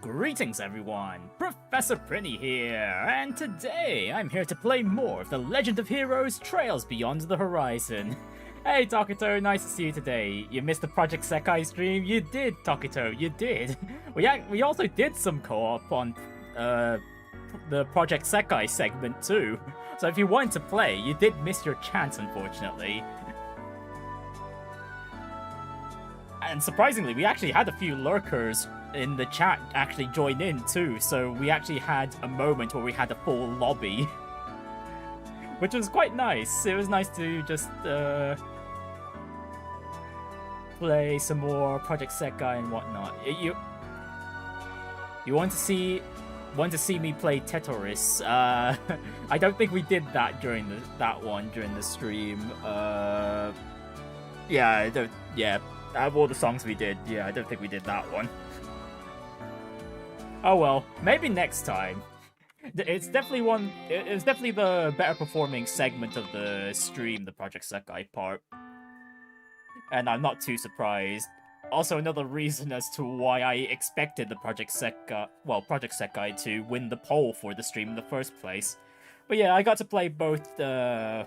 Greetings everyone, Professor Prinny here, and today I'm here to play more of The Legend of Heroes Trails Beyond the Horizon. Hey Takito, nice to see you today. You missed the Project Sekai stream? You did, Takito, you did. We also did some co-op on the Project Sekai segment too. So if you wanted to play, you did miss your chance unfortunately. And surprisingly, we actually had a few lurkers in the chat actually join in too, so we actually had a moment where we had a full lobby. Which was quite nice. It was nice to just play some more Project Sekai and whatnot. You want to see me play Taurus? I don't think we did that during the stream. Out of all the songs we did, I don't think we did that one. Oh well, maybe next time. It's definitely it was definitely the better performing segment of the stream, the Project Sekai part. And I'm not too surprised. Also another reason as to why I expected the Project Sekai to win the poll for the stream in the first place. But yeah, I got to play both D4DJ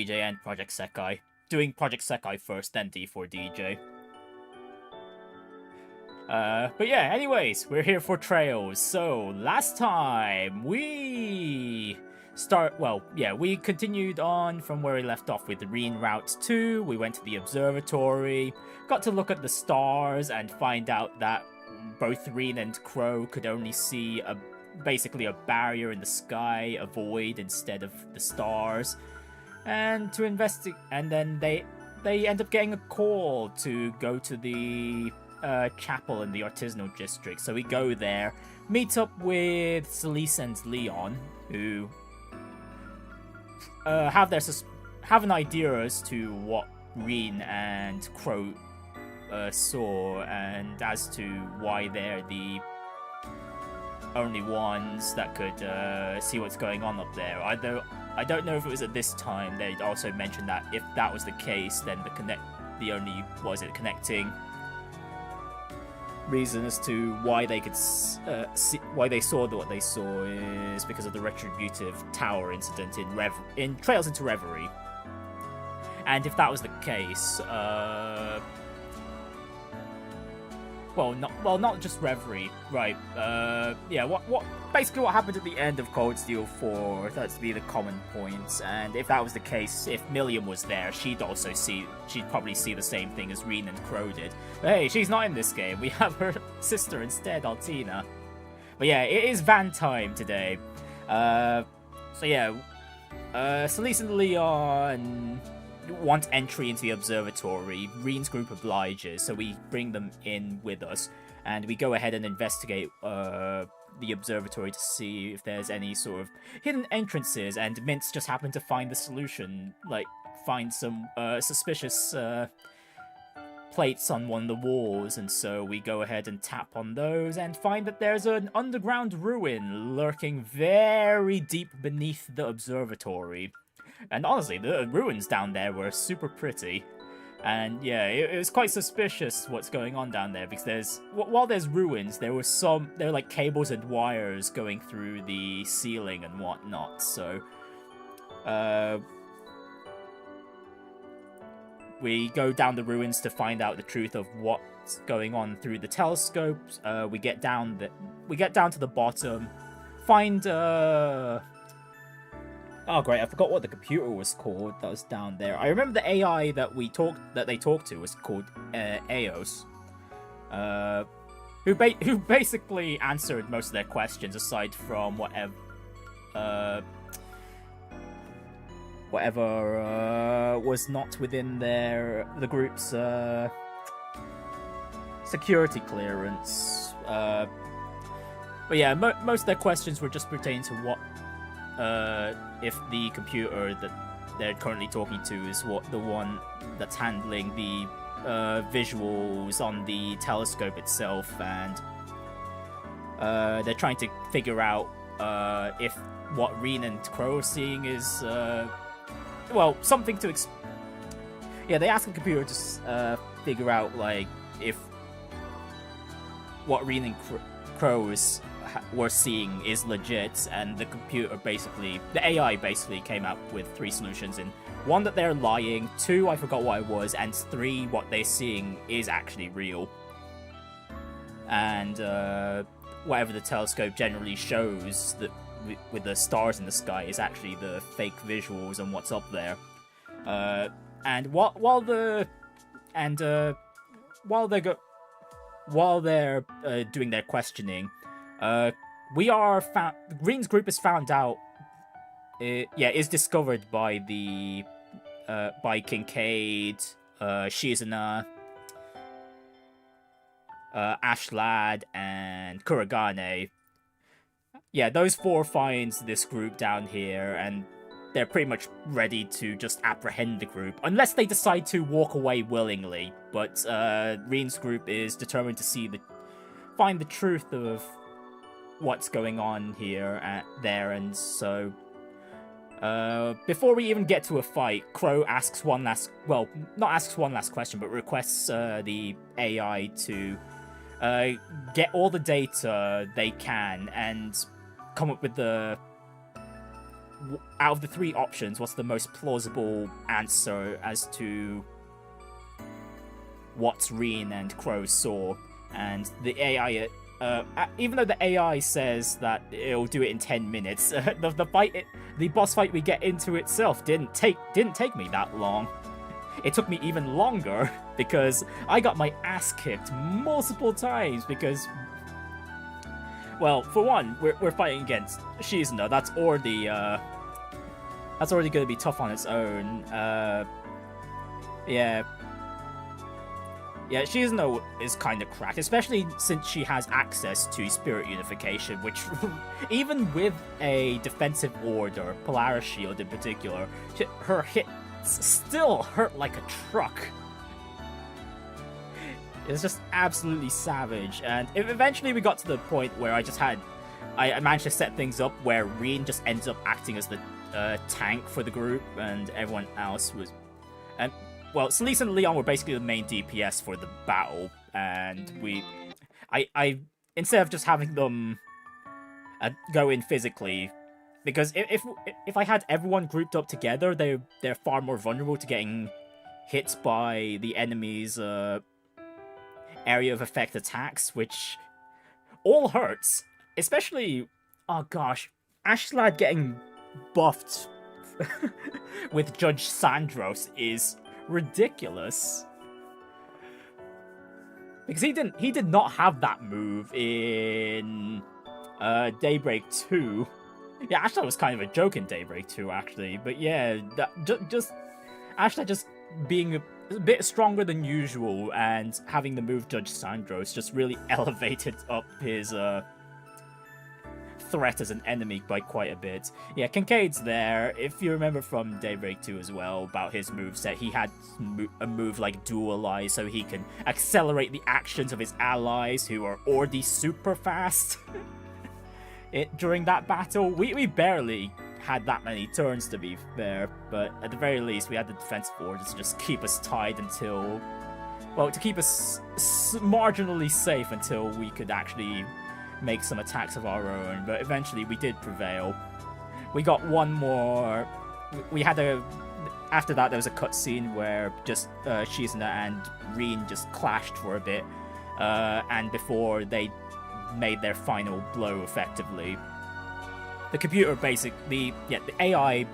and Project Sekai. Doing Project Sekai first, then D4DJ. But yeah, anyways, we're here for Trails. So, last time, we continued on from where we left off with the Rean Route 2. We went to the observatory, got to look at the stars, and find out that both Rean and Crow could only see basically a barrier in the sky, a void instead of the stars. And to investigate, and then they end up getting a call to go to the chapel in the artisanal district. So we go there, meet up with Celise and Leon, who have an idea as to what Rean and Crow saw, and as to why they're the only ones that could see what's going on up there. I don't know if it was at this time they also mentioned that if that was the case, then the only connecting reason as to why they could why they saw what they saw is because of the retributive tower incident in Trails into Reverie. And if that was the case, not just Reverie, right? Basically what happened at the end of Cold Steel 4, that's to be the common points. And if that was the case, if Milliam was there, she'd probably see the same thing as Rean and Crow did. But hey, she's not in this game. We have her sister instead, Altina. But yeah, it is van time today. Celise and Leon want entry into the observatory. Rean's group obliges, so we bring them in with us, and we go ahead and investigate the observatory to see if there's any sort of hidden entrances, and Mints just happened to find the solution, find some suspicious plates on one of the walls, and so we go ahead and tap on those and find that there's an underground ruin lurking very deep beneath the observatory. And honestly, the ruins down there were super pretty. And yeah, it was quite suspicious what's going on down there, because while there's ruins, there were like cables and wires going through the ceiling and whatnot, so we go down the ruins to find out the truth of what's going on through the telescopes. We get down to the bottom, find oh great, I forgot what the computer was called that was down there. I remember the AI that they talked to was called Eos, who basically answered most of their questions aside from whatever was not within the group's security clearance. But yeah, most of their questions were just pertaining to what if the computer that they're currently talking to is the one that's handling the visuals on the telescope itself, and they're trying to figure out if what Rean and Crow are seeing is something to they ask the computer to figure out if what Rean and Crows were seeing is legit, and the computer basically, the AI basically came up with 3 solutions, and 1, that they're lying, 2, I forgot what it was, and 3, what they're seeing is actually real. And whatever the telescope generally shows that with the stars in the sky is actually the fake visuals and what's up there. And while they're doing their questioning, Green's group is found out. Is discovered by by Kincaid, Shizuna, Ashlad, and Kuragane. Yeah, those 4 find this group down here, and they're pretty much ready to just apprehend the group, unless they decide to walk away willingly. But Rean's group is determined to find the truth of what's going on here there, and so before we even get to a fight, Crow asks not asks one last question, but requests the AI to get all the data they can and come up with out of the 3 options, what's the most plausible answer as to what Rean and Crow saw. And the AI, even though the AI says that it'll do it in 10 minutes, the boss fight we get into itself didn't take me that long. It took me even longer because I got my ass kicked multiple times because, well, for one, we're fighting against Shizuna. That's already going to be tough on its own. Yeah, Shizuna is kind of cracked, especially since she has access to Spirit Unification, which, even with a defensive order, Polaris Shield in particular, her hits still hurt like a truck. It's just absolutely savage, and eventually we got to the point where I managed to set things up where Rean just ends up acting as the tank for the group, and everyone else was... Well, Celise and Leon were basically the main DPS for the battle, and I instead of just having them go in physically, because if I had everyone grouped up together, they're far more vulnerable to getting hit by the enemy's area of effect attacks, which all hurts, especially, oh gosh, Ashlad getting buffed with Judge Sandros is ridiculous, because he did not have that move in Daybreak 2. Yeah, Ashlad was kind of a joke in Daybreak 2 actually, but yeah, just Ashlad just being a bit stronger than usual and having the move Judge Sandros just really elevated up his threat as an enemy by quite a bit. Yeah, Kincaid's there. If you remember from Daybreak 2 as well, about his moveset, he had a move like Dualize, so he can accelerate the actions of his allies who are already super fast. During that battle, we barely had that many turns, to be fair, but at the very least we had the defensive order to just keep us tied until... well, to keep us marginally safe until we could actually make some attacks of our own, but eventually we did prevail. We got one more... After that, there was a cutscene where just Shizuna and Rean just clashed for a bit, and before they made their final blow, effectively. The computer the AI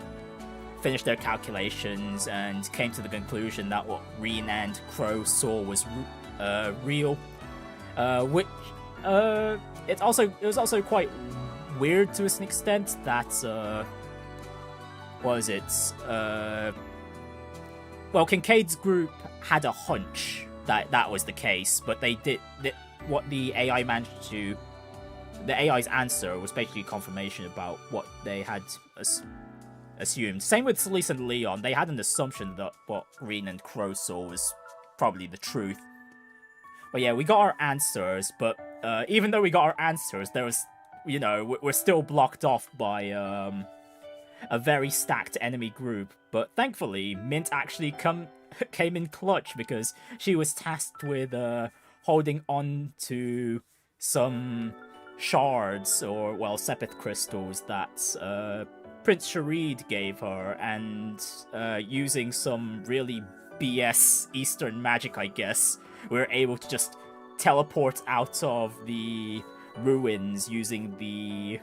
finished their calculations and came to the conclusion that what Rean and Crow saw was real, which it was also quite weird to an extent that what was it? Well, Kincaid's group had a hunch that that was the case, but what the AI managed to... the AI's answer was basically confirmation about what they had assumed. Same with Celise and Leon. They had an assumption that what Rean and Crow saw was probably the truth. But yeah, we got our answers, but even though we got our answers, there was, you know, we're still blocked off by a very stacked enemy group. But thankfully, Mint actually came in clutch, because she was tasked with holding on to some shards, or, well, sepith crystals that Prince Sharid gave her, and using some really BS Eastern magic, I guess, we were able to just teleport out of the ruins using the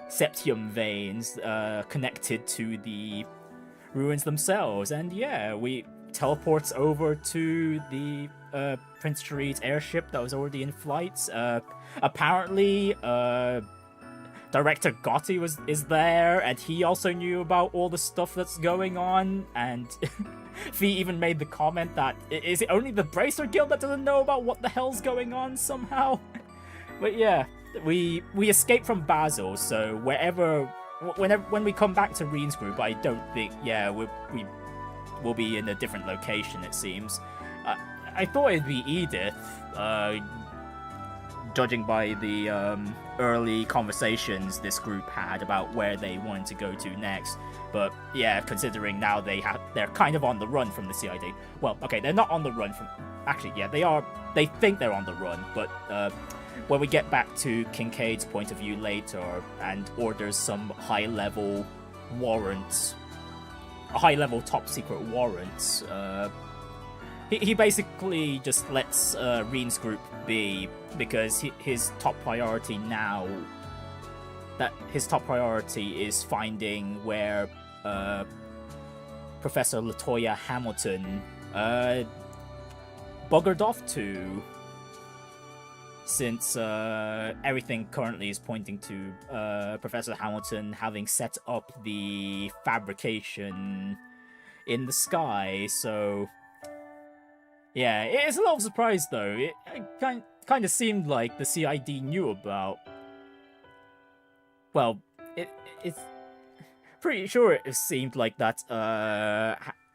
septium veins connected to the ruins themselves. And yeah, we teleport over to the Prince Sharid's airship that was already in flight. Apparently, Director Gotti is there, and he also knew about all the stuff that's going on, and Fee even made the comment that, is it only the Bracer Guild that doesn't know about what the hell's going on somehow? But yeah, we escaped from Basel, so when we come back to Rean's group, I don't think, yeah, we'll be in a different location, it seems. I thought it'd be Edith, judging by the early conversations this group had about where they wanted to go to next. But yeah, considering now they're kind of on the run from the CID. Well, okay, they're not on the run from... Actually, yeah, they are. They think they're on the run, but when we get back to Kincaid's point of view later and orders some high-level warrants, high-level top-secret warrants, he basically just lets Rean's group be, because his top priority now... His top priority is finding where Professor Latoya Hamilton buggered off to, since everything currently is pointing to Professor Hamilton having set up the fabrication in the sky. So yeah, it's a little surprise though. It kind of seemed like the CID knew about... Well, it's pretty sure it seemed like that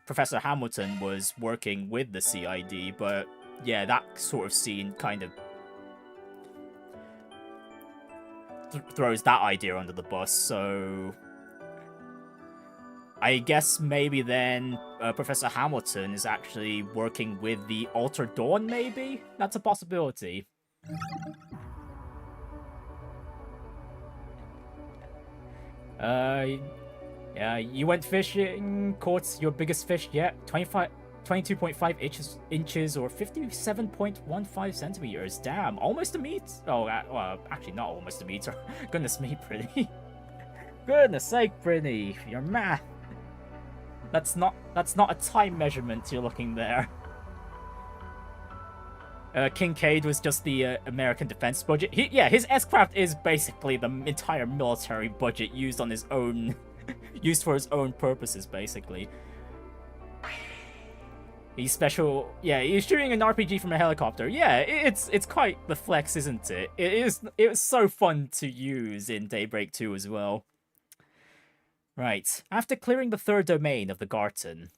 Professor Hamilton was working with the CID, but yeah, that sort of scene kind of throws that idea under the bus, so I guess maybe then Professor Hamilton is actually working with the Alter Dawn, maybe? That's a possibility. Yeah, you went fishing, caught your biggest fish yet, 22.5 inches or 57.15 centimeters. Damn, almost a meter. Oh, well, actually not almost a meter. Goodness me, Prinny. Goodness sake, Prinny, your math. That's not a time measurement you're looking there. Kincaid was just the American defense budget. His S-craft is basically the entire military budget used on his own, used for his own purposes, basically. He's special. Yeah, he's shooting an RPG from a helicopter. Yeah, it's quite the flex, isn't it? It was so fun to use in Daybreak 2 as well. Right, after clearing the third domain of the Garten,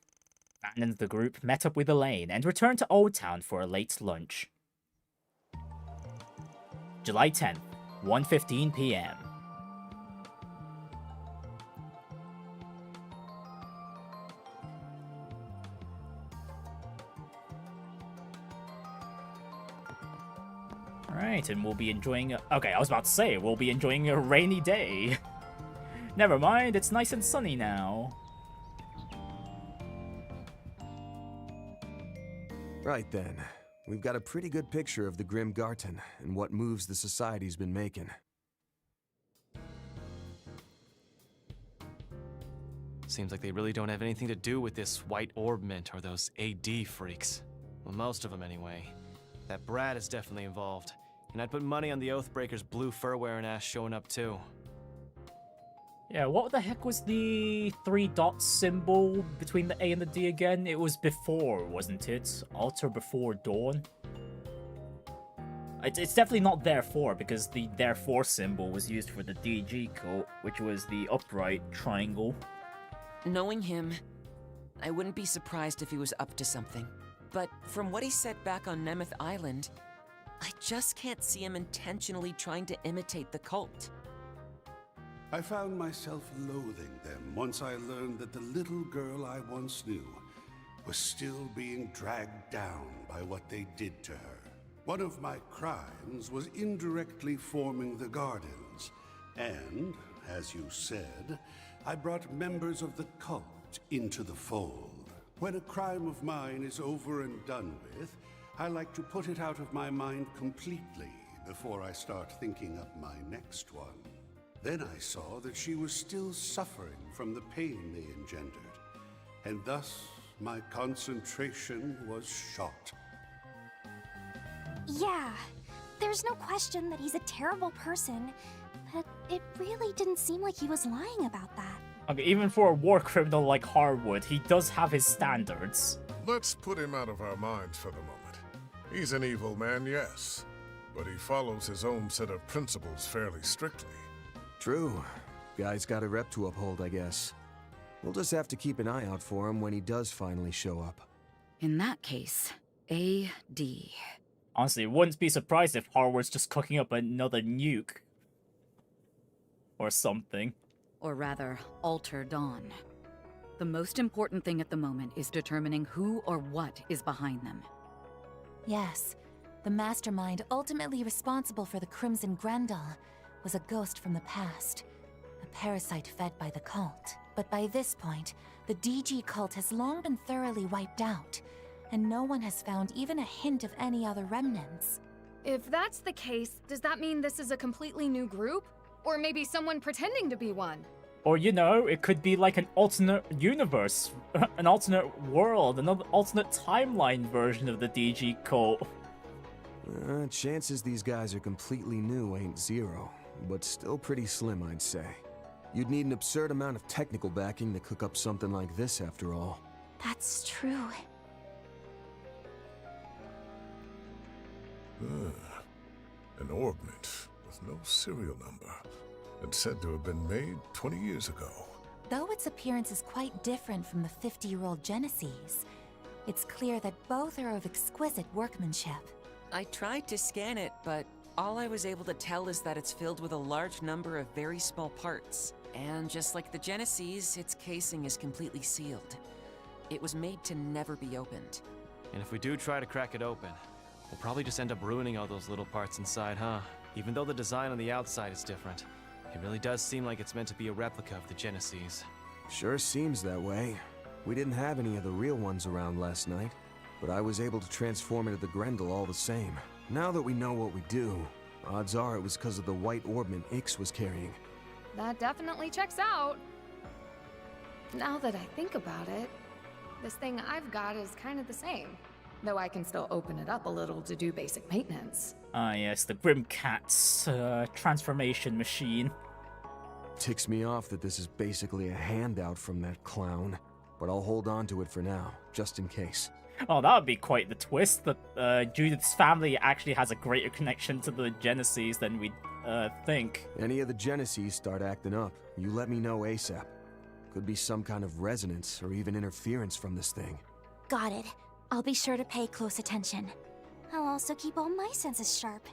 Van and the group met up with Elaine and returned to Old Town for a late lunch. July 10th, 1:15 p.m. Alright, and we'll be enjoying... Okay, I was about to say, we'll be enjoying a rainy day. Never mind, it's nice and sunny now. Right then, we've got a pretty good picture of the Grim Garten and what moves the Society's been making. Seems like they really don't have anything to do with this White Orb Mint or those AD freaks. Well, most of them anyway. That Brad is definitely involved, and I'd put money on the Oathbreaker's blue fur-wearing ass showing up too. Yeah, what the heck was the 3 dots symbol between the A and the D again? It was before, wasn't it? Alter before dawn? It's definitely not therefore, because the therefore symbol was used for the DG cult, which was the upright triangle. Knowing him, I wouldn't be surprised if he was up to something. But from what he said back on Nemeth Island, I just can't see him intentionally trying to imitate the cult. I found myself loathing them once I learned that the little girl I once knew was still being dragged down by what they did to her. One of my crimes was indirectly forming the Gardens, and, as you said, I brought members of the cult into the fold. When a crime of mine is over and done with, I like to put it out of my mind completely before I start thinking up my next one. Then I saw that she was still suffering from the pain they engendered, and thus my concentration was shot. Yeah, there's no question that he's a terrible person, but it really didn't seem like he was lying about that. Okay, even for a war criminal like Harwood, he does have his standards. Let's put him out of our minds for the moment. He's an evil man, yes, but he follows his own set of principles fairly strictly. True. Guy's got a rep to uphold, I guess. We'll just have to keep an eye out for him when he does finally show up. In that case, A.D. Honestly, wouldn't be surprised if Harwood's just cooking up another nuke. Or something. Or rather, Alter Dawn. The most important thing at the moment is determining who or what is behind them. Yes, the mastermind ultimately responsible for the Crimson Grendel was a ghost from the past, a parasite fed by the cult. But by this point, the DG cult has long been thoroughly wiped out, and no one has found even a hint of any other remnants. If that's the case, does that mean this is a completely new group? Or maybe someone pretending to be one? Or, you know, it could be like an alternate universe, an alternate world, another alternate timeline version of the DG cult. Chances these guys are completely new ain't zero, but still pretty slim, I'd say. You'd need an absurd amount of technical backing to cook up something like this, after all. That's true. An orbment with no serial number, and said to have been made 20 years ago. Though its appearance is quite different from the 50-year-old Genesis, it's clear that both are of exquisite workmanship. I tried to scan it, but all I was able to tell is that it's filled with a large number of very small parts. And just like the Genesis, its casing is completely sealed. It was made to never be opened. And if we do try to crack it open, we'll probably just end up ruining all those little parts inside, huh? Even though the design on the outside is different, it really does seem like it's meant to be a replica of the Genesis. Sure seems that way. We didn't have any of the real ones around last night, but I was able to transform into the Grendel all the same. Now that we know what we do, odds are it was because of the white orbment Ix was carrying. That definitely checks out. Now that I think about it, this thing I've got is kind of the same. Though I can still open it up a little to do basic maintenance. Ah yes, the Grim Cat's transformation machine. Ticks me off that this is basically a handout from that clown, but I'll hold on to it for now, just in case. Oh, that would be quite the twist, that Judith's family actually has a greater connection to the Genesis than we'd think. Any of the Genesis start acting up, you let me know ASAP. Could be some kind of resonance or even interference from this thing. Got it. I'll be sure to pay close attention. I'll also keep all my senses sharp.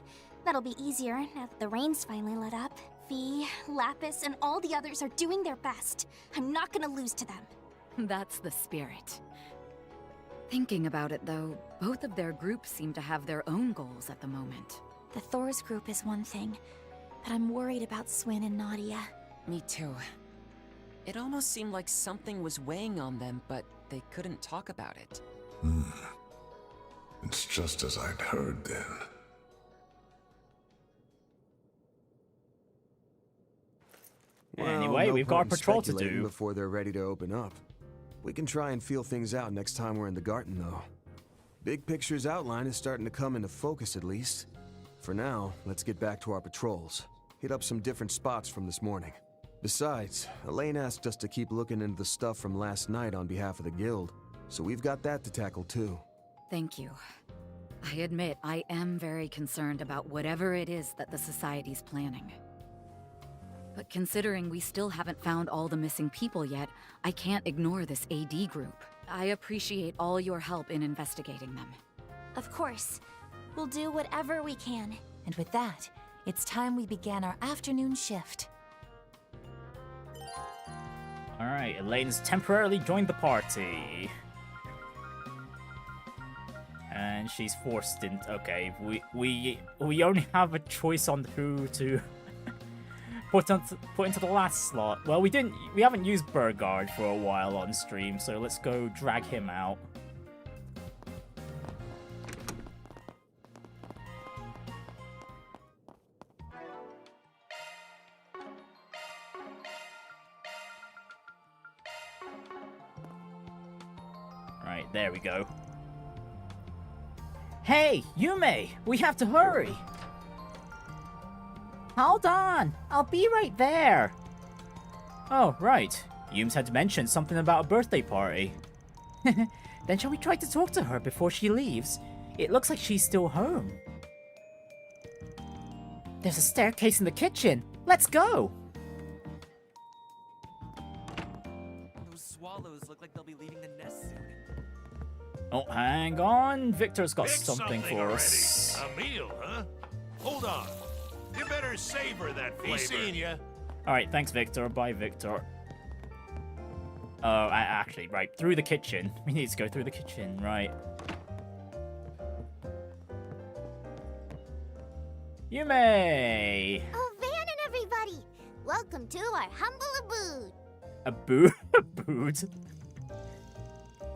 That'll be easier now that the rain's finally let up. Fee, Lapis, and all the others are doing their best. I'm not gonna lose to them. That's the spirit. Thinking about it, though, both of their groups seem to have their own goals at the moment. The Thor's group is one thing, but I'm worried about Swin and Nadia. Me too. It almost seemed like something was weighing on them, but they couldn't talk about it. It's just as I'd heard then. Anyway, no we've got a point in patrol to speculating do. before they're ready to open up. We can try and feel things out next time we're in the garden, though. Big picture's outline is starting to come into focus, at least. For now, let's get back to our patrols. Hit up some different spots from this morning. Besides, Elaine asked us to keep looking into the stuff from last night on behalf of the guild, so we've got that to tackle too. Thank you. I admit I am very concerned about whatever it is that the Society's planning. But considering we still haven't found all the missing people yet, I can't ignore this AD group. I appreciate all your help in investigating them. Of course. We'll do whatever we can. And with that, it's time we began our afternoon shift. Alright, Elaine's temporarily joined the party. And and she's forced in. Okay, we only have a choice on who to put into the last slot. Well, we haven't used Bergard for a while on stream, so let's go drag him out. Right, there we go. Hey, Yume! We have to hurry! Hold on! I'll be right there! Oh, right. Yume's had mentioned something about a birthday party. Then shall we try to talk to her before she leaves? It looks like she's still home. There's a staircase in the kitchen! Let's go! Those swallows look like they'll be leaving the nest soon. Oh, hang on. Victor's got Pick something for already. us. A meal, huh? Hold on. You better savor that flavor. He's seen ya. Alright, thanks, Victor. Bye, Victor. Oh, actually, right. Through the kitchen. We need to go through the kitchen, right. Yume! Oh, Van and everybody! Welcome to our humble abode. Abood?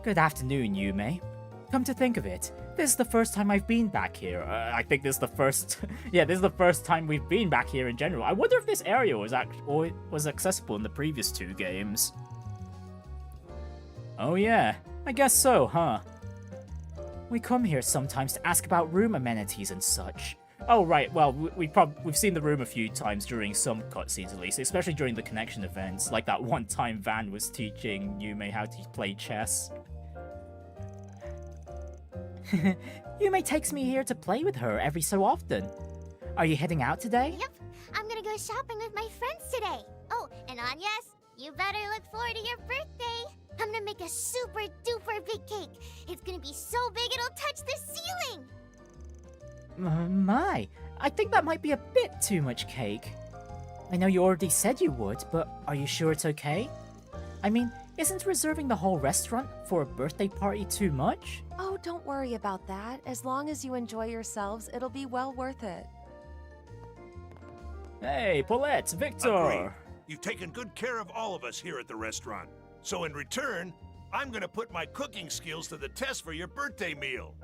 Good afternoon, Yume. Come to think of it, this is the first time I've been back here. I think this is the first... yeah, this is the first time we've been back here in general. I wonder if this area was accessible in the previous 2 games. Oh yeah, I guess so, huh? We come here sometimes to ask about room amenities and such. Oh right, well, we've seen the room a few times during some cutscenes at least, especially during the connection events, like that one time Van was teaching Yume how to play chess. Yume takes me here to play with her every so often. Are you heading out today? Yep, I'm gonna go shopping with my friends today. Oh, and Anya's, you better look forward to your birthday. I'm gonna make a super duper big cake. It's gonna be so big it'll touch the ceiling. My, I think that might be a bit too much cake. I know you already said you would, but are you sure it's okay? I mean, isn't reserving the whole restaurant for a birthday party too much? Oh, don't worry about that. As long as you enjoy yourselves, it'll be well worth it. Hey, Paulette, Victor! Agreed. You've taken good care of all of us here at the restaurant. So in return, I'm gonna put my cooking skills to the test for your birthday meal.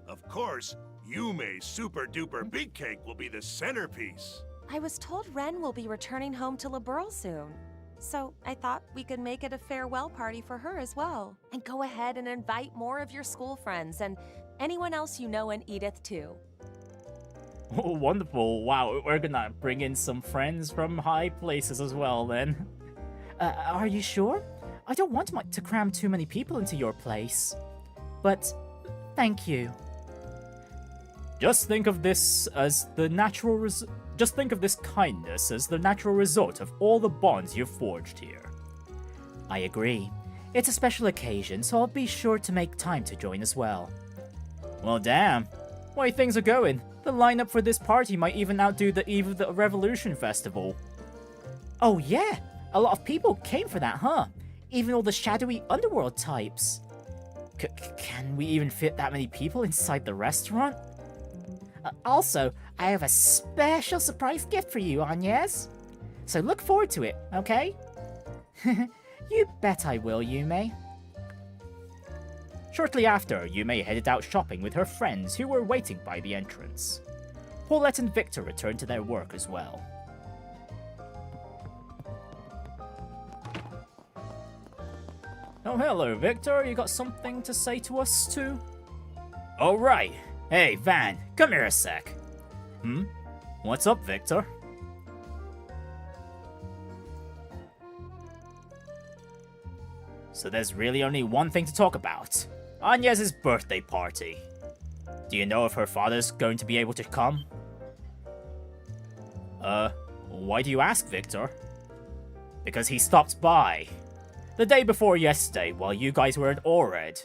Of course, Yume's super duper big cake will be the centerpiece. I was told Renne will be returning home to Liberl soon. So I thought we could make it a farewell party for her as well. And go ahead and invite more of your school friends and anyone else you know, and Edith too. Oh, wonderful. Wow, we're gonna bring in some friends from high places as well then. Are you sure? I don't want to cram too many people into your place. But, thank you. Just think of this as the natural Just think of this kindness as the natural result of all the bonds you've forged here. I agree. It's a special occasion, so I'll be sure to make time to join as well. Well, damn. Way things are going. The lineup for this party might even outdo the Eve of the Revolution festival. Oh yeah, a lot of people came for that, huh? Even all the shadowy underworld types. Can we even fit that many people inside the restaurant? Also, I have a special surprise gift for you, Agnes. So look forward to it, okay? You bet I will, Yume. Shortly after, Yume headed out shopping with her friends who were waiting by the entrance. Paulette and Victor returned to their work as well. Oh, hello, Victor. You got something to say to us too? Oh, right. Hey, Van, come here a sec. What's up, Victor? So there's really only one thing to talk about. Agnes's birthday party. Do you know if her father's going to be able to come? Why do you ask, Victor? Because he stopped by. The day before yesterday, while you guys were at Ored.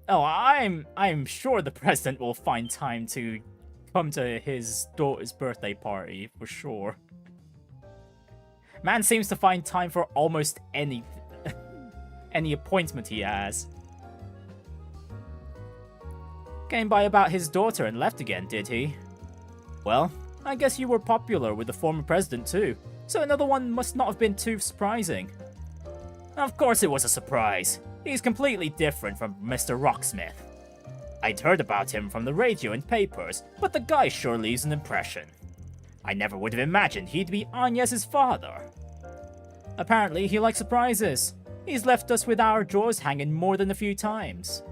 Oh, I'm sure the president will find time to come to his daughter's birthday party, for sure. Man seems to find time for almost any appointment he has. Came by about his daughter and left again, did he? Well, I guess you were popular with the former president too, so another one must not have been too surprising. Of course it was a surprise. He's completely different from Mr. Rocksmith. I'd heard about him from the radio and papers, but the guy sure leaves an impression. I never would have imagined he'd be Agnes's father. Apparently he likes surprises. He's left us with our drawers hanging more than a few times.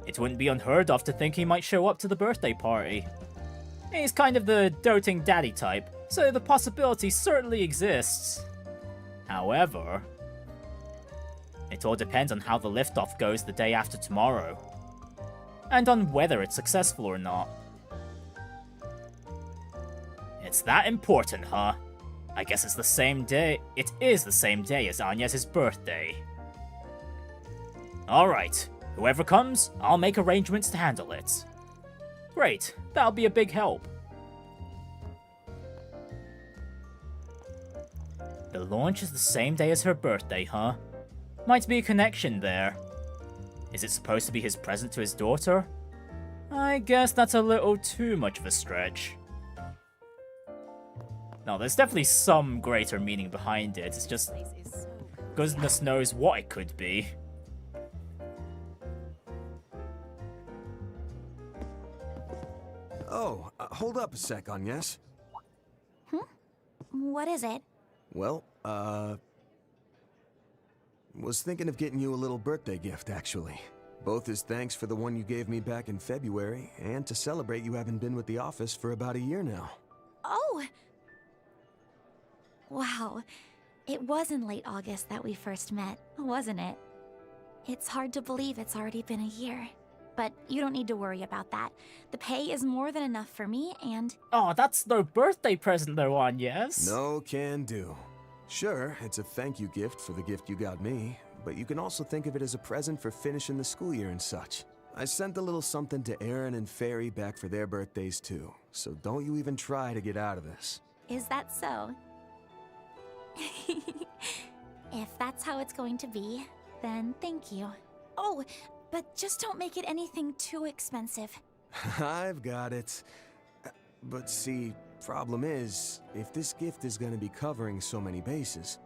It wouldn't be unheard of to think he might show up to the birthday party. He's kind of the doting daddy type, so the possibility certainly exists. However, it all depends on how the liftoff goes the day after tomorrow, and on whether it's successful or not. It's that important, huh? I guess it's the same day. It is the same day as Agnes's birthday. Alright, whoever comes, I'll make arrangements to handle it. Great, that'll be a big help. The launch is the same day as her birthday, huh? Might be a connection there. Is it supposed to be his present to his daughter? I guess that's a little too much of a stretch. No, there's definitely some greater meaning behind it. It's just goodness knows what it could be. Oh, hold up a sec, Agnes. What is it? Well, was thinking of getting you a little birthday gift, actually. Both as thanks for the one you gave me back in February, and to celebrate you haven't been with the office for about a year now. Oh! Wow. It was in late August that we first met, wasn't it? It's hard to believe it's already been a year. But you don't need to worry about that. The pay is more than enough for me, and... Oh, that's no birthday present though, Agnes. No can do. Sure, it's a thank you gift for the gift you got me, but you can also think of it as a present for finishing the school year and such. I sent a little something to Aaron and Fairy back for their birthdays too, so don't you even try to get out of this. Is that so? If that's how it's going to be, then thank you. Oh, but just don't make it anything too expensive. I've got it. But see, problem is, if this gift is gonna be covering so many bases,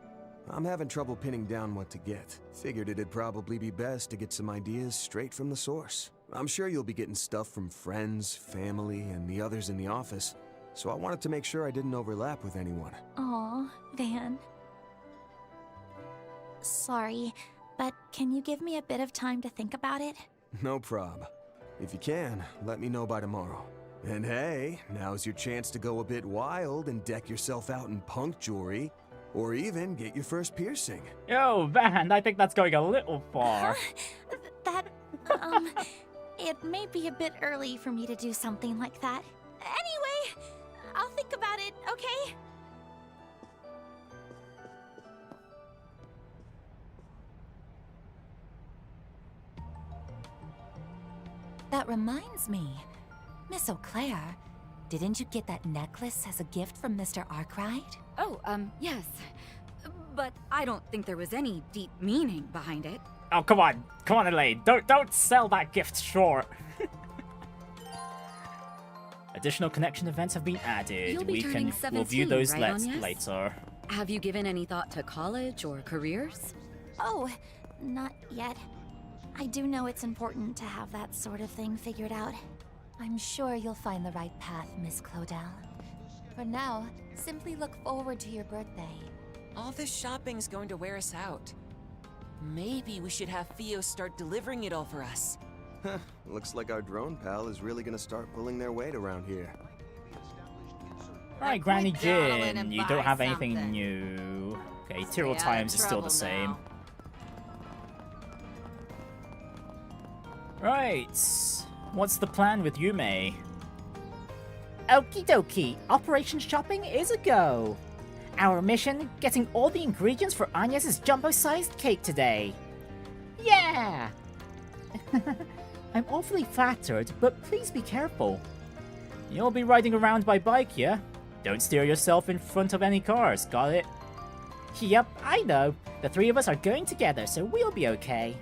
I'm having trouble pinning down what to get. Figured it'd probably be best to get some ideas straight from the source. I'm sure you'll be getting stuff from friends, family, and the others in the office, so I wanted to make sure I didn't overlap with anyone. Aw, Van. Sorry, but can you give me a bit of time to think about it? No prob. If you can, let me know by tomorrow. And hey, now's your chance to go a bit wild and deck yourself out in punk jewelry, or even get your first piercing. Yo, Van, I think that's going a little far. It may be a bit early for me to do something like that. Anyway, I'll think about it, okay? That reminds me. Miss O'Clair, didn't you get that necklace as a gift from Mr. Arkwright? Oh, yes. But I don't think there was any deep meaning behind it. Oh, come on, Elaine, don't sell that gift short. Additional connection events have been added. You'll be turning 17, we'll view those right, Agnes? later. Have you given any thought to college or careers? Oh, not yet. I do know it's important to have that sort of thing figured out. I'm sure you'll find the right path, Miss Claudel. For now, simply look forward to your birthday. All this shopping's going to wear us out. Maybe we should have Theo start delivering it all for us. Looks like our drone pal is really gonna start pulling their weight around here. Alright, Granny Jin, you don't have anything new. Okay, Tyrrell Times is still the same. Right, what's the plan with Yume? Okie dokie, Operation Shopping is a go. Our mission, getting all the ingredients for Agnes's jumbo-sized cake today. Yeah! I'm awfully flattered, but please be careful. You'll be riding around by bike, yeah? Don't steer yourself in front of any cars, got it? Yep, I know. The three of us are going together, so we'll be okay.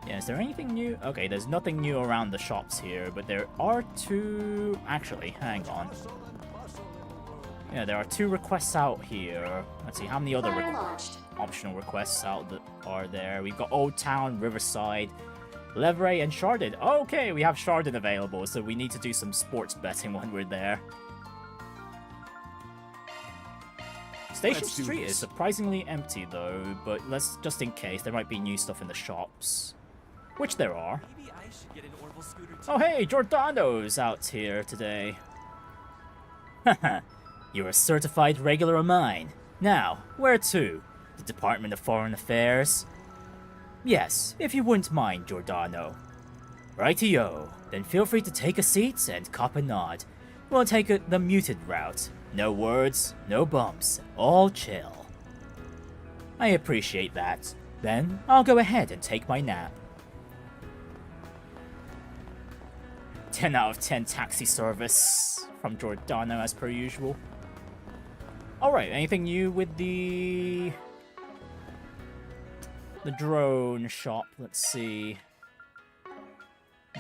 Yeah, is there anything new? Okay, there's nothing new around the shops here, but there are two... Actually, hang on. Yeah, there are 2 requests out here. Let's see, how many other optional requests out are there? We've got Old Town, Riverside, Levray, and Chardon. Okay, we have Chardon available, so we need to do some sports betting when we're there. Station Street is surprisingly empty though, but let's just in case, there might be new stuff in the shops. Which there are. Oh hey, Giordano's out here today. Haha, you're a certified regular of mine. Now, where to? The Department of Foreign Affairs? Yes, if you wouldn't mind, Giordano. Righty-o, then feel free to take a seat and cop a nod. We'll take the muted route. No words, no bumps, all chill. I appreciate that. Then, I'll go ahead and take my nap. 10 out of 10 taxi service from Giordano as per usual. Alright, anything new with the drone shop? Let's see.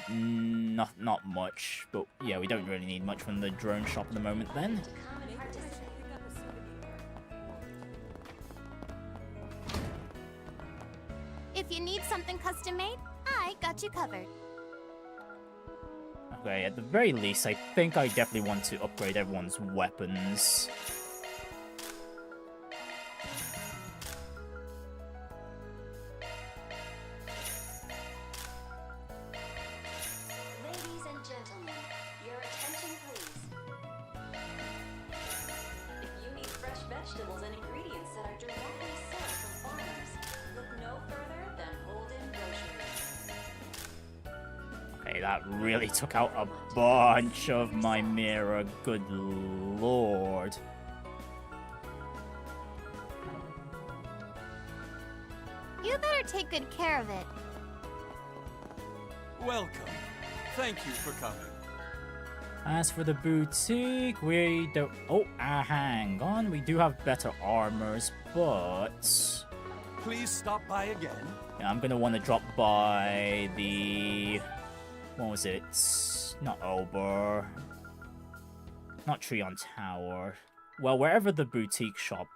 Not much, but yeah, we don't really need much from the drone shop at the moment then. If you need something custom made, I got you covered. Okay, at the very least, I think I definitely want to upgrade everyone's weapons. Ladies and gentlemen, your attention please. If you need fresh vegetables and ingredients that are directly sourced from farmers, look no further than Holden Grocery. Okay, that really took out a bunch of my mirror, good lord. You better take good care of it. Welcome. Thank you for coming. As for the boutique, we don't... Oh, hang on. We do have better armors, but... Please stop by again. Yeah, I'm gonna want to drop by the... What was it? Not Ober. Not Treon Tower. Well, wherever the boutique shop...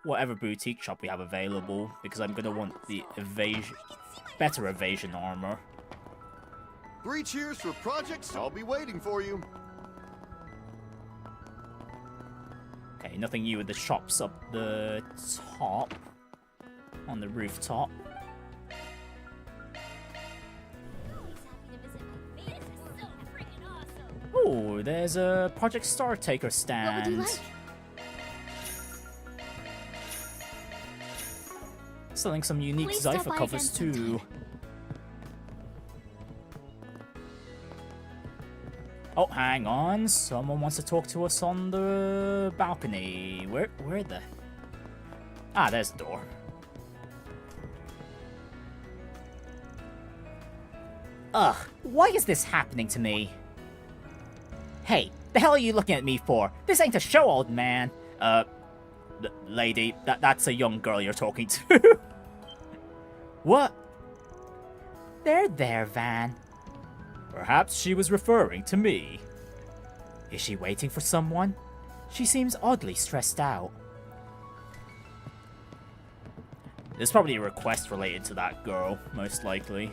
Whatever boutique shop we have available, because I'm gonna want the evasion... Better evasion armor. 3 cheers for projects. I'll be waiting for you. Okay, nothing new with the shops up the top. On the rooftop. Oh, there's a Project Star Taker stand. What would you like? Selling some unique Please stop Zypher by covers again too. sometime. Oh, hang on. Someone wants to talk to us on the balcony. Where the... Ah, there's the door. Ugh, why is this happening to me? Hey, the hell are you looking at me for? This ain't a show, old man. Lady, that's a young girl you're talking to. What? There, Van. Perhaps she was referring to me. Is she waiting for someone? She seems oddly stressed out. There's probably a request related to that girl, most likely.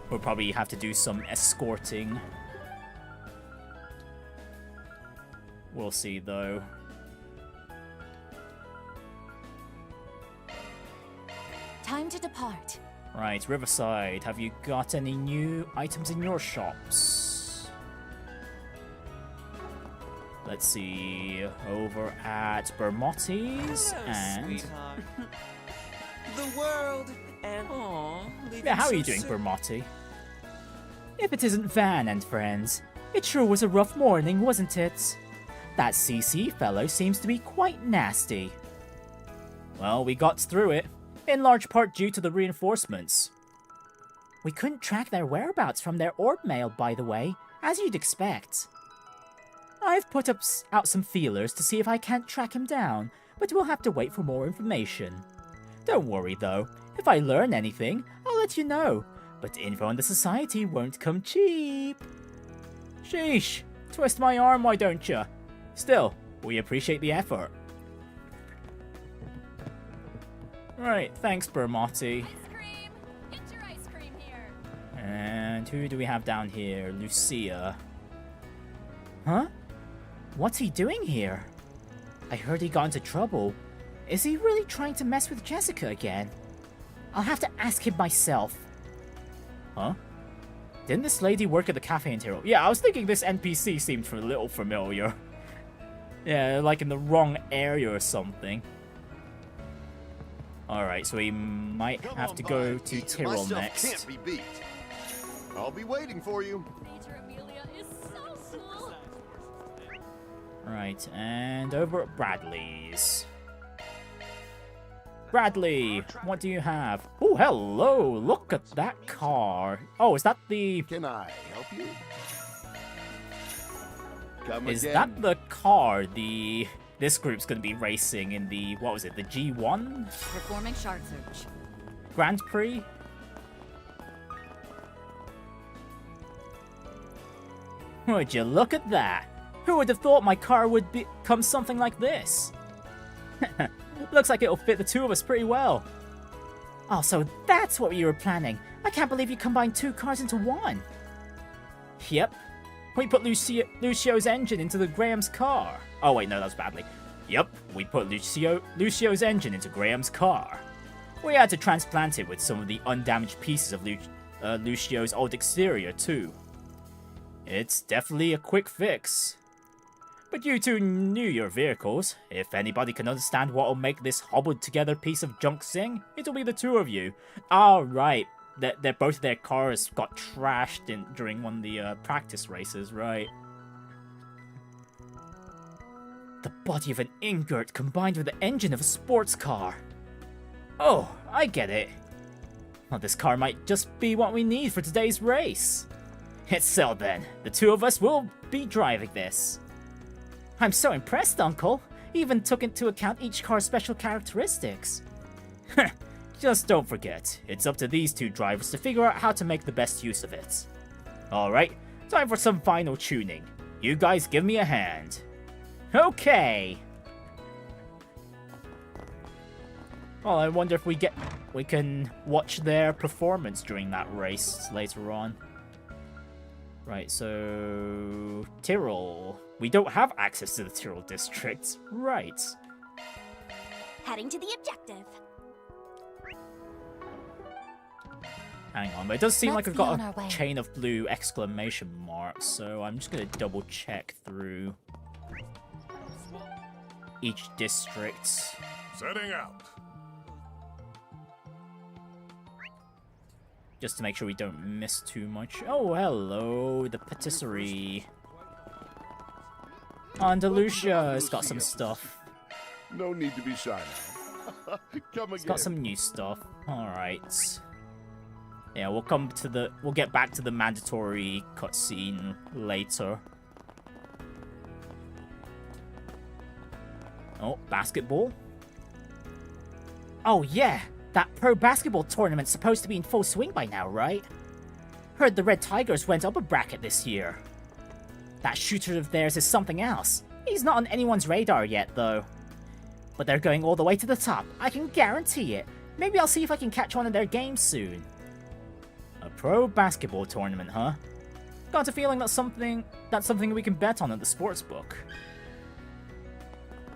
We'll probably have to do some escorting. We'll see, though. Time to depart. Right, Riverside, have you got any new items in your shops? Let's see, over at Bermotti's and... The world and... Yeah, how are you doing, Bermotti? If it isn't Van and friends, it sure was a rough morning, wasn't it? That CC fellow seems to be quite nasty. Well, we got through it, in large part due to the reinforcements. We couldn't track their whereabouts from their orb mail, by the way, as you'd expect. I've put out some feelers to see if I can't track him down, but we'll have to wait for more information. Don't worry though, if I learn anything, I'll let you know, but info on the Society won't come cheap. Sheesh, twist my arm, why don't you? Still, we appreciate the effort. Right, thanks Bermotti. And who do we have down here? Lucia. Huh? What's he doing here? I heard he got into trouble. Is he really trying to mess with Jessica again? I'll have to ask him myself. Huh? Didn't this lady work at the cafe in Tyrol? Yeah, I was thinking this NPC seemed a little familiar. Yeah, like in the wrong area or something. Alright, so we might have to go to Tyrol next. Can't be beat. I'll be waiting for you. Right, and over at Bradley's. Bradley, what do you have? Oh, hello! Look at that car. Oh, is that the... Can I help you? Come is again. that the car this group's going to be racing in the... What was it? The G1? Performing shard search. Grand Prix? Would you look at that? Who would have thought my car would become something like this? Looks like it'll fit the two of us pretty well. Oh, so that's what you were planning. I can't believe you combined two cars into one. Yep. We put Lucio's engine into the Graham's car. Oh wait, no, that was badly. Yep, we put Lucio's engine into Graham's car. We had to transplant it with some of the undamaged pieces of Lucio's old exterior too. It's definitely a quick fix. But you two knew your vehicles. If anybody can understand what'll make this hobbled together piece of junk sing, it'll be the two of you. Oh, right. They're both their cars got trashed during one of the practice races, right? The body of an ingot combined with the engine of a sports car. Oh, I get it. Well, this car might just be what we need for today's race. It's so then. The two of us will be driving this. I'm so impressed, Uncle. Even took into account each car's special characteristics. Just don't forget, it's up to these two drivers to figure out how to make the best use of it. Alright, time for some final tuning. You guys give me a hand. Okay! Well, I wonder if we can watch their performance during that race later on. Right, so... Tyrol. We don't have access to the Tyrol district. Right. Heading to the objective. Hang on, but it does seem like I've got Let's be on a our way. chain of blue exclamation marks, so I'm just going to double check through each district. Setting out. Just to make sure we don't miss too much. Oh, hello, the patisserie. Andalusia's got some stuff. No need to be shy now. Come It's again. got some new stuff. Alright. Yeah, we'll get back to the mandatory cutscene later. Oh, basketball? Oh yeah! That pro basketball tournament's supposed to be in full swing by now, right? Heard the Red Tigers went up a bracket this year. That shooter of theirs is something else. He's not on anyone's radar yet, though. But they're going all the way to the top, I can guarantee it. Maybe I'll see if I can catch one of their games soon. A pro basketball tournament, huh? Got a feeling that's something we can bet on at the sportsbook.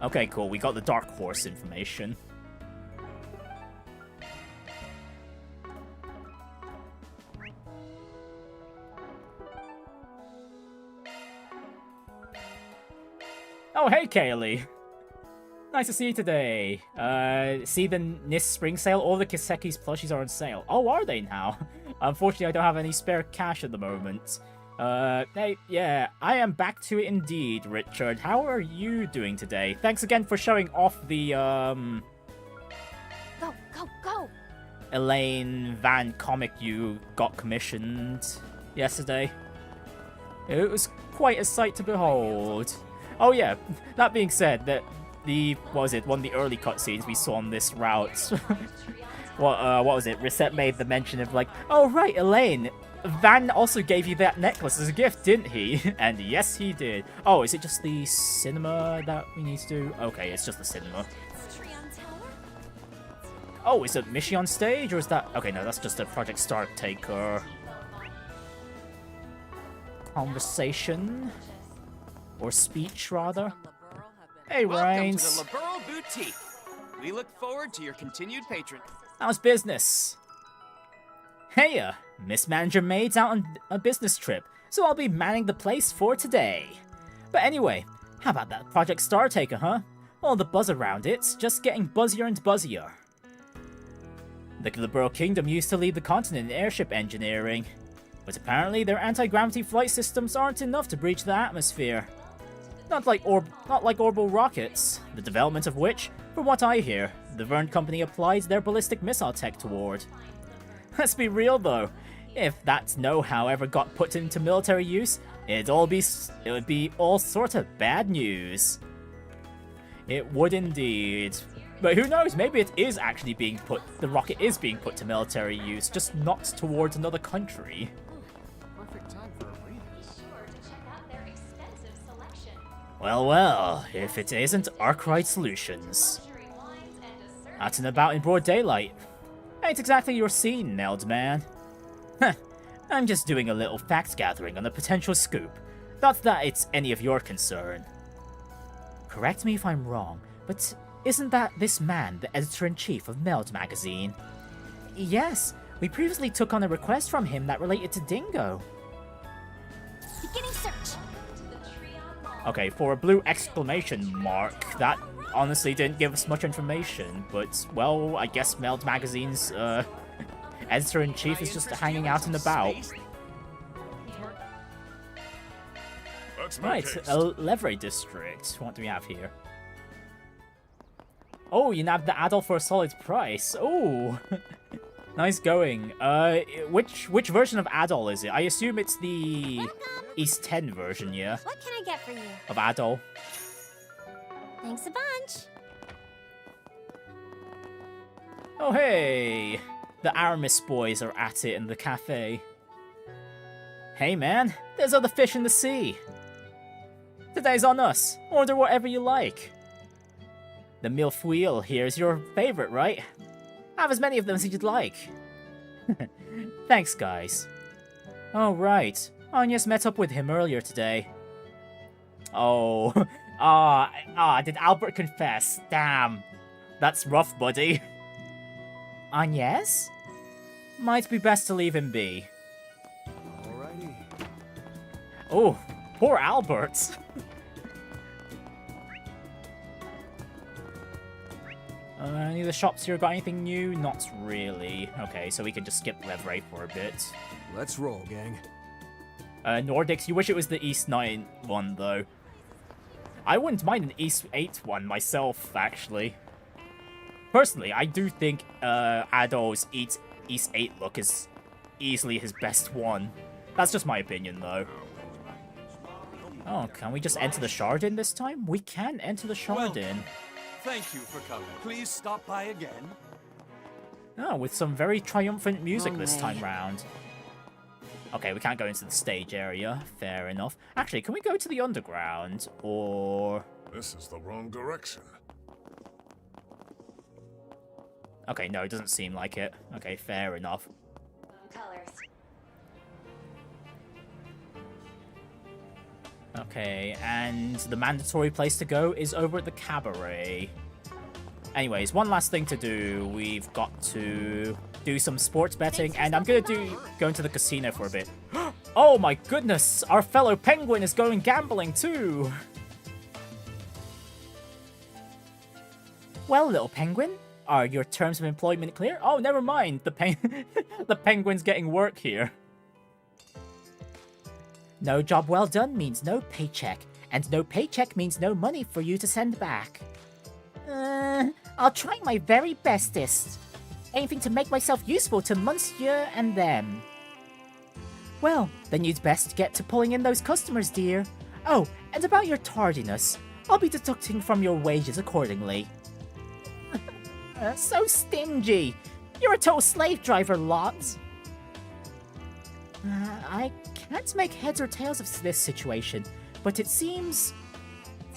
Okay, cool, we got the Dark Horse information. Oh, hey, Kaylee. Nice to see you today. See the NIS spring sale? All the Kiseki's plushies are on sale. Oh, are they now? Unfortunately, I don't have any spare cash at the moment. Hey, yeah, I am back to it indeed, Richard. How are you doing today? Thanks again for showing off the, Go, go, go! Elaine Van comic you got commissioned yesterday. It was quite a sight to behold. Oh yeah, that being said, that one of the early cutscenes we saw on this route. what was it? Reset made the mention of like, oh right, Elaine, Van also gave you that necklace as a gift, didn't he? And yes, he did. Oh, is it just the cinema that we need to do? Okay, it's just the cinema. Oh, is it Mishi on stage, or is that... Okay, no, that's just a Project Start taker. Conversation? Or speech, rather? Hey, Welcome Rhines. to the Liberal Boutique. We look forward to your continued patron. How's business? Hey, Miss Manager Maid's out on a business trip, so I'll be manning the place for today. But anyway, how about that Project Star Taker, huh? All the buzz around it's just getting buzzier and buzzier. The Liberal Kingdom used to lead the continent in airship engineering, but apparently their anti-gravity flight systems aren't enough to breach the atmosphere. Not like orbital rockets, the development of which, from what I hear, the Verne Company applies their ballistic missile tech toward. Let's be real though, if that know-how ever got put into military use, it would be all sort of bad news. It would indeed. But who knows, maybe it is actually the rocket is being put to military use, just not towards another country. Perfect time for a read. Well, if it isn't Arkwright Solutions. Out and about in broad daylight. Ain't exactly your scene, Neld man. Heh, I'm just doing a little fact gathering on a potential scoop. Not that it's any of your concern. Correct me if I'm wrong, but isn't that this man the editor-in-chief of Meld magazine? Yes, we previously took on a request from him that related to Dingo. Beginning search. Okay, for a blue exclamation mark, that honestly didn't give us much information, but, well, I guess Meld magazine's, editor-in-chief is just hanging out and about. Right, Levray District. What do we have here? Oh, you nabbed the Adol for a solid price. Oh, nice going. Which version of Adol is it? I assume it's the East 10 version, yeah? What can I get for you? Of Adol. Thanks a bunch. Oh, hey! The Aramis boys are at it in the cafe. Hey, man, there's other fish in the sea. Today's on us. Order whatever you like. The Milfouille here is your favorite, right? Have as many of them as you'd like. Thanks, guys. Oh, right. Anya's met up with him earlier today. Oh. Did Albert confess? Damn. That's rough, buddy. Agnes? Might be best to leave him be. Alrighty. Oh, poor Albert. Any of the shops here got anything new? Not really. Okay, so we can just skip Levray for a bit. Let's roll, gang. Nordics, you wish it was the East 9 one, though. I wouldn't mind an East 8 one myself, actually. Personally, I do think Adol's East 8 look is easily his best one. That's just my opinion, though. Oh, can we just enter the Chardin this time? We can enter the Chardin. Thank you for coming. Please stop by again. Oh, with some very triumphant music this time round. Okay, we can't go into the stage area. Fair enough. Actually, can we go to the underground? Or... This is the wrong direction. Okay, no, it doesn't seem like it. Okay, fair enough. Colors. Okay, and the mandatory place to go is over at the cabaret. Anyways, one last thing to do. We've got to do some sports betting, and I'm gonna go into the casino for a bit. Oh my goodness! Our fellow penguin is going gambling too! Well, little penguin, are your terms of employment clear? Oh, never mind. The penguin's getting work here. No job well done means no paycheck, and no paycheck means no money for you to send back. I'll try my very bestest. anything to make myself useful to Monsieur and them. Well, then you'd best get to pulling in those customers, dear. Oh, and about your tardiness, I'll be deducting from your wages accordingly. So stingy! You're a total slave driver, Lots. I can't make heads or tails of this situation, but it seems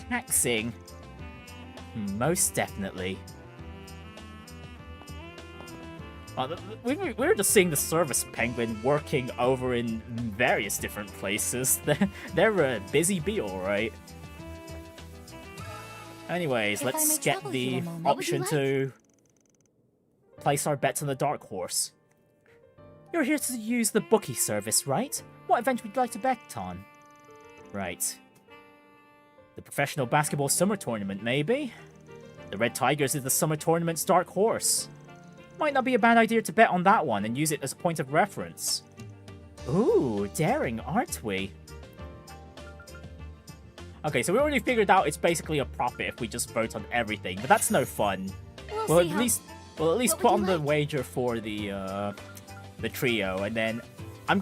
taxing. Most definitely. We were just seeing the service penguin working over in various different places. They're a busy bee, alright. Anyways, let's get the option to place our bets on the Dark Horse. You're here to use the bookie service, right? What event would you like to bet on? Right. The professional basketball summer tournament, maybe? The Red Tigers is the summer tournament's Dark Horse. Might not be a bad idea to bet on that one and use it as a point of reference. Ooh, daring, aren't we? Okay, so we already figured out it's basically a profit if we just vote on everything, but that's no fun. We'll at least put on the wager for the trio, and then I'm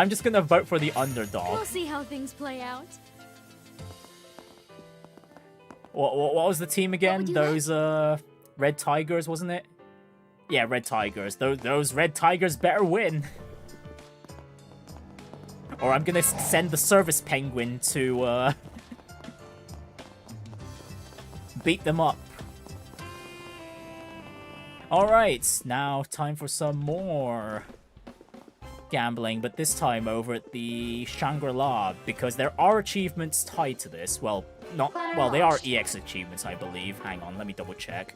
just gonna vote for the underdog. We'll see how things play out. What was the team again? Those Red Tigers, wasn't it? Yeah, Red Tigers. Those Red Tigers better win. Or I'm gonna send the service penguin to beat them up. Alright, now time for some more gambling, but this time over at the Shangri-La, because there are achievements tied to this. Well, they are EX achievements, I believe. Hang on, let me double check.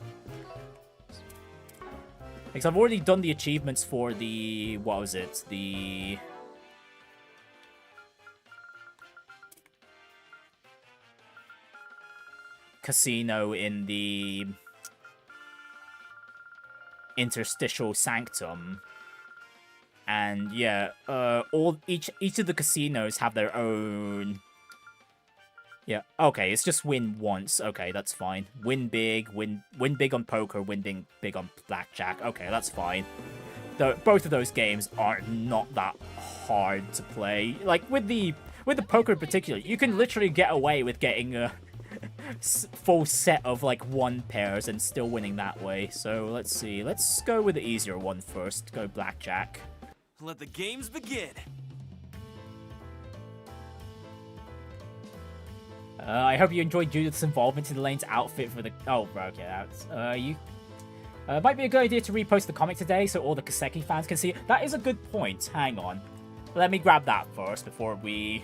Because I've already done the achievements for the... what was it? The... casino in the Interstitial Sanctum. And yeah, each of the casinos have their own... Yeah, okay, it's just win once. Okay, that's fine. Win big on poker, win big on blackjack. Okay, that's fine. Both of those games are not that hard to play. Like, with the poker in particular, you can literally get away with getting a full set of, like, 1 pairs and still winning that way. So, let's see. Let's go with the easier one first. Go blackjack. Let the games begin. I hope you enjoyed Judith's involvement in Elaine's outfit for the... Oh, okay, that's... might be a good idea to repost the comic today so all the Kaseki fans can see it. That is a good point. Hang on. Let me grab that first before we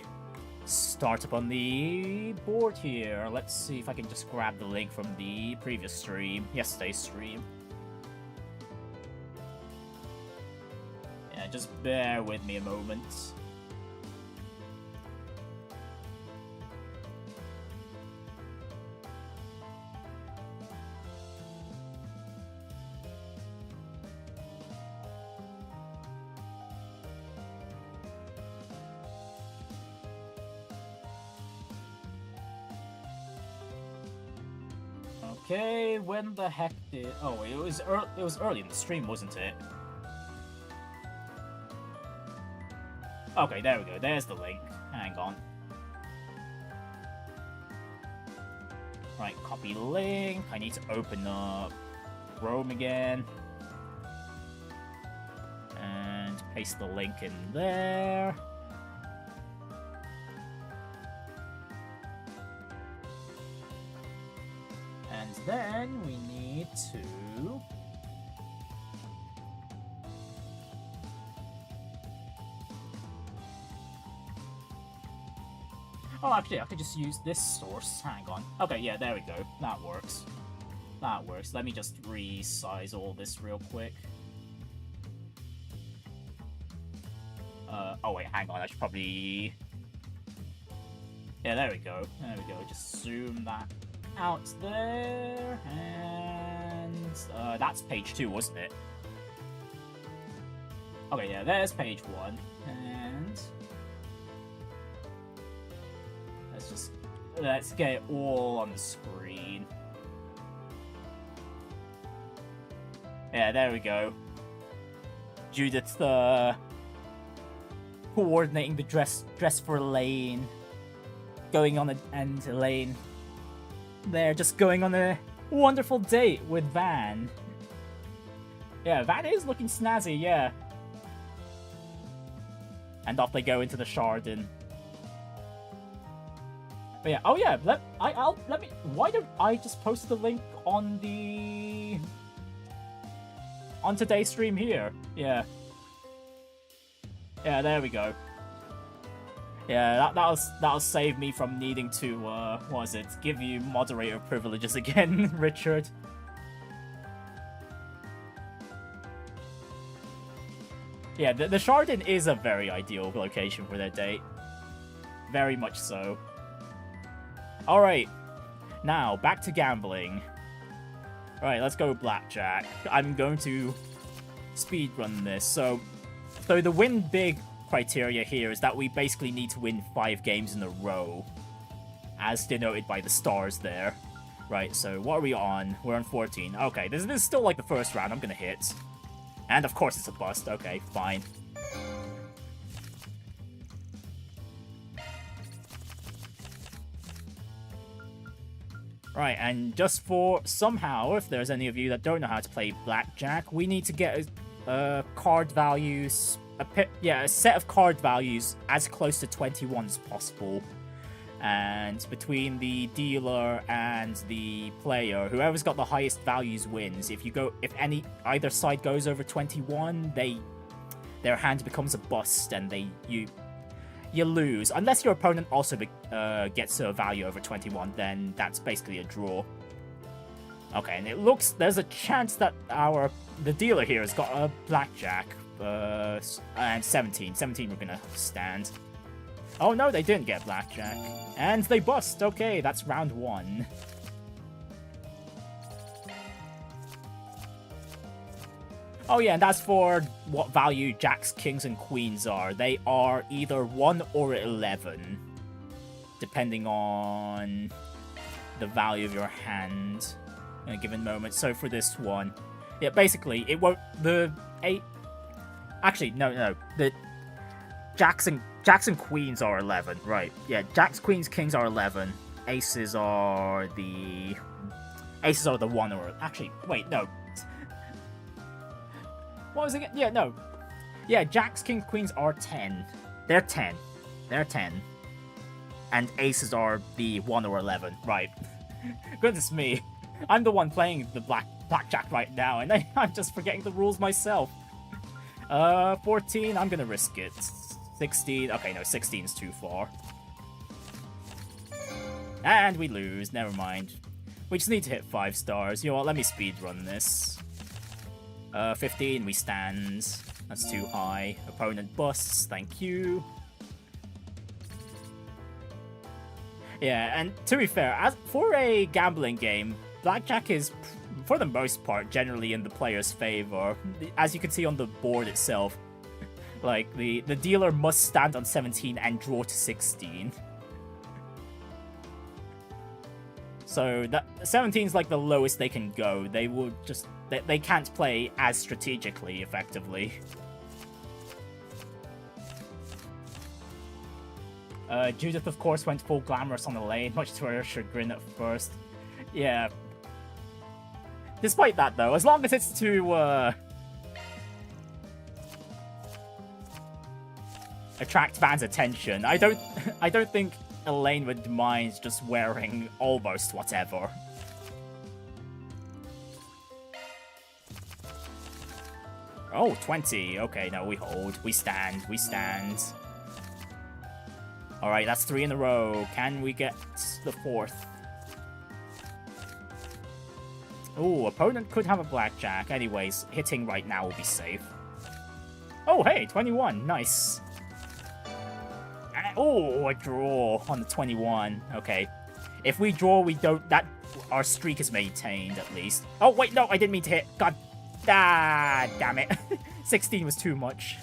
start up on the board here. Let's see if I can just grab the link from the previous stream. Yesterday's stream. Yeah, just bear with me a moment. Okay, when the heck did... Oh, it was early in the stream, wasn't it? Okay, there we go. There's the link. Hang on. Right, copy link. I need to open up Chrome again. And paste the link in there. And then we need to... Oh, actually, I could just use this source. Hang on. Okay, yeah, there we go. That works. That works. Let me just resize all this real quick. Oh wait, hang on. I should probably... Yeah, there we go. There we go. Just zoom that out there. And... that's page 2, wasn't it? Okay, yeah, there's page 1. And... Let's get it all on the screen. Yeah, there we go. Judith, coordinating the dress for Elaine. Going on and Elaine. They're just going on a wonderful date with Van. Yeah, Van is looking snazzy, yeah. And off they go into the Chardon. But yeah, oh yeah, let me. Why don't I just post the link on today's stream here? Yeah. Yeah, there we go. Yeah, that'll save me from needing to what was it? Give you moderator privileges again, Richard. Yeah, the Chardon is a very ideal location for their date. Very much so. Alright, now back to gambling. Alright, let's go blackjack. I'm going to speedrun this. So the win big criteria here is that we basically need to win 5 games in a row, as denoted by the stars there. Right, so what are we on? We're on 14. Okay, this is still like the first round. I'm gonna hit. And of course it's a bust. Okay, fine. Right, and just for somehow, if there's any of you that don't know how to play blackjack, we need to get card values, a set of card values as close to 21 as possible. And between the dealer and the player, whoever's got the highest values wins. If either side goes over 21, their hand becomes a bust and you lose. Unless your opponent also gets a value over 21, then that's basically a draw. Okay, and it looks there's a chance that the dealer here has got a blackjack and 17. 17 we're gonna stand. Oh no, they didn't get blackjack. And they bust. Okay, that's round 1. Oh yeah, and that's for what value jacks, kings, and queens are. They are either 1 or 11, depending on the value of your hand in a given moment. So for this one, yeah, basically, it won't... Actually, no. The jacks and queens are 11, right. Yeah, jacks, queens, kings are 11. Aces are the 1 or... Actually, wait, no. What was it again? Yeah, no. Yeah, jacks, kings, queens are 10. They're 10. They're 10. And aces are the 1 or 11. Right. Goodness me. I'm the one playing the blackjack right now, and I'm just forgetting the rules myself. 14, I'm gonna risk it. 16, okay, no, 16's too far. And we lose, never mind. We just need to hit 5 stars. You know what, let me speedrun this. 15, we stand. That's too high. Opponent busts, thank you. Yeah, and to be fair, for a gambling game, blackjack is, for the most part, generally in the player's favor. As you can see on the board itself, like, the dealer must stand on 17 and draw to 16. So, 17 is like the lowest they can go. They will just... They can't play as strategically, effectively. Judith, of course, went full glamorous on Elaine, much to her chagrin at first. Yeah. Despite that, though, as long as it's to, attract fans' attention, I don't think Elaine would mind just wearing almost whatever. Oh, 20. Okay, no, we hold. We stand. We stand. Alright, that's 3 in a row. Can we get the 4th? Ooh, opponent could have a blackjack. Anyways, hitting right now will be safe. Oh, hey, 21. Nice. Oh, a draw on the 21. Okay. If we draw, we don't... Our streak is maintained, at least. Oh, wait, no, I didn't mean to hit. God. Ah, damn it. 16 was too much.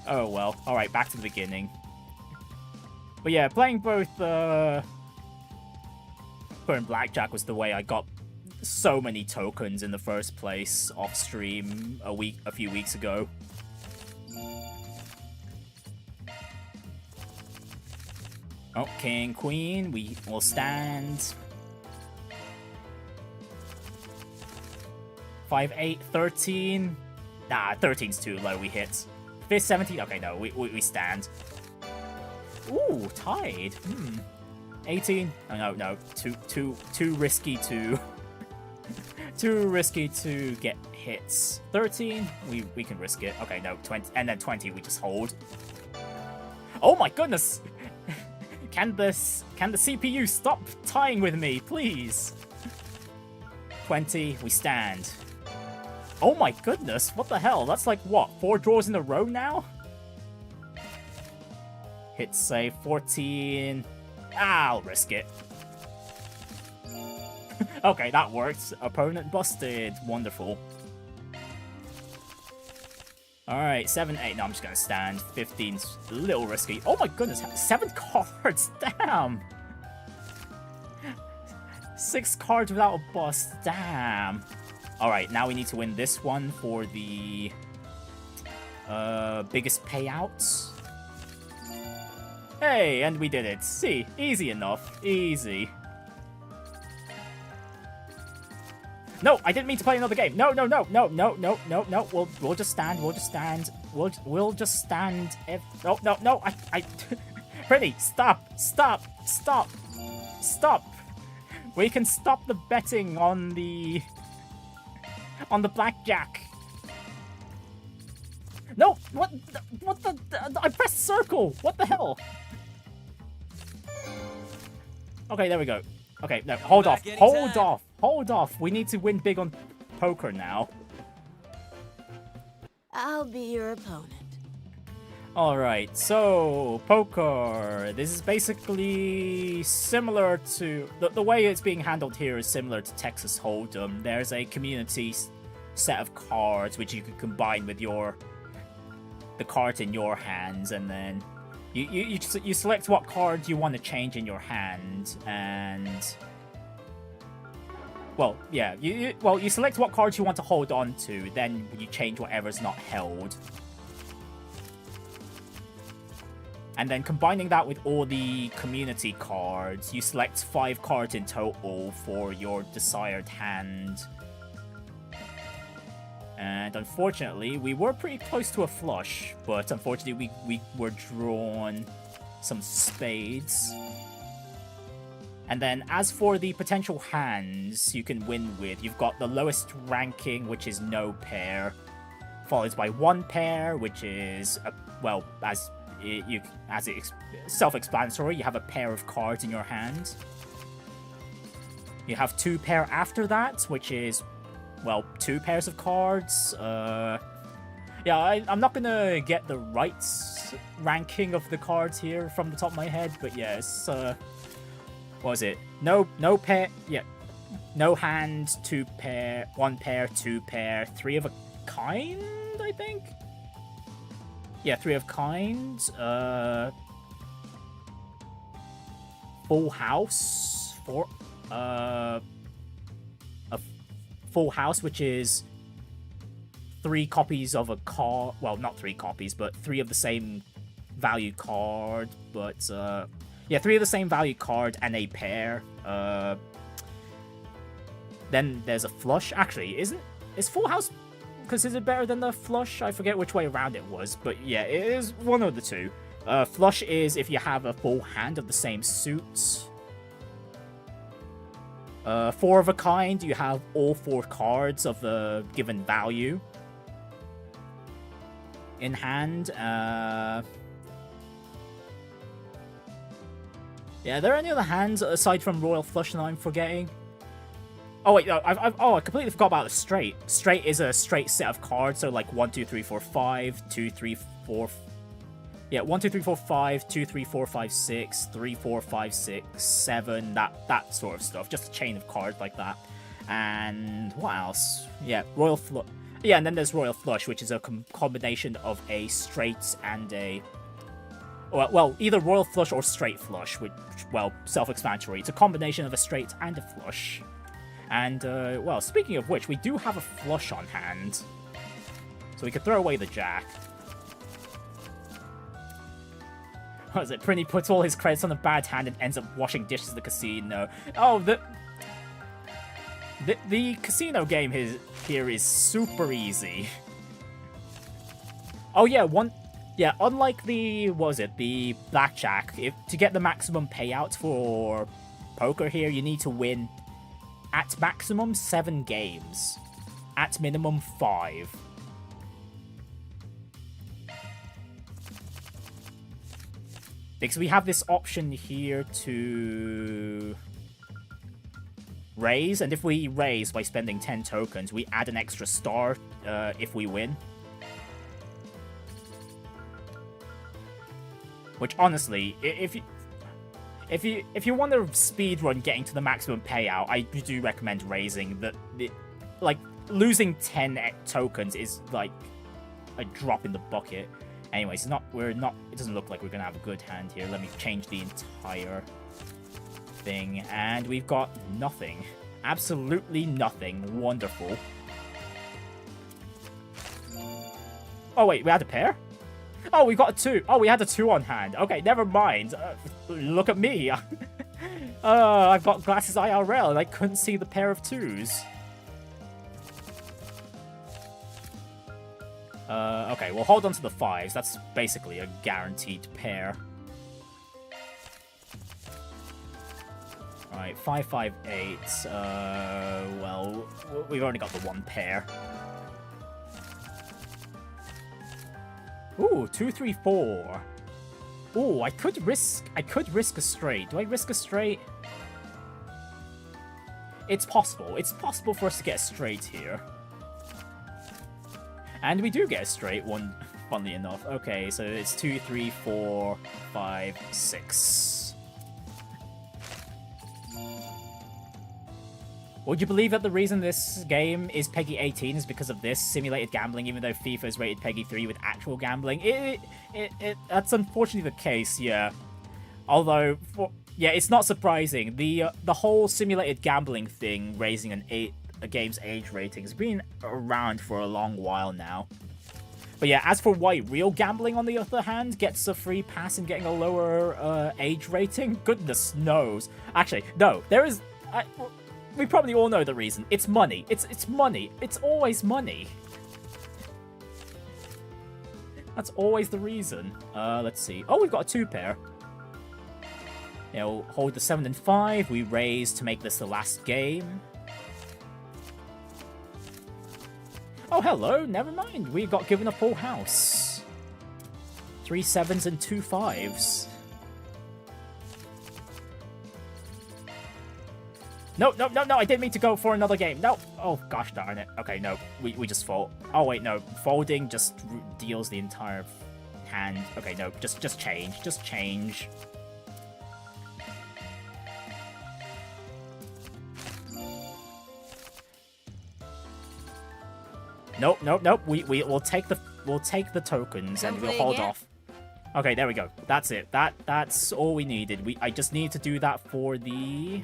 Oh, well. Alright, back to the beginning. But yeah, playing both... Playing blackjack was the way I got so many tokens in the first place off stream a few weeks ago. Oh, king, queen, we will stand. 5, 8, 13. Nah, 13's too low, we hit. 5th, 17, okay, no, we stand. Ooh, tied. 18. Oh, no, too risky to... too risky to get hits. 13, we can risk it. Okay, no, 20, and then 20, we just hold. Oh my goodness! Can the CPU stop tying with me, please? 20, we stand. Oh my goodness, what the hell? That's like, what, 4 draws in a row now? Hit save 14. I'll risk it. Okay, that worked. Opponent busted. Wonderful. Alright, 7, 8. No, I'm just gonna stand. 15's a little risky. Oh my goodness, 7 cards! Damn! 6 cards without a bust. Damn. Alright, now we need to win this one for the biggest payouts. Hey, and we did it. See, easy enough. Easy. No, I didn't mean to play another game. No. We'll just stand. We'll just stand. We'll just stand. If no. I. Prinny, stop. We can stop the betting on the blackjack. No, what the? I pressed circle. What the hell? Okay, there we go. Okay, no, hold off. We need to win big on poker now. I'll be your opponent. Alright, so poker. This is basically similar to... The way it's being handled here is similar to Texas Hold'em. There's a community set of cards which you can combine with the cards in your hands, and then you select what cards you want to change in your hand, and... Well, yeah, you select what cards you want to hold on to, then you change whatever's not held. And then combining that with all the community cards, you select 5 cards in total for your desired hand. And unfortunately, we were pretty close to a flush, but unfortunately we were drawn some spades. And then as for the potential hands you can win with, you've got the lowest ranking, which is no pair, followed by 1 pair, which is, well, as it's self-explanatory, you have a pair of cards in your hand. You have 2 pair after that, which is, well, 2 pairs of cards. Yeah, I'm not gonna get the right ranking of the cards here from the top of my head, but yeah, it's, what was it? No pair, yeah. No hand, 2 pair, 1 pair, 2 pair, 3 of a kind, I think? Yeah, 3 of kind. Full house. A full house, which is 3 copies of a card. Well, not 3 copies, but 3 of the same value card. But, yeah, 3 of the same value card and a pair. Then there's a flush. Actually, is full house considered better than the flush? I forget which way around it was, but yeah, it is one of the two. Flush is if you have a full hand of the same suit. 4 of a kind, you have all 4 cards of the given value in hand. Yeah, are there any other hands aside from Royal Flush that I'm forgetting? Oh wait, no, I completely forgot about the straight. Straight is a straight set of cards, so like 1, 2, 3, 4, 5, 2, 3, 4. Yeah, 1, 2, 3, 4, 5, 2, 3, 4, 5, 6, 3, 4, 5, 6, 7, that sort of stuff. Just a chain of cards like that. And what else? Yeah, Royal Flush. Yeah, and then there's Royal Flush, which is a combination of a straight and a... Well, either Royal Flush or Straight Flush, which, well, self-explanatory. It's a combination of a straight and a flush. And, well, speaking of which, we do have a flush on hand. So we could throw away the jack. What is it? Prinny puts all his credits on a bad hand and ends up washing dishes at the casino. Oh, the casino game here is super easy. Oh yeah, unlike the, what was it, the blackjack, to get the maximum payout for poker here, you need to win at maximum 7 games. At minimum 5. Because we have this option here to raise, and if we raise by spending 10 tokens, we add an extra star if we win. Which honestly, if you want to speedrun getting to the maximum payout, I do recommend raising. Like losing 10 tokens is like a drop in the bucket. Anyways, it doesn't look like we're gonna have a good hand here. Let me change the entire thing, and we've got nothing. Absolutely nothing. Wonderful. Oh wait, we had a pair? Oh, we got a 2. Oh, we had a 2 on hand. Okay, never mind. Look at me. I've got glasses IRL, and I couldn't see the pair of 2s. Okay, we'll hold on to the 5s. That's basically a guaranteed pair. Alright, 5, 5, 8. Well, we've only got the 1 pair. Ooh, 2, 3, 4. Ooh, I could risk a straight. Do I risk a straight? It's possible. It's possible for us to get a straight here. And we do get a straight one, funnily enough. Okay, so it's 2, 3, 4, 5, 6. Would you believe that the reason this game is PEGI 18 is because of this simulated gambling, even though FIFA is rated PEGI 3 with actual gambling? That's unfortunately the case, yeah. Although, yeah, it's not surprising. The whole simulated gambling thing, raising a game's age rating, has been around for a long while now. But yeah, as for why real gambling, on the other hand, gets a free pass and getting a lower age rating, goodness knows. Actually, no, there is... we probably all know the reason. It's money. It's money. It's always money. That's always the reason. Let's see. Oh, we've got a 2 pair. Yeah, we'll hold the 7 and 5. We raise to make this the last game. Oh, hello. Never mind. We got given a full house. 3 7s and 2 5s. No, no, no, no, I didn't mean to go for another game. No. Oh, gosh darn it. Okay, no, we just fold. Oh, wait, no. Folding just deals the entire hand. Okay, no, just change. Just change. Nope, nope, nope. We'll take the tokens and we'll hold off. Okay, there we go. That's it. That's all we needed. I just need to do that for the...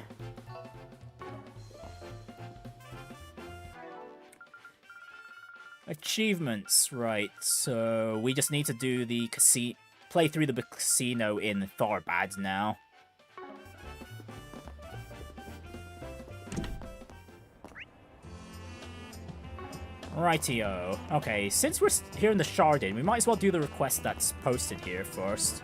achievements, right? So we just need to do the play through the casino in Tharbad now. Rightio. Okay, since we're here in the Shardin, we might as well do the request that's posted here first.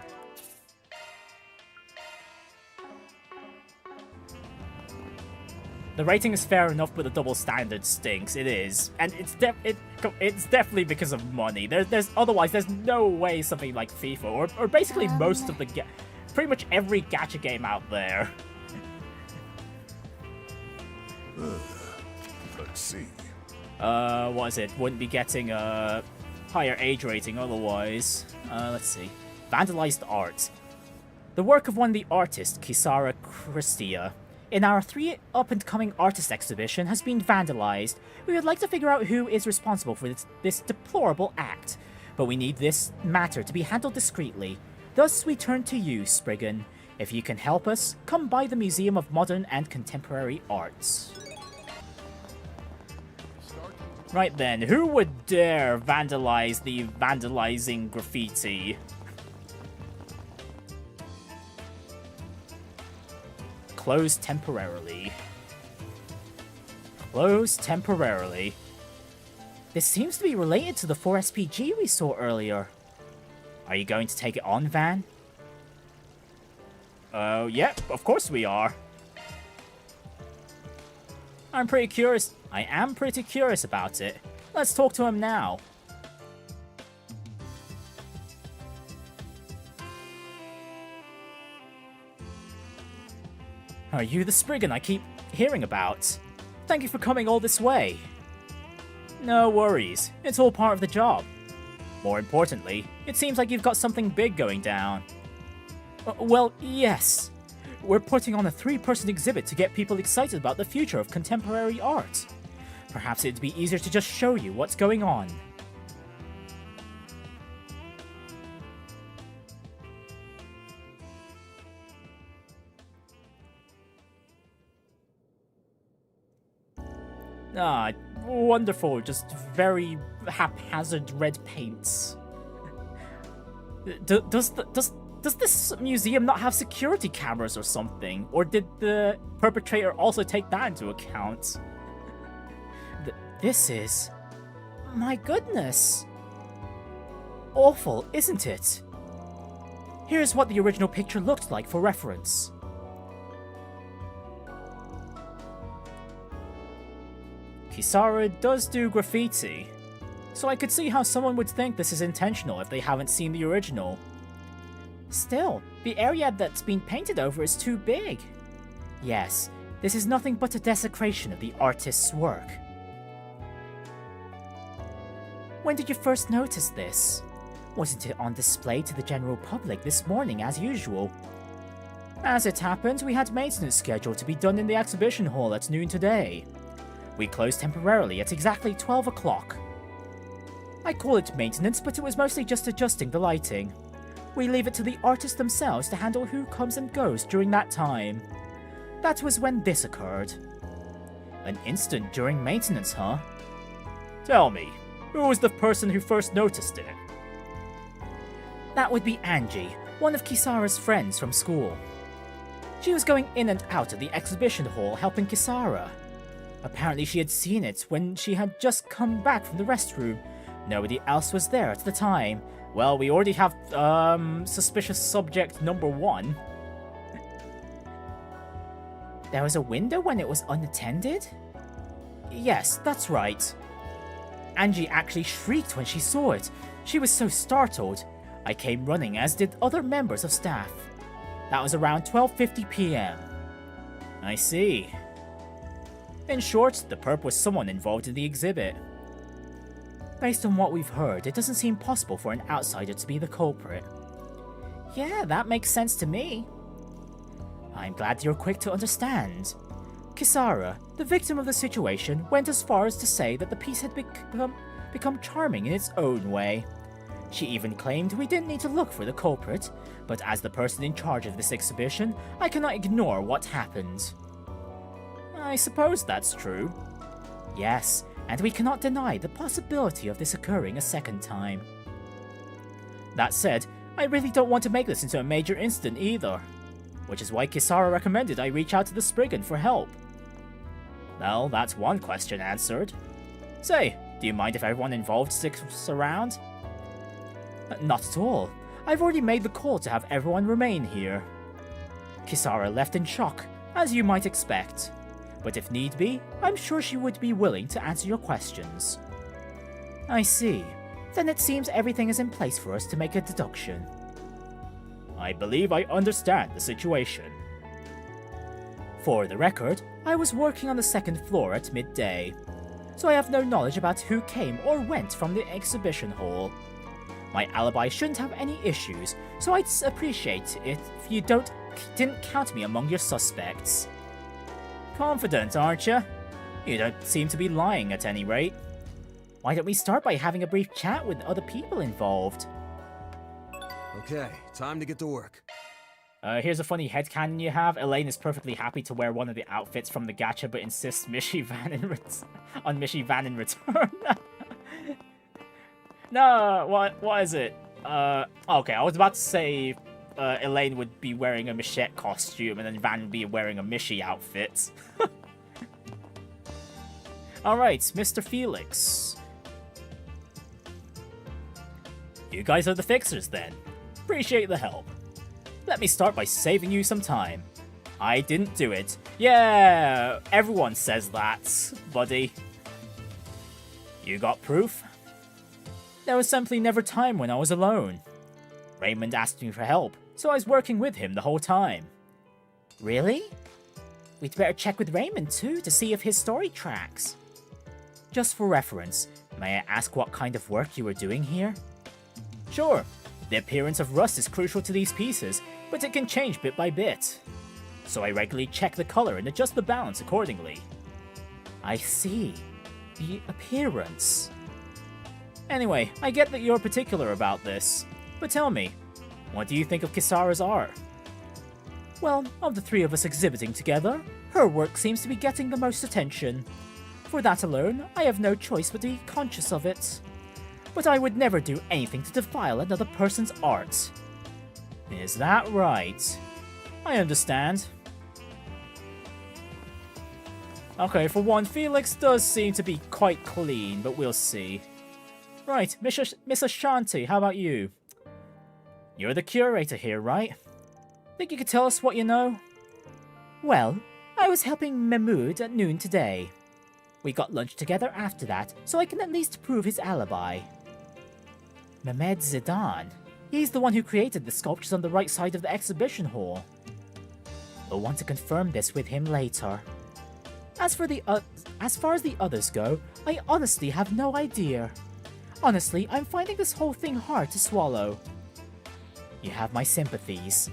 The rating is fair enough, but the double standard stinks. It is, and it's definitely because of money. Otherwise there's no way something like FIFA or basically most of the pretty much every gacha game out there. Let's see. What is it? Wouldn't be getting a higher age rating otherwise. Let's see. Vandalized Art. The work of one of the artists, Kisara Christia, in our 3 up-and-coming artist exhibition has been vandalized. We would like to figure out who is responsible for this deplorable act, but we need this matter to be handled discreetly. Thus we turn to you, Spriggan. If you can help us, come by the Museum of Modern and Contemporary Arts. Right then, who would dare vandalize the vandalizing graffiti? Closed temporarily. Closed temporarily. This seems to be related to the 4SPG we saw earlier. Are you going to take it on, Van? Yep, of course we are. I am pretty curious about it. Let's talk to him now. Are you the Spriggan I keep hearing about? Thank you for coming all this way. No worries, it's all part of the job. More importantly, it seems like you've got something big going down. Well, yes. We're putting on a 3-person exhibit to get people excited about the future of contemporary art. Perhaps it'd be easier to just show you what's going on. Ah, wonderful, just very haphazard red paints. Does this museum not have security cameras or something? Or did the perpetrator also take that into account? This is... my goodness. Awful, isn't it? Here's what the original picture looked like for reference. Kisara does do graffiti, so I could see how someone would think this is intentional if they haven't seen the original. Still, the area that's been painted over is too big. Yes, this is nothing but a desecration of the artist's work. When did you first notice this? Wasn't it on display to the general public this morning as usual? As it happened, we had maintenance scheduled to be done in the exhibition hall at noon today. We closed temporarily at exactly 12 o'clock. I call it maintenance, but it was mostly just adjusting the lighting. We leave it to the artists themselves to handle who comes and goes during that time. That was when this occurred. An incident during maintenance, huh? Tell me, who was the person who first noticed it? That would be Angie, one of Kisara's friends from school. She was going in and out of the exhibition hall helping Kisara. Apparently she had seen it when she had just come back from the restroom. Nobody else was there at the time. Well, we already have, suspicious subject number 1. There was a window when it was unattended? Yes, that's right. Angie actually shrieked when she saw it. She was so startled. I came running, as did other members of staff. That was around 12:50 p.m. I see. In short, the perp was someone involved in the exhibit. Based on what we've heard, it doesn't seem possible for an outsider to be the culprit. Yeah, that makes sense to me. I'm glad you're quick to understand. Kisara, the victim of the situation, went as far as to say that the piece had become charming in its own way. She even claimed we didn't need to look for the culprit, but as the person in charge of this exhibition, I cannot ignore what happened. I suppose that's true. Yes, and we cannot deny the possibility of this occurring a second time. That said, I really don't want to make this into a major incident either, which is why Kisara recommended I reach out to the Spriggan for help. Well, that's one question answered. Say, do you mind if everyone involved sticks around? Not at all. I've already made the call to have everyone remain here. Kisara left in shock, as you might expect. But if need be, I'm sure she would be willing to answer your questions. I see. Then it seems everything is in place for us to make a deduction. I believe I understand the situation. For the record, I was working on the second floor at midday, so I have no knowledge about who came or went from the exhibition hall. My alibi shouldn't have any issues, so I'd appreciate it if you didn't count me among your suspects. Confident, aren't you? You don't seem to be lying at any rate. Why don't we start by having a brief chat with other people involved? Okay, time to get to work. Here's a funny headcanon you have. Elaine is perfectly happy to wear one of the outfits from the gacha, but insists on Mishi Van in return. No, what is it? Okay, I was about to say Elaine would be wearing a Michette costume, and then Van would be wearing a Mishi outfit. Alright, Mr. Felix. You guys are the fixers, then. Appreciate the help. Let me start by saving you some time. I didn't do it. Yeah, everyone says that, buddy. You got proof? There was simply never time when I was alone. Raymond asked me for help, so I was working with him the whole time. Really? We'd better check with Raymond too to see if his story tracks. Just for reference, may I ask what kind of work you were doing here? Sure, the appearance of rust is crucial to these pieces, but it can change bit by bit. So I regularly check the color and adjust the balance accordingly. I see. The appearance. Anyway, I get that you're particular about this, but tell me, what do you think of Kisara's art? Well, of the three of us exhibiting together, her work seems to be getting the most attention. For that alone, I have no choice but to be conscious of it. But I would never do anything to defile another person's art. Is that right? I understand. Okay, for one, Felix does seem to be quite clean, but we'll see. Right, Miss Ashanti, how about you? You're the curator here, right? Think you could tell us what you know? Well, I was helping Mahmoud at noon today. We got lunch together after that, so I can at least prove his alibi. Mehmed Zidane. He's the one who created the sculptures on the right side of the exhibition hall. We'll want to confirm this with him later. As far as the others go, I honestly have no idea. Honestly, I'm finding this whole thing hard to swallow. You have my sympathies.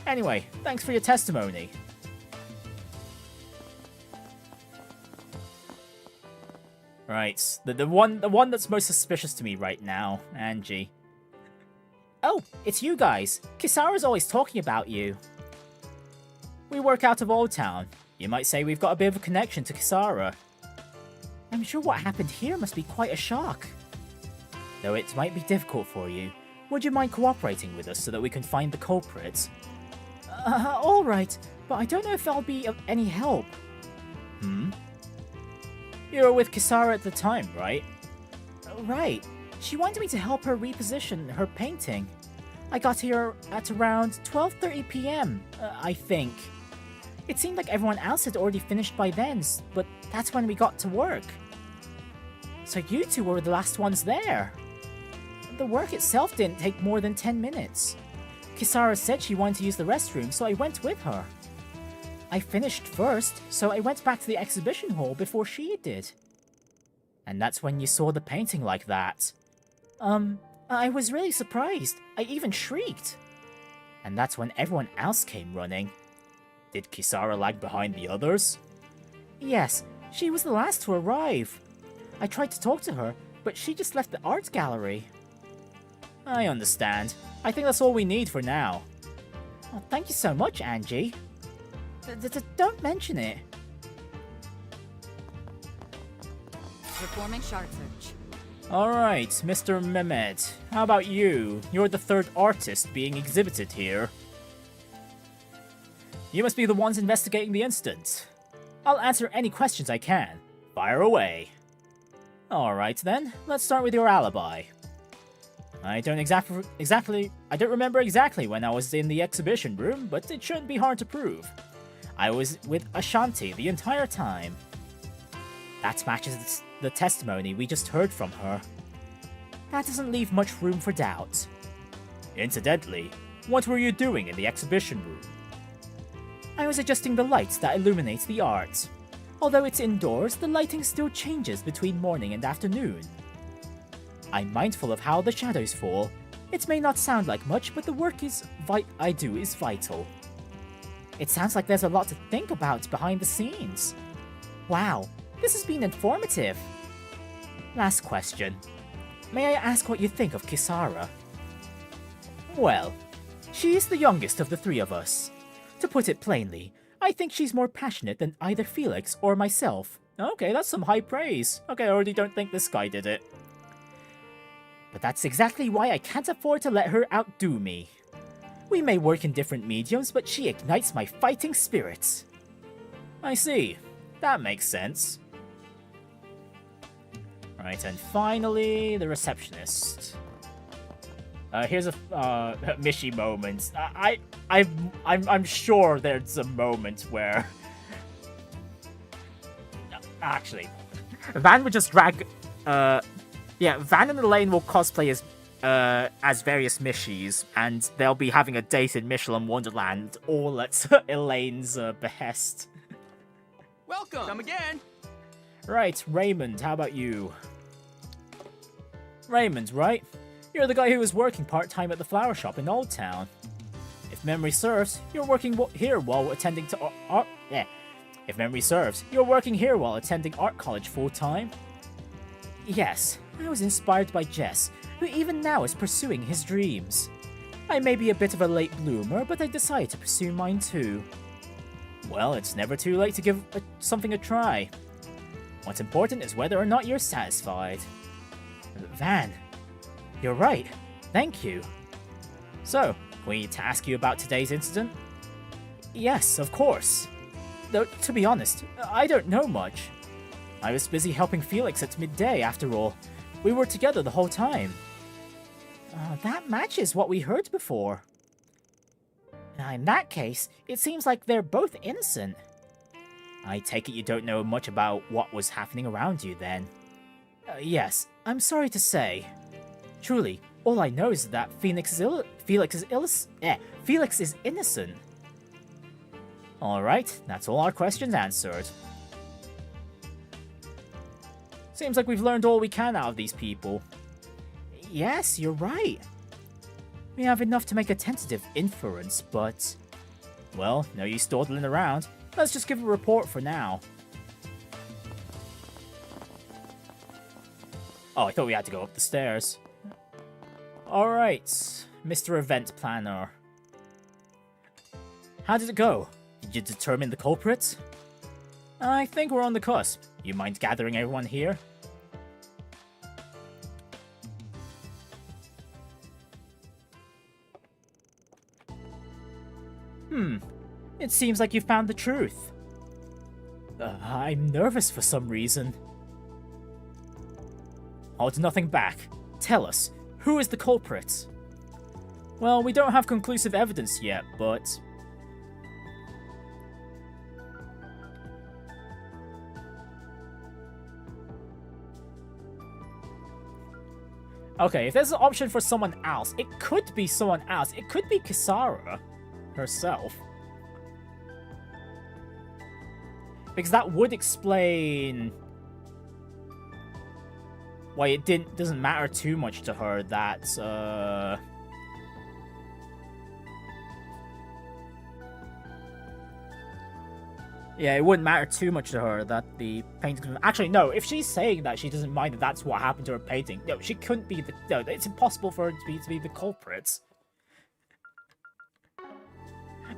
Anyway, thanks for your testimony. Right, the one that's most suspicious to me right now, Angie. Oh, it's you guys. Kisara's always talking about you. We work out of Old Town. You might say we've got a bit of a connection to Kisara. I'm sure what happened here must be quite a shock. Though it might be difficult for you, would you mind cooperating with us so that we can find the culprit? Alright, but I don't know if I'll be of any help. You were with Kisara at the time, right? Right. She wanted me to help her reposition her painting. I got here at around 12:30 p.m., I think. It seemed like everyone else had already finished by then, but that's when we got to work. So you two were the last ones there. The work itself didn't take more than 10 minutes. Kisara said she wanted to use the restroom, so I went with her. I finished first, so I went back to the exhibition hall before she did. And that's when you saw the painting like that. I was really surprised. I even shrieked. And that's when everyone else came running. Did Kisara lag behind the others? Yes, she was the last to arrive. I tried to talk to her, but she just left the art gallery. I understand. I think that's all we need for now. Oh, thank you so much, Angie. Don't mention it. Performing shard search. Alright, Mr. Mehmet. How about you? You're the third artist being exhibited here. You must be the ones investigating the incident. I'll answer any questions I can. Fire away. Alright then, let's start with your alibi. I don't remember exactly when I was in the exhibition room, but it shouldn't be hard to prove. I was with Ashanti the entire time. That matches the testimony we just heard from her. That doesn't leave much room for doubt. Incidentally, what were you doing in the exhibition room? I was adjusting the lights that illuminate the art. Although it's indoors, the lighting still changes between morning and afternoon. I'm mindful of how the shadows fall. It may not sound like much, but the work I do is vital. It sounds like there's a lot to think about behind the scenes. Wow, this has been informative. Last question. May I ask what you think of Kisara? Well, She is the youngest of the three of us. To put it plainly, I think she's more passionate than either Felix or myself. Okay, that's some high praise. Okay, I already don't think this guy did it. But that's exactly why I can't afford to let her outdo me. We may work in different mediums, but she ignites my fighting spirits. I see. That makes sense. Right, and finally, the receptionist. Here's a Mishi moment. I'm sure there's a moment where... Actually, Van would just drag... yeah, Van and Elaine will cosplay as various Mishis, and they'll be having a date in Michelin Wonderland, all at Elaine's behest. Welcome! Come again! Right, Raymond, how about you? Raymond, right? You're the guy who was working part-time at the flower shop in Old Town. If memory serves, you're working here while attending to art... If memory serves, you're working here while attending art college full-time? Yes, I was inspired by Jess, who even now is pursuing his dreams. I may be a bit of a late bloomer, but I decided to pursue mine too. Well, it's never too late to give something a try. What's important is whether or not you're satisfied. Van, you're right. Thank you. So, we need to ask you about today's incident? Yes, of course. Though, to be honest, I don't know much. I was busy helping Felix at midday, after all. We were together the whole time. That matches what we heard before. In that case, it seems like they're both innocent. I take it you don't know much about what was happening around you, then. Yes, I'm sorry to say. Truly, all I know is that Felix is innocent. Alright, that's all our questions answered. Seems like we've learned all we can out of these people. Yes, you're right. We have enough to make a tentative inference, but... Well, no use dawdling around. Let's just give a report for now. Oh, I thought we had to go up the stairs. Alright, Mr. Event Planner. How did it go? Did you determine the culprit? I think we're on the cusp. You mind gathering everyone here? It seems like you've found the truth. I'm nervous for some reason. Hold nothing back. Tell us, who is the culprit? Well, we don't have conclusive evidence yet, but... Okay, if there's an option for someone else, it could be someone else. It could be Kisara herself. Because that would explain why it doesn't matter too much to her that, yeah, it wouldn't matter too much to her that the painting... Actually, no, if she's saying that she doesn't mind that that's what happened to her painting, no, she couldn't be the... No, it's impossible for her to be the culprit.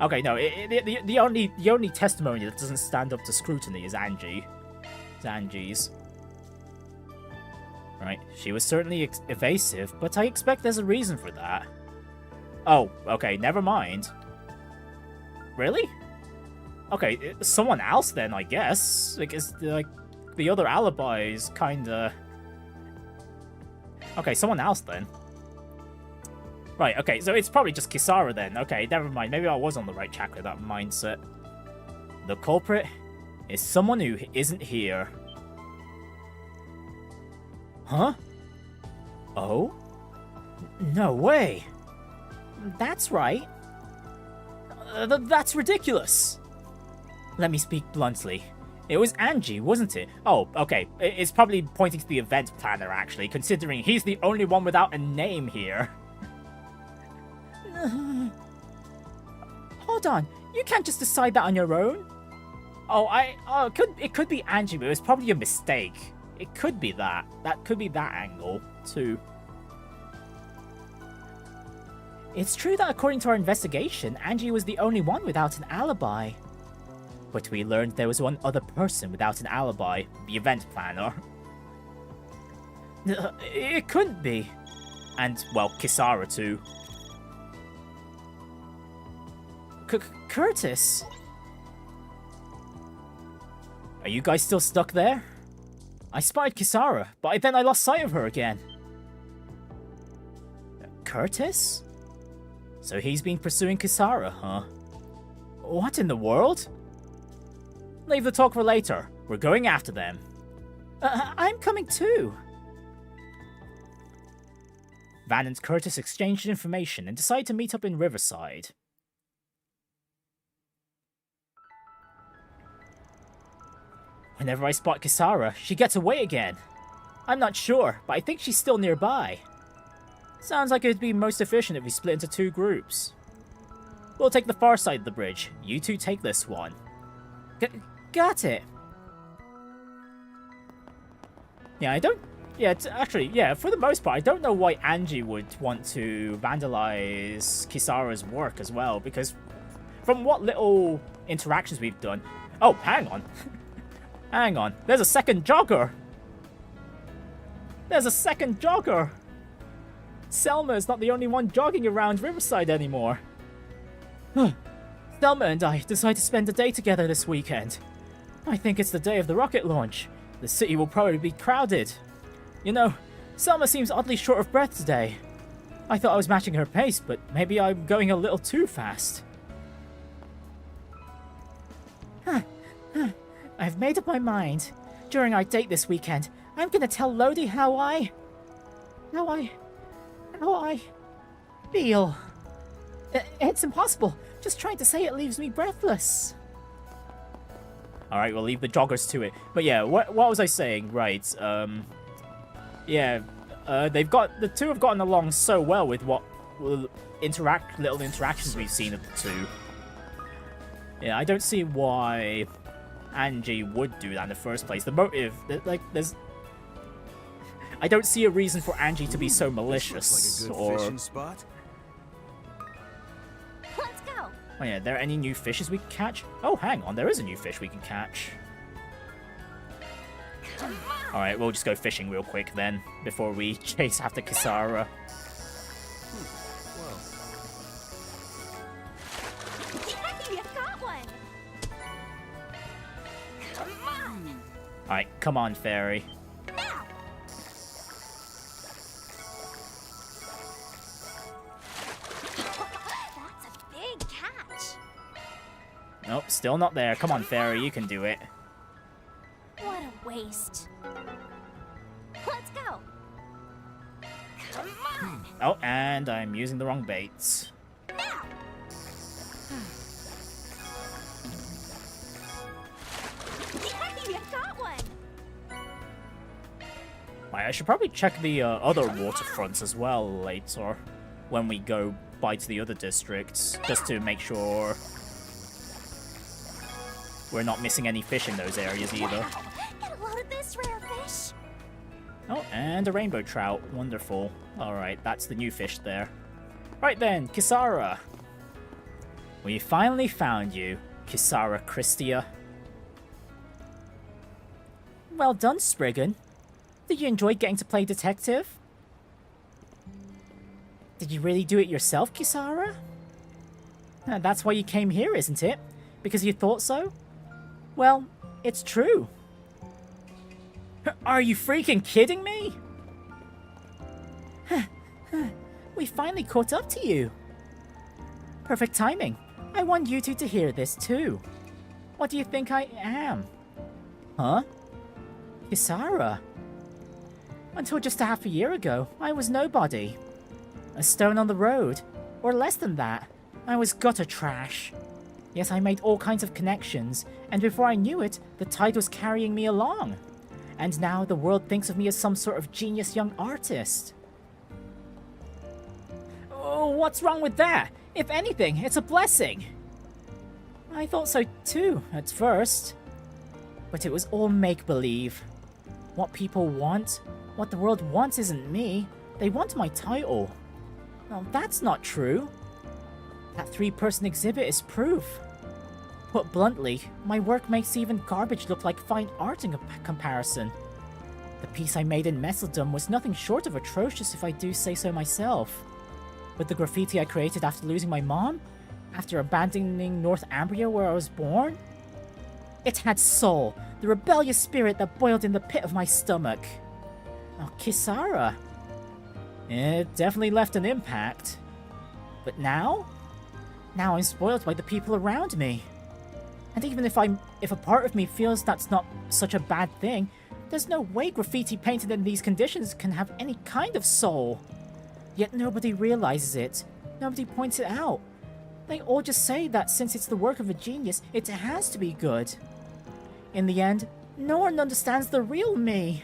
Okay, no, the only testimony that doesn't stand up to scrutiny is Angie. It's Angie's. Right, she was certainly evasive, but I expect there's a reason for that. Oh, okay, never mind. Really? Okay, someone else then, I guess. Because, like, the other alibis kinda... Okay, someone else then. Right, okay, so it's probably just Kisara then. Okay, never mind. Maybe I was on the right track with that mindset. The culprit is someone who isn't here. Huh? Oh? No way. That's right. That's ridiculous. Let me speak bluntly. It was Angie, wasn't it? Oh, okay. It's probably pointing to the event planner, actually, considering he's the only one without a name here. Hold on. You can't just decide that on your own. Oh, it could be Angie, but it was probably a mistake. It could be that. That could be that angle, too. It's true that according to our investigation, Angie was the only one without an alibi. But we learned there was one other person without an alibi, the event planner. It couldn't be. And, well, Kisara too. Curtis? Are you guys still stuck there? I spotted Kisara, but then I lost sight of her again. Curtis? So he's been pursuing Kisara, huh? What in the world? Leave the talk for later. We're going after them. I'm coming too. Van and Curtis exchanged information and decided to meet up in Riverside. Whenever I spot Kisara, she gets away again. I'm not sure, but I think she's still nearby. Sounds like it'd be most efficient if we split into 2 groups. We'll take the far side of the bridge. You two take this one. Got it. Yeah, I don't... Yeah, actually, yeah, for the most part, I don't know why Angie would want to vandalize Kisara's work as well, because from what little interactions we've done... Oh, hang on. Hang on. There's a second jogger. There's a second jogger. Selma is not the only one jogging around Riverside anymore. Selma and I decided to spend a day together this weekend. I think it's the day of the rocket launch. The city will probably be crowded. You know, Selma seems oddly short of breath today. I thought I was matching her pace, but maybe I'm going a little too fast. I've made up my mind. During our date this weekend, I'm gonna tell Lodi how I feel. It's impossible. Just trying to say it leaves me breathless. Alright, we'll leave the joggers to it. But yeah, what was I saying? Right, yeah, the two have gotten along so well with what little interactions we've seen of the two. Yeah, I don't see why Angie would do that in the first place. The motive, like, I don't see a reason for Angie to be so malicious. Like a good fishing spot. Let's go. Oh yeah, are there any new fishes we can catch? Oh, hang on, there is a new fish we can catch. Alright, we'll just go fishing real quick then, before we chase after Kisara. You got one. Come on. Alright, come on, fairy. Now. That's a big catch. Nope, still not there. Come on, fairy, you can do it. What a waste. Let's go. Come on. Oh, and I'm using the wrong baits. Now. You got one. Right, I should probably check the other waterfronts as well later, when we go by to the other districts, just to make sure we're not missing any fish in those areas either. Wow. Get a load of this rare fish. Oh, and a rainbow trout. Wonderful. Alright, that's the new fish there. Right then, Kisara. We finally found you, Kisara Christia. Well done, Spriggan. Did you enjoy getting to play detective? Did you really do it yourself, Kisara? That's why you came here, isn't it? Because you thought so? Well, it's true. Are you freaking kidding me? We finally caught up to you. Perfect timing. I want you two to hear this too. What do you think I am? Huh? Kisara. Until just a half a year ago, I was nobody. A stone on the road. Or less than that. I was gutter trash. Yes, I made all kinds of connections, and before I knew it, the tide was carrying me along. And now the world thinks of me as some sort of genius young artist. Oh, what's wrong with that? If anything, it's a blessing. I thought so too, at first. But it was all make-believe. What people want, what the world wants isn't me. They want my title. Well, that's not true. That 3-person exhibit is proof. Put bluntly, my work makes even garbage look like fine art in comparison. The piece I made in Messeldom was nothing short of atrocious if I do say so myself. But the graffiti I created after losing my mom? After abandoning North Ambria where I was born? It had soul, the rebellious spirit that boiled in the pit of my stomach. Oh, Kisara. It definitely left an impact. But now? Now I'm spoiled by the people around me. And even if a part of me feels that's not such a bad thing, there's no way graffiti painted in these conditions can have any kind of soul. Yet nobody realizes it. Nobody points it out. They all just say that since it's the work of a genius, it has to be good. In the end, no one understands the real me.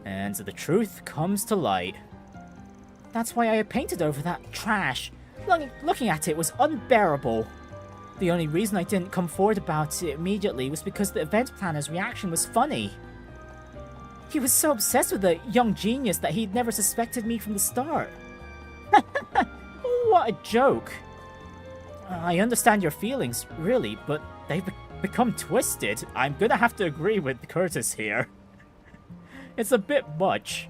And the truth comes to light. That's why I painted over that trash. Looking at it was unbearable. The only reason I didn't come forward about it immediately was because the event planner's reaction was funny. He was so obsessed with the young genius that he'd never suspected me from the start. What a joke. I understand your feelings, really, but they've become twisted. I'm gonna have to agree with Curtis here. It's a bit much.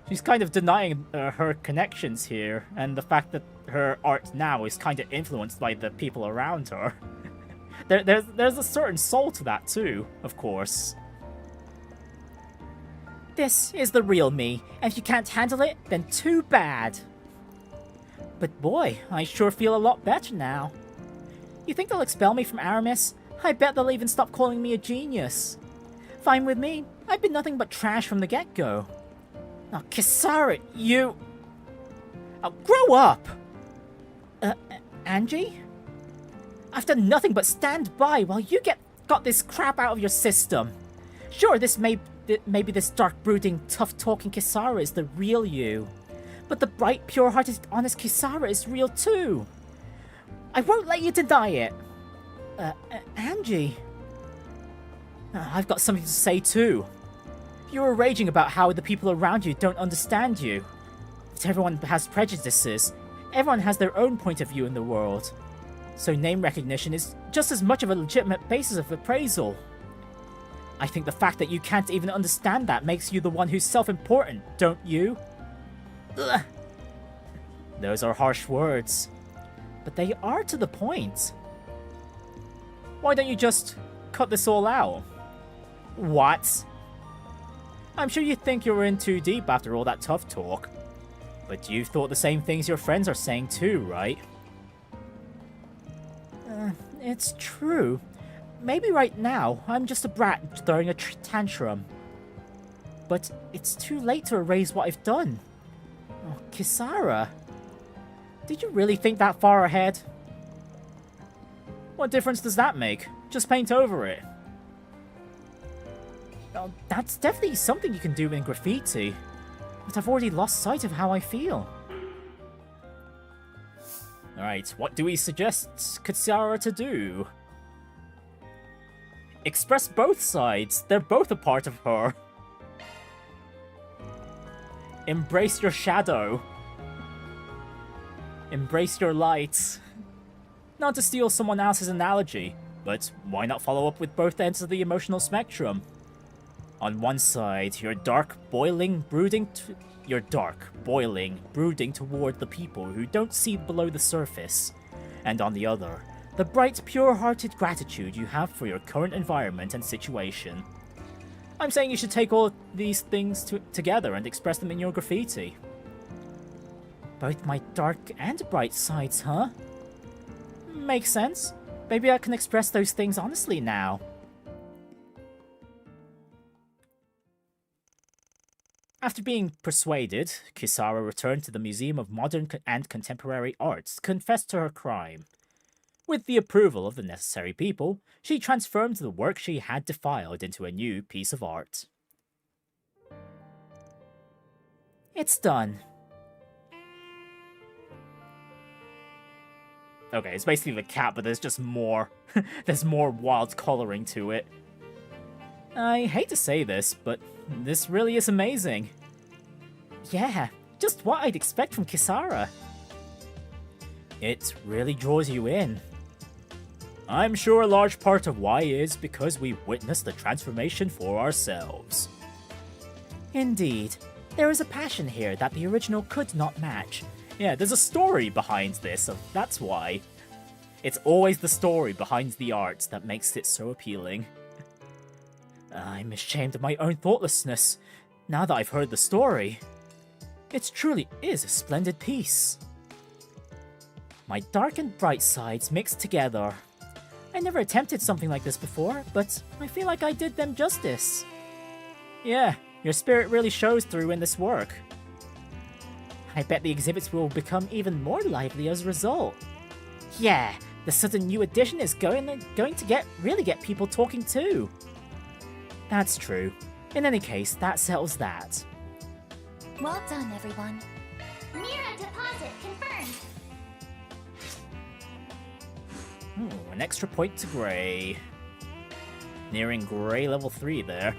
She's kind of denying her connections here, and the fact that her art now is kind of influenced by the people around her. There's a certain soul to that too, of course. This is the real me, and if you can't handle it, then too bad. But boy, I sure feel a lot better now. You think they'll expel me from Aramis? I bet they'll even stop calling me a genius. Fine with me, I've been nothing but trash from the get-go. Oh, Kisara, you... Oh, grow up! Angie? I've done nothing but stand by while you got this crap out of your system. Sure, maybe this dark, brooding, tough-talking Kisara is the real you. But the bright, pure-hearted, honest Kisara is real too. I won't let you deny it. Angie... I've got something to say too. You were raging about how the people around you don't understand you. But everyone has prejudices. Everyone has their own point of view in the world. So name recognition is just as much of a legitimate basis of appraisal. I think the fact that you can't even understand that makes you the one who's self-important, don't you? Ugh. Those are harsh words. But they are to the point. Why don't you just cut this all out? What? I'm sure you think you're in too deep after all that tough talk. But you thought the same things your friends are saying too, right? It's true. Maybe right now, I'm just a brat throwing a tantrum. But it's too late to erase what I've done. Oh, Kisara. Did you really think that far ahead? What difference does that make? Just paint over it. Oh, that's definitely something you can do in graffiti. But I've already lost sight of how I feel. Alright, what do we suggest Kisara to do? Express both sides. They're both a part of her. Embrace your shadow. Embrace your light. Not to steal someone else's analogy, but why not follow up with both ends of the emotional spectrum? On one side, you're dark, boiling, brooding toward the people who don't see below the surface. And on the other, the bright, pure-hearted gratitude you have for your current environment and situation. I'm saying you should take all these things together and express them in your graffiti. Both my dark and bright sides, huh? Makes sense. Maybe I can express those things honestly now. After being persuaded, Kisara returned to the Museum of Modern and Contemporary Arts, confessed to her crime. With the approval of the necessary people, she transformed the work she had defiled into a new piece of art. It's done. Okay, it's basically the cat, but there's just more. There's more wild coloring to it. I hate to say this, but this really is amazing. Yeah, just what I'd expect from Kisara. It really draws you in. I'm sure a large part of why is because we witnessed the transformation for ourselves. Indeed, there is a passion here that the original could not match. Yeah, there's a story behind this, so that's why. It's always the story behind the art that makes it so appealing. I'm ashamed of my own thoughtlessness, now that I've heard the story. It truly is a splendid piece. My dark and bright sides mixed together. I never attempted something like this before, but I feel like I did them justice. Yeah, your spirit really shows through in this work. I bet the exhibits will become even more lively as a result. Yeah, the sudden new addition is going to really get people talking too. That's true. In any case, that settles that. Well done, everyone. Mira deposit confirmed. An extra point to Grey. Nearing Grey level 3 there.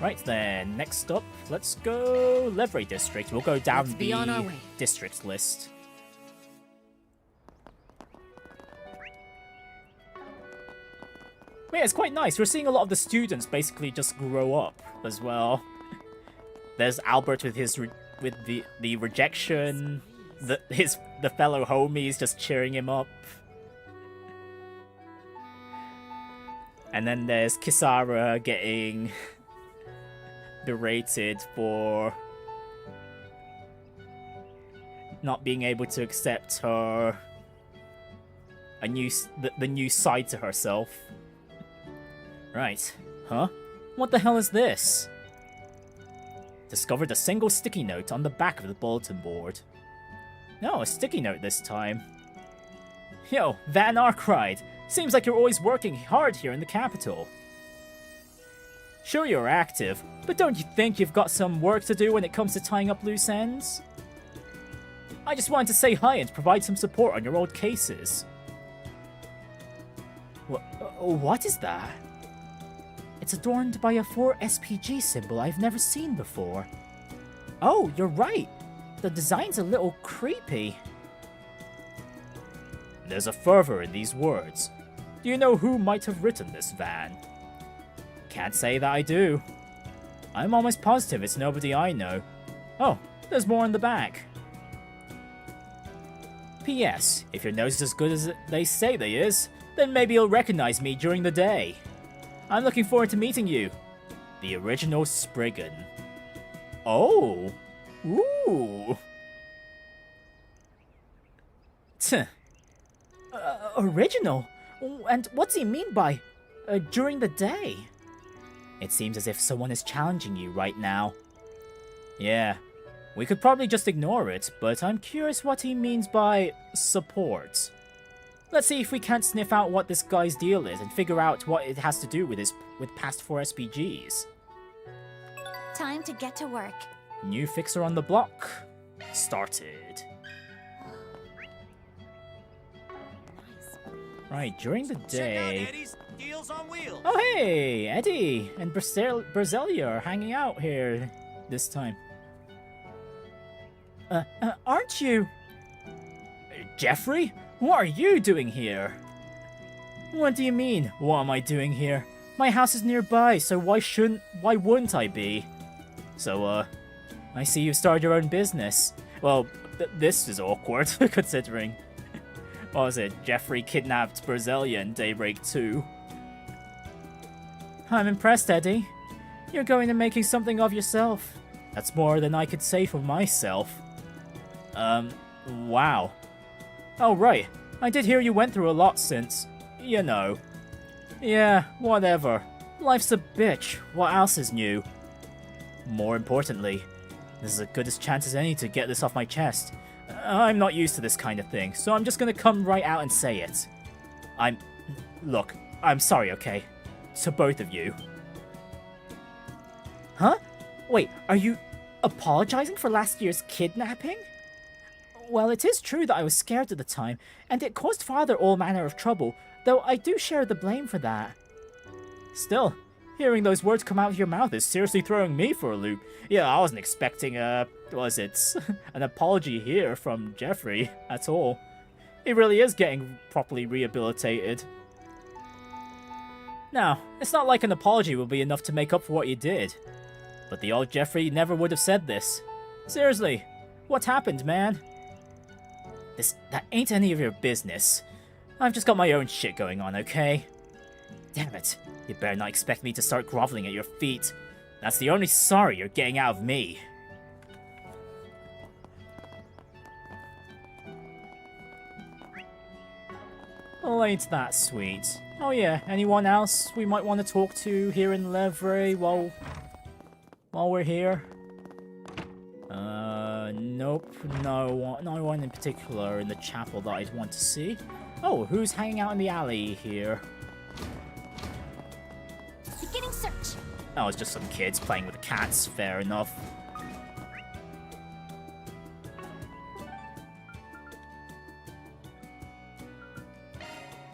Right then, next up, let's go Levray District. We'll go down Let's be on our way. districts list. Yeah, it's quite nice. We're seeing a lot of the students basically just grow up as well. There's Albert with his the rejection. The fellow homies just cheering him up. And then there's Kisara getting berated for not being able to accept her the new side to herself. Right. Huh? What the hell is this? Discovered a single sticky note on the back of the bulletin board. No, a sticky note this time. Yo, Van Arkwright. Seems like you're always working hard here in the capital. Sure you're active, but don't you think you've got some work to do when it comes to tying up loose ends? I just wanted to say hi and provide some support on your old cases. What is that? It's adorned by a 4 SPG symbol I've never seen before. Oh, you're right. The design's a little creepy. There's a fervor in these words. Do you know who might have written this, Van? Can't say that I do. I'm almost positive it's nobody I know. Oh, there's more in the back. P.S. If your nose is as good as they say they is, then maybe you'll recognize me during the day. I'm looking forward to meeting you. The original Spriggan. Oh. Ooh. Original? And what's he mean by during the day? It seems as if someone is challenging you right now. Yeah, we could probably just ignore it, but I'm curious what he means by support. Let's see if we can't sniff out what this guy's deal is and figure out what it has to do with past 4 SPGs. Time to get to work. New fixer on the block. Started. Right, during the day... Check out Eddie's Deals on Wheels. Oh hey, Eddie and Berzelia are hanging out here this time. Aren't you... Jeffrey? What are you doing here? What do you mean, what am I doing here? My house is nearby, so why wouldn't I be? So, I see you've started your own business. Well, this is awkward, considering... What was it? Jeffrey kidnapped Berzelia in Daybreak 2. I'm impressed, Eddie. You're going to making something of yourself. That's more than I could say for myself. Wow. Oh, right. I did hear you went through a lot since... You know. Yeah, whatever. Life's a bitch. What else is new? More importantly, this is as good a chance as any to get this off my chest. I'm not used to this kind of thing, so I'm just gonna come right out and say it. Look, I'm sorry, okay? To both of you. Huh? Wait, are you apologizing for last year's kidnapping? Well, it is true that I was scared at the time, and it caused Father all manner of trouble, though I do share the blame for that. Still, Hearing those words come out of your mouth is seriously throwing me for a loop. Yeah, I wasn't expecting an apology here from Jeffrey at all. He really is getting properly rehabilitated. Now, it's not like an apology will be enough to make up for what you did. But the old Jeffrey never would have said this. Seriously, what happened, man? That ain't any of your business. I've just got my own shit going on, okay? Damn it. You better not expect me to start groveling at your feet. That's the only sorry you're getting out of me. Well, ain't that sweet. Oh yeah, anyone else we might want to talk to here in Levre while we're here? Nope, no one in particular in the chapel that I'd want to see. Oh, who's hanging out in the alley here? Beginning search. Oh, it's just some kids playing with the cats, fair enough.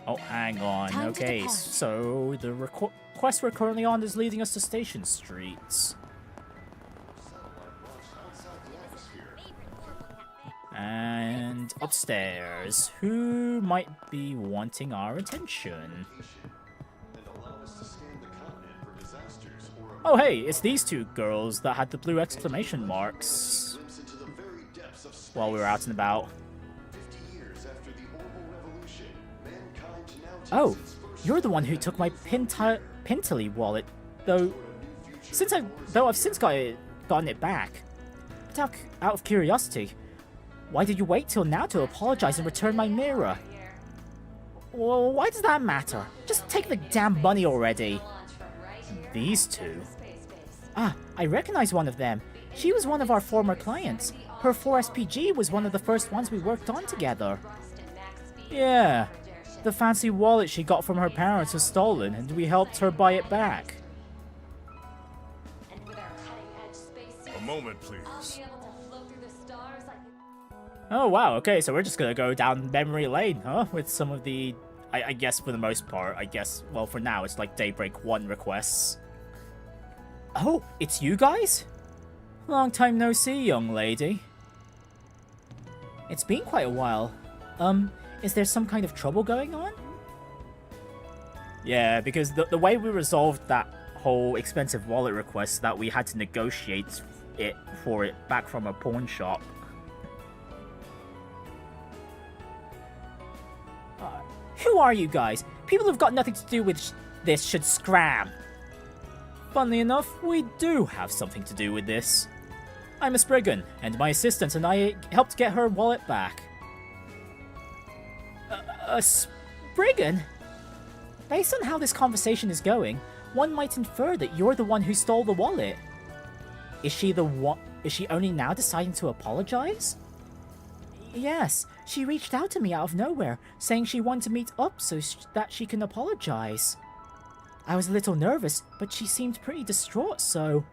Oh, hang on. Okay, so the quest we're currently on is leading us to Station Streets. And upstairs, who might be wanting our attention? Oh hey, it's these two girls that had the blue exclamation marks while we were out and about. Oh, you're the one who took my Pintily wallet, though I've since gotten it back. But out of curiosity, why did you wait till now to apologize and return my mirror? Well, why does that matter? Just take the damn money already. These two? Ah, I recognize one of them. She was one of our former clients. Her 4SPG was one of the first ones we worked on together. Yeah, the fancy wallet she got from her parents was stolen, and we helped her buy it back. A moment, please. Oh wow, okay, so we're just gonna go down memory lane, huh? With some of the, I guess for the most part, well for now it's like Daybreak 1 requests. Oh, it's you guys? Long time no see, young lady. It's been quite a while. Is there some kind of trouble going on? Yeah, because the way we resolved that whole expensive wallet request that we had to negotiate it back from a pawn shop. Who are you guys? People who've got nothing to do with this should scram. Funnily enough, we do have something to do with this. I'm a Spriggan, and my assistant and I helped get her wallet back. A Spriggan? Based on how this conversation is going, one might infer that you're the one who stole the wallet. Is she only now deciding to apologize? Yes, she reached out to me out of nowhere, saying she wanted to meet up so that she can apologize. I was a little nervous, but she seemed pretty distraught, so...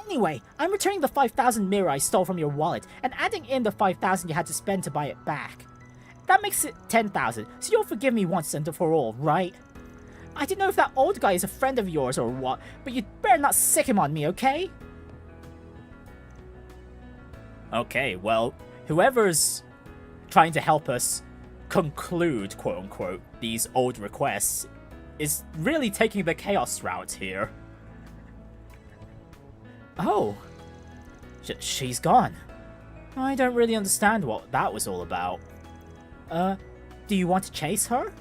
Anyway, I'm returning the 5,000 mirror I stole from your wallet, and adding in the 5,000 you had to spend to buy it back. That makes it 10,000, so you'll forgive me once and for all, right? I don't know if that old guy is a friend of yours or what, but you'd better not sick him on me, okay? Okay, well, whoever's trying to help us conclude, quote-unquote, these old requests is really taking the chaos route here. Oh. She's gone. I don't really understand what that was all about. Do you want to chase her?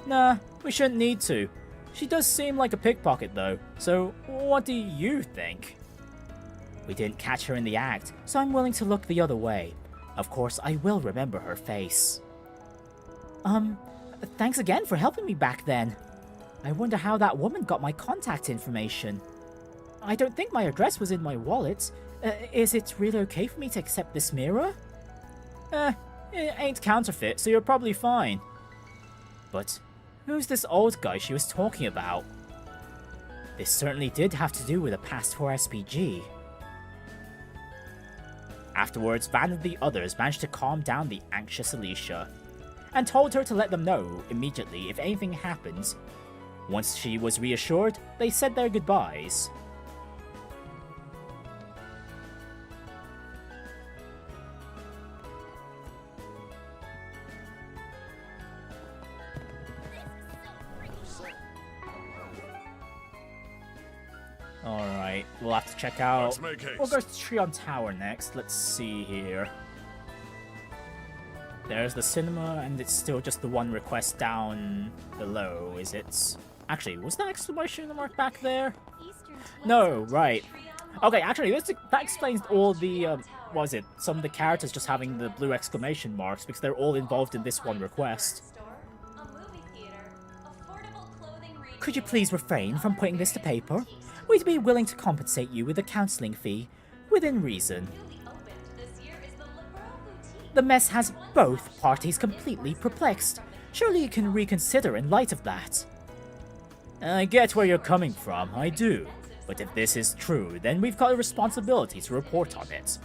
Nah, we shouldn't need to. She does seem like a pickpocket though, so what do you think? We didn't catch her in the act, so I'm willing to look the other way. Of course, I will remember her face. Thanks again for helping me back then. I wonder how that woman got my contact information. I don't think my address was in my wallet. Is it really okay for me to accept this mirror? It ain't counterfeit, so you're probably fine. But who's this old guy she was talking about? This certainly did have to do with a past 4SPG. Afterwards, Van and the others managed to calm down the anxious Alicia, and told her to let them know immediately if anything happens. Once she was reassured, they said their goodbyes. Alright, we'll have to check out... Let's make haste. We'll go to Trion Tower next. Let's see here. There's the cinema, and it's still just the one request down below, is it? Actually, was that exclamation mark back there? No, right. Okay, actually, that explains all the, what was it? Some of the characters just having the blue exclamation marks, because they're all involved in this one request. Could you please refrain from putting this to paper? We'd be willing to compensate you with a counseling fee, within reason. The mess has both parties completely perplexed. Surely you can reconsider in light of that. I get where you're coming from, I do. But if this is true, then we've got a responsibility to report on it.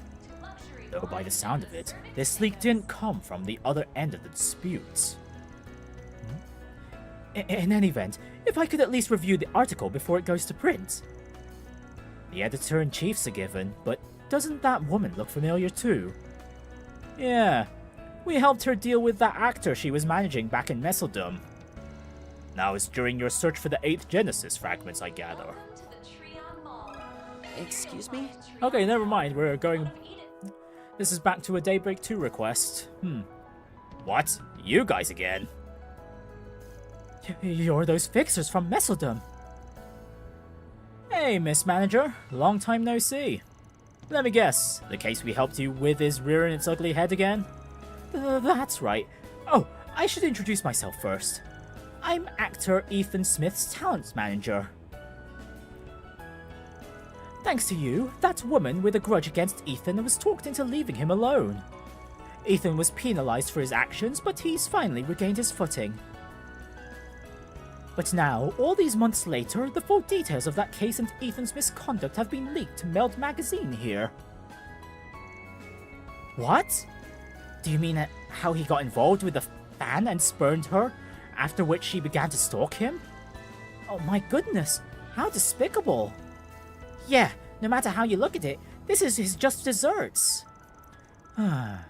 Though by the sound of it, this leak didn't come from the other end of the dispute. In any event, if I could at least review the article before it goes to print. The editor-in-chief's a given, but doesn't that woman look familiar too? Yeah, we helped her deal with that actor she was managing back in Messeldom. That was during your search for the 8th Genesis fragments, I gather. Excuse me? Okay, never mind, we're going... This is back to a Daybreak 2 request. What? You guys again? You're those fixers from Messeldom. Hey, Miss Manager. Long time no see. Let me guess, the case we helped you with is rearing its ugly head again? That's right. Oh, I should introduce myself first. I'm actor Ethan Smith's talent manager. Thanks to you, that woman with a grudge against Ethan was talked into leaving him alone. Ethan was penalized for his actions, but he's finally regained his footing. But now, all these months later, the full details of that case and Ethan's misconduct have been leaked to Meld magazine here. What? Do you mean how he got involved with the fan and spurned her, after which she began to stalk him? Oh my goodness, how despicable. Yeah, no matter how you look at it, this is his just desserts. I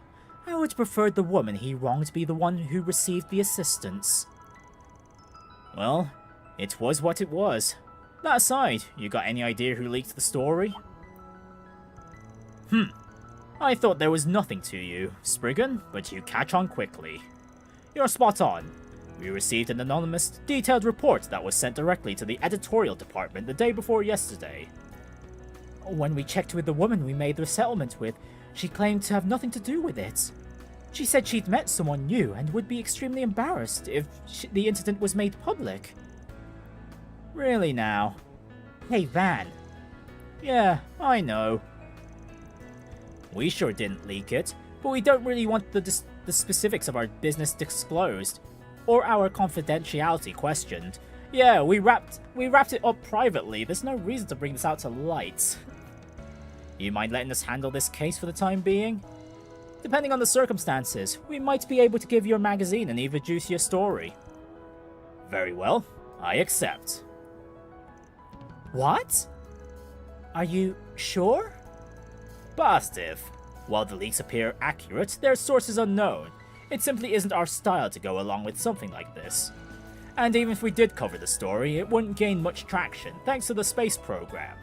would prefer the woman he wronged be the one who received the assistance. Well, it was what it was. That aside, you got any idea who leaked the story? I thought there was nothing to you, Spriggan, but you catch on quickly. You're spot on. We received an anonymous, detailed report that was sent directly to the editorial department the day before yesterday. When we checked with the woman we made the settlement with, she claimed to have nothing to do with it. She said she'd met someone new and would be extremely embarrassed if the incident was made public. Really now? Hey, Van. Yeah, I know. We sure didn't leak it, but we don't really want the specifics of our business disclosed, or our confidentiality questioned. Yeah, we wrapped it up privately. There's no reason to bring this out to light. You mind letting us handle this case for the time being? Depending on the circumstances, we might be able to give your magazine an even juicier story. Very well, I accept. What? Are you sure? Positive. While the leaks appear accurate, their source is unknown. It simply isn't our style to go along with something like this. And even if we did cover the story, it wouldn't gain much traction thanks to the space program.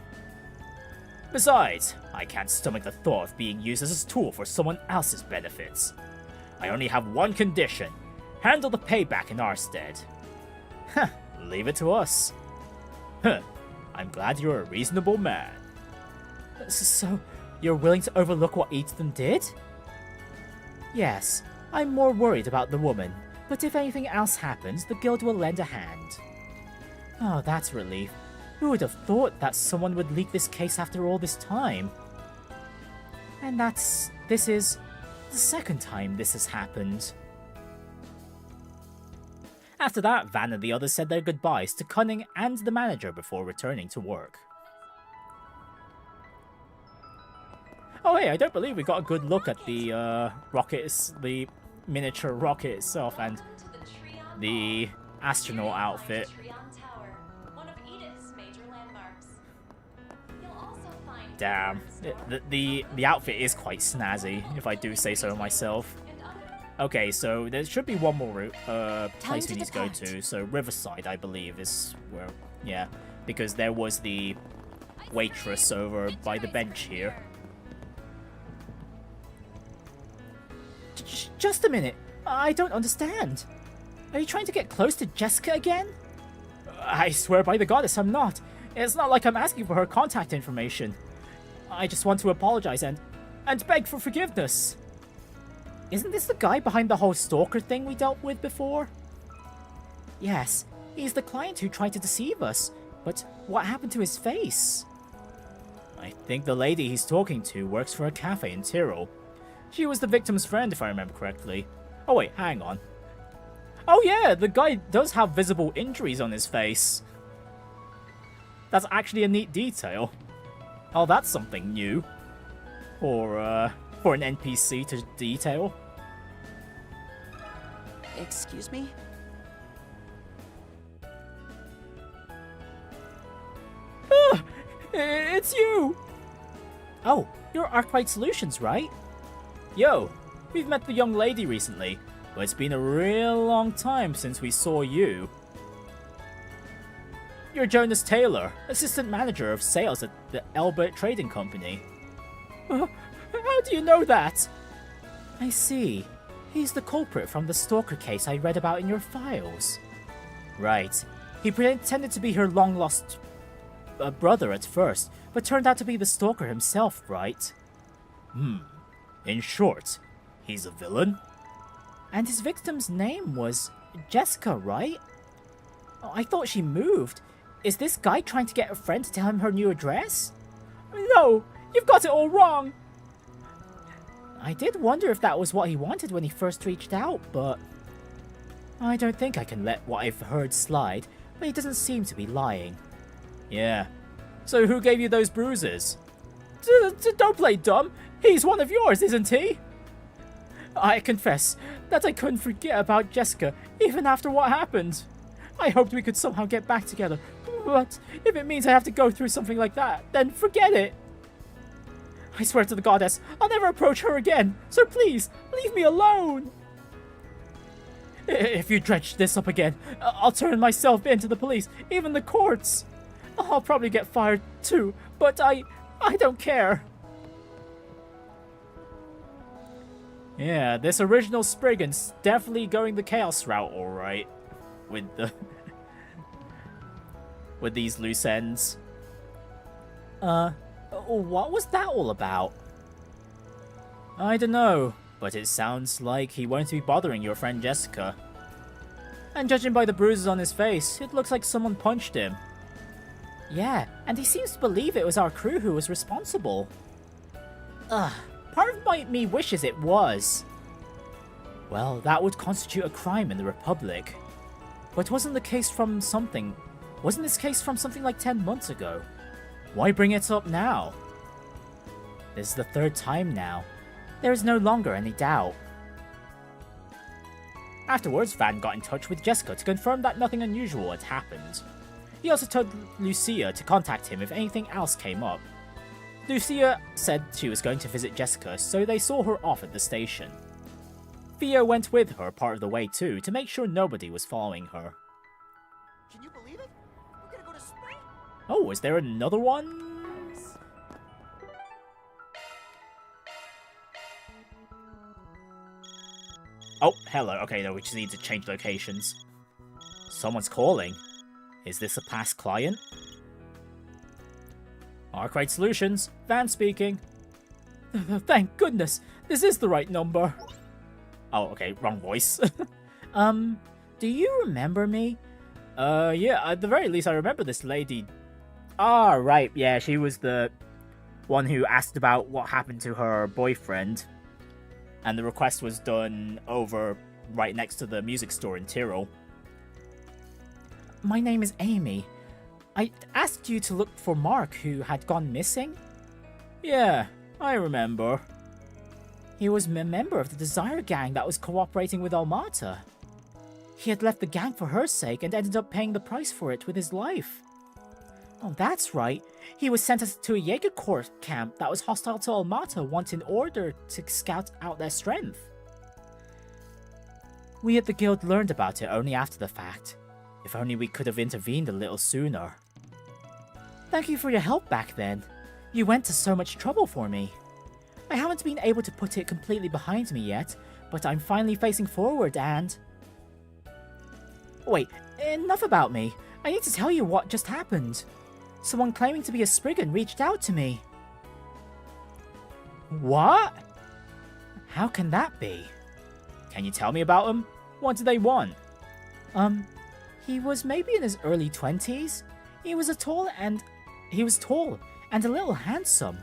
Besides, I can't stomach the thought of being used as a tool for someone else's benefits. I only have one condition. Handle the payback in our stead. Huh, leave it to us. Huh, I'm glad you're a reasonable man. So, you're willing to overlook what Ethan did? Yes, I'm more worried about the woman, but if anything else happens, the guild will lend a hand. Oh, that's relief. Who would have thought that someone would leak this case after all this time? And this is the second time this has happened. After that, Van and the others said their goodbyes to Cunning and the manager before returning to work. Oh hey, I don't believe we got a good look at the the miniature rocket itself and the astronaut outfit. Damn. The outfit is quite snazzy, if I do say so myself. Okay, so there should be one more place we need to go to. So Riverside, I believe, is where... Yeah, because there was the waitress over by the bench here. Just a minute. I don't understand. Are you trying to get close to Jessica again? I swear by the goddess I'm not. It's not like I'm asking for her contact information. I just want to apologize and beg for forgiveness. Isn't this the guy behind the whole stalker thing we dealt with before? Yes, he's the client who tried to deceive us. But what happened to his face? I think the lady he's talking to works for a cafe in Tyrol. She was the victim's friend, if I remember correctly. Oh wait, hang on. Oh yeah, the guy does have visible injuries on his face. That's actually a neat detail. Oh, that's something new. For an NPC to detail. Excuse me? It's you! Oh, you're Arkwright Solutions, right? Yo, we've met the young lady recently, but it's been a real long time since we saw you. You're Jonas Taylor, assistant manager of sales at the Albert Trading Company. How do you know that? I see. He's the culprit from the stalker case I read about in your files. Right. He pretended to be her long-lost brother at first, but turned out to be the stalker himself, right? In short, he's a villain? And his victim's name was Jessica, right? Oh, I thought she moved. Is this guy trying to get a friend to tell him her new address? No, you've got it all wrong! I did wonder if that was what he wanted when he first reached out, but... I don't think I can let what I've heard slide, but he doesn't seem to be lying. Yeah. So who gave you those bruises? Don't play dumb. He's one of yours, isn't he? I confess that I couldn't forget about Jessica, even after what happened. I hoped we could somehow get back together, but if it means I have to go through something like that, then forget it. I swear to the goddess, I'll never approach her again, so please, leave me alone. If you dredge this up again, I'll turn myself in to the police, even the courts. I'll probably get fired too, but I don't care. Yeah, this original Spriggan's definitely going the chaos route, alright. With the... with these loose ends. What was that all about? I don't know, but it sounds like he won't be bothering your friend Jessica. And judging by the bruises on his face, it looks like someone punched him. Yeah, and he seems to believe it was our crew who was responsible. Part of me wishes it was. Well, that would constitute a crime in the Republic. But wasn't this case from something like 10 months ago? Why bring it up now? This is the third time now. There is no longer any doubt. Afterwards, Van got in touch with Jessica to confirm that nothing unusual had happened. He also told Lucia to contact him if anything else came up. Lucia said she was going to visit Jessica, so they saw her off at the station. Theo went with her part of the way too, to make sure nobody was following her. Can you believe it? We're gonna go to Spring. Oh, is there another one? Oh, hello. Okay, no, we just need to change locations. Someone's calling. Is this a past client? Arkwright Solutions, Van speaking. Thank goodness, this is the right number. Oh, okay, wrong voice. Do you remember me? Yeah, at the very least I remember this lady. Ah, right, yeah, she was the one who asked about what happened to her boyfriend. And the request was done over right next to the music store in Tyrol. My name is Amy. I asked you to look for Mark, who had gone missing? Yeah, I remember. He was a member of the Desire Gang that was cooperating with Almata. He had left the gang for her sake and ended up paying the price for it with his life. Oh, that's right. He was sent to a Jaeger Corps camp that was hostile to Almata once in order to scout out their strength. We at the guild learned about it only after the fact. If only we could have intervened a little sooner. Thank you for your help back then. You went to so much trouble for me. I haven't been able to put it completely behind me yet, but I'm finally facing forward and... Wait, enough about me. I need to tell you what just happened. Someone claiming to be a Spriggan reached out to me. What? How can that be? Can you tell me about him? What do they want? He was maybe in his early 20s. He was tall and a little handsome.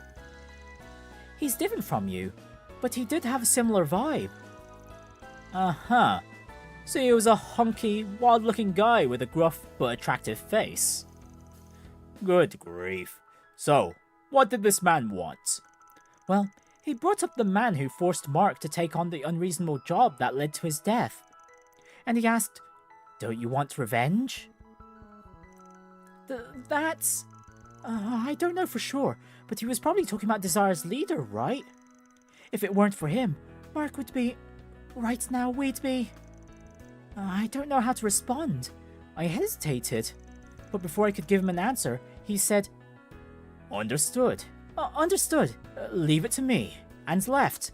He's different from you, but he did have a similar vibe. Uh-huh. So he was a hunky, wild-looking guy with a gruff but attractive face. Good grief. So, what did this man want? Well, he brought up the man who forced Mark to take on the unreasonable job that led to his death. And he asked, "Don't you want revenge?" That's... I don't know for sure, but he was probably talking about Desire's leader, right? If it weren't for him, Mark would be... Right now, we'd be... I don't know how to respond. I hesitated. But before I could give him an answer, he said, "Understood. Understood. Leave it to me." And left.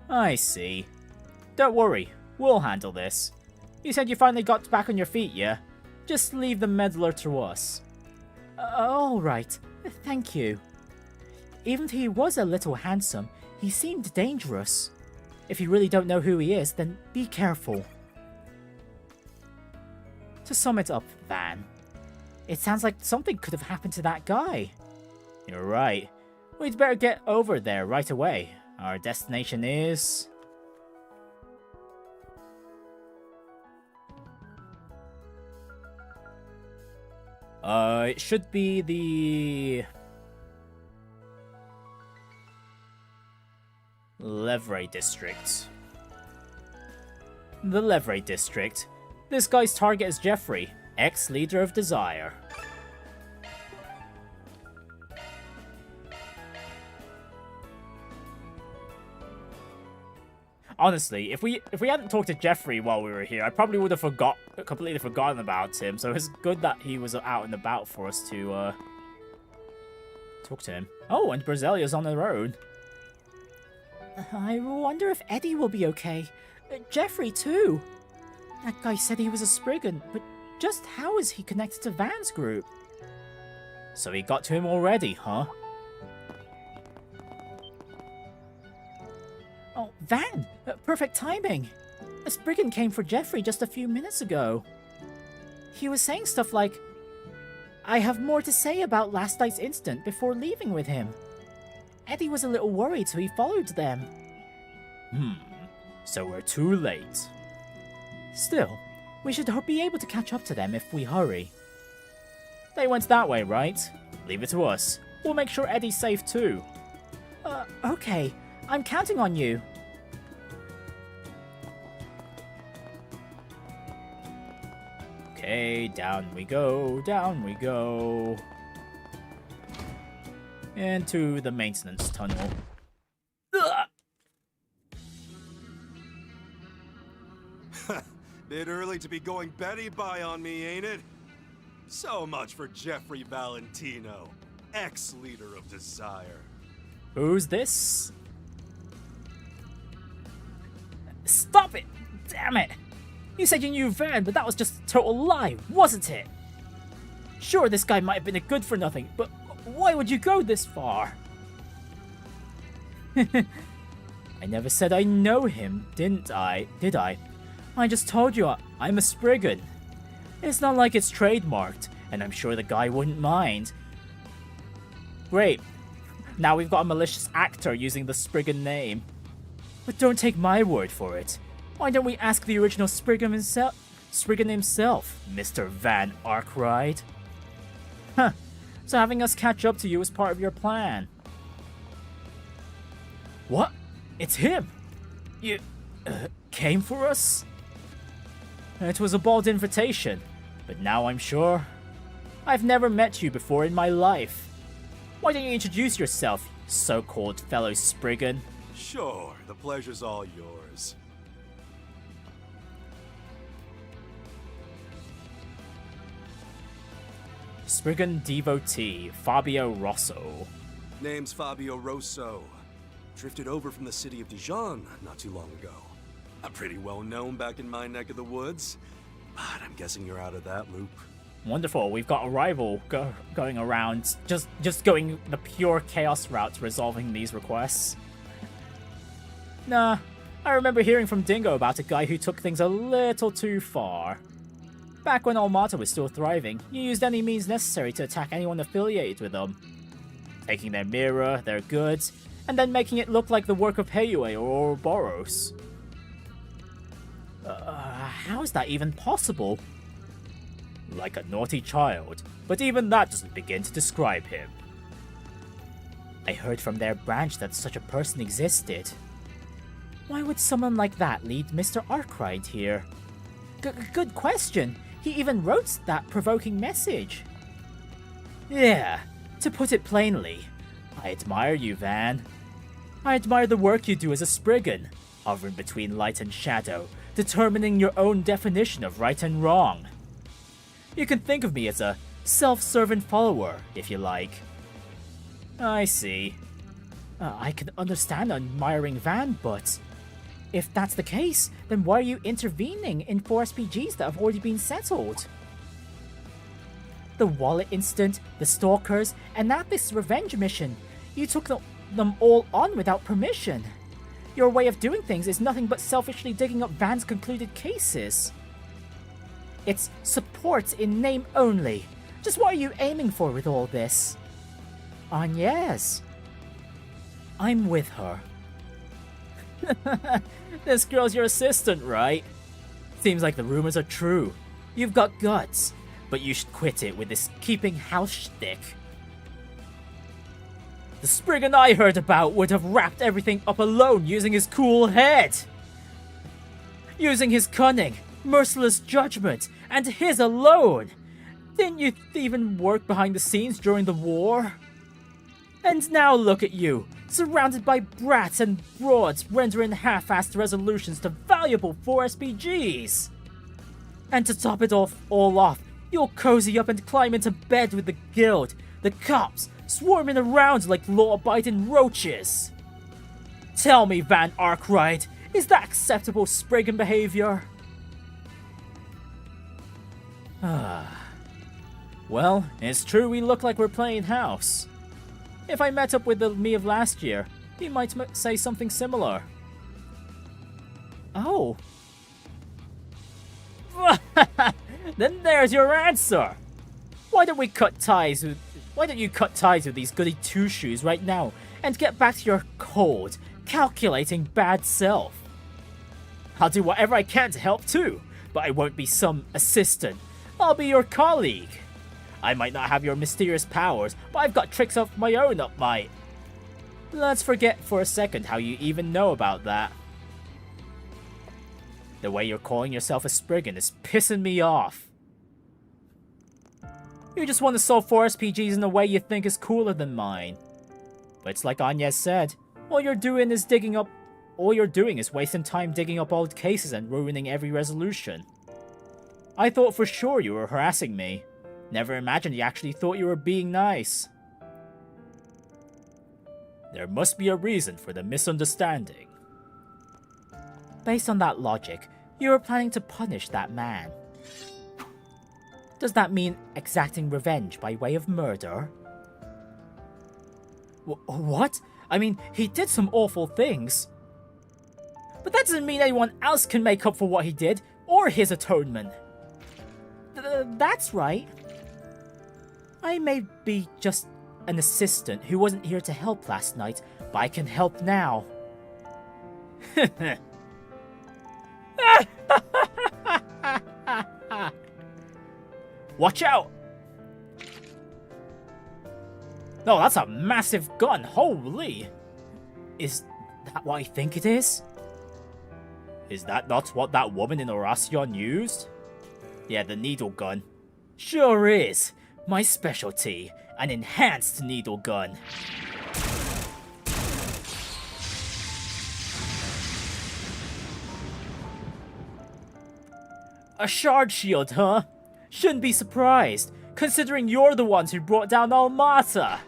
I see. Don't worry. We'll handle this. You said you finally got back on your feet, yeah? Just leave the meddler to us. Alright. Thank you. Even if he was a little handsome, he seemed dangerous. If you really don't know who he is, then be careful. To sum it up, Van, it sounds like something could have happened to that guy. You're right. We'd better get over there right away. Our destination is... it should be the... Levray District. The Levray District. This guy's target is Jeffrey, ex-leader of Desire. Honestly, if we hadn't talked to Jeffrey while we were here, I probably would have completely forgotten about him. So it's good that he was out and about for us to talk to him. Oh, and Brazilia's on her own. I wonder if Eddie will be okay. Jeffrey too. That guy said he was a Spriggan, but just how is he connected to Van's group? So he got to him already, huh? Oh, Van! Perfect timing! A Spriggan came for Jeffrey just a few minutes ago. He was saying stuff like, "I have more to say about last night's incident before leaving with him." Eddie was a little worried, so he followed them. So we're too late. Still, we should be able to catch up to them if we hurry. They went that way, right? Leave it to us. We'll make sure Eddie's safe too. Okay. I'm counting on you. Okay, down we go, down we go. Into the maintenance tunnel. Bit early to be going Betty by on me, ain't it? So much for Jeffrey Valentino, ex-leader of Desire. Who's this? Stop it! Damn it! You said you knew Van, but that was just a total lie, wasn't it? Sure, this guy might have been a good-for-nothing, but why would you go this far? I never said I know him, did I? I just told you I'm a Spriggan. It's not like it's trademarked, and I'm sure the guy wouldn't mind. Great. Now we've got a malicious actor using the Spriggan name. But don't take my word for it. Why don't we ask the original Spriggan himself, Mr. Van Arkwright? Huh. So having us catch up to you is part of your plan. What? It's him! You... came for us? It was a bold invitation, but now I'm sure I've never met you before in my life. Why don't you introduce yourself, so-called fellow Spriggan? Sure, the pleasure's all yours. Spriggan devotee, Fabio Rosso. Name's Fabio Rosso. Drifted over from the city of Dijon not too long ago. I'm pretty well known back in my neck of the woods, but I'm guessing you're out of that loop. Wonderful, we've got a rival going around, just going the pure chaos route resolving these requests. Nah, I remember hearing from Dingo about a guy who took things a little too far. Back when Almata was still thriving, you used any means necessary to attack anyone affiliated with them. Taking their mirror, their goods, and then making it look like the work of Heiyue or Ouroboros. How is that even possible? Like a naughty child, but even that doesn't begin to describe him. I heard from their branch that such a person existed. Why would someone like that lead Mr. Arkwright here? Good question. He even wrote that provoking message. Yeah, to put it plainly, I admire you, Van. I admire the work you do as a Spriggan, hovering between light and shadow, determining your own definition of right and wrong. You can think of me as a self-servant follower, if you like. I see. I can understand admiring Van, but if that's the case, then why are you intervening in 4 SPGs that have already been settled? The wallet incident, the stalkers, and now this revenge mission. You took them all on without permission. Your way of doing things is nothing but selfishly digging up Van's concluded cases. It's support in name only. Just what are you aiming for with all this? Agnes. I'm with her. This girl's your assistant, right? Seems like the rumors are true. You've got guts, but you should quit it with this keeping house shtick. The Spriggan I heard about would have wrapped everything up alone using his cool head. Using his cunning, merciless judgment, and his alone. Didn't you even work behind the scenes during the war? And now look at you, surrounded by brats and broads rendering half-assed resolutions to valuable 4 SPGs. And to top it all off, you'll cozy up and climb into bed with the guild, the cops, swarming around like law-abiding roaches. Tell me, Van Arkwright, is that acceptable Spriggan behavior? Well, it's true we look like we're playing house. If I met up with the me of last year, he might say something similar. Oh. Then there's your answer. Why don't you cut ties with these goody two-shoes right now and get back to your cold, calculating bad self? I'll do whatever I can to help too, but I won't be some assistant. I'll be your colleague. I might not have your mysterious powers, but I've got tricks of my own up my... Let's forget for a second how you even know about that. The way you're calling yourself a Spriggan is pissing me off. You just want to solve 4 SPGs in a way you think is cooler than mine. But it's like Agnes said, all you're doing is wasting time digging up old cases and ruining every resolution. I thought for sure you were harassing me. Never imagined you actually thought you were being nice. There must be a reason for the misunderstanding. Based on that logic, you were planning to punish that man. Does that mean exacting revenge by way of murder? What? I mean, he did some awful things. But that doesn't mean anyone else can make up for what he did, or his atonement. That's right. I may be just an assistant who wasn't here to help last night, but I can help now. Watch out! No, that's a massive gun, holy! Is that what I think it is? Is that not what that woman in Oracion used? Yeah, the needle gun. Sure is. My specialty, an enhanced needle gun. A shard shield, huh? Shouldn't be surprised, considering you're the ones who brought down Almata.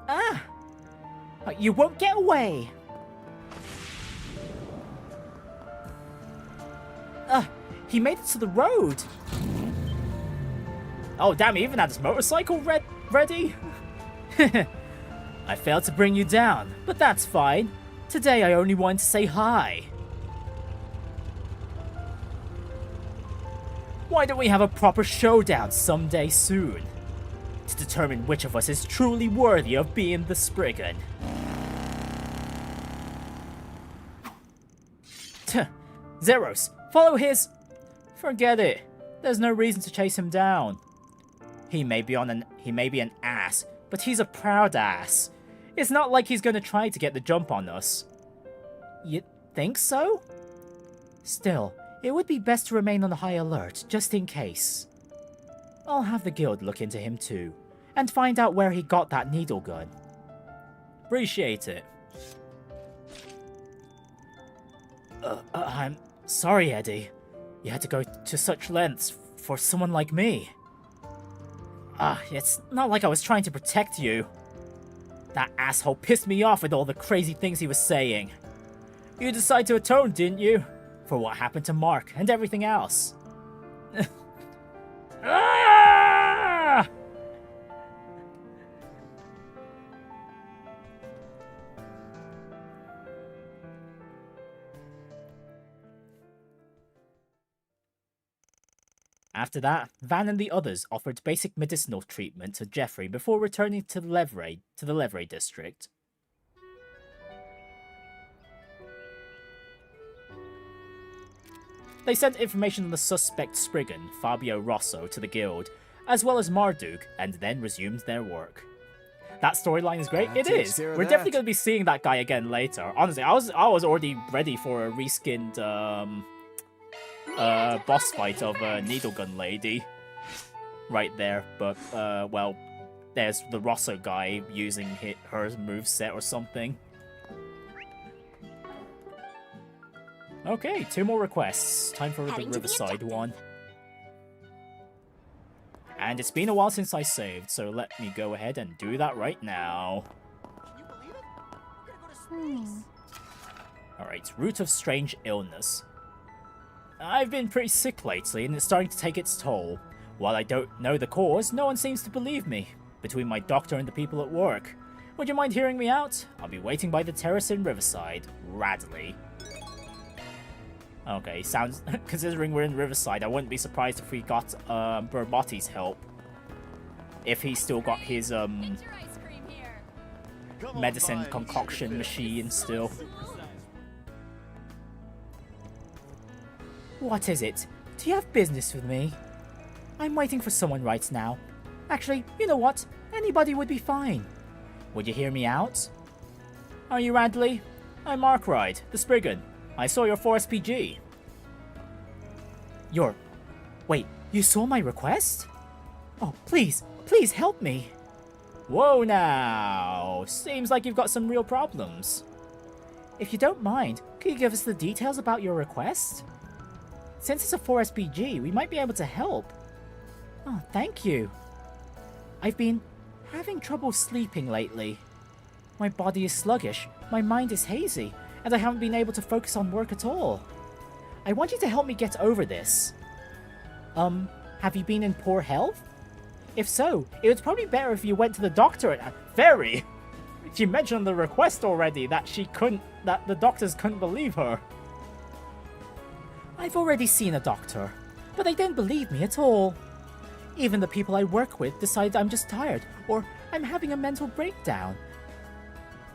Ah! You won't get away! He made it to the road! Oh damn, he even had his motorcycle ready? I failed to bring you down, but that's fine. Today I only wanted to say hi. Why don't we have a proper showdown someday soon? To determine which of us is truly worthy of being the Spriggan. Zeros, follow his... Forget it. There's no reason to chase him down. He may be an ass, but he's a proud ass. It's not like he's gonna try to get the jump on us. You think so? Still, it would be best to remain on high alert, just in case. I'll have the guild look into him too, and find out where he got that needle gun. Appreciate it. I'm sorry, Eddie. You had to go to such lengths for someone like me. It's not like I was trying to protect you. That asshole pissed me off with all the crazy things he was saying. You decided to atone, didn't you? For what happened to Mark and everything else. Ah! After that, Van and the others offered basic medicinal treatment to Jeffrey before returning to the Levray district. They sent information on the suspect Spriggan, Fabio Rosso, to the guild, as well as Marduk, and then resumed their work. That storyline is great. It is. We're definitely going to be seeing that guy again later. Honestly, I was already ready for a reskinned boss fight of Needle Gun Lady right there, but well, there's the Rosso guy using her moveset or something. Okay, 2 more requests. Time for the Riverside one. And it's been a while since I saved, so let me go ahead and do that right now. Alright, root of strange illness. I've been pretty sick lately, and it's starting to take its toll. While I don't know the cause, no one seems to believe me, between my doctor and the people at work. Would you mind hearing me out? I'll be waiting by the terrace in Riverside. Radley. Okay, sounds... considering we're in Riverside, I wouldn't be surprised if we got Bermotti's help. If he's still got his medicine concoction machine still. What is it? Do you have business with me? I'm waiting for someone right now. Actually, you know what? Anybody would be fine. Would you hear me out? Are you Radley? I'm Arkwright, the Spriggan. I saw your 4SPG. Wait, you saw my request? Oh, please help me. Whoa now, seems like you've got some real problems. If you don't mind, could you give us the details about your request? Since it's a 4SPG, we might be able to help. Oh, thank you. I've been having trouble sleeping lately. My body is sluggish, my mind is hazy, and I haven't been able to focus on work at all. I want you to help me get over this. Have you been in poor health? If so, it was probably better if you went to the doctor and... Very! She mentioned on the request already that the doctors couldn't believe her. I've already seen a doctor, but they didn't believe me at all. Even the people I work with decide I'm just tired, or I'm having a mental breakdown.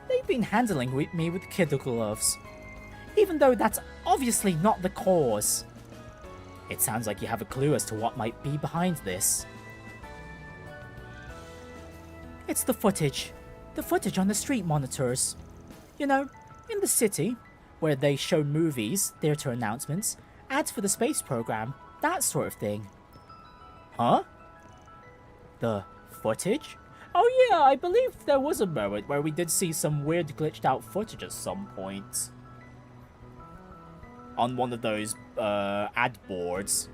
They've been handling me with kid gloves, even though that's obviously not the cause. It sounds like you have a clue as to what might be behind this. It's the footage. The footage on the street monitors. You know, in the city, where they show movies, theater announcements, ads for the space program, that sort of thing. Huh? The footage? Oh yeah, I believe there was a moment where we did see some weird glitched out footage at some point. On one of those, ad boards.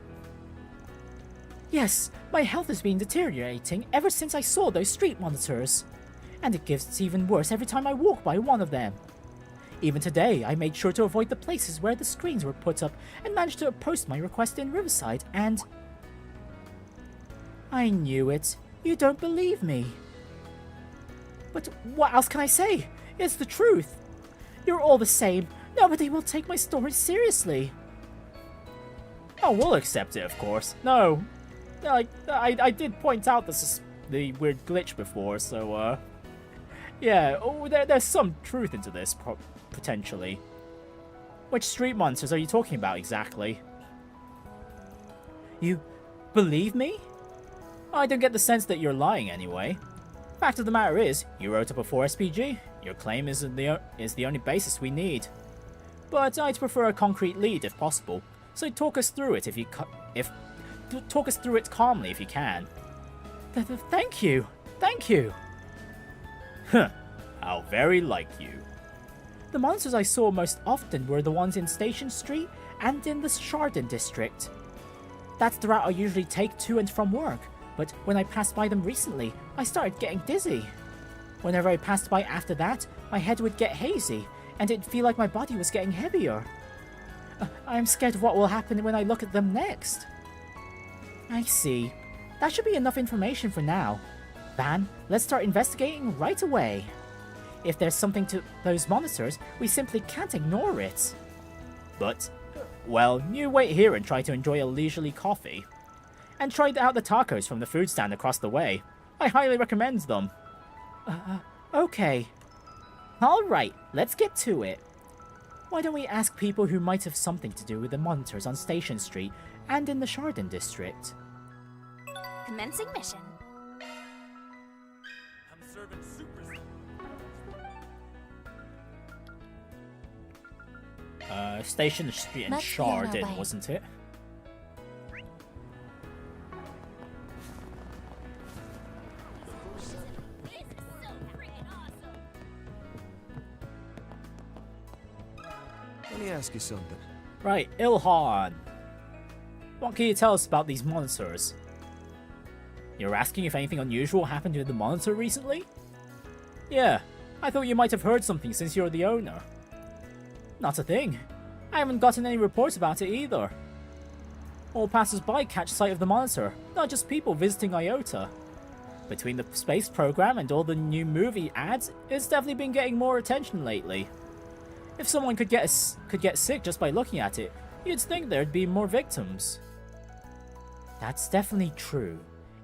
Yes, my health has been deteriorating ever since I saw those street monitors. And it gets even worse every time I walk by one of them. Even today, I made sure to avoid the places where the screens were put up and managed to post my request in Riverside, and... I knew it. You don't believe me. But what else can I say? It's the truth. You're all the same. Nobody will take my story seriously. Oh, we'll accept it, of course. No. I did point out the weird glitch before, so, yeah, there's some truth into this, potentially. Which street monsters are you talking about, exactly? You believe me? I don't get the sense that you're lying, anyway. Fact of the matter is, you wrote up a 4SPG. Your claim is the only basis we need. But I'd prefer a concrete lead, if possible. So talk us through it talk us through it calmly if you can. Thank you. Thank you. Huh. How very like you. The monsters I saw most often were the ones in Station Street and in the Chardon district. That's the route I usually take to and from work, but when I passed by them recently, I started getting dizzy. Whenever I passed by after that, my head would get hazy, and it'd feel like my body was getting heavier. I am scared of what will happen when I look at them next. I see. That should be enough information for now. Van, let's start investigating right away. If there's something to those monitors, we simply can't ignore it. But, well, you wait here and try to enjoy a leisurely coffee. And try out the tacos from the food stand across the way. I highly recommend them. Okay. Alright, let's get to it. Why don't we ask people who might have something to do with the monitors on Station Street and in the Chardon district? Commencing mission. I'm serving super. Station Street and Chardon, wasn't it? Let me ask you something. Right, Ilhan. What can you tell us about these monitors? You're asking if anything unusual happened to the monitor recently? Yeah, I thought you might have heard something since you're the owner. Not a thing. I haven't gotten any reports about it either. All passers-by catch sight of the monitor, not just people visiting Iota. Between the space program and all the new movie ads, it's definitely been getting more attention lately. If someone could get sick just by looking at it, you'd think there'd be more victims. That's definitely true.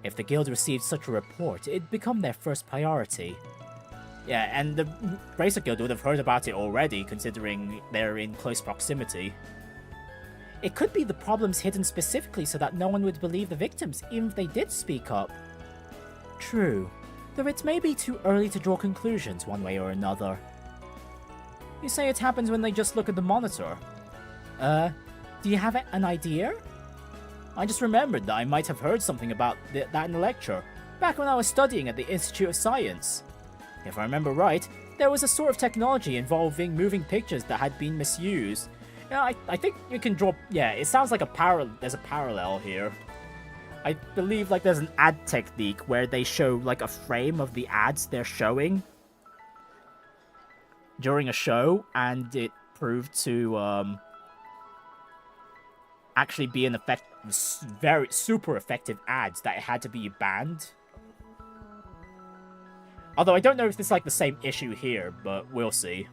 If the guild received such a report, it'd become their first priority. Yeah, and the Bracer Guild would have heard about it already, considering they're in close proximity. It could be the problems hidden specifically so that no one would believe the victims, even if they did speak up. True, though it may be too early to draw conclusions one way or another. You say it happens when they just look at the monitor. Do you have an idea? I just remembered that I might have heard something about that in a lecture, back when I was studying at the Institute of Science. If I remember right, there was a sort of technology involving moving pictures that had been misused. Yeah, I think you can draw... Yeah, it sounds like there's a parallel here. I believe like there's an ad technique where they show like a frame of the ads they're showing during a show, and it proved to actually be an very super effective ads that it had to be banned. Although I don't know if it's like the same issue here, but we'll see.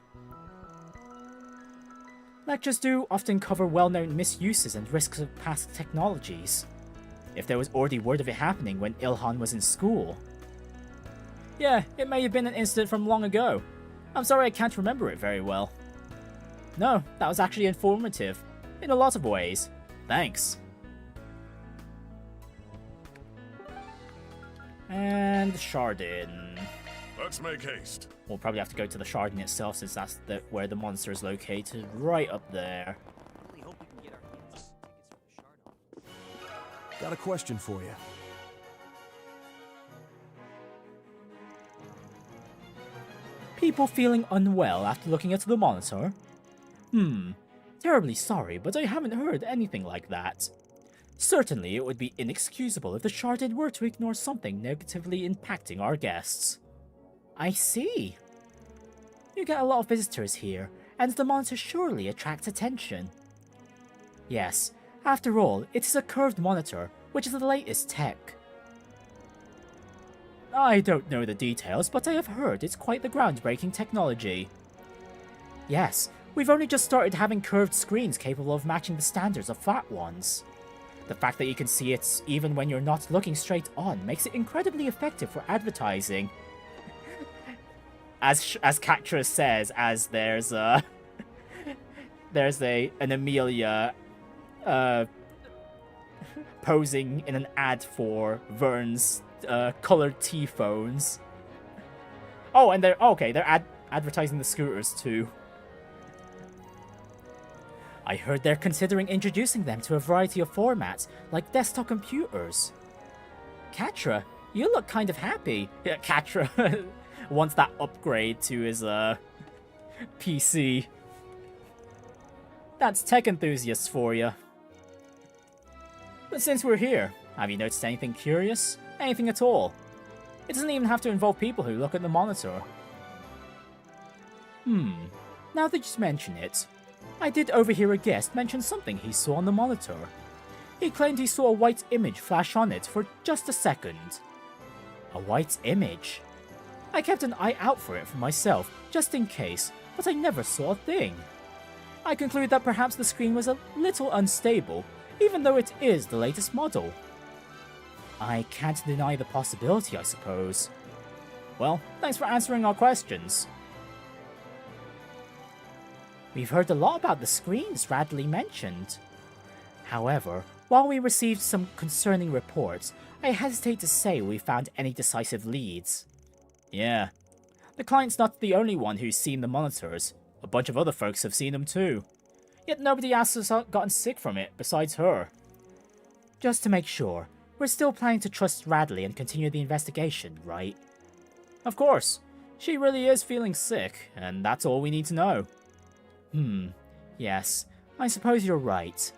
Lectures do often cover well-known misuses and risks of past technologies. If there was already word of it happening when Ilhan was in school. Yeah, it may have been an incident from long ago. I'm sorry I can't remember it very well. No, that was actually informative. In a lot of ways. Thanks. And Chardon. Let's make haste. We'll probably have to go to the Chardon itself, since that's where the monster is located, right up there. Got a question for you. People feeling unwell after looking at the monitor? Terribly sorry, but I haven't heard anything like that. Certainly, it would be inexcusable if the Chardin were to ignore something negatively impacting our guests. I see. You get a lot of visitors here, and the monitor surely attracts attention. Yes, after all, it is a curved monitor, which is the latest tech. I don't know the details, but I have heard it's quite the groundbreaking technology. Yes, we've only just started having curved screens capable of matching the standards of flat ones. The fact that you can see it even when you're not looking straight on makes it incredibly effective for advertising. As Catra says, as there's an Amelia posing in an ad for Vern's colored T-phones. Oh, and they're advertising the scooters too. I heard they're considering introducing them to a variety of formats, like desktop computers. Catra, you look kind of happy. Yeah, Catra wants that upgrade to his PC. That's tech enthusiasts for you. But since we're here, have you noticed anything curious? Anything at all? It doesn't even have to involve people who look at the monitor. Now that you mention it, I did overhear a guest mention something he saw on the monitor. He claimed he saw a white image flash on it for just a second. A white image? I kept an eye out for it for myself, just in case, but I never saw a thing. I conclude that perhaps the screen was a little unstable, even though it is the latest model. I can't deny the possibility, I suppose. Well, thanks for answering our questions. We've heard a lot about the screens Radley mentioned. However, while we received some concerning reports, I hesitate to say we found any decisive leads. Yeah, the client's not the only one who's seen the monitors. A bunch of other folks have seen them too. Yet nobody else has gotten sick from it besides her. Just to make sure, we're still planning to trust Radley and continue the investigation, right? Of course. She really is feeling sick, and that's all we need to know. Yes, I suppose you're right.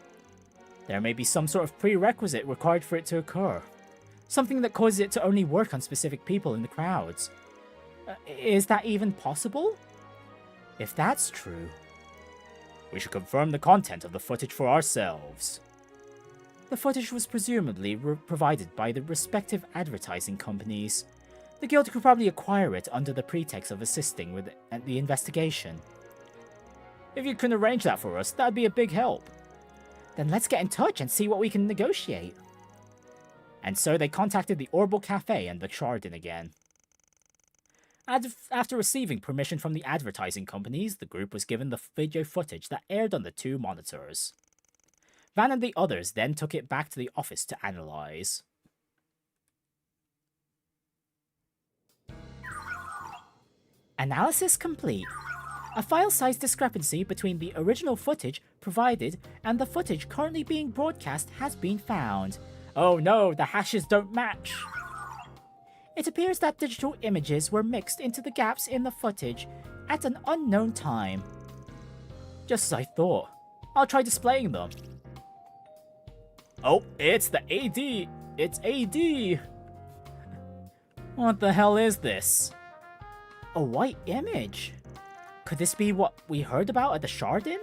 There may be some sort of prerequisite required for it to occur. Something that causes it to only work on specific people in the crowds. Is that even possible? If that's true, we should confirm the content of the footage for ourselves. The footage was presumably provided by the respective advertising companies. The guild could probably acquire it under the pretext of assisting with the investigation. If you can arrange that for us, that'd be a big help. Then let's get in touch and see what we can negotiate. And so they contacted the Orbital Cafe and the Chardin again. After receiving permission from the advertising companies, the group was given the video footage that aired on the two monitors. Van and the others then took it back to the office to analyze. Analysis complete. A file size discrepancy between the original footage provided and the footage currently being broadcast has been found. Oh no, the hashes don't match! It appears that digital images were mixed into the gaps in the footage at an unknown time. Just as I thought. I'll try displaying them. Oh, it's the AD! It's AD! What the hell is this? A white image? Could this be what we heard about at the Chardin?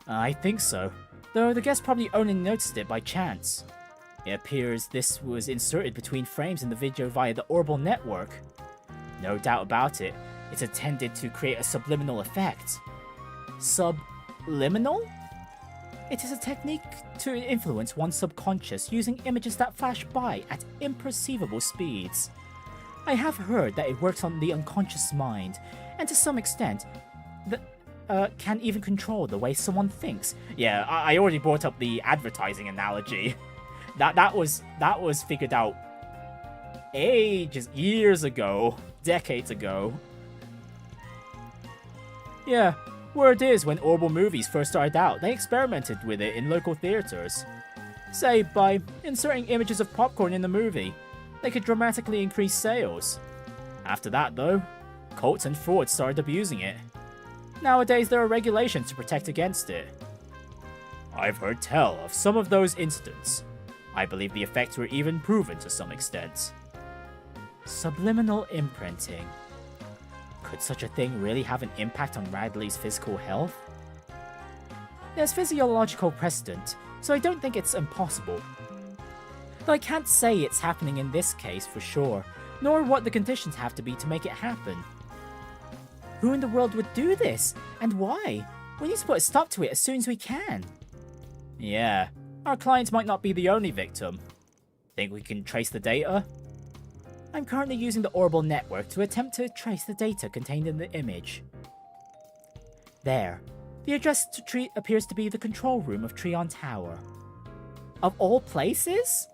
I think so, though the guest probably only noticed it by chance. It appears this was inserted between frames in the video via the Orbital network. No doubt about it, it's intended to create a subliminal effect. Subliminal? It is a technique to influence one's subconscious using images that flash by at imperceivable speeds. I have heard that it works on the unconscious mind, and to some extent, can even control the way someone thinks. Yeah, I already brought up the advertising analogy. That was figured out years ago, decades ago. Yeah, word is when Orbital movies first started out, they experimented with it in local theaters. Say, by inserting images of popcorn in the movie, they could dramatically increase sales. After that, though, cults and frauds started abusing it. Nowadays, there are regulations to protect against it. I've heard tell of some of those incidents. I believe the effects were even proven to some extent. Subliminal imprinting. Could such a thing really have an impact on Radley's physical health? There's physiological precedent, so I don't think it's impossible. Though I can't say it's happening in this case for sure, nor what the conditions have to be to make it happen. Who in the world would do this? And why? We need to put a stop to it as soon as we can. Yeah, our client might not be the only victim. Think we can trace the data? I'm currently using the Orbital network to attempt to trace the data contained in the image. There. The address appears to be the control room of Trion Tower. Of all places?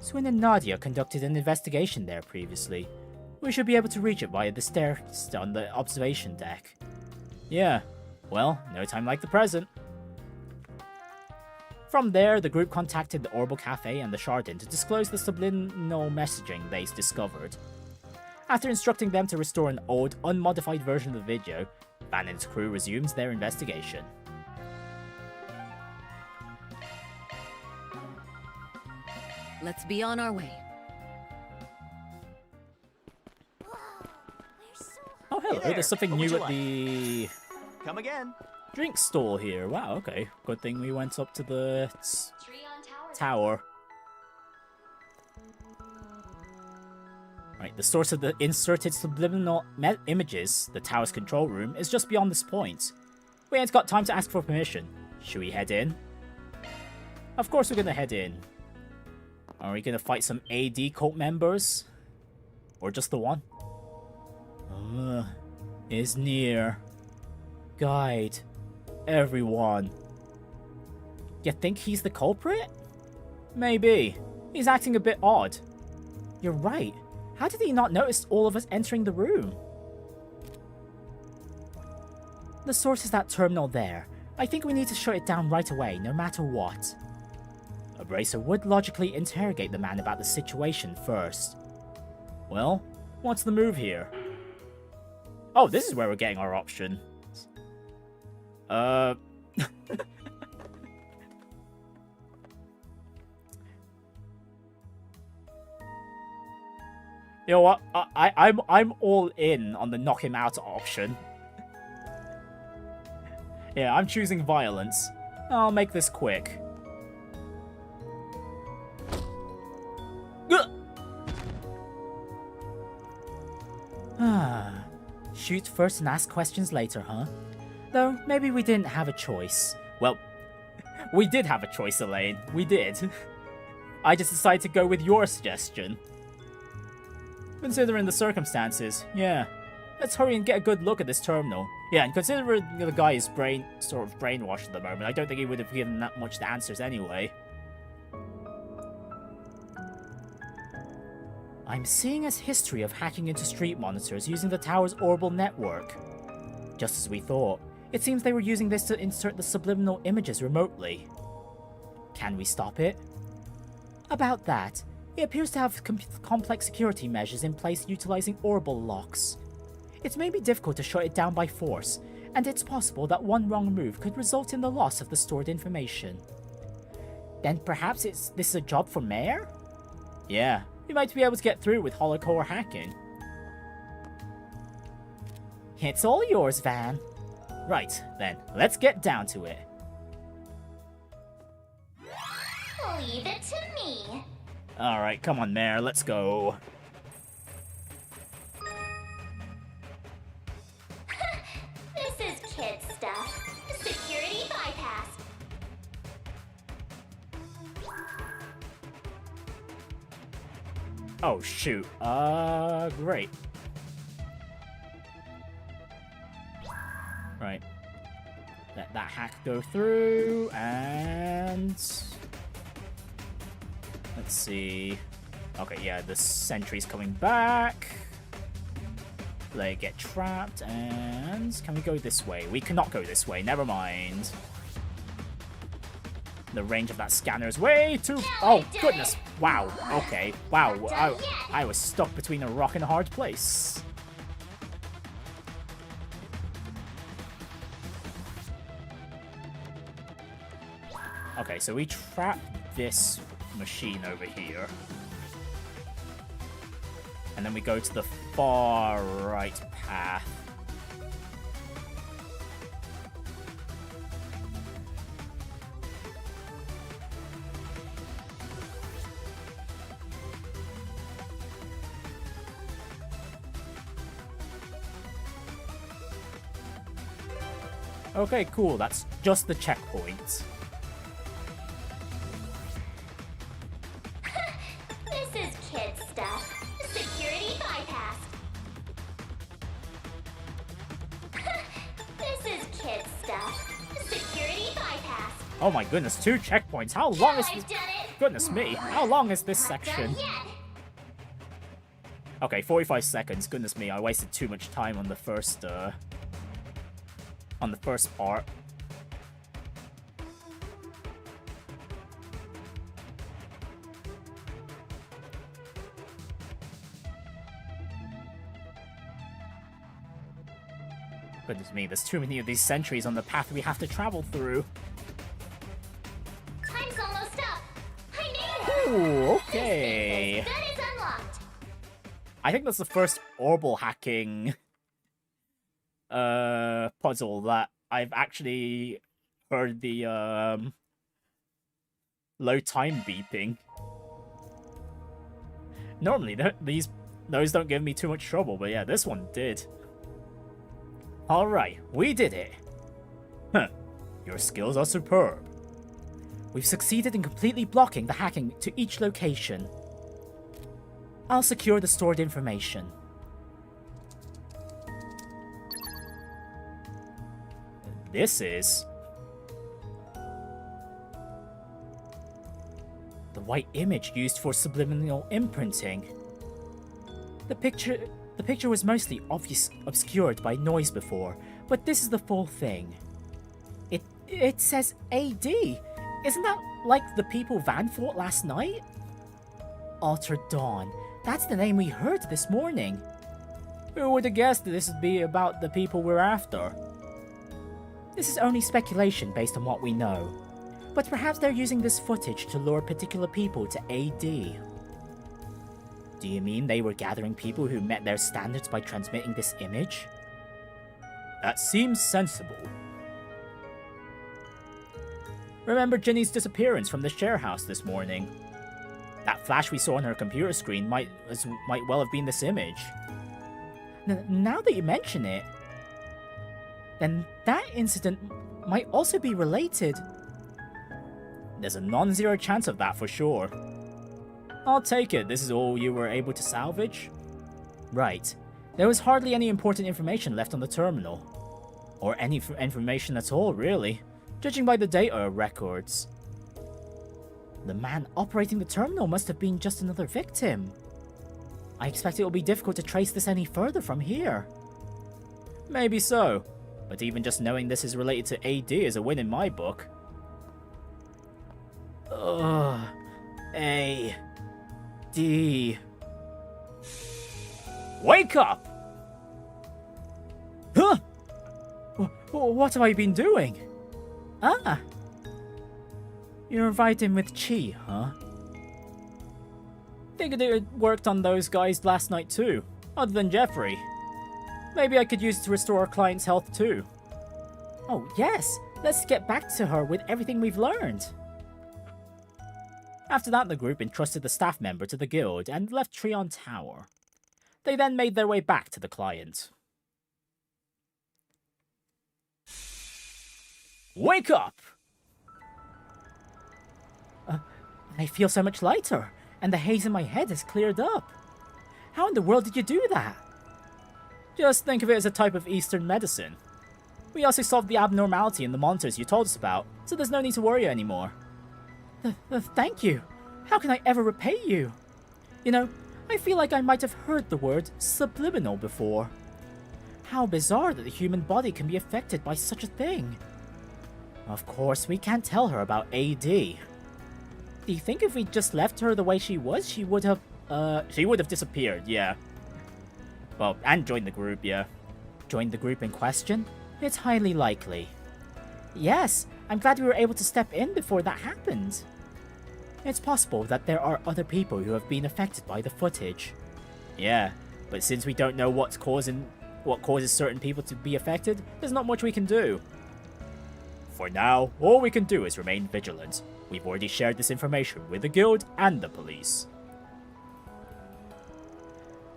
Swin and Nadia conducted an investigation there previously. We should be able to reach it via the stairs on the observation deck. Yeah, well, no time like the present. From there, the group contacted the Orbital Cafe and the Chardin to disclose the subliminal messaging they discovered. After instructing them to restore an old, unmodified version of the video, Van and his crew resumes their investigation. Let's be on our way. Oh, hello, Hey there. there's something What would new you at the Come again. drink stall here. Wow, okay. Good thing we went up to the tower. Right, the source of the inserted subliminal images, the tower's control room, is just beyond this point. We ain't got time to ask for permission. Should we head in? Of course we're gonna head in. Are we gonna fight some AD cult members? Or just the one? Is near. Guide. Everyone. You think he's the culprit? Maybe. He's acting a bit odd. You're right. How did he not notice all of us entering the room? The source is that terminal there. I think we need to shut it down right away, no matter what. A bracer would logically interrogate the man about the situation first. Well, what's the move here? Oh, this is where we're getting our option. You know what? I'm all in on the knock him out option. Yeah, I'm choosing violence. I'll make this quick. Shoot first and ask questions later, huh? Though, maybe we didn't have a choice. Well, we did have a choice, Elaine. We did. I just decided to go with your suggestion. Considering the circumstances, yeah. Let's hurry and get a good look at this terminal. Yeah, and considering the guy is sort of brainwashed at the moment, I don't think he would have given that much the answers anyway. I'm seeing a history of hacking into street monitors using the tower's orbital network. Just as we thought, it seems they were using this to insert the subliminal images remotely. Can we stop it? About that, it appears to have complex security measures in place utilizing orbital locks. It may be difficult to shut it down by force, and it's possible that one wrong move could result in the loss of the stored information. Then perhaps this is a job for Mayor? Yeah, we might be able to get through with holocore hacking. It's all yours, Van. Right, then, let's get down to it. Leave it to me. Alright, come on, Mayor, let's go. This is kid stuff. Security bypass. Oh, shoot. Great. Right. Let that hack go through, and... let's see... okay, yeah, the sentry's coming back. They get trapped, and... can we go this way? We cannot go this way, never mind. The range of that scanner is way too... oh, goodness! Wow, okay, wow, I was stuck between a rock and a hard place. Okay, so we trap this machine over here. And then we go to the far right path. Okay, cool. That's just the checkpoint. This is kid stuff. Security bypassed. This is kid stuff. Security bypassed. Oh my goodness, 2 checkpoints. How long is this? I've done it. Goodness me, how long is this Not section? done yet. Okay, 45 seconds. Goodness me, I wasted too much time on the first part. Goodness me, there's too many of these sentries on the path we have to travel through. Time's almost up. I made it. Ooh, okay. This is unlocked. I think that's the first orbital hacking puzzle that I've actually heard the low time beeping. Normally those don't give me too much trouble, but yeah, this one did. Alright, we did it. Huh, your skills are superb. We've succeeded in completely blocking the hacking to each location. I'll secure the stored information. This is the white image used for subliminal imprinting. The picture was mostly obscured by noise before, but this is the full thing. It says AD. Isn't that like the people Van fought last night? Altered Dawn. That's the name we heard this morning. Who would have guessed this would be about the people we're after? This is only speculation based on what we know, but perhaps they're using this footage to lure particular people to AD. Do you mean they were gathering people who met their standards by transmitting this image? That seems sensible. Remember Ginny's disappearance from the share house this morning? That flash we saw on her computer screen might well have been this image. Now that you mention it, then that incident might also be related. There's a non-zero chance of that for sure. I'll take it, this is all you were able to salvage? Right. There was hardly any important information left on the terminal. Or any information at all, really, judging by the data records. The man operating the terminal must have been just another victim. I expect it will be difficult to trace this any further from here. Maybe so, but even just knowing this is related to AD is a win in my book. Ugh. AD. Wake up! Huh? What have I been doing? Ah! You're fighting with Chi, huh? Figured it worked on those guys last night too, other than Jeffrey. Maybe I could use it to restore our client's health too. Oh yes, let's get back to her with everything we've learned. After that, the group entrusted the staff member to the guild and left Treon Tower. They then made their way back to the client. Wake up! I feel so much lighter, and the haze in my head has cleared up. How in the world did you do that? Just think of it as a type of Eastern medicine. We also solved the abnormality in the monsters you told us about, so there's no need to worry anymore. Thank you. How can I ever repay you? You know, I feel like I might have heard the word subliminal before. How bizarre that the human body can be affected by such a thing. Of course, we can't tell her about AD. Do you think if we just left her the way she was, she would have disappeared, yeah. Well, and joined the group, yeah. Joined the group in question? It's highly likely. Yes, I'm glad we were able to step in before that happened. It's possible that there are other people who have been affected by the footage. Yeah, but since we don't know what causes certain people to be affected, there's not much we can do. For now, all we can do is remain vigilant. We've already shared this information with the guild and the police.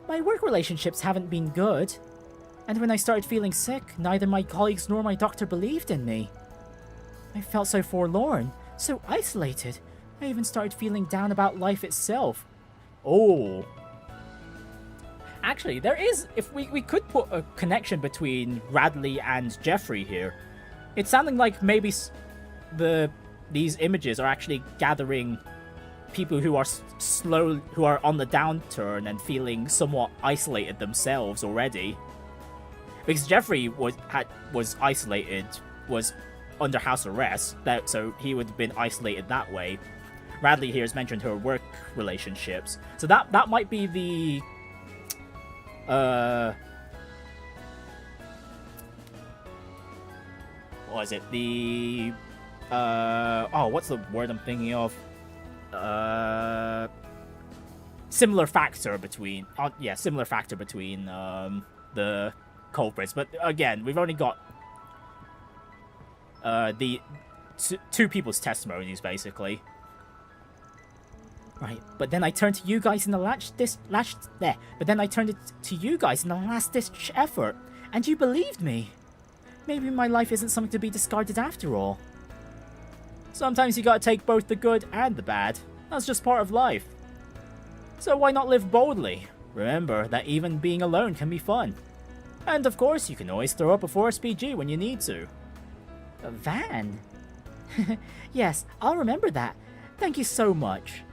My work relationships haven't been good. And when I started feeling sick, neither my colleagues nor my doctor believed in me. I felt so forlorn, so isolated. I even started feeling down about life itself. Oh. Actually, there is, if we could put a connection between Radley and Jeffrey here. It's sounding like maybe these images are actually gathering people who are who are on the downturn and feeling somewhat isolated themselves already. Because Jeffrey was isolated, was under house arrest, so he would have been isolated that way. Radley here has mentioned her work relationships, so that might be the what is it? The what's the word I'm thinking of? Similar factor between the culprits, but again, we've only got the two people's testimonies basically. Right, but then I turned to you guys in the last ditch effort, and you believed me. Maybe my life isn't something to be discarded after all. Sometimes you gotta take both the good and the bad. That's just part of life. So why not live boldly? Remember that even being alone can be fun. And of course, you can always throw up a Forest PG when you need to. A van? Yes, I'll remember that. Thank you so much.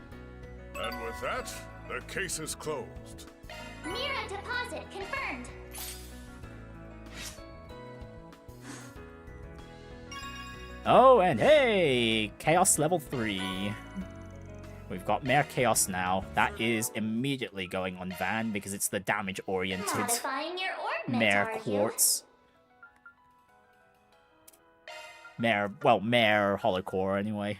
And with that, the case is closed. Mira deposit confirmed. Oh, and hey! Chaos level 3. We've got Mare Chaos now. That is immediately going on Van because it's the damage-oriented Modifying your ornament, Mare Quartz. Mare Holocore anyway.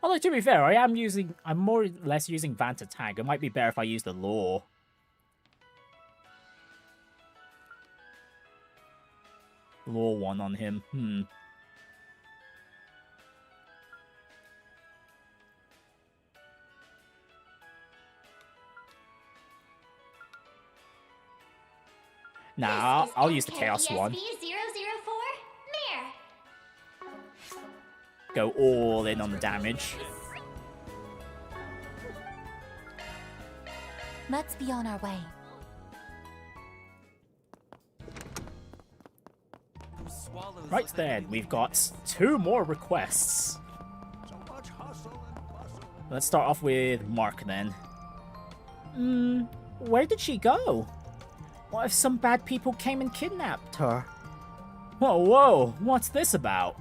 Although to be fair, I'm more or less using Van to tag. It might be better if I use the Law. Law 1 on him. Nah, I'll use the Chaos one. Go all in on the damage. Let's be on our way. Right then, we've got 2 more requests. Let's start off with Mark then. Where did she go? What if some bad people came and kidnapped her? Whoa, what's this about?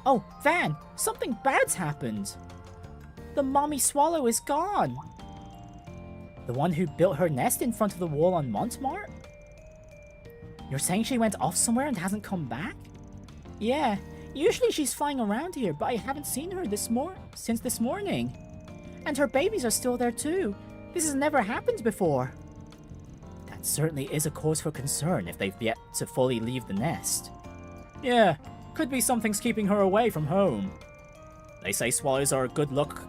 Oh, Van, something bad's happened. The mommy swallow is gone. The one who built her nest in front of the wall on Montmartre? You're saying she went off somewhere and hasn't come back? Yeah, usually she's flying around here, but I haven't seen her since this morning. And her babies are still there too. This has never happened before. That certainly is a cause for concern if they've yet to fully leave the nest. Yeah, could be something's keeping her away from home. They say swallows are good luck.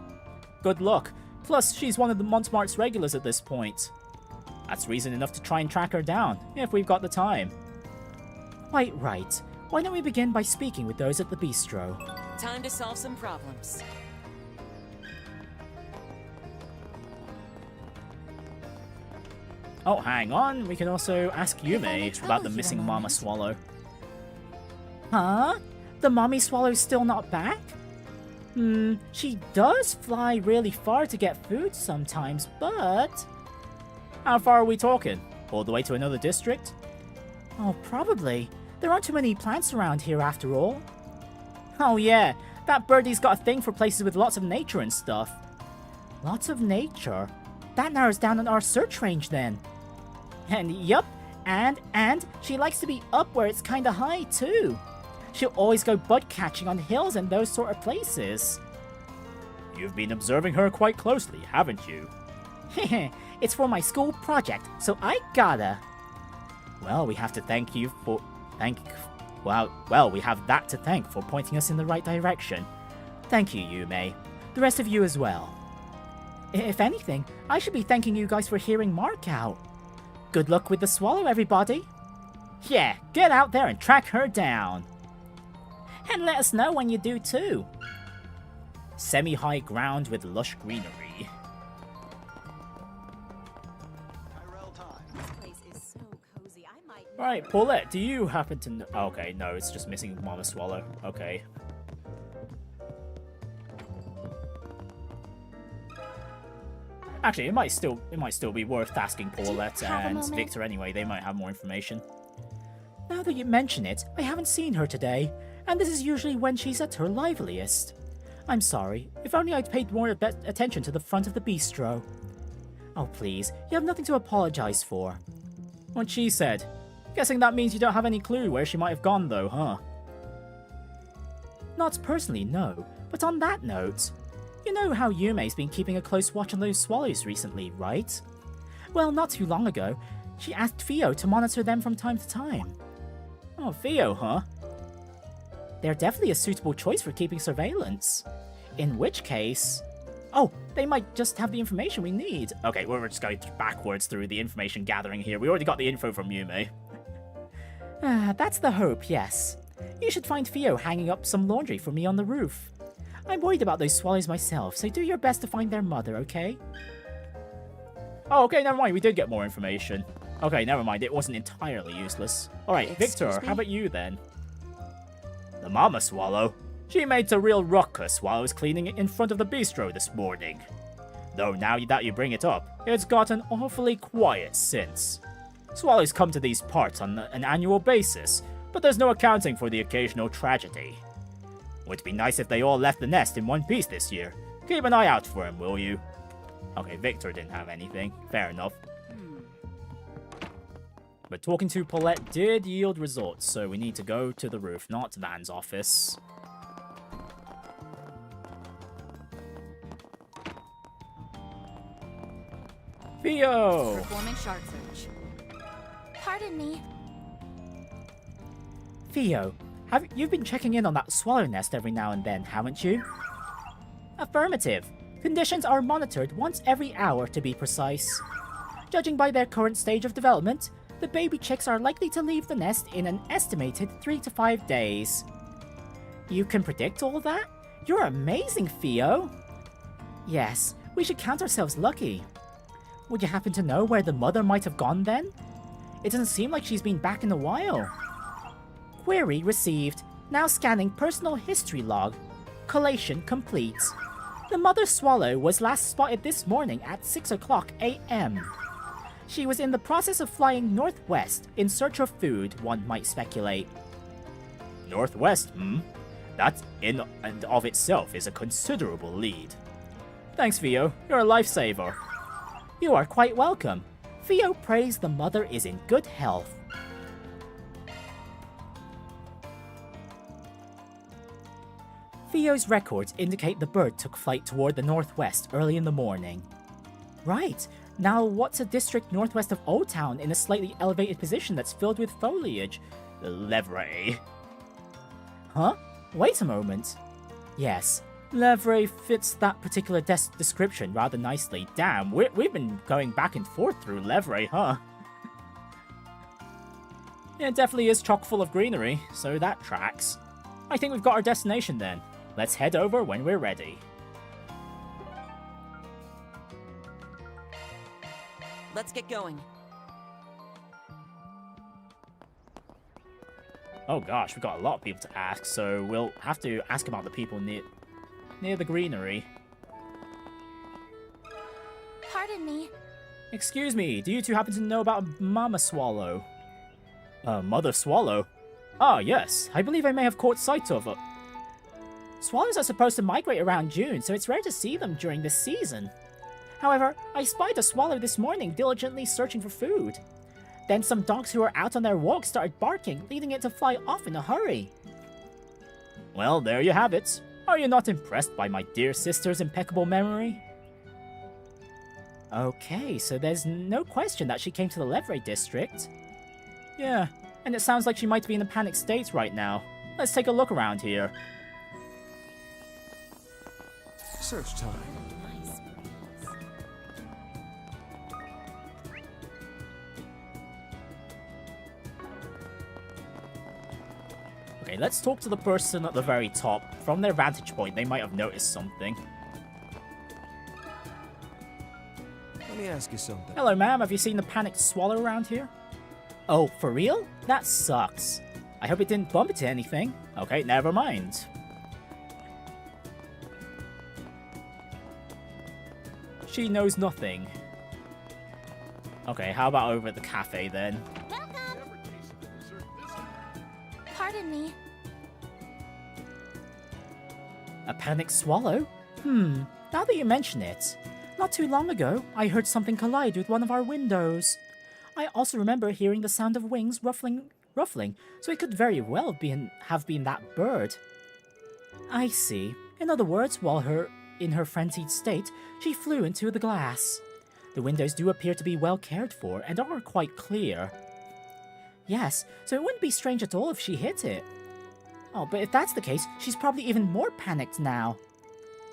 Plus, she's one of the Montmartre's regulars at this point. That's reason enough to try and track her down, if we've got the time. Quite right. Why don't we begin by speaking with those at the bistro? Time to solve some problems. Oh, hang on. We can also ask Yume about the missing mama swallow. Huh? The mommy swallow's still not back? She does fly really far to get food sometimes, but... How far are we talking? All the way to another district? Oh, probably. There aren't too many plants around here after all. Oh yeah, that birdie's got a thing for places with lots of nature and stuff. Lots of nature? That narrows down on our search range then. And yup, And she likes to be up where it's kinda high, too. She'll always go bud catching on hills and those sort of places. You've been observing her quite closely, haven't you? It's for my school project, so I gotta. Well, we have to thank you for... Well, we have that to thank for pointing us in the right direction. Thank you, Yume. The rest of you as well. If anything, I should be thanking you guys for hearing Mark out. Good luck with the swallow, everybody. Yeah, get out there and track her down. And let us know when you do too. Semi-high ground with lush greenery. Right, Paulette, do you happen to know... Okay, no, it's just missing Mama Swallow. Okay. Actually, it might still be worth asking Paulette and Victor anyway. They might have more information. Now that you mention it, I haven't seen her today, and this is usually when she's at her liveliest. I'm sorry. If only I'd paid more attention to the front of the bistro. Oh, please. You have nothing to apologize for. What she said. Guessing that means you don't have any clue where she might have gone, though, huh? Not personally, no. But on that note, you know how Yume's been keeping a close watch on those swallows recently, right? Well, not too long ago, she asked Theo to monitor them from time to time. Oh, Theo, huh? They're definitely a suitable choice for keeping surveillance. In which case... Oh, they might just have the information we need. Okay, we're just going backwards through the information gathering here. We already got the info from Yume. That's the hope, yes. You should find Theo hanging up some laundry for me on the roof. I'm worried about those swallows myself, so do your best to find their mother, okay? Oh, okay, never mind. We did get more information. Okay, never mind. It wasn't entirely useless. Alright, Victor, how about you then? The mama swallow? She made a real ruckus while I was cleaning it in front of the bistro this morning. Though now that you bring it up, it's gotten awfully quiet since. Swallows come to these parts on an annual basis, but there's no accounting for the occasional tragedy. Would be nice if they all left the nest in one piece this year. Keep an eye out for him, will you? Okay, Victor didn't have anything. Fair enough. But talking to Paulette did yield results, so we need to go to the roof, not Van's office. Theo! Performing shard search. Pardon me. Theo, you've been checking in on that swallow nest every now and then, haven't you? Affirmative. Conditions are monitored once every hour, to be precise. Judging by their current stage of development, the baby chicks are likely to leave the nest in an estimated 3 to 5 days. You can predict all that? You're amazing, Theo! Yes, we should count ourselves lucky. Would you happen to know where the mother might have gone then? It doesn't seem like she's been back in a while. Query received. Now scanning personal history log. Collation complete. The mother swallow was last spotted this morning at 6 o'clock a.m. She was in the process of flying northwest in search of food, one might speculate. Northwest, That in and of itself is a considerable lead. Thanks, Theo. You're a lifesaver. You are quite welcome. Theo prays the mother is in good health. Theo's records indicate the bird took flight toward the northwest early in the morning. Right. Now, what's a district northwest of Old Town in a slightly elevated position that's filled with foliage? Levray. Huh? Wait a moment. Yes, Levray fits that particular description rather nicely. Damn, we've been going back and forth through Levray, huh? It definitely is chock full of greenery, so that tracks. I think we've got our destination then. Let's head over when we're ready. Let's get going. Oh gosh, we've got a lot of people to ask, so we'll have to ask about the people near the greenery. Pardon me. Excuse me, do you two happen to know about Mama Swallow? Mother Swallow? Ah, yes, I believe I may have caught sight of her. Swallows are supposed to migrate around June, so it's rare to see them during this season. However, I spied a swallow this morning diligently searching for food. Then some dogs who were out on their walk started barking, leading it to fly off in a hurry. Well, there you have it. Are you not impressed by my dear sister's impeccable memory? Okay, so there's no question that she came to the Levre district. Yeah, and it sounds like she might be in a panic state right now. Let's take a look around here. Search time. Okay, let's talk to the person at the very top. From their vantage point, they might have noticed something. Let me ask you something. Hello, ma'am. Have you seen the panicked swallow around here? Oh, for real? That sucks. I hope it didn't bump into anything. Okay, never mind. She knows nothing. Okay, how about over at the cafe then? Pardon me. A panicked swallow? Now that you mention it. Not too long ago, I heard something collide with one of our windows. I also remember hearing the sound of wings ruffling, so it could very well have been that bird. I see. In other words, while in her frenzied state, she flew into the glass. The windows do appear to be well cared for and are quite clear. Yes, so it wouldn't be strange at all if she hit it. Oh, but if that's the case, she's probably even more panicked now.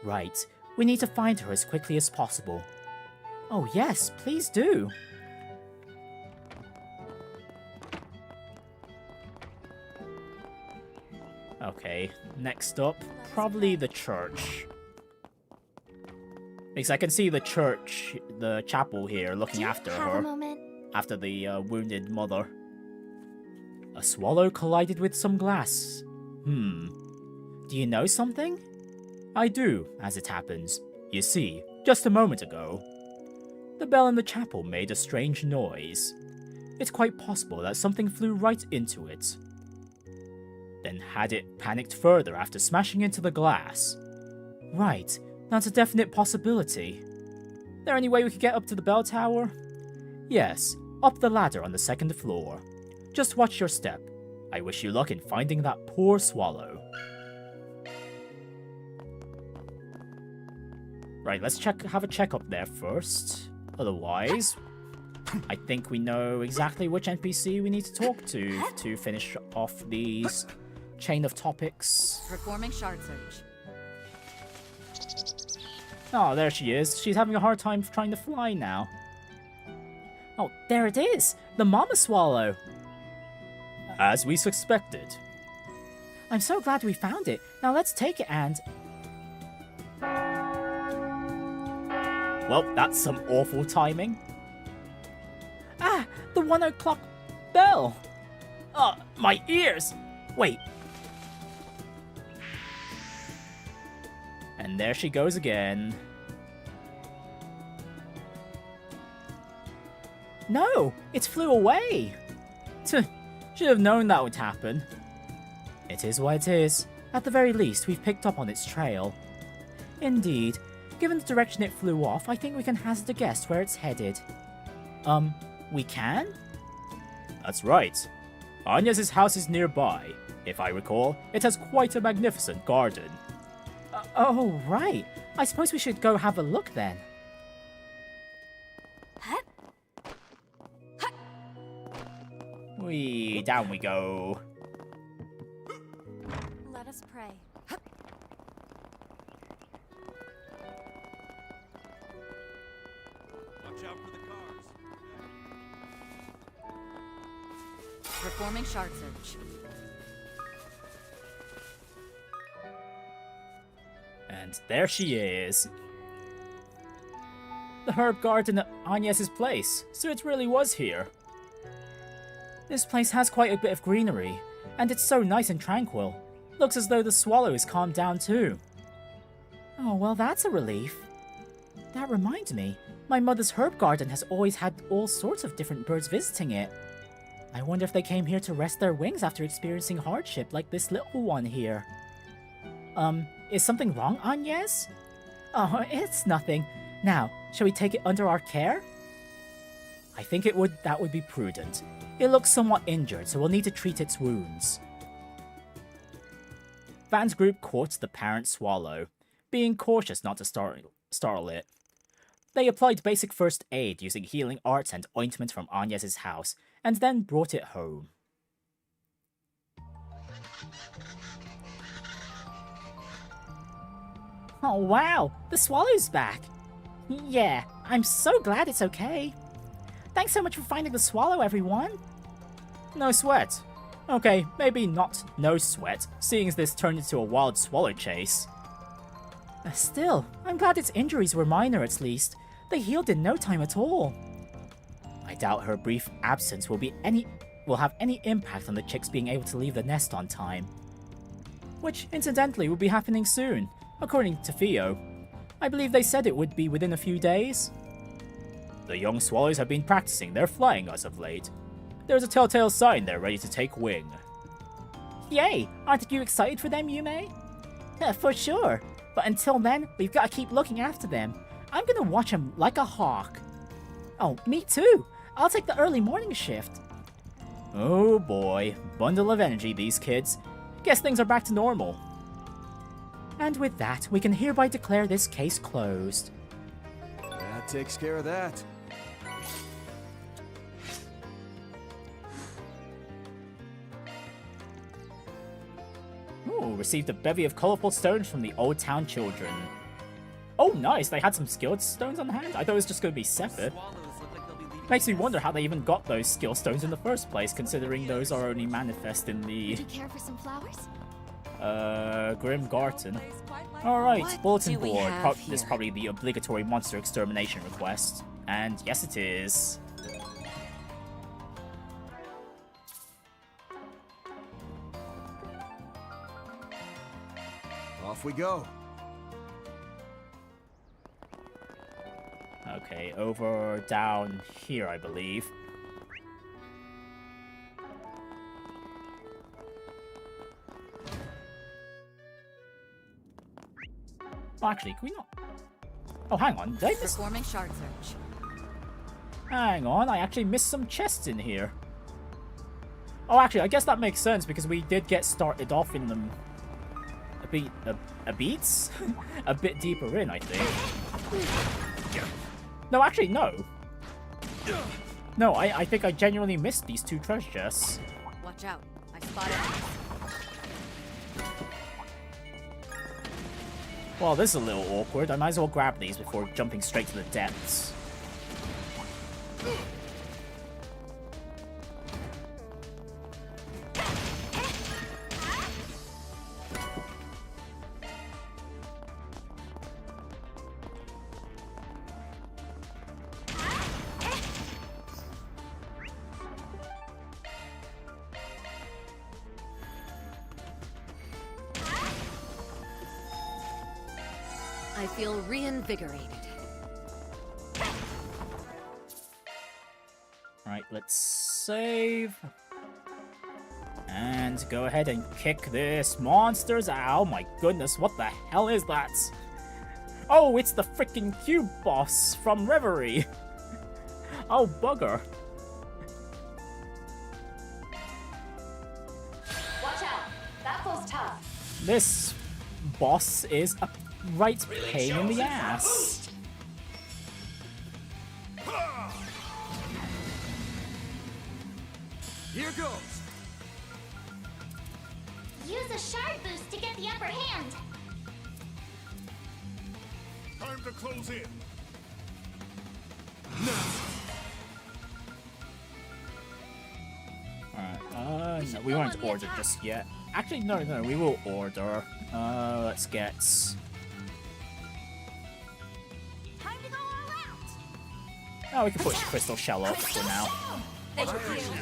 Right, we need to find her as quickly as possible. Oh yes, please do. Okay, next up, probably the church. Because I can see the church, the chapel here, looking after her. After the wounded mother. A swallow collided with some glass. Do you know something? I do, as it happens. You see, just a moment ago, the bell in the chapel made a strange noise. It's quite possible that something flew right into it. Then had it panicked further after smashing into the glass. Right, that's a definite possibility. There any way we could get up to the bell tower? Yes, up the ladder on the 2nd floor. Just watch your step. I wish you luck in finding that poor swallow. Right, let's have a check up there first. Otherwise, I think we know exactly which NPC we need to talk to finish off these chain of topics. Performing shard search. Oh, there she is. She's having a hard time trying to fly now. Oh, there it is! The mama swallow! As we suspected. I'm so glad we found it. Now let's take it and... Well, that's some awful timing. Ah! The 1 o'clock bell! My ears! Wait. And there she goes again. No! It flew away! Should have known that would happen. It is what it is. At the very least, we've picked up on its trail. Indeed. Given the direction it flew off, I think we can hazard a guess where it's headed. We can? That's right. Agnes's house is nearby. If I recall, it has quite a magnificent garden. Oh, right. I suppose we should go have a look then. Down we go. Let us pray. Watch out for the cars. Performing shard search. And there she is. The herb garden at Agnes's place, so it really was here. This place has quite a bit of greenery, and it's so nice and tranquil. Looks as though the swallow is calmed down too. Oh, well that's a relief. That reminds me, my mother's herb garden has always had all sorts of different birds visiting it. I wonder if they came here to rest their wings after experiencing hardship like this little one here. Is something wrong, Agnes? Oh, it's nothing. Now, shall we take it under our care? I think that would be prudent. It looks somewhat injured, so we'll need to treat its wounds. Van's group courts the parent swallow, being cautious not to startle it. They applied basic first aid using healing arts and ointment from Agnes' house, and then brought it home. Oh wow, the swallow's back! Yeah, I'm so glad it's okay. Thanks so much for finding the swallow, everyone! No sweat. Okay, maybe not no sweat, seeing as this turned into a wild swallow chase. Still, I'm glad its injuries were minor at least. They healed in no time at all. I doubt her brief absence will have any impact on the chicks being able to leave the nest on time. Which, incidentally, will be happening soon, according to Theo. I believe they said it would be within a few days. The young swallows have been practicing their flying as of late. There's a telltale sign they're ready to take wing. Yay! Aren't you excited for them, Yume? For sure. But until then, we've got to keep looking after them. I'm gonna watch them like a hawk. Oh, me too. I'll take the early morning shift. Oh boy, bundle of energy, these kids. Guess things are back to normal. And with that, we can hereby declare this case closed. That takes care of that. Ooh, received a bevy of colourful stones from the Old Town children. Oh nice, they had some skill stones on hand? I thought it was just going to be Sepith. Makes me wonder how they even got those skill stones in the first place, considering those are only manifest in the... Would you care for some flowers? Grim Garden. Alright, bulletin do we board. have This is here? probably the obligatory monster extermination request. And yes it is. Off we go. Okay, over down here, I believe. Oh, actually, can we not? Oh, hang on. Did I miss... Performing shard search. Hang on, I actually missed some chests in here. Oh, actually, I guess that makes sense because we did get started off in them a bit a bit deeper in, I think. No, actually, no. No, I think I genuinely missed these two treasure chests. Watch out. I spotted it. Well, this is a little awkward. I might as well grab these before jumping straight to the depths. I feel reinvigorated. Right, let's save. And go ahead and kick this monster's out. Oh my goodness, what the hell is that? Oh, it's the freaking cube boss from Reverie. Oh, bugger. Watch out. That foe's tough. This boss is a right pain in the ass. Here goes. Use a shard boost to get the upper hand. Time to close in. Alright, no, we weren't ordered just yet. Actually, no, we will order. Let's get... Time to go all out. Oh, we can put Crystal Shell up for now. Thank you.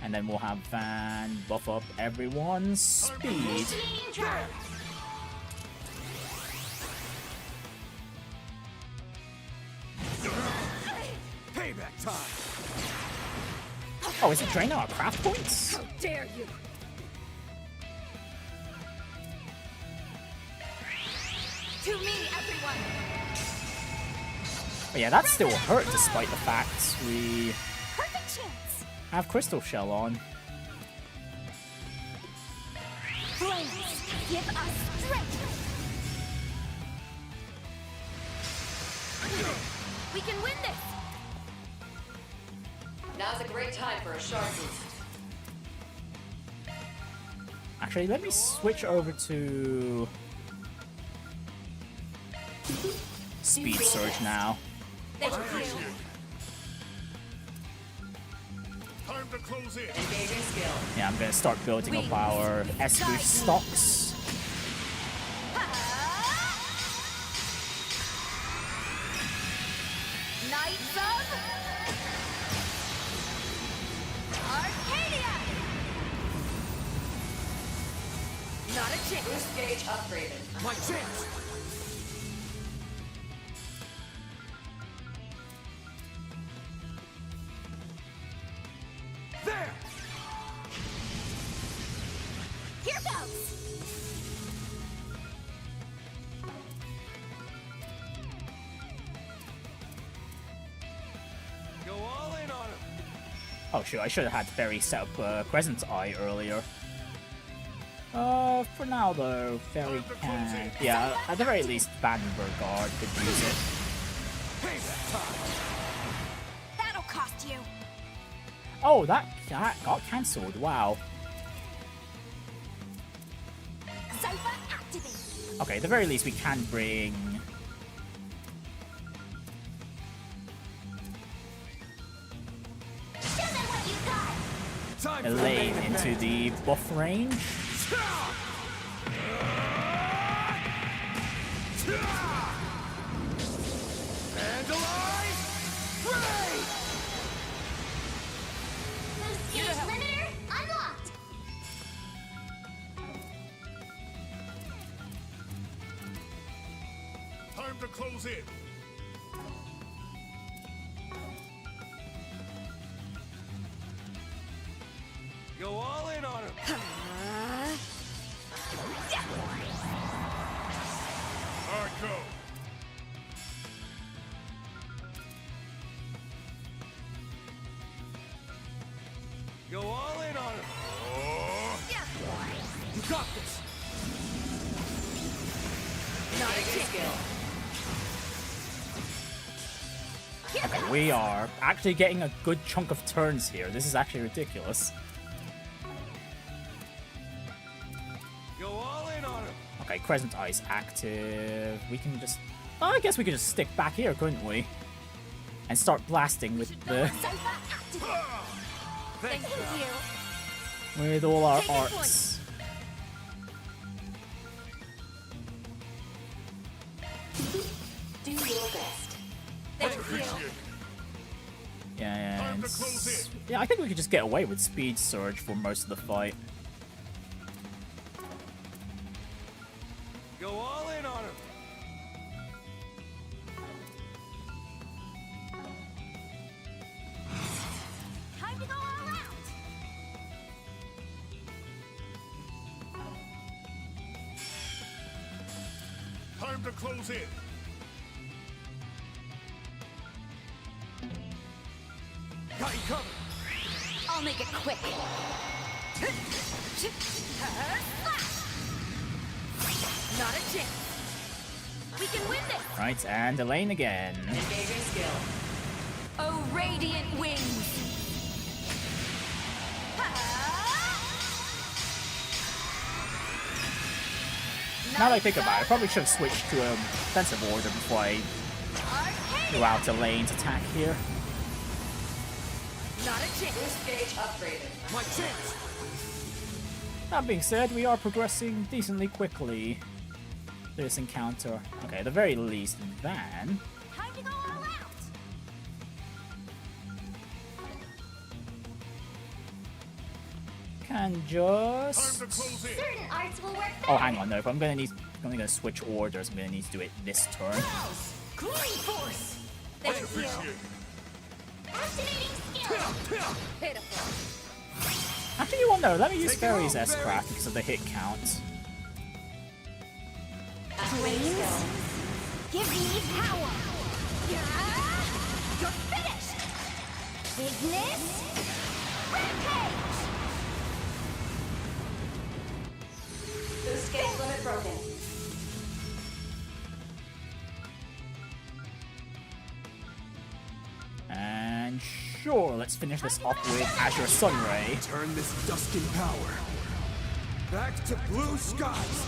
And then we'll have Van buff up everyone's speed. Initiating drive. Payback time. Oh, is it draining our craft points? How dare you! To me, everyone. But yeah, that still hurt despite the fact we Perfect chance. have Crystal Shell on. Flames, give us strength. We can win this. Now's a great time for a sharp boost. Actually, let me switch over to Speed Surge now. Thank you. Time to close in. Engaging skill. Yeah, I'm gonna start building up our S-Boost stocks. Knights of Arcadia. Not a chance. Boost gauge upgraded. My chance! There! Here goes. Go all in on him! Oh shoot, I should have had Berry set up Crescent's Eye earlier. For now though, Berry can... Yeah, at the very least, Bergard could use it. That'll cost you. Oh, that got cancelled, wow. Cypher activate. Okay, at the very least we can bring... Show them what you got. Elaine into the buff range. Boost gauge limiter unlocked. Time to close in. Go all in on him! Hard go. Go all in on him! Oh. You got this! Not a chance. Okay, we are actually getting a good chunk of turns here. This is actually ridiculous. Go all in on him! Okay, Crescent Eye's active. We can just... Oh, I guess we could just stick back here, couldn't we? And start blasting with the... Cypher activate. Thank you. with all our Take this one. arts. Do your best. Thank you. Yeah, Time and to close yeah, I think we could just get away with Speed Surge for most of the fight. Go all in on him! Time to go all out. Time to close in. Got you covered! I'll make it quick. Not a chance. We can win this. Right, and Elaine again. Engaging skill. Oh, radiant wings. Now that I think about it, I probably should have switched to a defensive order before I threw out Elaine's attack here. Not a chance. Boost gauge upgraded. My chance! That being said, we are progressing decently quickly through this encounter. Okay, at the very least, Van Time to go all out. can Time just... to close in. Certain arts will work Oh, better. hang on, no. If I'm gonna switch orders, I'm gonna need to do it this turn. Cooling force. Thank you. Appreciate it. Activating skill. Pitiful. Actually, you wonder, let me use Take it Fairy's home, S-Craft because of the hit count. Activating skill. Give me power. You're finished! Ignis! Rampage! Boost gauge limit broken. And sure, let's finish this off with Azure Sunray. Turn this dust in power back to blue skies.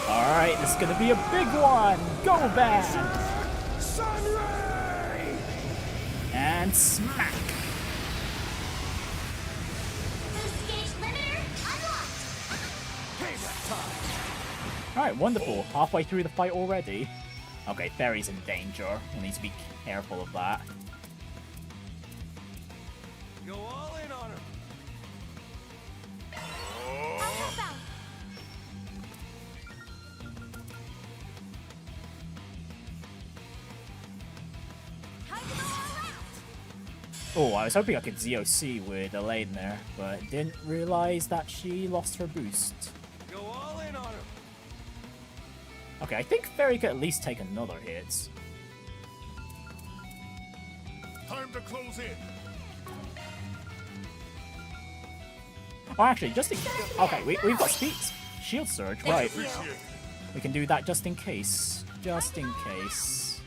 Alright, this is gonna be a big one! Go back! Sunray! And smack! Boost gauge limiter unlocked! Payback time! Alright, wonderful. Halfway through the fight already. Okay, Fairy's in danger. We'll need to be careful of that. Go all in on him. I'll help out! Time to go all out! Oh, I was hoping I could ZOC with Elaine there, but didn't realize that she lost her boost. Go all in on him. Okay, I think Fairy could at least take another hit. Time to close in. Oh, actually, just in okay, we've got speed shield surge, right? We can do that just in case. Just in case.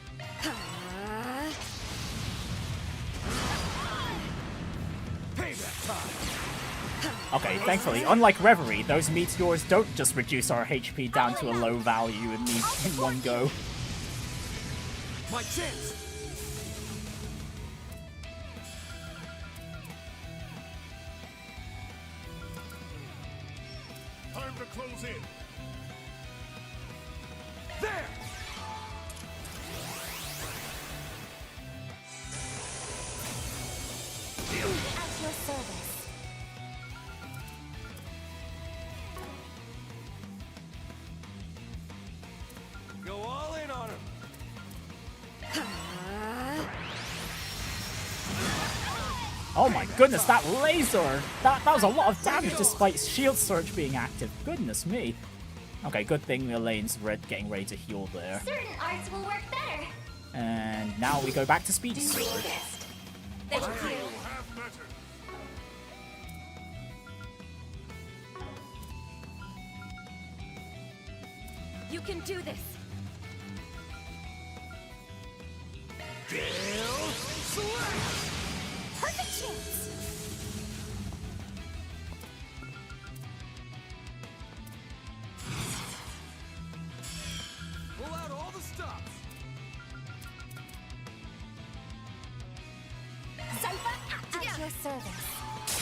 Payback time. Okay, thankfully, unlike Reverie, those meteors don't just reduce our HP down to a low value in one go. My chance. Time to close in. There. At your service. Go all in on him. Oh my goodness, that laser! That was a lot of damage despite shield surge being active. Goodness me. Okay, good thing Elaine's getting ready to heal there. Certain arts will work better. And now we go back to speed surge. Thank you. Have better. You can do this. Perfect chance. Pull out all the stops. Cypher, at your service.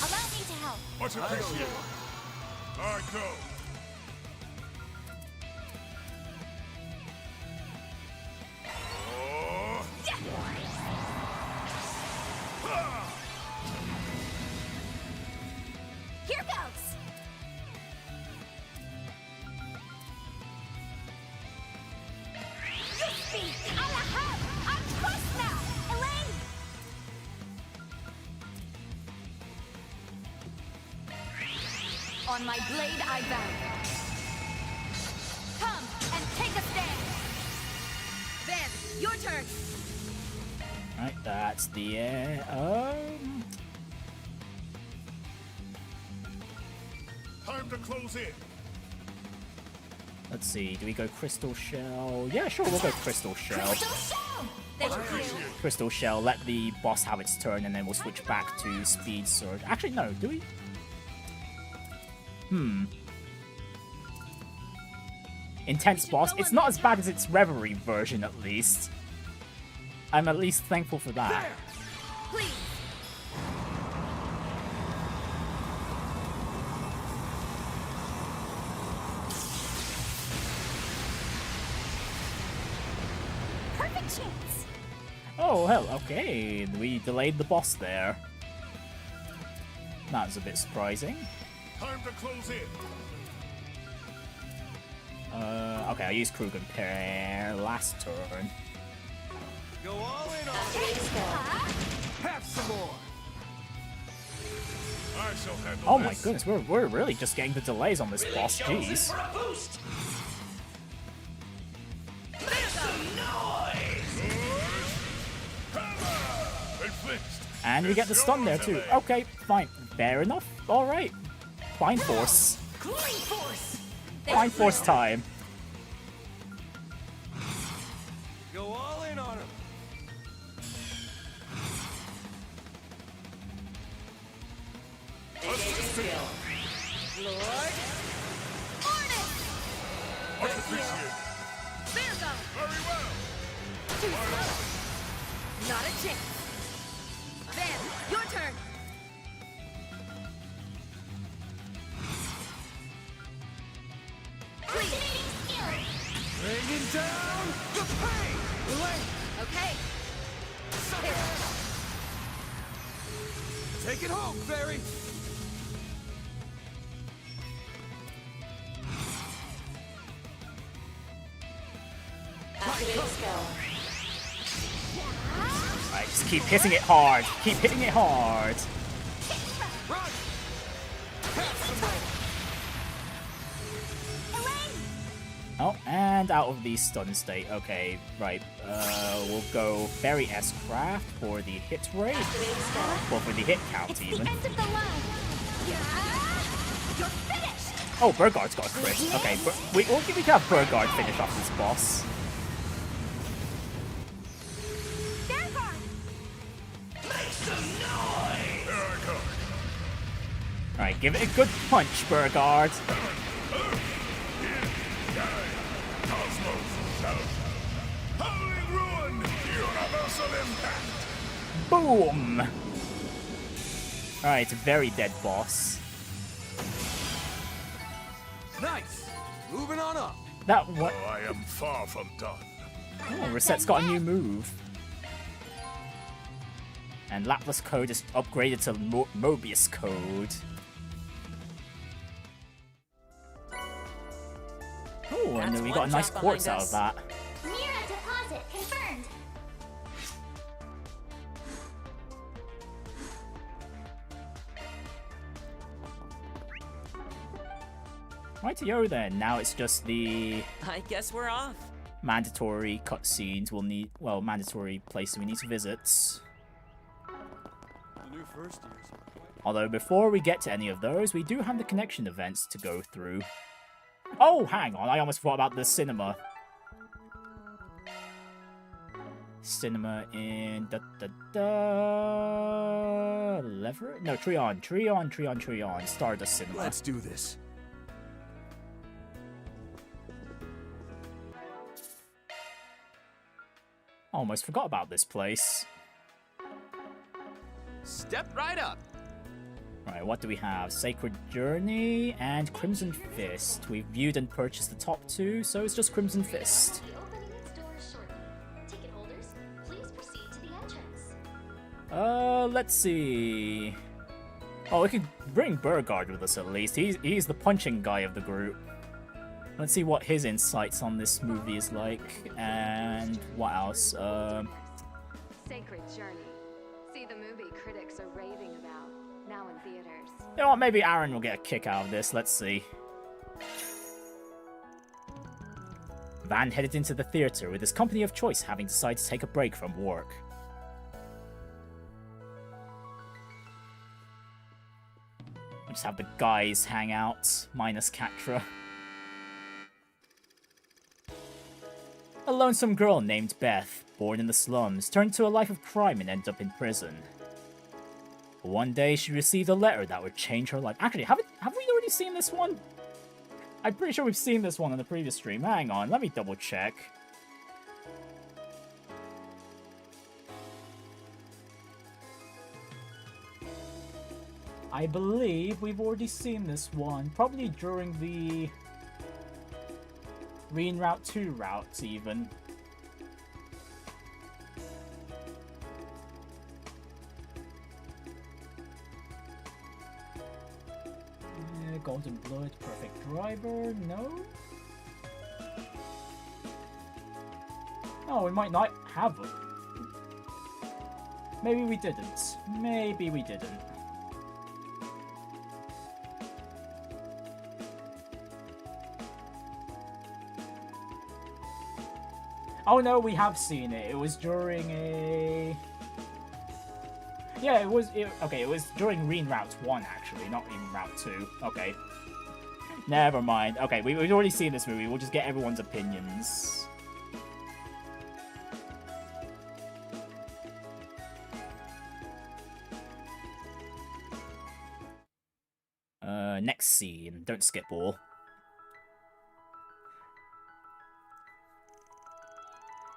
Allow me to help. Much appreciated. All right, go. Oh. Here goes. You speak. I'm cross now. Elaine. On my blade I vow. Come and take a stand. Van, your turn. Right, that's the Time to close in. let's see, do we go Crystal Shell? Yeah, sure, we'll go Crystal Shell. Thank you. Crystal Shell, let the boss have its turn, and then we'll switch back to Speed Surge. Actually, no, do we? Intense boss. It's not as bad as its Reverie version, at least. I'm at least thankful for that. Please. Perfect chance. Oh, hell, okay. We delayed the boss there. That's a bit surprising. Time to close in. Okay, I used Krug and Pair last turn. Go all in on it. Have some more. I shall handle Oh my this. goodness, we're really just getting the delays on this boss, jeez. For a boost. There's a noise. And we get the stun there too. Okay, fine. Fair enough. Alright. Blind Force. Blind Force time. Go all in on him. Lord. Much appreciated. Bergard. Very well. Too slow. Not a chance. Van, your turn. Bringing down the pain. Elaine. Okay. Take it home, Fairy. Alright, just keep hitting it hard. Keep hitting it hard. Oh, and out of the stun state. Okay, right. We'll go Fairy S-Craft for the hit rate. Well, for the hit count, even. Oh, Bergard's got a crit. Okay, we can have Bergard finish off this boss. Alright, give it a good punch, Bergard. Boom! Alright, very dead boss. Nice. Moving on up. That what? Oh, I am far from done. Oh, Reset's got a new move. And Laplace Code is upgraded to Mobius Code. Oh, and we got a nice quartz out of that. Mira deposit confirmed. Rightio then, now it's just the I guess we're off. mandatory cutscenes we'll need, well, mandatory places we need to visit. The new first years are quite... Although before we get to any of those, we do have the connection events to go through. Oh, hang on, I almost forgot about the cinema. Cinema in Lever? No, Treon. Stardust Cinema. Let's do this. Almost forgot about this place. Step right up. Right, what do we have? Sacred Journey and Crimson Fist. We've viewed and purchased the top two, so it's just Crimson Fist. Let's see. Oh, we could bring Bergard with us at least. He's the punching guy of the group. Let's see what his insights on this movie is like, and what else. Sacred Journey. See the movie critics are raving about, now in theaters. You know what, maybe Aaron will get a kick out of this, let's see. Van headed into the theater with his company of choice having decided to take a break from work. We'll just have the guys hang out, minus Catra. A lonesome girl named Beth, born in the slums, turned to a life of crime and ended up in prison. One day, she received a letter that would change her life. Actually, have we already seen this one? I'm pretty sure we've seen this one in the previous stream. Hang on, let me double check. I believe we've already seen this one, probably during the Rean Route 2 routes, even. Golden Blood, Perfect Driver, no? Oh, we might not have it. Maybe we didn't. Maybe we didn't. Oh no, we have seen it. It was during a... Yeah, it was... okay, it was during Rean Route 1, actually, not in Route 2. Okay. Never mind. Okay, we've already seen this movie. We'll just get everyone's opinions. Next scene. Don't skip all.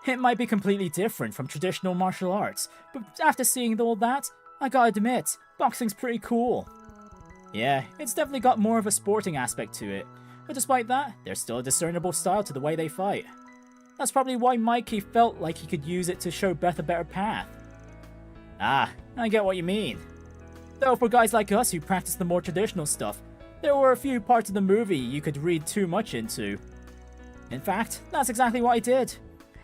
It might be completely different from traditional martial arts, but after seeing all that, I gotta admit, boxing's pretty cool. Yeah, it's definitely got more of a sporting aspect to it, but despite that, there's still a discernible style to the way they fight. That's probably why Mikey felt like he could use it to show Beth a better path. Ah, I get what you mean. Though for guys like us who practice the more traditional stuff, there were a few parts of the movie you could read too much into. In fact, that's exactly what I did.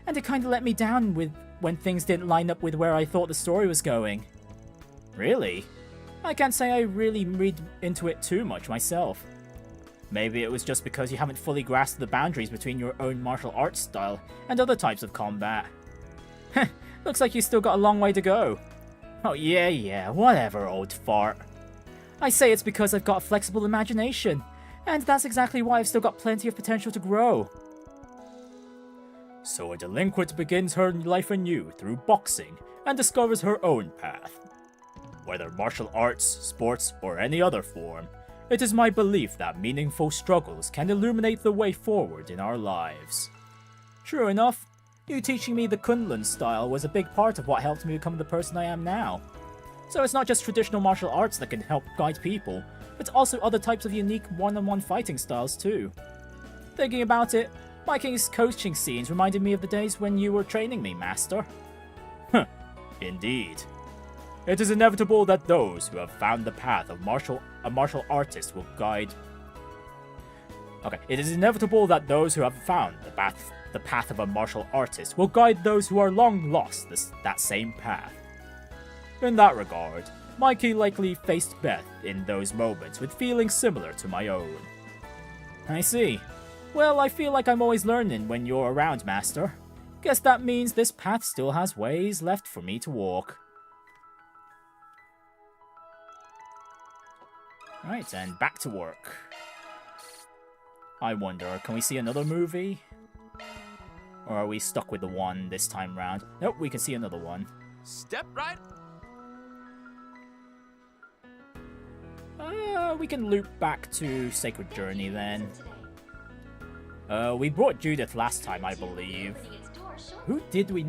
And it kinda let me down when things didn't line up with where I thought the story was going. Really? I can't say I really read into it too much myself. Maybe it was just because you haven't fully grasped the boundaries between your own martial arts style and other types of combat. Heh, looks like you still got a long way to go. Oh yeah, whatever, old fart. I say it's because I've got a flexible imagination, and that's exactly why I've still got plenty of potential to grow. So a delinquent begins her life anew through boxing and discovers her own path. Whether martial arts, sports, or any other form, it is my belief that meaningful struggles can illuminate the way forward in our lives. True enough, you teaching me the Kunlun style was a big part of what helped me become the person I am now. So it's not just traditional martial arts that can help guide people, but also other types of unique one-on-one fighting styles too. Thinking about it, Mikey's coaching scenes reminded me of the days when you were training me, Master. Huh, indeed. It is inevitable that those who have found the path of a martial artist will guide... Okay, it is inevitable that those who have found the path of a martial artist will guide those who are long lost that same path. In that regard, Mikey likely faced Beth in those moments with feelings similar to my own. I see. Well, I feel like I'm always learning when you're around, Master. Guess that means this path still has ways left for me to walk. Right, and back to work. I wonder, can we see another movie? Or are we stuck with the one this time round? Nope, we can see another one. Step right. We can loop back to Sacred Journey then. We brought Judith last time, I believe. Who did we...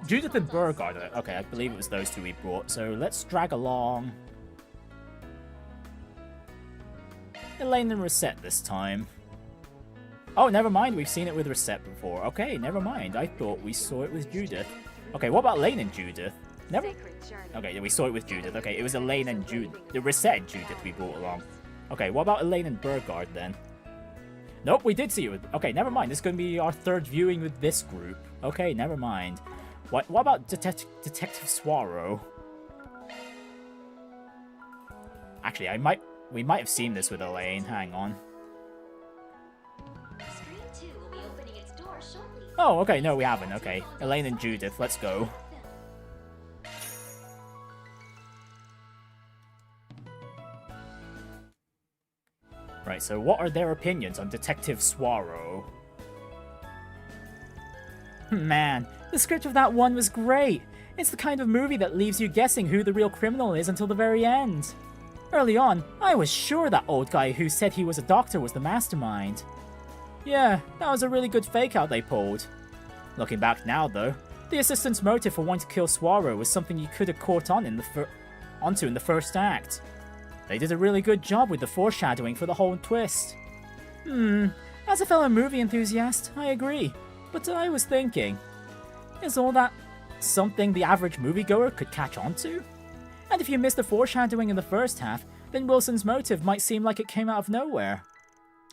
Judith and Bergard. Okay, I believe it was those two we brought. So let's drag along Elaine and Reset this time. Oh, never mind. We've seen it with Reset before. Okay, never mind. I thought we saw it with Judith. Okay, what about Elaine and Judith? Never... Okay, we saw it with Judith. Okay, it was Elaine and Judith. The Reset and Judith we brought along. Okay, what about Elaine and Bergard then? Nope, we did see it with... Okay, never mind. This is going to be our third viewing with this group. Okay, never mind. What about Detective Scoirot? Actually, we might have seen this with Elaine. Hang on. Oh, okay, no, we haven't. Okay, Elaine and Judith, let's go. Right, so what are their opinions on Detective Scoirot? Man, the script of that one was great. It's the kind of movie that leaves you guessing who the real criminal is until the very end. Early on, I was sure that old guy who said he was a doctor was the mastermind. Yeah, that was a really good fake-out they pulled. Looking back now, though, the assistant's motive for wanting to kill Scoirot was something you could have caught on onto in the first act. They did a really good job with the foreshadowing for the whole twist. As a fellow movie enthusiast, I agree, but I was thinking, is all that something the average moviegoer could catch on to? And if you missed the foreshadowing in the first half, then Wilson's motive might seem like it came out of nowhere.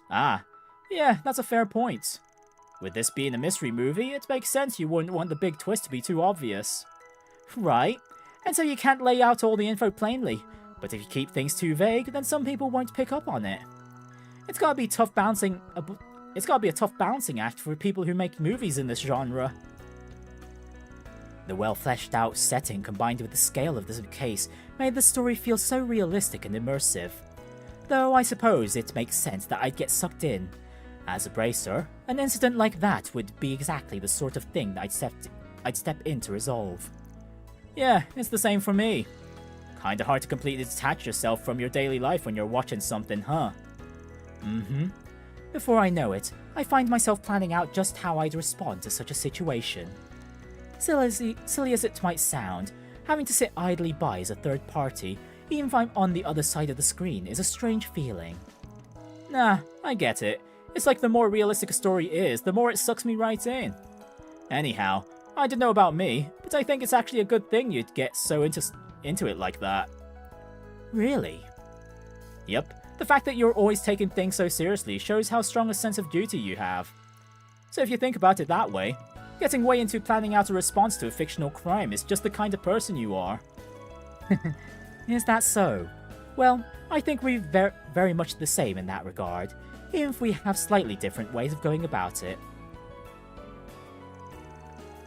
Ah, yeah, that's a fair point. With this being a mystery movie, it makes sense you wouldn't want the big twist to be too obvious. Right, and so you can't lay out all the info plainly, but if you keep things too vague, then some people won't pick up on it. It's gotta be a tough balancing act for people who make movies in this genre. The well-fleshed-out setting combined with the scale of this case made the story feel so realistic and immersive. Though I suppose it makes sense that I'd get sucked in. As a bracer, an incident like that would be exactly the sort of thing that I'd step in to resolve. Yeah, it's the same for me. Kinda hard to completely detach yourself from your daily life when you're watching something, huh? Before I know it, I find myself planning out just how I'd respond to such a situation. Silly as it might sound, having to sit idly by as a third party, even if I'm on the other side of the screen, is a strange feeling. Nah, I get it. It's like the more realistic a story is, the more it sucks me right in. Anyhow, I don't know about me, but I think it's actually a good thing you'd get so into it like that. Really? Yep, the fact that you're always taking things so seriously shows how strong a sense of duty you have. So if you think about it that way, getting way into planning out a response to a fictional crime is just the kind of person you are. Is that so? Well, I think we're very much the same in that regard, even if we have slightly different ways of going about it.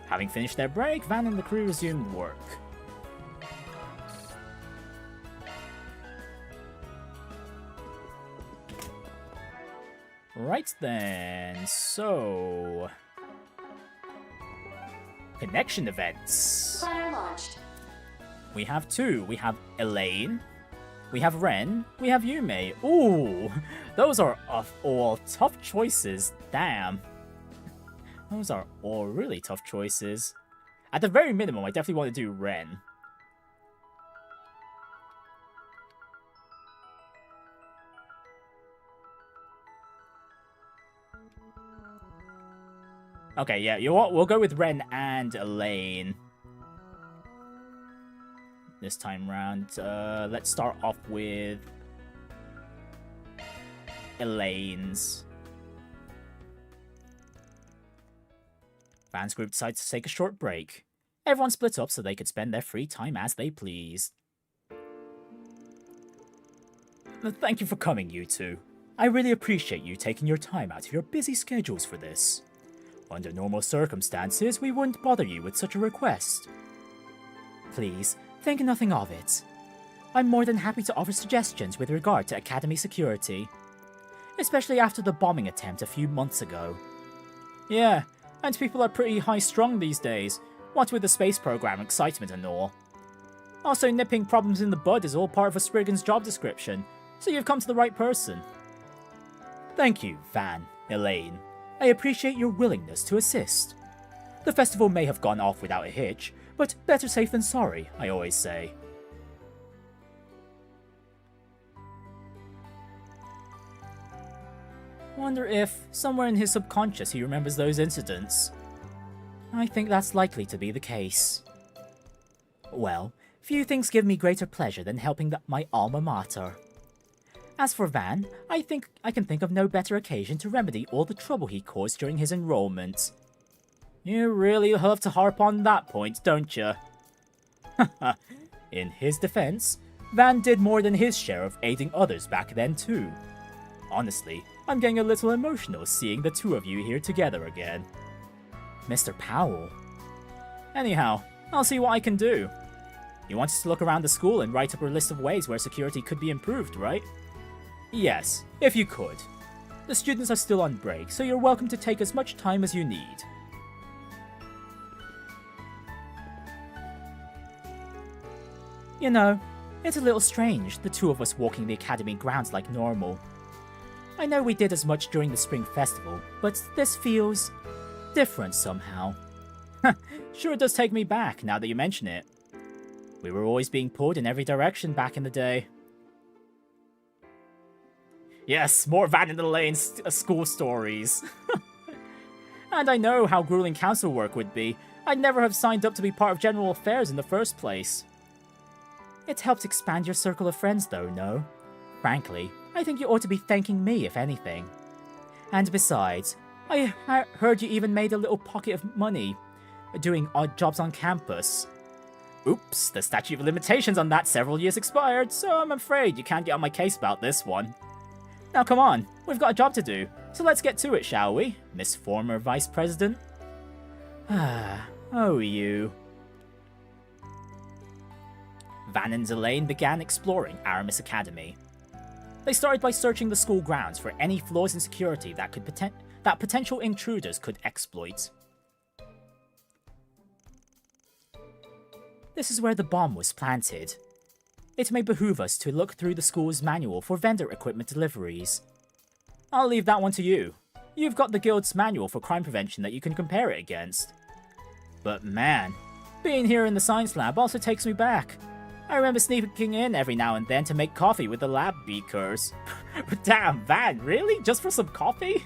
Having finished their break, Van and the crew resumed work. Right then, so... Connection events. Planner launched. We have two. We have Elaine, we have Renne, we have Heiyue. Ooh, those are all tough choices. Damn. Those are all really tough choices. At the very minimum, I definitely want to do Renne. Okay, yeah, you know what? We'll go with Renne and Elaine. This time round. Let's start off with Elaine's. Van's group decides to take a short break. Everyone split up so they could spend their free time as they pleased. Thank you for coming, you two. I really appreciate you taking your time out of your busy schedules for this. Under normal circumstances, we wouldn't bother you with such a request. Please, think nothing of it. I'm more than happy to offer suggestions with regard to Academy security. Especially after the bombing attempt a few months ago. Yeah, and people are pretty high-strung these days, what with the space program excitement and all. Also, nipping problems in the bud is all part of a Spriggan's job description, so you've come to the right person. Thank you, Van, Elaine. I appreciate your willingness to assist. The festival may have gone off without a hitch, but better safe than sorry, I always say. Wonder if, somewhere in his subconscious, he remembers those incidents. I think that's likely to be the case. Well, few things give me greater pleasure than helping my alma mater. As for Van, I think I can think of no better occasion to remedy all the trouble he caused during his enrollment. You really love to harp on that point, don't you? In his defense, Van did more than his share of aiding others back then too. Honestly, I'm getting a little emotional seeing the two of you here together again. Mr. Powell. Anyhow, I'll see what I can do. You want us to look around the school and write up a list of ways where security could be improved, right? Yes, if you could. The students are still on break, so you're welcome to take as much time as you need. You know, it's a little strange, the two of us walking the academy grounds like normal. I know we did as much during the spring festival, but this feels different somehow. Sure does take me back now that you mention it. We were always being pulled in every direction back in the day. Yes, more Van and Elaine school stories. And I know how grueling council work would be. I'd never have signed up to be part of general affairs in the first place. It helps expand your circle of friends though, no? Frankly, I think you ought to be thanking me if anything. And besides, I heard you even made a little pocket of money doing odd jobs on campus. Oops, the statute of limitations on that several years expired, so I'm afraid you can't get on my case about this one. Now come on, we've got a job to do, so let's get to it, shall we, Miss Former Vice President? Oh, you. Van and Elaine began exploring Aramis Academy. They started by searching the school grounds for any flaws in security that potential intruders could exploit. This is where the bomb was planted. It may behoove us to look through the school's manual for vendor equipment deliveries. I'll leave that one to you. You've got the guild's manual for crime prevention that you can compare it against. But man, being here in the science lab also takes me back. I remember sneaking in every now and then to make coffee with the lab beakers. But damn, Van, really? Just for some coffee?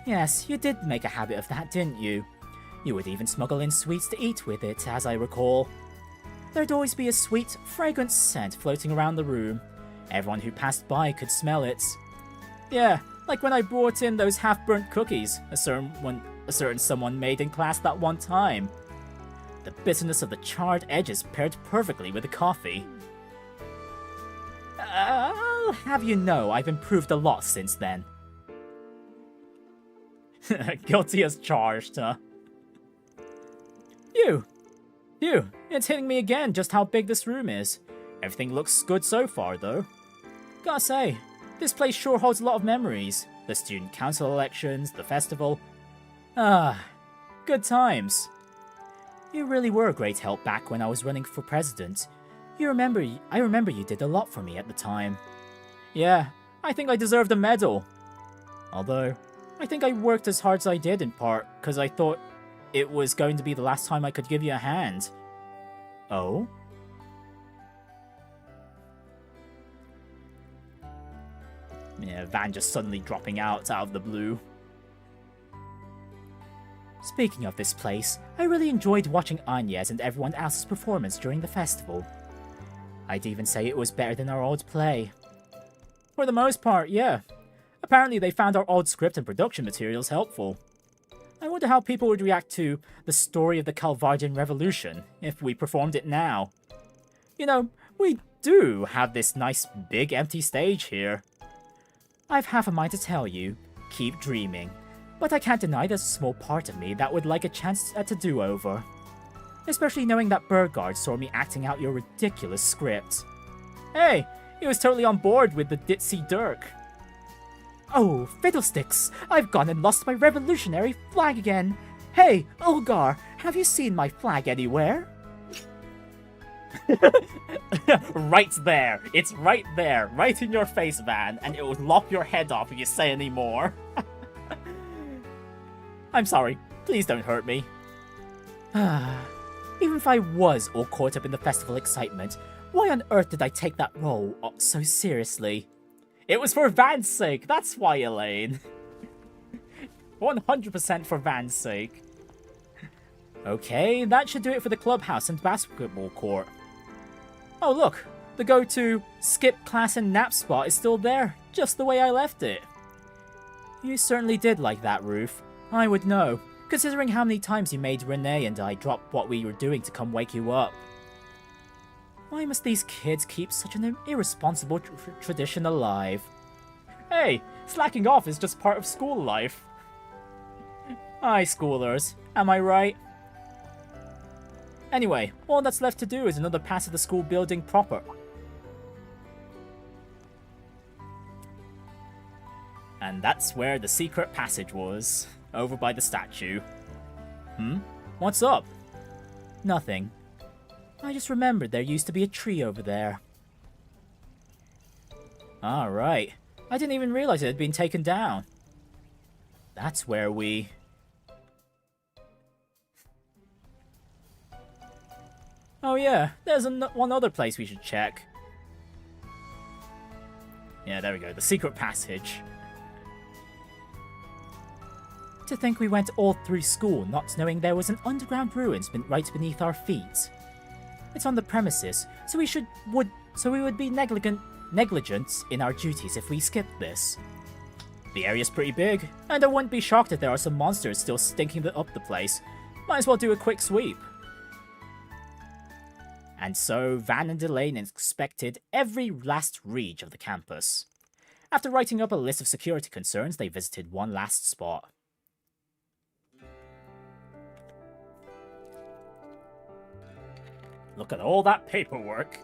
Yes, you did make a habit of that, didn't you? You would even smuggle in sweets to eat with it, as I recall. There'd always be a sweet, fragrant scent floating around the room. Everyone who passed by could smell it. Yeah, like when I brought in those half-burnt cookies a certain someone made in class that one time. The bitterness of the charred edges paired perfectly with the coffee. I'll have you know I've improved a lot since then. Guilty as charged, huh? You, it's hitting me again just how big this room is. Everything looks good so far, though. Gotta say, this place sure holds a lot of memories. The student council elections, the festival. Good times. You really were a great help back when I was running for president. I remember you did a lot for me at the time. Yeah, I think I deserved a medal. Although, I think I worked as hard as I did in part because I thought it was going to be the last time I could give you a hand. Oh? Yeah, Van just suddenly dropping out of the blue. Speaking of this place, I really enjoyed watching Anya's and everyone else's performance during the festival. I'd even say it was better than our old play. For the most part, yeah. Apparently they found our old script and production materials helpful. I wonder how people would react to the story of the Calvardian Revolution if we performed it now. You know, we do have this nice big empty stage here. I've half a mind to tell you, keep dreaming. But I can't deny there's a small part of me that would like a chance at a do-over. Especially knowing that Bergard saw me acting out your ridiculous script. Hey, he was totally on board with the ditzy Dirk. Oh, fiddlesticks! I've gone and lost my revolutionary flag again! Hey, Ulgar, have you seen my flag anywhere? Right there! It's right there! Right in your face, Van, and it will lop your head off if you say any more. I'm sorry. Please don't hurt me. Even if I was all caught up in the festival excitement, why on earth did I take that role so seriously? It was for Van's sake, that's why, Elaine. 100% for Van's sake. Okay, that should do it for the clubhouse and basketball court. Oh look, the go-to skip class and nap spot is still there, just the way I left it. You certainly did like that roof. I would know, considering how many times you made Renne and I drop what we were doing to come wake you up. Why must these kids keep such an irresponsible tradition alive? Hey, slacking off is just part of school life. Aye, schoolers, am I right? Anyway, all that's left to do is another pass of the school building proper. And that's where the secret passage was. Over by the statue. What's up? Nothing. I just remembered there used to be a tree over there. Alright. I didn't even realize it had been taken down. That's where we... Oh yeah, there's one other place we should check. Yeah, there we go. The secret passage. To think we went all through school not knowing there was an underground ruins right beneath our feet. It's on the premises, so we would be negligent in our duties if we skipped this. The area's pretty big, and I wouldn't be shocked if there are some monsters still stinking up the place. Might as well do a quick sweep. And so Van and Elaine inspected every last reach of the campus. After writing up a list of security concerns, they visited one last spot. Look at all that paperwork.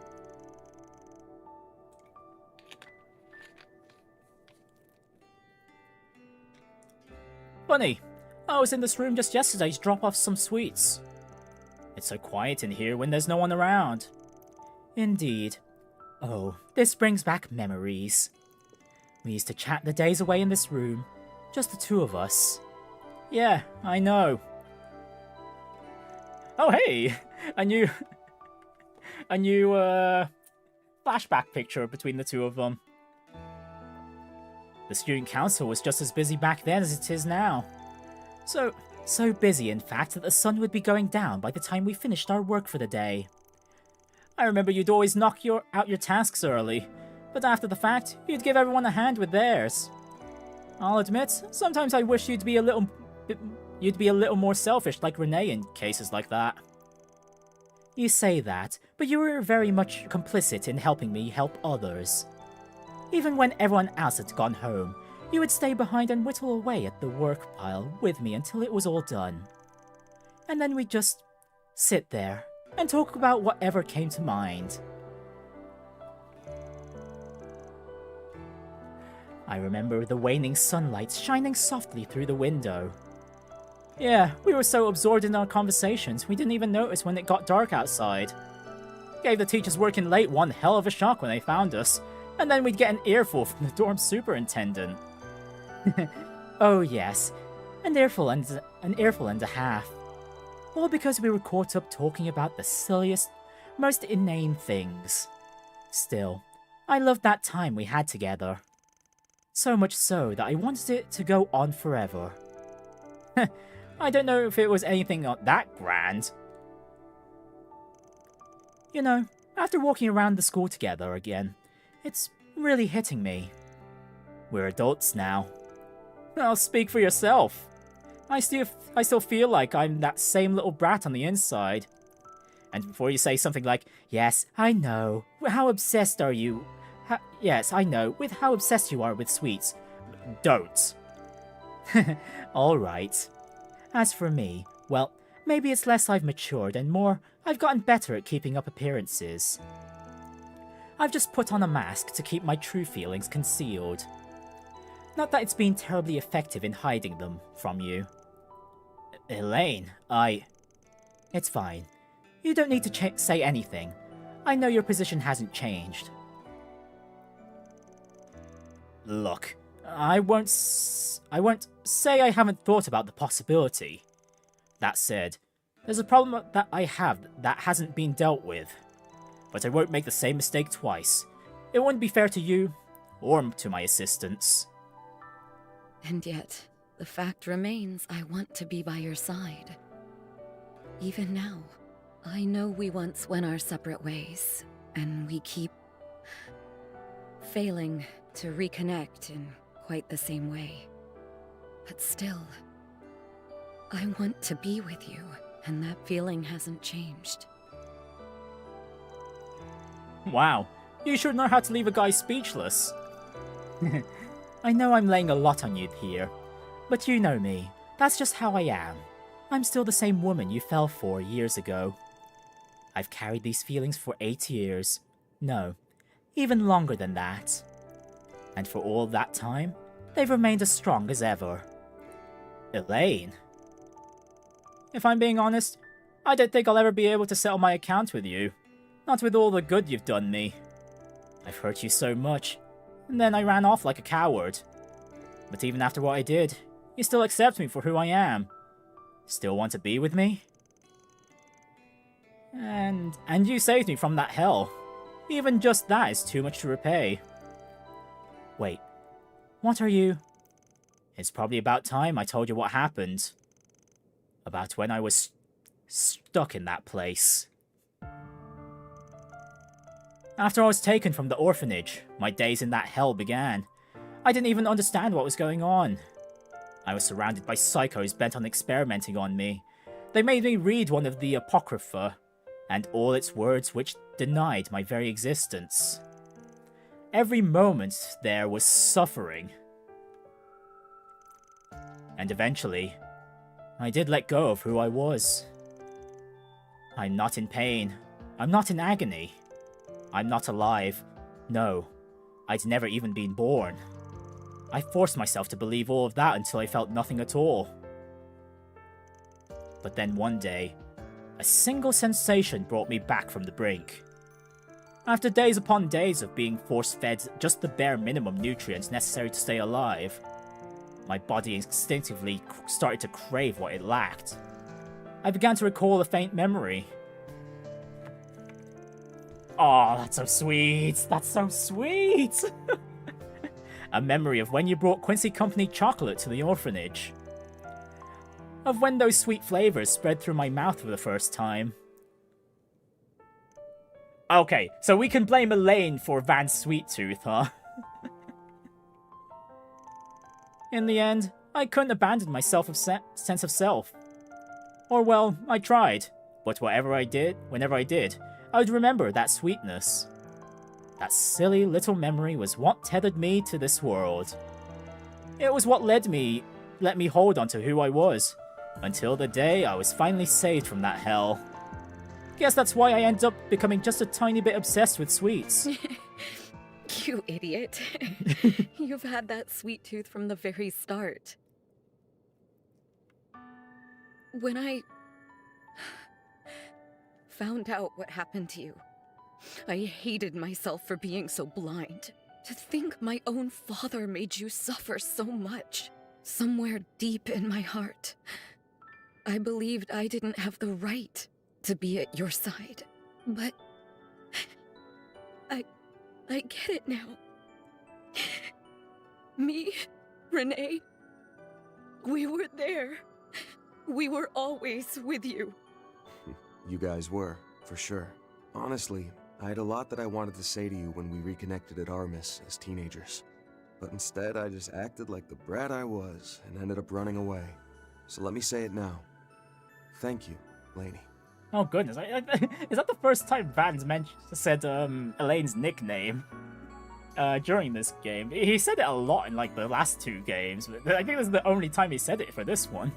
Funny, I was in this room just yesterday to drop off some sweets. It's so quiet in here when there's no one around. Indeed. Oh, this brings back memories. We used to chat the days away in this room, just the two of us. Yeah, I know. Oh hey, a new flashback picture between the two of them. The student council was just as busy back then as it is now. So busy, in fact, that the sun would be going down by the time we finished our work for the day. I remember you'd always knock out your tasks early, but after the fact, you'd give everyone a hand with theirs. I'll admit, sometimes I wish you'd be a little more selfish like Renne in cases like that. You say that, but you were very much complicit in helping me help others. Even when everyone else had gone home, you would stay behind and whittle away at the work pile with me until it was all done. And then we'd just sit there and talk about whatever came to mind. I remember the waning sunlight shining softly through the window. Yeah, we were so absorbed in our conversations, we didn't even notice when it got dark outside. Gave the teachers working late one hell of a shock when they found us, and then we'd get an earful from the dorm superintendent. Oh yes, an earful and a half. All because we were caught up talking about the silliest, most inane things. Still, I loved that time we had together. So much so that I wanted it to go on forever. I don't know if it was anything that grand. You know, after walking around the school together again, it's really hitting me. We're adults now. Well, speak for yourself. I still feel like I'm that same little brat on the inside. And before you say something like, yes, I know, how obsessed are you? Yes, I know, with how obsessed you are with sweets. Don't. Alright. As for me, well, maybe it's less I've matured and more I've gotten better at keeping up appearances. I've just put on a mask to keep my true feelings concealed. Not that it's been terribly effective in hiding them from you. Elaine, It's fine. You don't need to say anything. I know your position hasn't changed. Look, I won't say I haven't thought about the possibility. That said, there's a problem that I have that hasn't been dealt with. But I won't make the same mistake twice. It wouldn't be fair to you, or to my assistants. And yet, the fact remains I want to be by your side. Even now, I know we once went our separate ways, and we keep failing to reconnect in quite the same way. But still, I want to be with you, and that feeling hasn't changed. Wow, you sure know how to leave a guy speechless. I know I'm laying a lot on you here, but you know me. That's just how I am. I'm still the same woman you fell for years ago. I've carried these feelings for 8 years. No, even longer than that. And for all that time, they've remained as strong as ever. Elaine. If I'm being honest, I don't think I'll ever be able to settle my account with you. Not with all the good you've done me. I've hurt you so much, and then I ran off like a coward. But even after what I did, you still accept me for who I am. Still want to be with me? And you saved me from that hell. Even just that is too much to repay. Wait, what are you? It's probably about time I told you what happened. About when I was stuck in that place. After I was taken from the orphanage, my days in that hell began. I didn't even understand what was going on. I was surrounded by psychos bent on experimenting on me. They made me read one of the Apocrypha, and all its words which denied my very existence. Every moment there was suffering. And eventually, I did let go of who I was. I'm not in pain. I'm not in agony. I'm not alive. No, I'd never even been born. I forced myself to believe all of that until I felt nothing at all. But then one day, a single sensation brought me back from the brink. After days upon days of being force-fed just the bare minimum nutrients necessary to stay alive, my body instinctively started to crave what it lacked. I began to recall a faint memory. Oh, that's so sweet! That's so sweet! A memory of when you brought Quincy Company chocolate to the orphanage. Of when those sweet flavors spread through my mouth for the first time. Okay, so we can blame Elaine for Van's sweet tooth, huh? In the end, I couldn't abandon my sense of self. Or well, I tried. But whenever I did, I would remember that sweetness. That silly little memory was what tethered me to this world. It was what let me hold on to who I was, until the day I was finally saved from that hell. Guess that's why I ended up becoming just a tiny bit obsessed with sweets. You idiot. You've had that sweet tooth from the very start. When I found out what happened to you, I hated myself for being so blind. To think my own father made you suffer so much. Somewhere deep in my heart, I believed I didn't have the right to be at your side. But I get it now. Me, Renne, we were there. We were always with you. You guys were, for sure. Honestly, I had a lot that I wanted to say to you when we reconnected at Aramis as teenagers. But instead, I just acted like the brat I was and ended up running away. So let me say it now. Thank you, Lainey. Oh goodness, is that the first time Van's said Elaine's nickname during this game? He said it a lot in like the last two games, but I think this is the only time he said it for this one.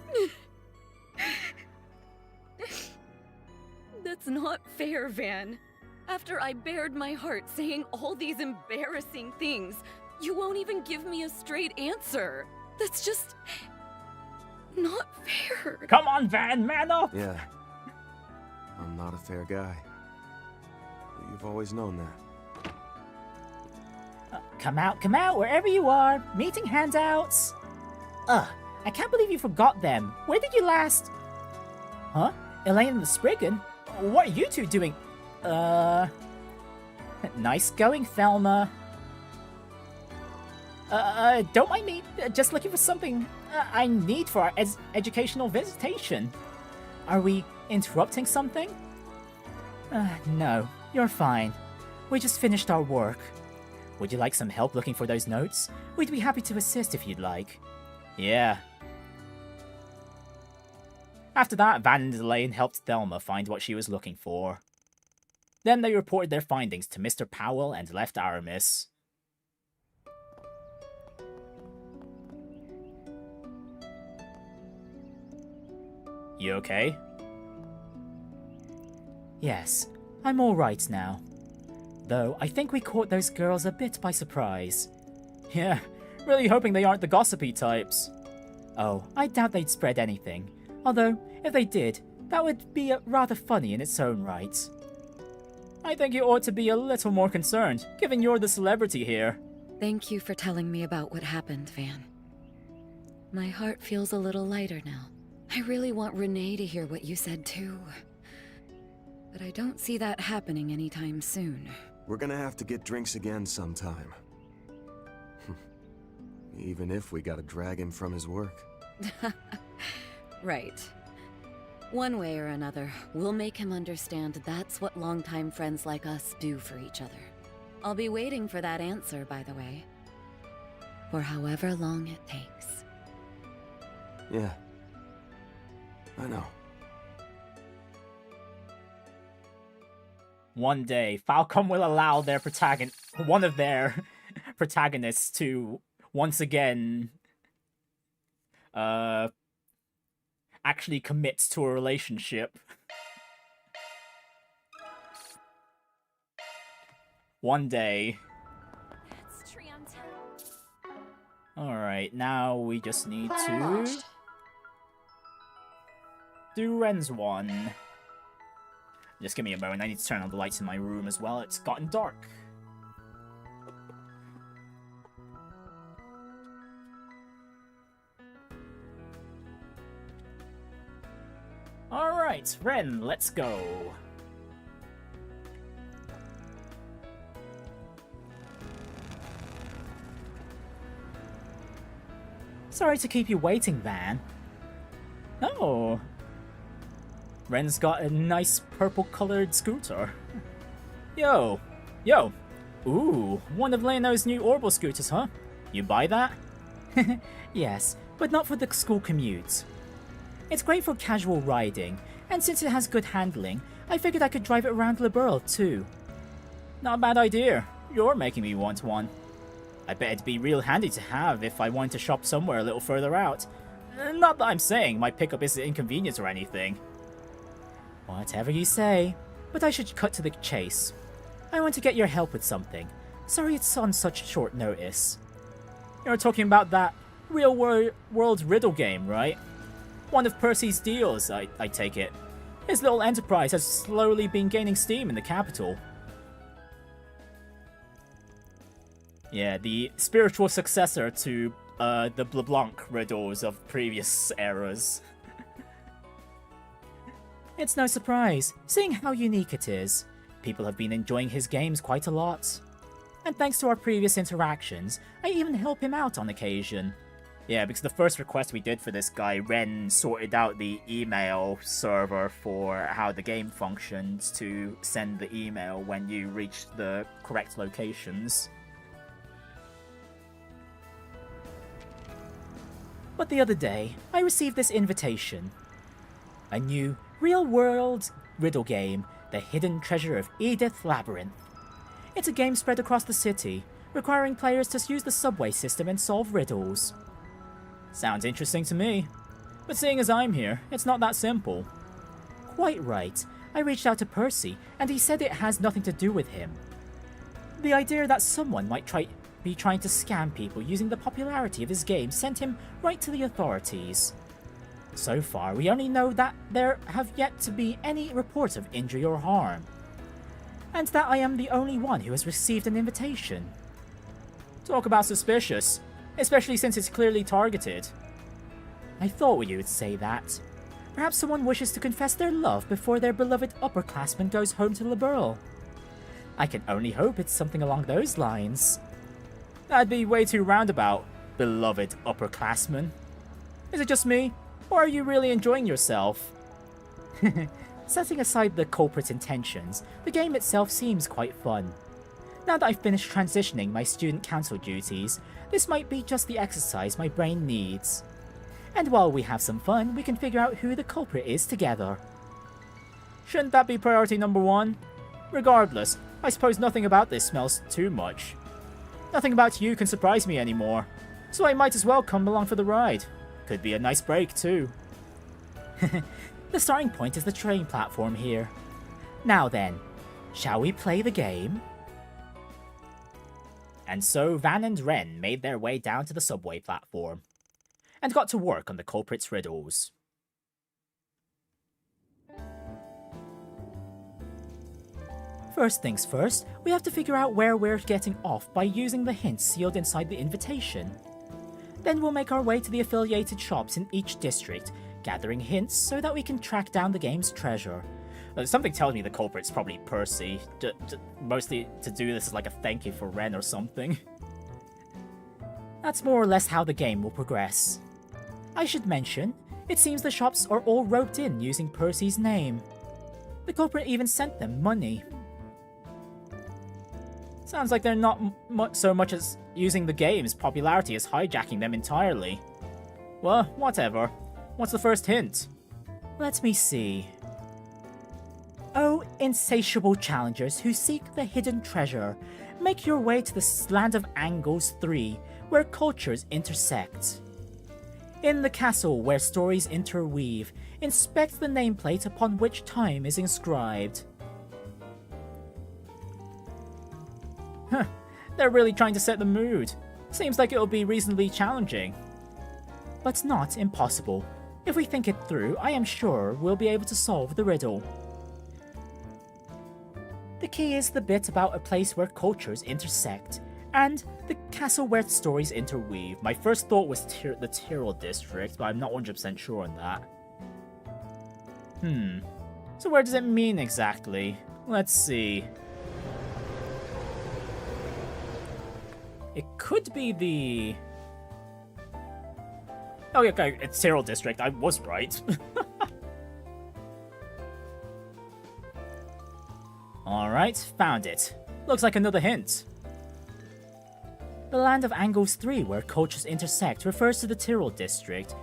That's not fair, Van. After I bared my heart saying all these embarrassing things, you won't even give me a straight answer. That's just not fair. Come on, Van, man up! Yeah. I'm not a fair guy. You've always known that. Come out, wherever you are. Meeting handouts. I can't believe you forgot them. Where did you last... Huh? Elaine and the Spriggan? What are you two doing? Nice going, Thelma. Don't mind me. Just looking for something I need for our educational visitation. Are we interrupting something? No, you're fine. We just finished our work. Would you like some help looking for those notes? We'd be happy to assist if you'd like. Yeah. After that, Van and Elaine helped Thelma find what she was looking for. Then they reported their findings to Mr. Powell and left Aramis. You okay? Yes, I'm alright now. Though I think we caught those girls a bit by surprise. Yeah, really hoping they aren't the gossipy types. Oh, I doubt they'd spread anything. Although, if they did, that would be rather funny in its own right. I think you ought to be a little more concerned, given you're the celebrity here. Thank you for telling me about what happened, Van. My heart feels a little lighter now. I really want Renne to hear what you said too. But I don't see that happening anytime soon. We're gonna have to get drinks again sometime. Even if we gotta drag him from his work. Right. One way or another, we'll make him understand that's what longtime friends like us do for each other. I'll be waiting for that answer, by the way. For however long it takes. Yeah. I know. One day, Falcom will allow their one of their protagonists to once again actually commit to a relationship. One day. Alright, now we just need to do Ren's one. Just give me a moment, I need to turn on the lights in my room as well, it's gotten dark. Alright, Ren, let's go. Sorry to keep you waiting, Van. Oh. Ren's got a nice purple-colored scooter. Yo. Ooh, one of Leono's new Orbital scooters, huh? You buy that? Yes, but not for the school commute. It's great for casual riding, and since it has good handling, I figured I could drive it around Liberl too. Not a bad idea. You're making me want one. I bet it'd be real handy to have if I wanted to shop somewhere a little further out. Not that I'm saying my pickup is an inconvenience or anything. Whatever you say, but I should cut to the chase. I want to get your help with something. Sorry it's on such short notice. You're talking about that real-world Riddle game, right? One of Percy's deals, I take it. His little enterprise has slowly been gaining steam in the capital. Yeah, the spiritual successor to the LeBlanc riddles of previous eras. It's no surprise, seeing how unique it is. People have been enjoying his games quite a lot. And thanks to our previous interactions, I even help him out on occasion. Yeah, because the first request we did for this guy, Ren sorted out the email server for how the game functions to send the email when you reach the correct locations. But the other day, I received this invitation. A new, real-world riddle game, The Hidden Treasure of Edith Labyrinth. It's a game spread across the city, requiring players to use the subway system and solve riddles. Sounds interesting to me. But seeing as I'm here, it's not that simple. Quite right. I reached out to Percy, and he said it has nothing to do with him. The idea that someone might be trying to scam people using the popularity of his game sent him right to the authorities. So far, we only know that there have yet to be any reports of injury or harm, and that I am the only one who has received an invitation. Talk about suspicious, especially since it's clearly targeted. I thought you would say that. Perhaps someone wishes to confess their love before their beloved upperclassman goes home to Liberl. I can only hope it's something along those lines. That'd be way too roundabout, beloved upperclassman. Is it just me, or are you really enjoying yourself? Setting aside the culprit's intentions, the game itself seems quite fun. Now that I've finished transitioning my student council duties, this might be just the exercise my brain needs. And while we have some fun, we can figure out who the culprit is together. Shouldn't that be priority number one? Regardless, I suppose nothing about this smells too much. Nothing about you can surprise me anymore, so I might as well come along for the ride. Could be a nice break too. The starting point is the train platform here. Now then, shall we play the game? And so Van and Ren made their way down to the subway platform, and got to work on the culprit's riddles. First things first, we have to figure out where we're getting off by using the hints sealed inside the invitation. Then we'll make our way to the affiliated shops in each district, gathering hints so that we can track down the game's treasure. Something tells me the culprit's probably Percy, mostly to do this as like a thank you for Ren or something. That's more or less how the game will progress. I should mention, it seems the shops are all roped in using Percy's name. The culprit even sent them money. Sounds like they're not so much as using the game's popularity as hijacking them entirely. Well, whatever. What's the first hint? Let me see. Oh, insatiable challengers who seek the hidden treasure, make your way to the Land of Angles 3, where cultures intersect. In the castle where stories interweave, inspect the nameplate upon which time is inscribed. They're really trying to set the mood. Seems like it'll be reasonably challenging. But not impossible. If we think it through, I am sure we'll be able to solve the riddle. The key is the bit about a place where cultures intersect, and the castle where stories interweave. My first thought was the Tyrol district, but I'm not 100% sure on that. So where does it mean exactly? Let's see. It could be the... Oh, yeah, okay, it's Tyrol district. I was right. Alright, found it. Looks like another hint. The land of Angles 3, where cultures intersect, refers to the Tyrol district,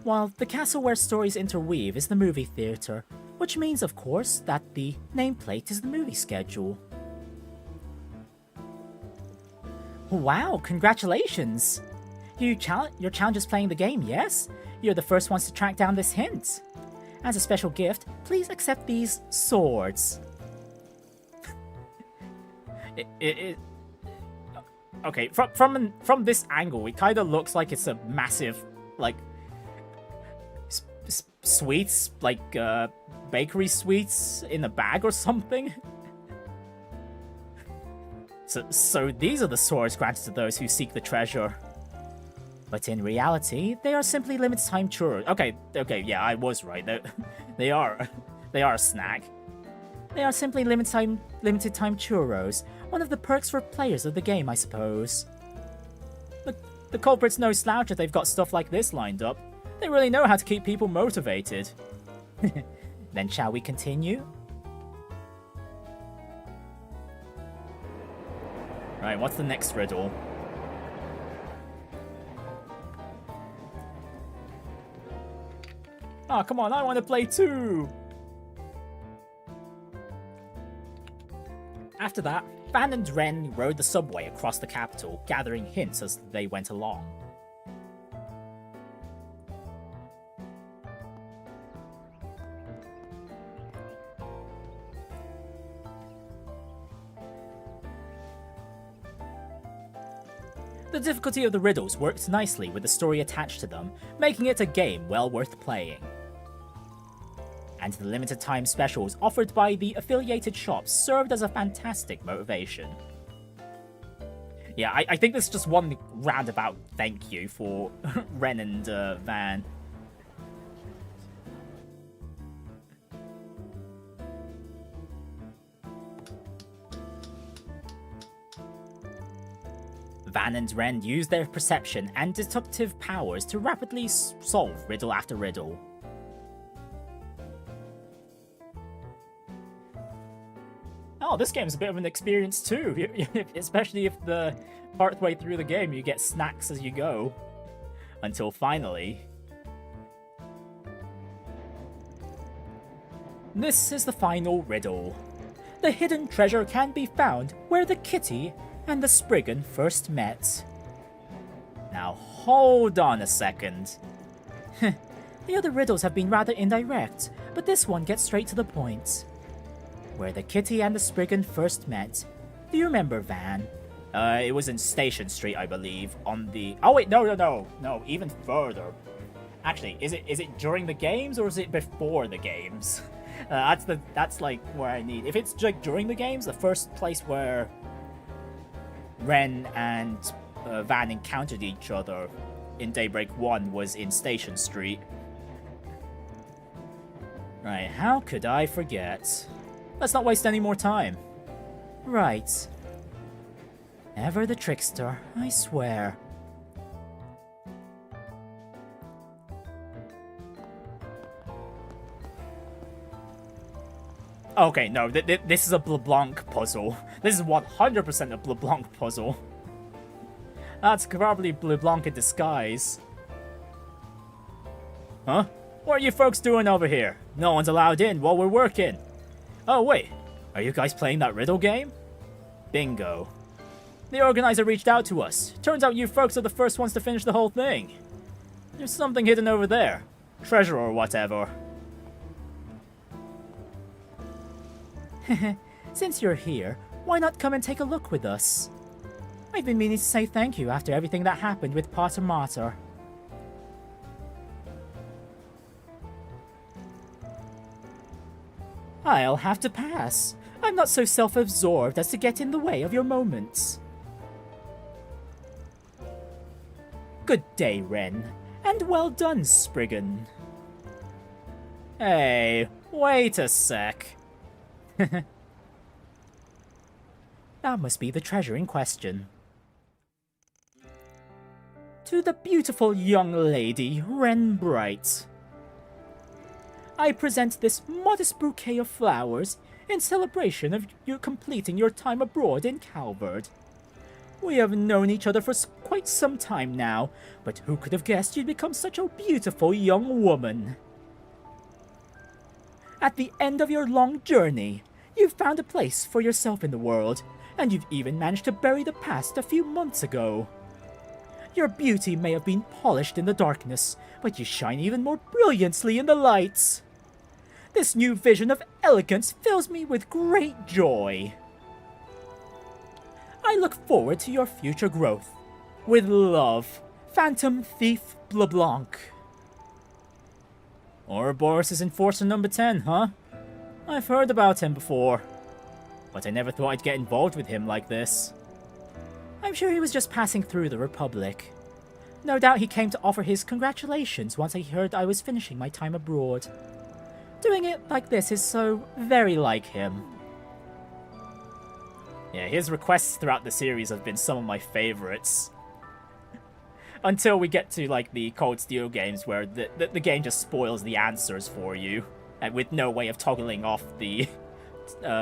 while the castle where stories interweave is the movie theatre, which means, of course, that the nameplate is the movie schedule. Wow, congratulations! Your challenge is playing the game, yes? You're the first ones to track down this hint. As a special gift, please accept these swords. Okay, from this angle, it kind of looks like it's a massive, like, sweets, like bakery sweets in a bag or something. So these are the swords granted to those who seek the treasure. But in reality, they are simply limited time churros. Okay, yeah, I was right. They are a snack. They are simply limited time churros, one of the perks for players of the game, I suppose. The culprit's no slouch if they've got stuff like this lined up. They really know how to keep people motivated. Then shall we continue? Right, what's the next riddle? Oh, come on, I want to play too! After that, Van and Renne rode the subway across the capital, gathering hints as they went along. The difficulty of the riddles worked nicely with the story attached to them, making it a game well worth playing. And the limited time specials offered by the affiliated shops served as a fantastic motivation. Yeah, I think this is just one roundabout thank you for Renne and Van. Van and Renne use their perception and deductive powers to rapidly solve riddle after riddle. Oh, this game's a bit of an experience too, especially if the partway through the game you get snacks as you go. Until finally... This is the final riddle. The hidden treasure can be found where the kitty and the Spriggan first met. Now hold on a second. The other riddles have been rather indirect, but this one gets straight to the point. Where the kitty and the Spriggan first met. Do you remember, Van? It was in Station Street, I believe, on the... Oh wait, no, even further. Actually, is it during the games or is it before the games? That's like where I need... If it's like during the games, the first place where Renne and Van encountered each other in Daybreak 1 was in Station Street. Right, how could I forget? Let's not waste any more time. Right. Ever the trickster, I swear. Okay, no, this is a LeBlanc puzzle. This is 100% a LeBlanc puzzle. That's probably LeBlanc in disguise. Huh? What are you folks doing over here? No one's allowed in while we're working. Oh wait, are you guys playing that riddle game? Bingo. The organizer reached out to us. Turns out you folks are the first ones to finish the whole thing. There's something hidden over there. Treasure or whatever. Since you're here, why not come and take a look with us? I've been meaning to say thank you after everything that happened with Pater Mater. I'll have to pass. I'm not so self-absorbed as to get in the way of your moments. Good day, Renne, and well done, Spriggan. Hey, wait a sec. That must be the treasure in question. To the beautiful young lady, Renne Bright, I present this modest bouquet of flowers in celebration of you completing your time abroad in Calvard. We have known each other for quite some time now, but who could have guessed you'd become such a beautiful young woman? At the end of your long journey, you've found a place for yourself in the world, and you've even managed to bury the past a few months ago. Your beauty may have been polished in the darkness, but you shine even more brilliantly in the lights. This new vision of elegance fills me with great joy. I look forward to your future growth. With love, Phantom Thief LeBlanc. Ouroboros' Enforcer number 10, huh? I've heard about him before, but I never thought I'd get involved with him like this. I'm sure he was just passing through the Republic. No doubt he came to offer his congratulations once he heard I was finishing my time abroad. Doing it like this is so very like him. Yeah, his requests throughout the series have been some of my favorites. Until we get to, like, the Cold Steel games where the game just spoils the answers for you, and with no way of toggling off the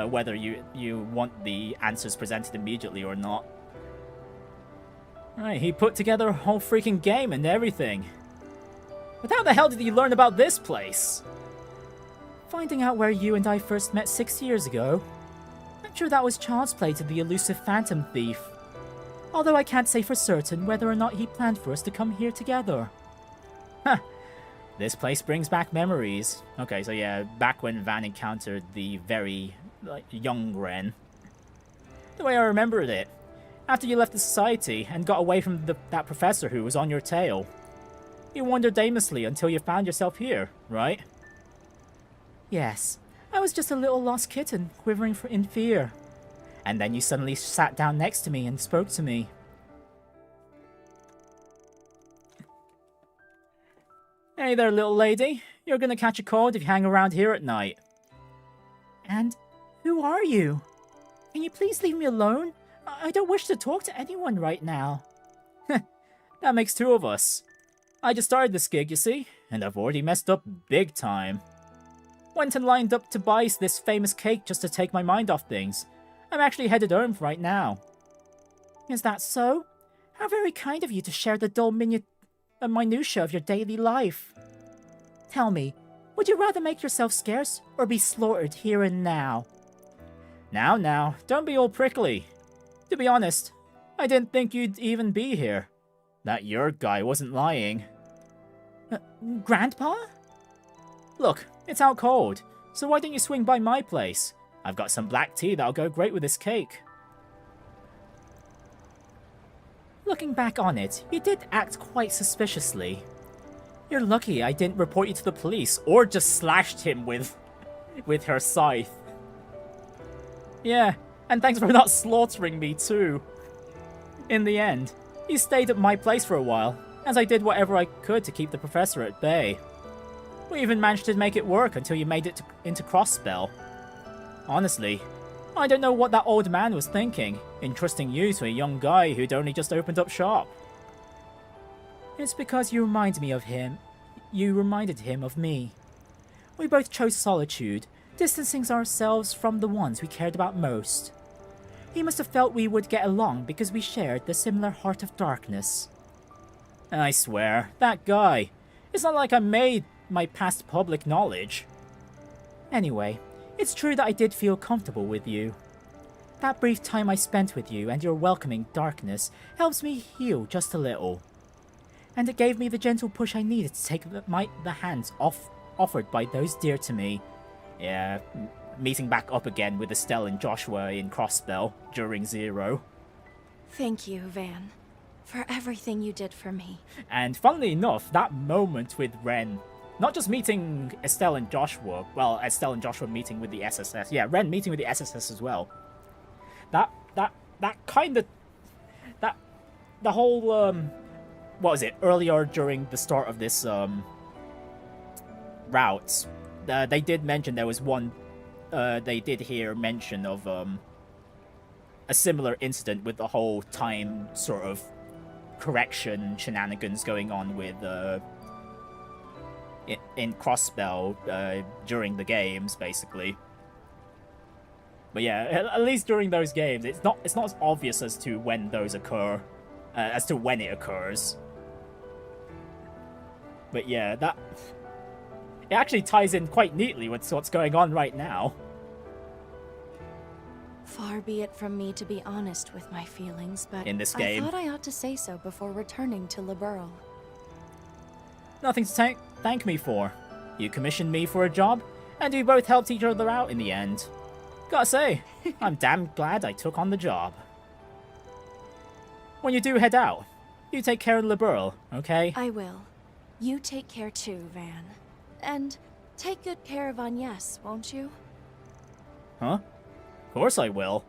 whether you want the answers presented immediately or not. Right, he put together a whole freaking game and everything. But how the hell did he learn about this place? Finding out where you and I first met 6 years ago. I'm sure that was child's play to the elusive Phantom Thief. Although I can't say for certain whether or not he planned for us to come here together. Huh. This place brings back memories. Okay, so yeah, back when Van encountered the very young Renne. The way I remembered it. After you left the society and got away from that professor who was on your tail. You wandered aimlessly until you found yourself here, right? Yes, I was just a little lost kitten, quivering in fear. And then you suddenly sat down next to me and spoke to me. Hey there, little lady. You're gonna catch a cold if you hang around here at night. And who are you? Can you please leave me alone? I don't wish to talk to anyone right now. That makes two of us. I just started this gig, you see, and I've already messed up big time. Went and lined up to buy this famous cake just to take my mind off things. I'm actually headed home right now. Is that so? How very kind of you to share the dull minutiae of your daily life. Tell me, would you rather make yourself scarce or be slaughtered here and now? Now, don't be all prickly. To be honest, I didn't think you'd even be here. That your guy wasn't lying. Grandpa? Look, it's out cold, so why don't you swing by my place? I've got some black tea that'll go great with this cake. Looking back on it, you did act quite suspiciously. You're lucky I didn't report you to the police or just slashed him with her scythe. Yeah, and thanks for not slaughtering me too. In the end, you stayed at my place for a while, as I did whatever I could to keep the professor at bay. We even managed to make it work until you made it into Crossspell. Honestly, I don't know what that old man was thinking, entrusting you to a young guy who'd only just opened up shop. It's because you remind me of him. You reminded him of me. We both chose solitude, distancing ourselves from the ones we cared about most. He must have felt we would get along because we shared the similar heart of darkness. I swear, that guy. It's not like I made my past public knowledge. Anyway, it's true that I did feel comfortable with you. That brief time I spent with you and your welcoming darkness helps me heal just a little. And it gave me the gentle push I needed to take the hands offered by those dear to me. Yeah, meeting back up again with Estelle and Joshua in Crossbell during Zero. Thank you, Van, for everything you did for me. And funnily enough, that moment with Renne, not just meeting Estelle and Joshua, well, Estelle and Joshua meeting with the SSS, yeah, Renne meeting with the SSS as well. That kind of, the whole, what was it, earlier during the start of this, route, they did mention there was one, they did hear mention of, a similar incident with the whole time sort of correction shenanigans going on with, in Crossbell, during the games, basically. But yeah, at least during those games, it's not as obvious as to when those occur, as to when it occurs. But yeah, it actually ties in quite neatly with what's going on right now. Far be it from me to be honest with my feelings, but in this game, I thought I ought to say so before returning to Liberl. Nothing to thank me for. You commissioned me for a job, and we both helped each other out in the end. Gotta say, I'm damn glad I took on the job. When you do head out, you take care of Liberl, okay? I will. You take care too, Van. And take good care of Agnes, won't you? Huh? Of course I will.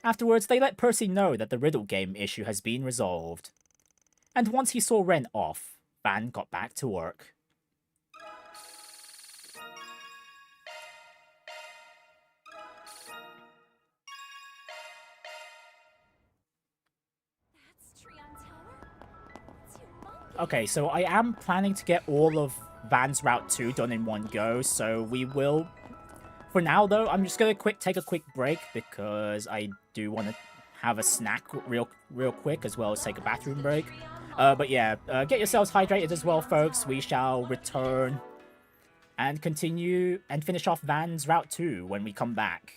Afterwards, they let Percy know that the Riddle game issue has been resolved. And once he saw Renne off, Van got back to work. Okay, so I am planning to get all of Van's Route 2 done in one go, so we will... For now, though, I'm just going to take a quick break, because I do want to have a snack real quick, as well as take a bathroom break. But yeah, get yourselves hydrated as well, folks. We shall return and continue and finish off Van's Route 2 when we come back.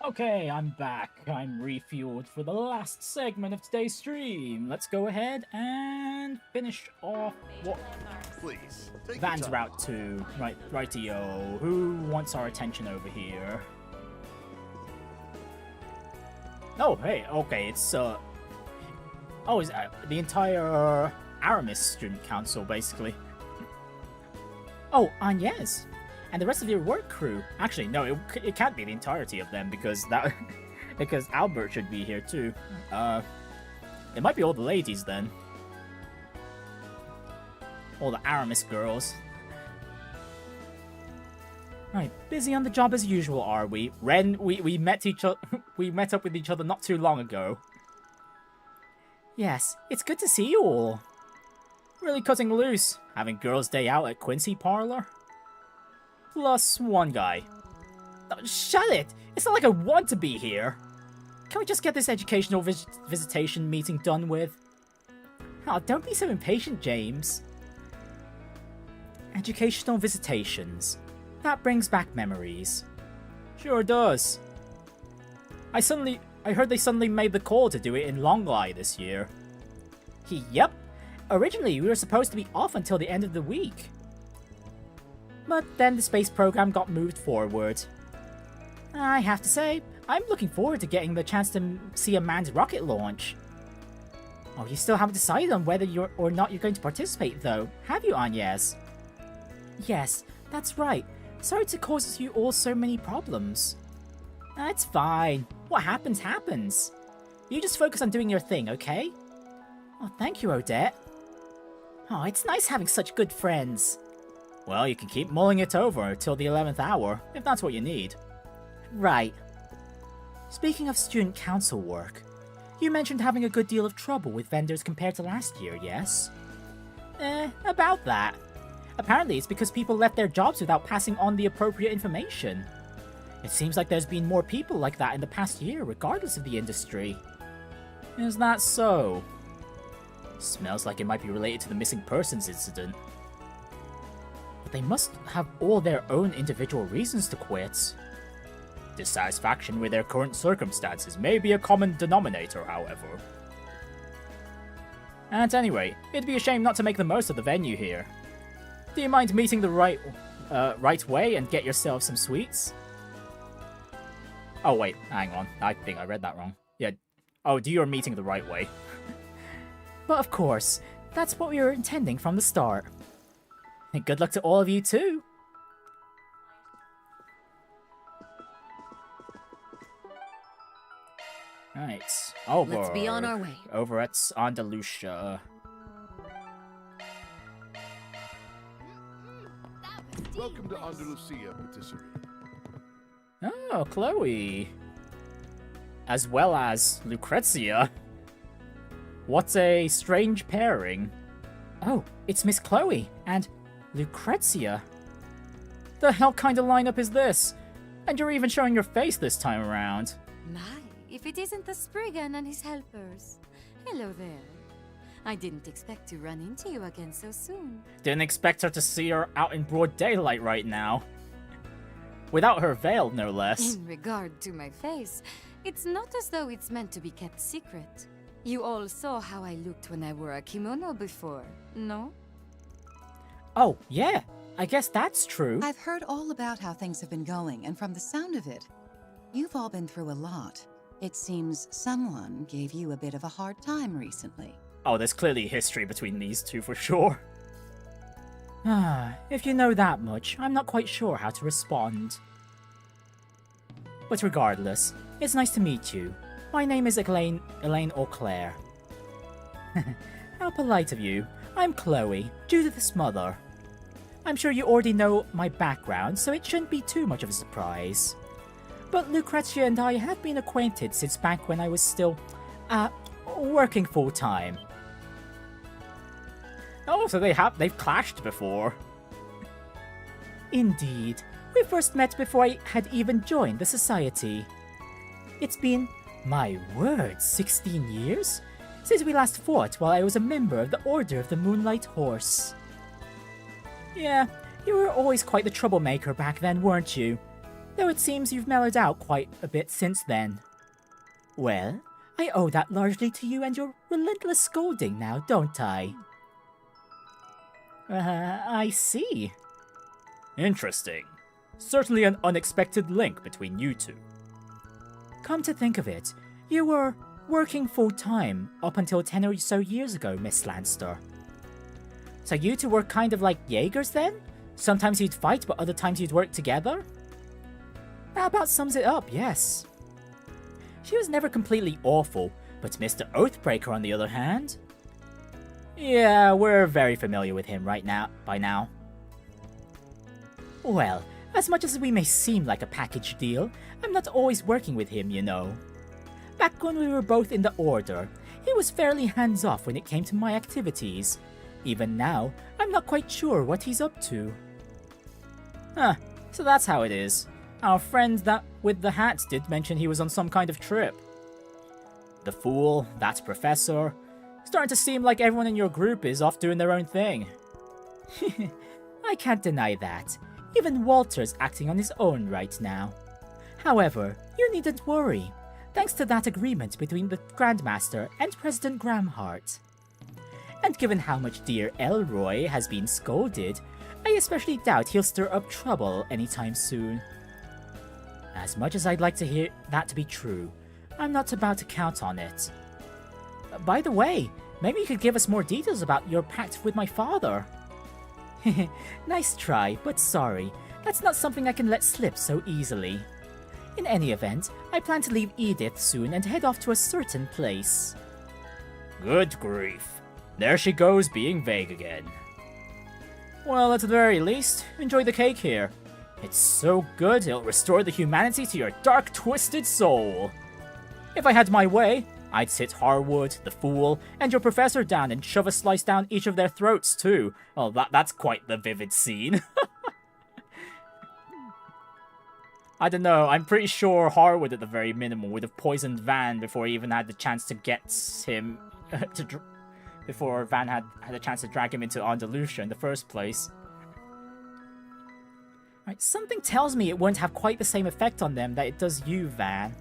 Okay, I'm back. I'm refueled for the last segment of today's stream. Let's go ahead and finish off what Please, take Van's your time. route to. Rightio. Who wants our attention over here? Oh, hey, okay, it's oh, is the entire Aramis student council basically? Oh, Agnes. And the rest of your work crew. Actually, no, it can't be the entirety of them because because Albert should be here too. It might be all the ladies then. All the Aramis girls. Right, busy on the job as usual, are we? Ren, we met we met up with each other not too long ago. Yes, it's good to see you all. Really cutting loose, having girls' day out at Quincy Parlor. Plus one guy. Oh, shut it! It's not like I want to be here! Can we just get this educational visitation meeting done with? Oh, don't be so impatient, James. Educational visitations. That brings back memories. Sure does. I heard they suddenly made the call to do it in Longlai this year. Yep. Originally, we were supposed to be off until the end of the week. But then the space program got moved forward. I have to say, I'm looking forward to getting the chance to see a manned rocket launch. Oh, you still haven't decided on whether or not you're going to participate though, have you, Agnes? Yes, that's right. Sorry to cause you all so many problems. It's fine. What happens, happens. You just focus on doing your thing, okay? Oh, thank you, Odette. Oh, it's nice having such good friends. Well, you can keep mulling it over until the 11th hour, if that's what you need. Right. Speaking of student council work, you mentioned having a good deal of trouble with vendors compared to last year, yes? About that. Apparently it's because people left their jobs without passing on the appropriate information. It seems like there's been more people like that in the past year, regardless of the industry. Is that so? Smells like it might be related to the missing persons incident. But they must have all their own individual reasons to quit. Dissatisfaction with their current circumstances may be a common denominator, however. At any rate, it'd be a shame not to make the most of the venue here. Do you mind meeting the right way and get yourself some sweets? Oh wait, hang on. I think I read that wrong. Yeah. Oh, do your meeting the right way. But of course, that's what we were intending from the start. And good luck to all of you too. Right. Let's be on our way. Over at Andalusia. Welcome to Andalusia, Patisserie. Oh, Chloe. As well as Lucrezia. What a strange pairing. Oh, it's Miss Chloe and Lucrezia. The hell kind of lineup is this? And you're even showing your face this time around. My, if it isn't the Spriggan and his helpers. Hello there. I didn't expect to run into you again so soon. Didn't expect her to see her out in broad daylight right now. Without her veil, no less. In regard to my face, it's not as though it's meant to be kept secret. You all saw how I looked when I wore a kimono before, no? Oh, yeah. I guess that's true. I've heard all about how things have been going, and from the sound of it, you've all been through a lot. It seems someone gave you a bit of a hard time recently. Oh, there's clearly history between these two for sure. If you know that much, I'm not quite sure how to respond. But regardless, it's nice to meet you. My name is Elaine Auclair. How polite of you. I'm Chloe, Judith's mother. I'm sure you already know my background, so it shouldn't be too much of a surprise. But Lucrezia and I have been acquainted since back when I was still, working full-time. Oh, so they've clashed before. Indeed. We first met before I had even joined the society. It's been, my word, 16 years? Since we last fought while I was a member of the Order of the Moonlight Horse. Yeah, you were always quite the troublemaker back then, weren't you? though it seems you've mellowed out quite a bit since then. Well, I owe that largely to you and your relentless scolding now, don't I? I see. Interesting. Certainly an unexpected link between you two. Come to think of it, you were working full-time up until 10 or so years ago, Miss Lanster. So you two were kind of like Jaegers then? Sometimes you'd fight, but other times you'd work together? That about sums it up, yes. She was never completely awful, but Mr. Oathbreaker on the other hand? Yeah, we're very familiar with him by now. Well, as much as we may seem like a package deal, I'm not always working with him, you know. Back when we were both in the Order, he was fairly hands-off when it came to my activities. Even now, I'm not quite sure what he's up to. Huh, so that's how it is. Our friend with the hat did mention he was on some kind of trip. The fool, that professor. Starting to seem like everyone in your group is off doing their own thing. I can't deny that. Even Walter's acting on his own right now. However, you needn't worry, thanks to that agreement between the Grandmaster and President Gramhart. And given how much dear Elroy has been scolded, I especially doubt he'll stir up trouble anytime soon. As much as I'd like to hear that to be true, I'm not about to count on it. By the way, maybe you could give us more details about your pact with my father. Nice try, but sorry, that's not something I can let slip so easily. In any event, I plan to leave Edith soon and head off to a certain place. Good grief. There she goes being vague again. Well, at the very least, enjoy the cake here. It's so good it'll restore the humanity to your dark, twisted soul. If I had my way, I'd sit Harwood, the Fool, and your professor down and shove a slice down each of their throats too. Well, that's quite the vivid scene. I don't know, I'm pretty sure Harwood at the very minimum would have poisoned Van before he even had the chance to get him before Van had a chance to drag him into Andalusia in the first place. Right, something tells me it won't have quite the same effect on them that it does you, Van.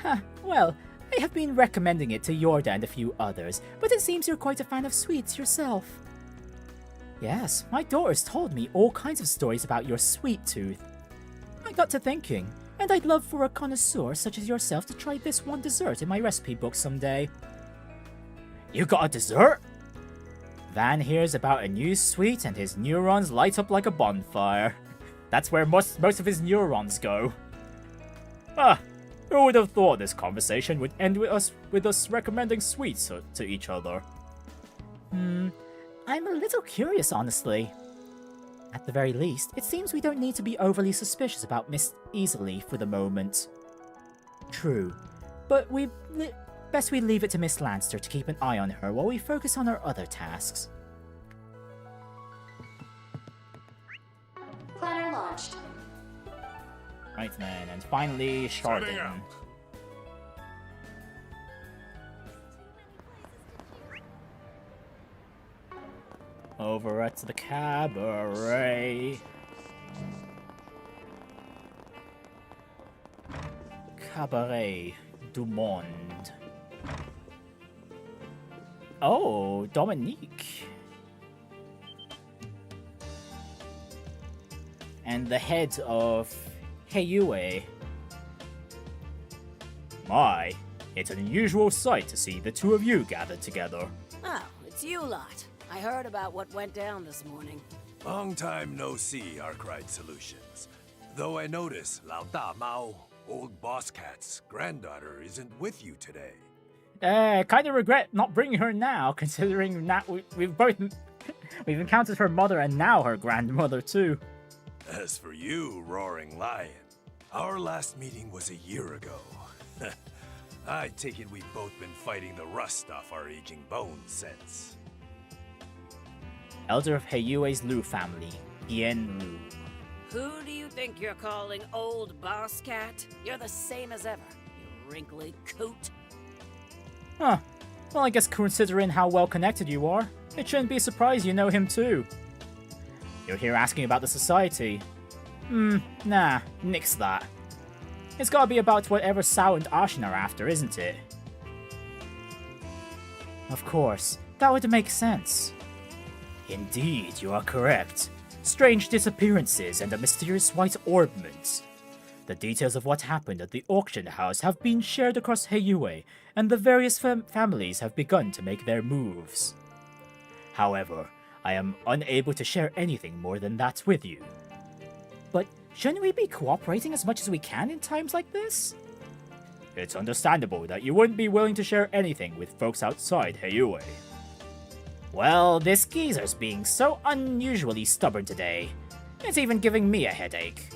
Huh, well, I have been recommending it to Yorda and a few others, but it seems you're quite a fan of sweets yourself. Yes, my daughter's told me all kinds of stories about your sweet tooth. I got to thinking, and I'd love for a connoisseur such as yourself to try this one dessert in my recipe book someday. You got a dessert? Van hears about a new sweet and his neurons light up like a bonfire. That's where most of his neurons go. Ah, who would have thought this conversation would end with us recommending sweets to each other? I'm a little curious, honestly. At the very least, it seems we don't need to be overly suspicious about Miss Easily for the moment. True, but best we leave it to Miss Lanster to keep an eye on her while we focus on our other tasks. Planner launched. Right then, and finally, Chardon. Over at the cabaret. Cabaret du Monde. Oh, Dominique. And the head of Heiyue. My, it's an unusual sight to see the two of you gathered together. Oh, it's you lot. I heard about what went down this morning. Long time no see, Arkwright Solutions. Though I notice Lao Da Mao, old Boss Cat's granddaughter, isn't with you today. Kind of regret not bringing her now, considering that we've encountered her mother and now her grandmother too. As for you, Roaring Lion, our last meeting was a year ago. I take it we've both been fighting the rust off our aging bones since. Elder of Heiyue's Lu family, Yen Lu. Who do you think you're calling old Boss Cat? You're the same as ever, you wrinkly coot. Huh. Well, I guess considering how well connected you are, it shouldn't be a surprise you know him too. You're here asking about the society. Nah, nix that. It's gotta be about whatever Sao and Ashen are after, isn't it? Of course, that would make sense. Indeed, you are correct. Strange disappearances and a mysterious white orbment. The details of what happened at the auction house have been shared across Heiyue, and the various families have begun to make their moves. However, I am unable to share anything more than that with you. But shouldn't we be cooperating as much as we can in times like this? It's understandable that you wouldn't be willing to share anything with folks outside Heiyue. Well, this geezer's being so unusually stubborn today. It's even giving me a headache.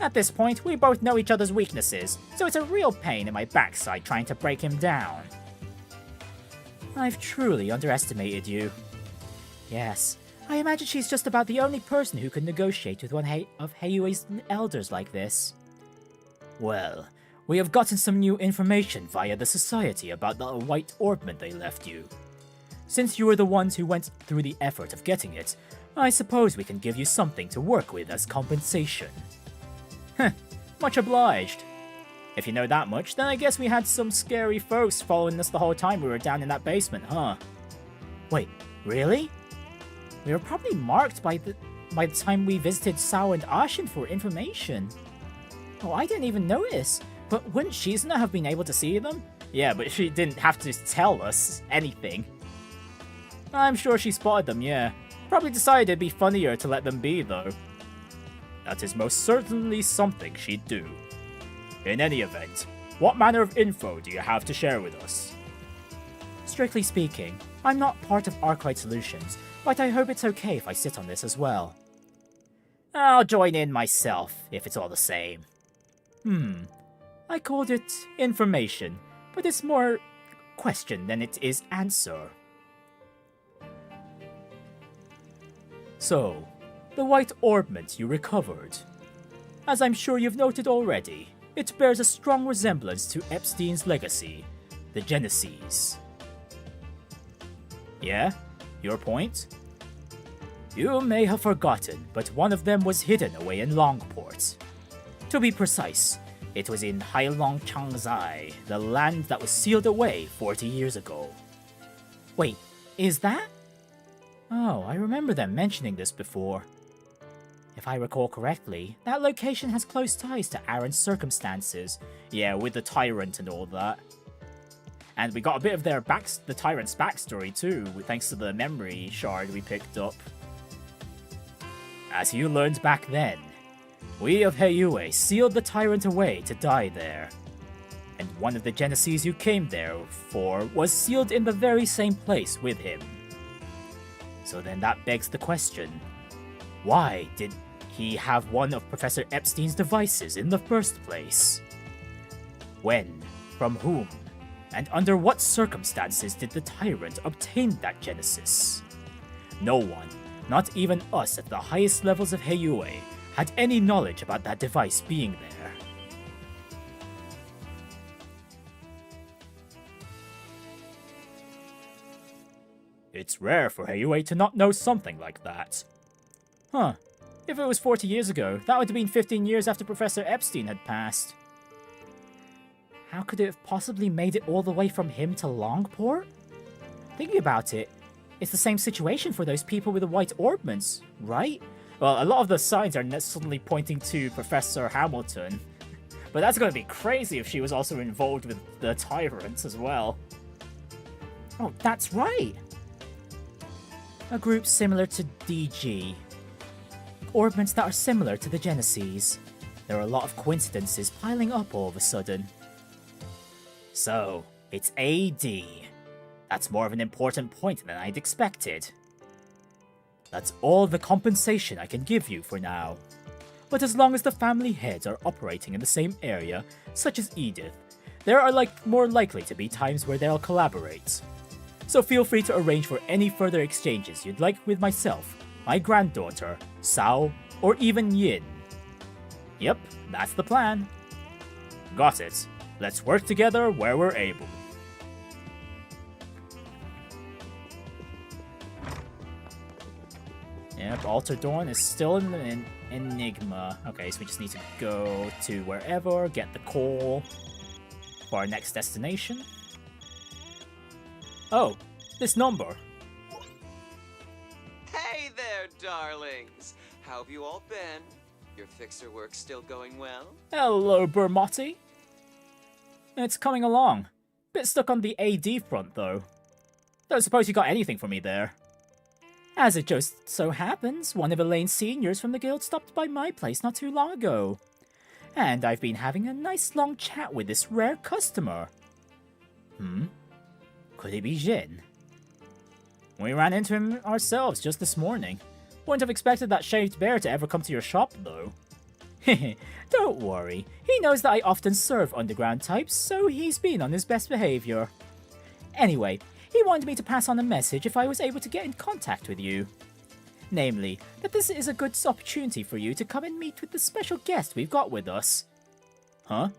At this point, we both know each other's weaknesses, so it's a real pain in my backside trying to break him down. I've truly underestimated you. Yes, I imagine she's just about the only person who can negotiate with one of Heiyue's elders like this. Well, we have gotten some new information via the Society about the white orbment they left you. Since you were the ones who went through the effort of getting it, I suppose we can give you something to work with as compensation. Heh, much obliged. If you know that much, then I guess we had some scary folks following us the whole time we were down in that basement, huh? Wait, really? We were probably marked by the time we visited Sao and Ashen for information. Oh, I didn't even notice. But wouldn't Shizuna have been able to see them? Yeah, but she didn't have to tell us anything. I'm sure she spotted them, yeah. Probably decided it'd be funnier to let them be, though. That is most certainly something she'd do. In any event, what manner of info do you have to share with us? Strictly speaking, I'm not part of Arclight Solutions, but I hope it's okay if I sit on this as well. I'll join in myself, if it's all the same. I called it information, but it's more question than it is answer. So, the white orbment you recovered. As I'm sure you've noted already, it bears a strong resemblance to Epstein's legacy, the Genesis. Yeah? Your point? You may have forgotten, but one of them was hidden away in Longport. To be precise, it was in Hailong Changzai, the land that was sealed away 40 years ago. Wait, is that? Oh, I remember them mentioning this before. If I recall correctly, that location has close ties to Aaron's circumstances. Yeah, with the Tyrant and all that. And we got a bit of the Tyrant's backstory too, thanks to the memory shard we picked up. As you learned back then, we of Heiyue sealed the Tyrant away to die there. And one of the Genesis you came there for was sealed in the very same place with him. So then that begs the question, why did he have one of Professor Epstein's devices in the first place? When, from whom, and under what circumstances did the Tyrant obtain that Genesis? No one, not even us at the highest levels of Heiyue, had any knowledge about that device being there. It's rare for Heiyue to not know something like that. Huh. If it was 40 years ago, that would have been 15 years after Professor Epstein had passed. How could it have possibly made it all the way from him to Longport? Thinking about it, it's the same situation for those people with the white orbments, right? Well, a lot of the signs are suddenly pointing to Professor Hamilton. But that's going to be crazy if she was also involved with the Tyrants as well. Oh, that's right! A group similar to DG. Orbments that are similar to the Genesis. There are a lot of coincidences piling up all of a sudden. So, it's AD. That's more of an important point than I'd expected. That's all the compensation I can give you for now. But as long as the family heads are operating in the same area, such as Edith, there are more likely to be times where they'll collaborate. So feel free to arrange for any further exchanges you'd like with myself, my granddaughter, Sao, or even Yin. Yep, that's the plan. Got it. Let's work together where we're able. Yep, Altar Dawn is still an enigma. Okay, so we just need to go to wherever, get the call for our next destination. Oh, this number. Hey there, darlings. How have you all been? Your fixer work still going well? Hello, Bermotti. It's coming along. Bit stuck on the AD front, though. Don't suppose you got anything for me there. As it just so happens, one of Elaine's seniors from the guild stopped by my place not too long ago. And I've been having a nice long chat with this rare customer. Could it be Jin? We ran into him ourselves just this morning. Wouldn't have expected that shaved bear to ever come to your shop, though. Don't worry, he knows that I often serve underground types, so he's been on his best behavior. Anyway, he wanted me to pass on a message if I was able to get in contact with you. Namely, that this is a good opportunity for you to come and meet with the special guest we've got with us. Huh?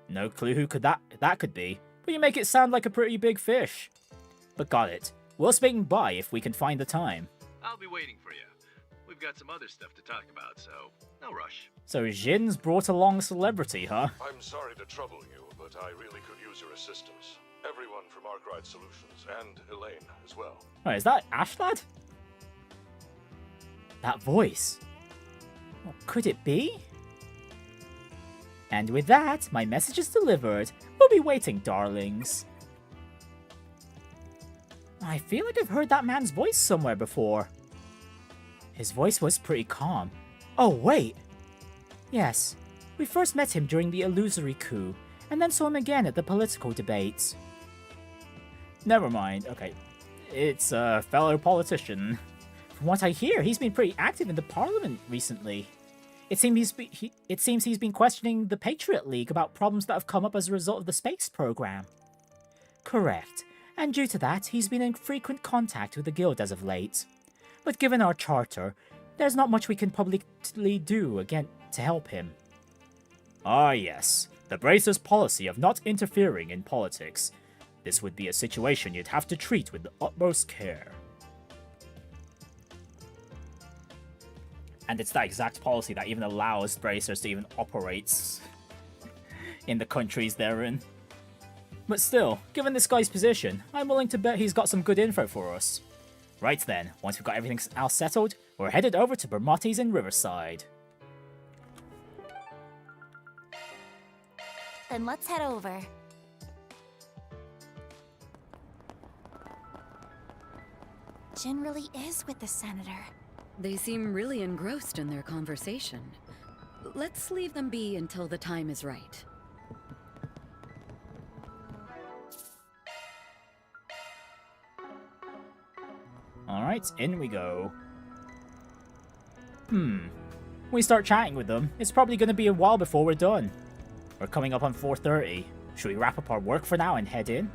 No clue who that could be, but you make it sound like a pretty big fish. But got it. We'll swing by if we can find the time. I'll be waiting for you. We've got some other stuff to talk about, so no rush. So Jin's brought along a celebrity, huh? I'm sorry to trouble you, but I really could use your assistance. Everyone from Arkwright Solutions, and Elaine as well. Wait, is that Ashlad? That voice. What could it be? And with that, my message is delivered. We'll be waiting, darlings. I feel like I've heard that man's voice somewhere before. His voice was pretty calm. Oh, wait! Yes, we first met him during the illusory coup, and then saw him again at the political debates. Never mind, okay. It's a fellow politician. From what I hear, he's been pretty active in the parliament recently. It seems he's been questioning the Patriot League about problems that have come up as a result of the space program. Correct, and due to that, he's been in frequent contact with the guild as of late. But given our charter, there's not much we can publicly do again to help him. Ah yes, the Bracer's policy of not interfering in politics. This would be a situation you'd have to treat with the utmost care. And it's that exact policy that even allows Bracers to even operate in the countries they're in. But still, given this guy's position, I'm willing to bet he's got some good info for us. Right then, once we've got everything else settled, we're headed over to Bermotti's in Riverside. Then let's head over. Jin really is with the senator. They seem really engrossed in their conversation. Let's leave them be until the time is right. Alright, in we go. We start chatting with them. It's probably going to be a while before we're done. We're coming up on 4:30. Should we wrap up our work for now and head in?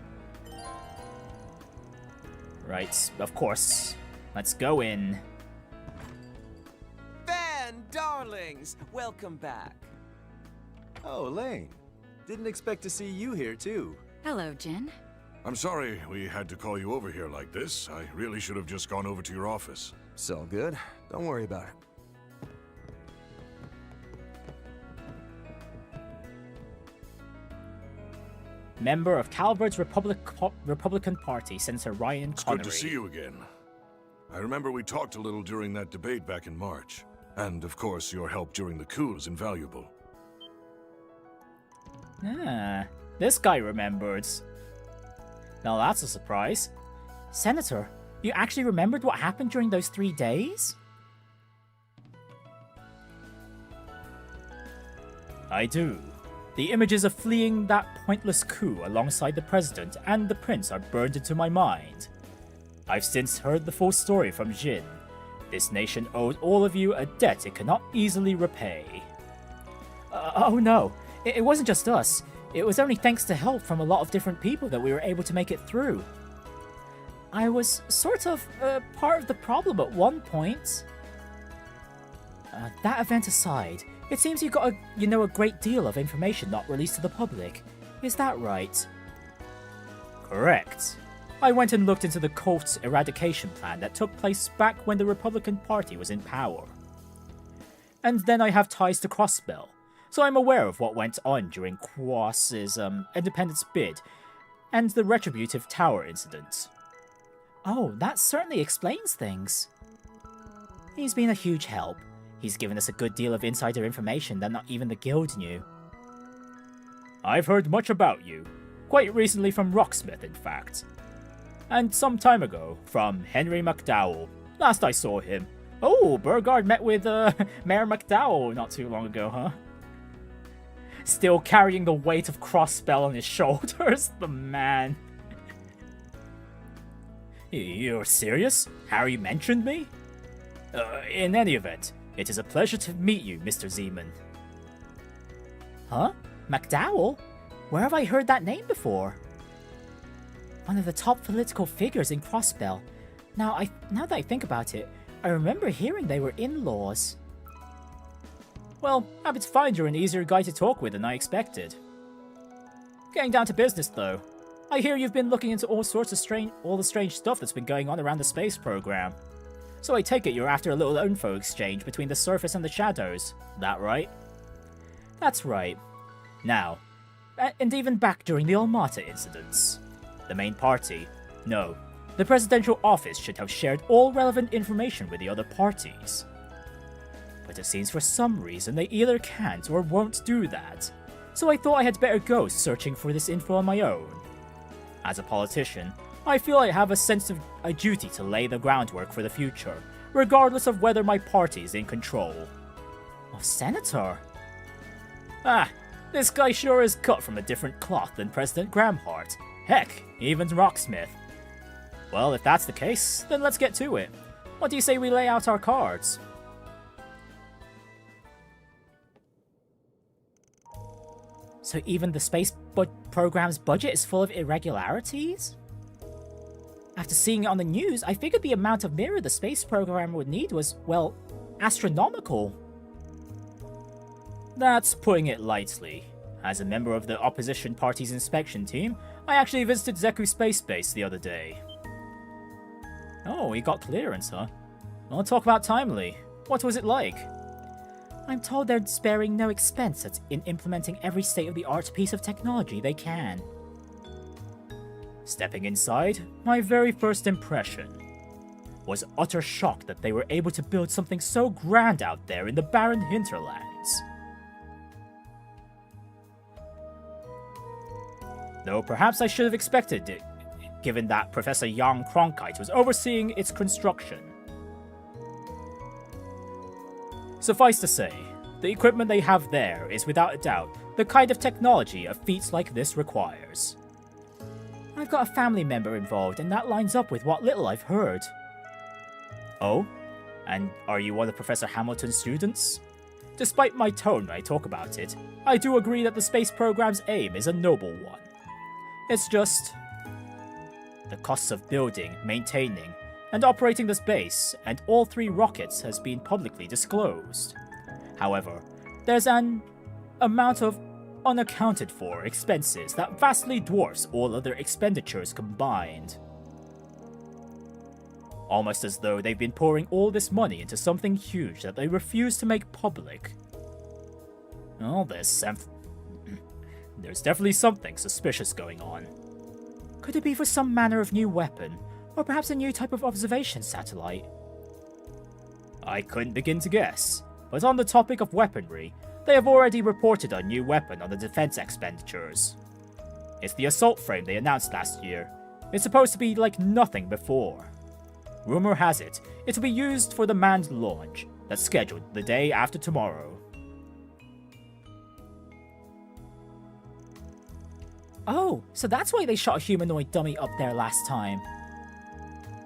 Right, of course. Let's go in. Darlings, welcome back. Oh, Elaine. Didn't expect to see you here, too. Hello, Jin. I'm sorry we had to call you over here like this. I really should have just gone over to your office. It's all good. Don't worry about it. Member of Calvert's Republican Party, Senator Ryan Connery. Good to see you again. I remember we talked a little during that debate back in March. And, of course, your help during the coup is invaluable. Ah, this guy remembers. Now that's a surprise. Senator, you actually remembered what happened during those 3 days? I do. The images of fleeing that pointless coup alongside the president and the prince are burned into my mind. I've since heard the full story from Jin. This nation owed all of you a debt it cannot easily repay. Oh no, it wasn't just us. It was only thanks to help from a lot of different people that we were able to make it through. I was sort of part of the problem at one point. That event aside, it seems you got a great deal of information not released to the public. Is that right? Correct. I went and looked into the cult's eradication plan that took place back when the Republican Party was in power. And then I have ties to Crossbell, so I'm aware of what went on during Quas's independence bid and the Retributive Tower incident. Oh, that certainly explains things. He's been a huge help. He's given us a good deal of insider information that not even the guild knew. I've heard much about you. Quite recently from Rocksmith, in fact. And some time ago, from Henry McDowell. Last I saw him. Oh, Bergard met with Mayor McDowell not too long ago, huh? Still carrying the weight of Crossbell on his shoulders, the man. You're serious? Harry mentioned me? In any event, it is a pleasure to meet you, Mr. Zeman. Huh? McDowell? Where have I heard that name before? One of the top political figures in Crossbell. Now that I think about it, I remember hearing they were in-laws. Well, happy to find you're an easier guy to talk with than I expected. Getting down to business, though. I hear you've been looking into all the strange stuff that's been going on around the space program. So I take it you're after a little info exchange between the surface and the shadows. That right? That's right. Now, and even back during the Almata incidents. The main party, no, the presidential office should have shared all relevant information with the other parties. But it seems for some reason they either can't or won't do that. So I thought I had better go searching for this info on my own. As a politician, I feel I have a sense of a duty to lay the groundwork for the future, regardless of whether my party is in control. Oh, Senator? Ah, this guy sure is cut from a different cloth than President Gramhart. Heck, even Rocksmith. Well, if that's the case, then let's get to it. What do you say we lay out our cards? So even the space program's budget is full of irregularities? After seeing it on the news, I figured the amount of mirror the space program would need was, well, astronomical. That's putting it lightly. As a member of the opposition party's inspection team, I actually visited Zeku Space Base the other day. Oh, he got clearance, huh? Well, talk about timely. What was it like? I'm told they're sparing no expense in implementing every state-of-the-art piece of technology they can. Stepping inside, my very first impression was utter shock that they were able to build something so grand out there in the barren hinterlands. Though perhaps I should have expected it, given that Professor Jan Cronkite was overseeing its construction. Suffice to say, the equipment they have there is without a doubt the kind of technology a feat like this requires. I've got a family member involved, and that lines up with what little I've heard. Oh? And are you one of Professor Hamilton's students? Despite my tone when I talk about it, I do agree that the space program's aim is a noble one. It's just the costs of building, maintaining, and operating this base and all 3 rockets has been publicly disclosed. However, there's an amount of unaccounted for expenses that vastly dwarfs all other expenditures combined. Almost as though they've been pouring all this money into something huge that they refuse to make public. Well, there's definitely something suspicious going on. Could it be for some manner of new weapon, or perhaps a new type of observation satellite? I couldn't begin to guess, but on the topic of weaponry, they have already reported a new weapon on the defense expenditures. It's the assault frame they announced last year. It's supposed to be like nothing before. Rumor has it, it'll be used for the manned launch that's scheduled the day after tomorrow. Oh, so that's why they shot a humanoid dummy up there last time.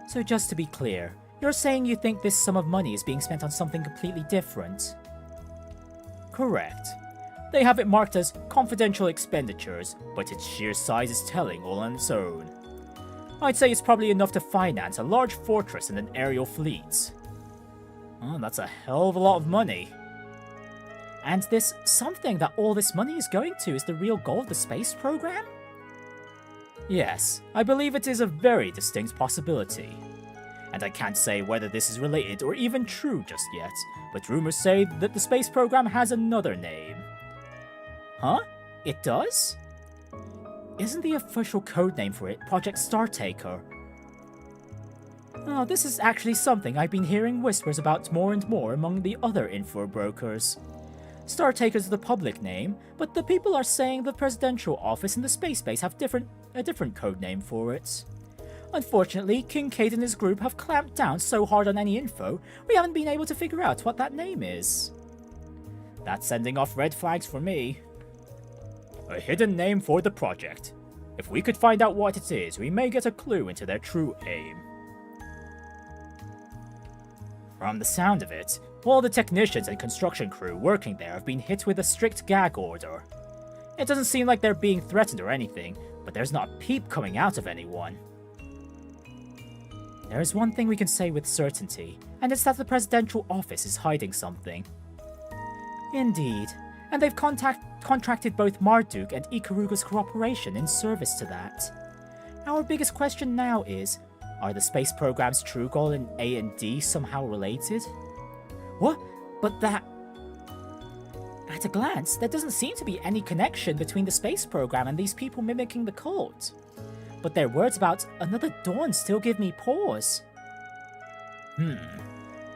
So just to be clear, you're saying you think this sum of money is being spent on something completely different? Correct. They have it marked as confidential expenditures, but its sheer size is telling all on its own. I'd say it's probably enough to finance a large fortress and an aerial fleet. Oh, that's a hell of a lot of money. And this something that all this money is going to is the real goal of the space program? Yes, I believe it is a very distinct possibility. And I can't say whether this is related or even true just yet, but rumors say that the space program has another name. Huh? It does? Isn't the official codename for it Project Startaker? Oh, this is actually something I've been hearing whispers about more and more among the other info brokers. Startaker is the public name, but the people are saying the presidential office and the space base have a different codename for it. Unfortunately, Kincaid and his group have clamped down so hard on any info, we haven't been able to figure out what that name is. That's sending off red flags for me. A hidden name for the project. If we could find out what it is, we may get a clue into their true aim. From the sound of it, all the technicians and construction crew working there have been hit with a strict gag order. It doesn't seem like they're being threatened or anything, but there's not a peep coming out of anyone. There is one thing we can say with certainty, and it's that the presidential office is hiding something. Indeed, and they've contracted both Marduk and Ikaruga's cooperation in service to that. Our biggest question now is, are the space program's true goal and A and D somehow related? What? But that... At a glance, there doesn't seem to be any connection between the space program and these people mimicking the cult. But their words about another dawn still give me pause.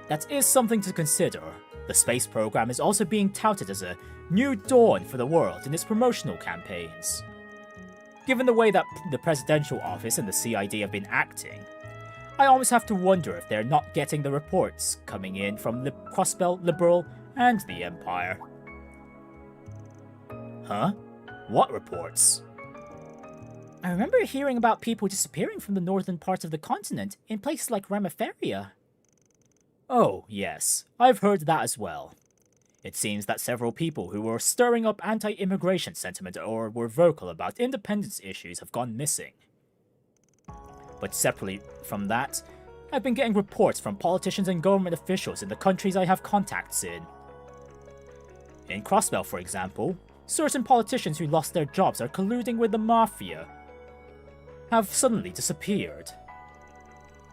That is something to consider. The space program is also being touted as a new dawn for the world in its promotional campaigns. Given the way that the presidential office and the CID have been acting, I always have to wonder if they're not getting the reports coming in from the Crossbelt Liberal and the Empire. Huh? What reports? I remember hearing about people disappearing from the northern parts of the continent in places like Ramiferia. Oh, yes, I've heard that as well. It seems that several people who were stirring up anti-immigration sentiment or were vocal about independence issues have gone missing. But separately from that, I've been getting reports from politicians and government officials in the countries I have contacts in. In Crossbell, for example, certain politicians who lost their jobs are colluding with the Mafia have suddenly disappeared.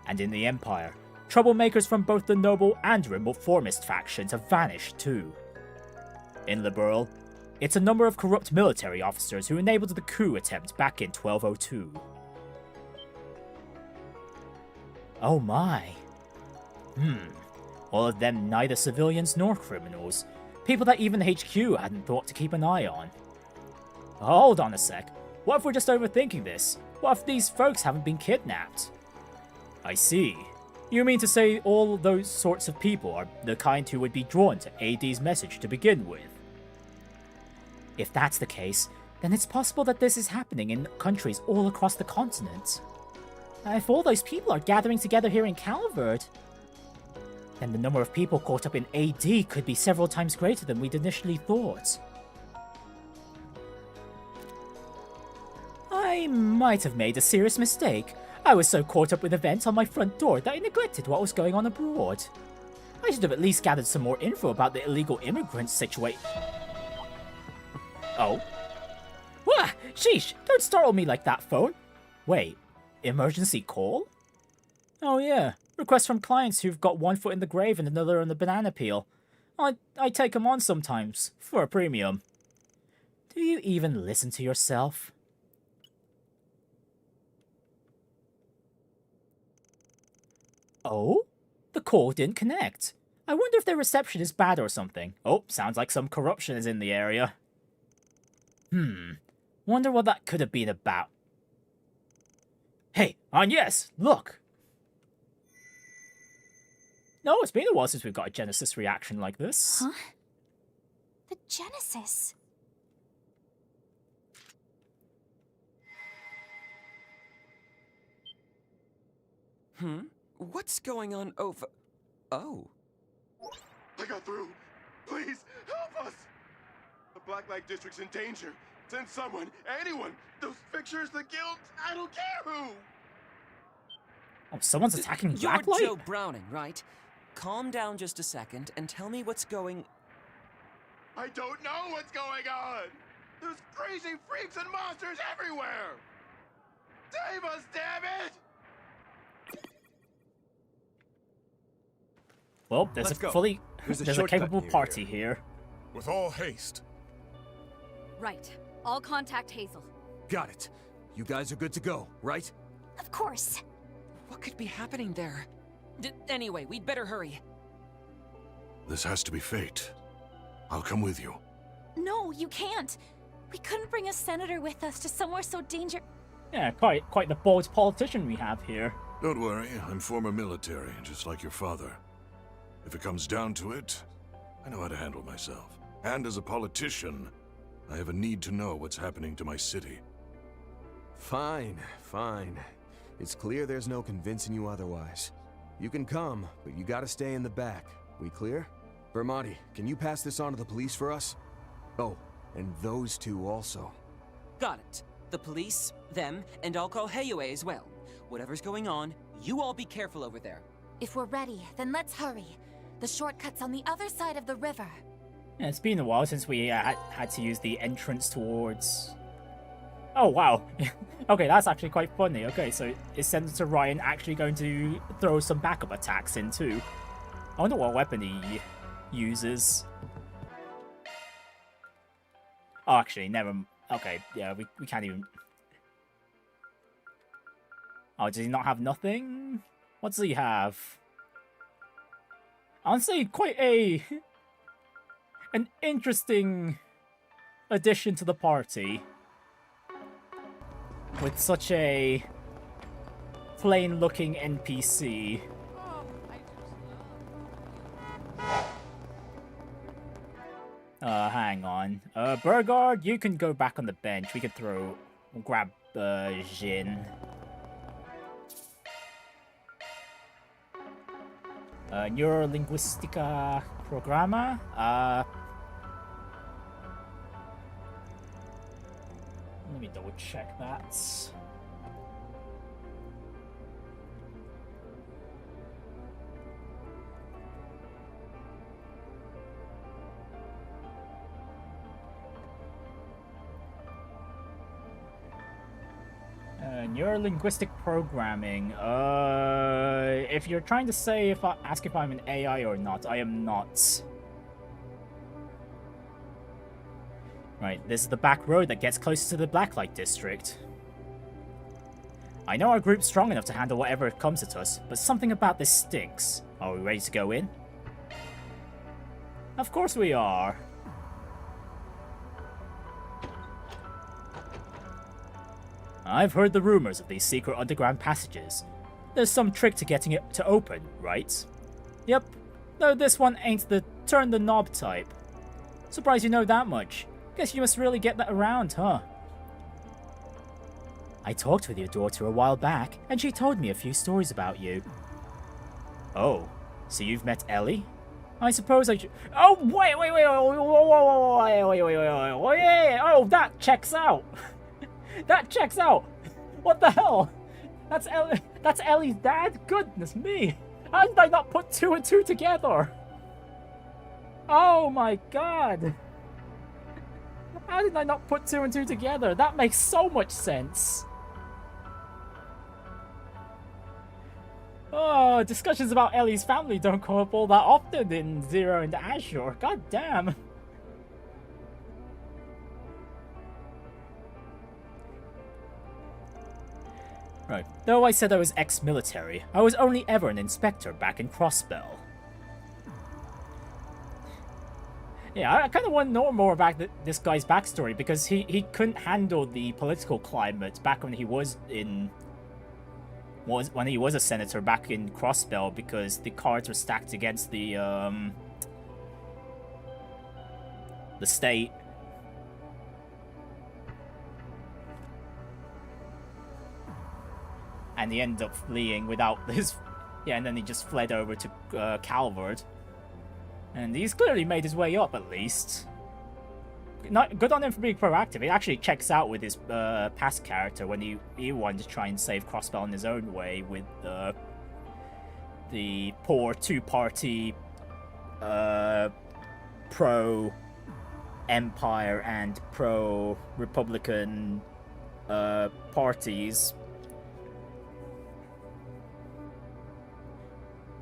And in the Empire, troublemakers from both the noble and reformist factions have vanished too. In Liberal, it's a number of corrupt military officers who enabled the coup attempt back in 1202. Oh my. All of them neither civilians nor criminals. People that even HQ hadn't thought to keep an eye on. Hold on a sec. What if we're just overthinking this? What if these folks haven't been kidnapped? I see. You mean to say all those sorts of people are the kind who would be drawn to AD's message to begin with? If that's the case, then it's possible that this is happening in countries all across the continent. If all those people are gathering together here in Calvert, then the number of people caught up in AD could be several times greater than we'd initially thought. I might have made a serious mistake. I was so caught up with events on my front door that I neglected what was going on abroad. I should have at least gathered some more info about the illegal immigrant situation. Oh? Wah! Sheesh! Don't startle me like that, phone! Wait, emergency call? Oh yeah, requests from clients who've got one foot in the grave and another on the banana peel. I take them on sometimes, for a premium. Do you even listen to yourself? Oh? The call didn't connect. I wonder if their reception is bad or something. Oh, sounds like some corruption is in the area. Wonder what that could have been about. Hey, yes, look! No, it's been a while since we've got a Genesis reaction like this. Huh? The Genesis? What's going on over... Oh. I got through. Please, help us! The Blacklight District's in danger. Send someone, anyone. Those fixers, the guild, I don't care who. Oh, someone's attacking Blacklight? You're Joe Browning, right? Calm down just a second and tell me what's going... I don't know what's going on. There's crazy freaks and monsters everywhere. us, damn it! Well, there's Let's a go. fully... There's a There's a shortcut capable near party here. With all haste. Right. I'll contact Hazel. Got it. You guys are good to go, right? Of course. What could be happening there? Anyway, we'd better hurry. This has to be fate. I'll come with you. No, you can't. We couldn't bring a senator with us to somewhere so dangerous. Yeah, quite the bold politician we have here. Don't worry, I'm former military, just like your father. If it comes down to it, I know how to handle myself. And as a politician, I have a need to know what's happening to my city. Fine, fine. It's clear there's no convincing you otherwise. You can come, but you gotta stay in the back. We clear? Bermotti, can you pass this on to the police for us? Oh, and those two also. Got it. The police, them, and I'll call Heiyue as well. Whatever's going on, you all be careful over there. If we're ready, then let's hurry. The shortcut's on the other side of the river. Yeah, it's been a while since we had to use the entrance towards... Oh, wow. Okay, that's actually quite funny. Okay, so is Senator Ryan actually going to throw some backup attacks in too? I wonder what weapon he uses. Oh, actually, never... Okay, yeah, we can't even... Oh, does he not have nothing? What does he have? Honestly, quite an interesting addition to the party. With such a plain-looking NPC. Hang on. Bergard, you can go back on the bench. We could grab Jin. Neurolinguistica Programma. Let me double check that. Neurolinguistic programming. If you're trying to say ask if I'm an AI or not, I am not. Right, this is the back road that gets closer to the Blacklight district. I know our group's strong enough to handle whatever comes at us, but something about this stinks. Are we ready to go in? Of course we are. I've heard the rumors of these secret underground passages. There's some trick to getting it to open, right? Yep, though this one ain't the turn the knob type. Surprised you know that much. Guess you must really get that around, huh? I talked with your daughter a while back, and she told me a few stories about you. Oh, so you've met Ellie? I suppose I should... Oh, wait, oh, that checks out! That checks out! What the hell? That's Ellie's dad? Goodness me! How did I not put two and two together? Oh my god! How did I not put two and two together? That makes so much sense. Oh, discussions about Ellie's family don't come up all that often in Zero and Azure. God damn. Right. Though I said I was ex-military, I was only ever an inspector back in Crossbell. Yeah, I kind of want to know more about this guy's backstory, because he couldn't handle the political climate back when he was a senator back in Crossbell, because the cards were stacked against the state. And he ended up fleeing without his... Yeah, and then he just fled over to Calvard. And he's clearly made his way up, at least. Not good on him for being proactive. It actually checks out with his past character when he wanted to try and save Crossbell in his own way with the poor two-party pro-Empire and pro-Republican parties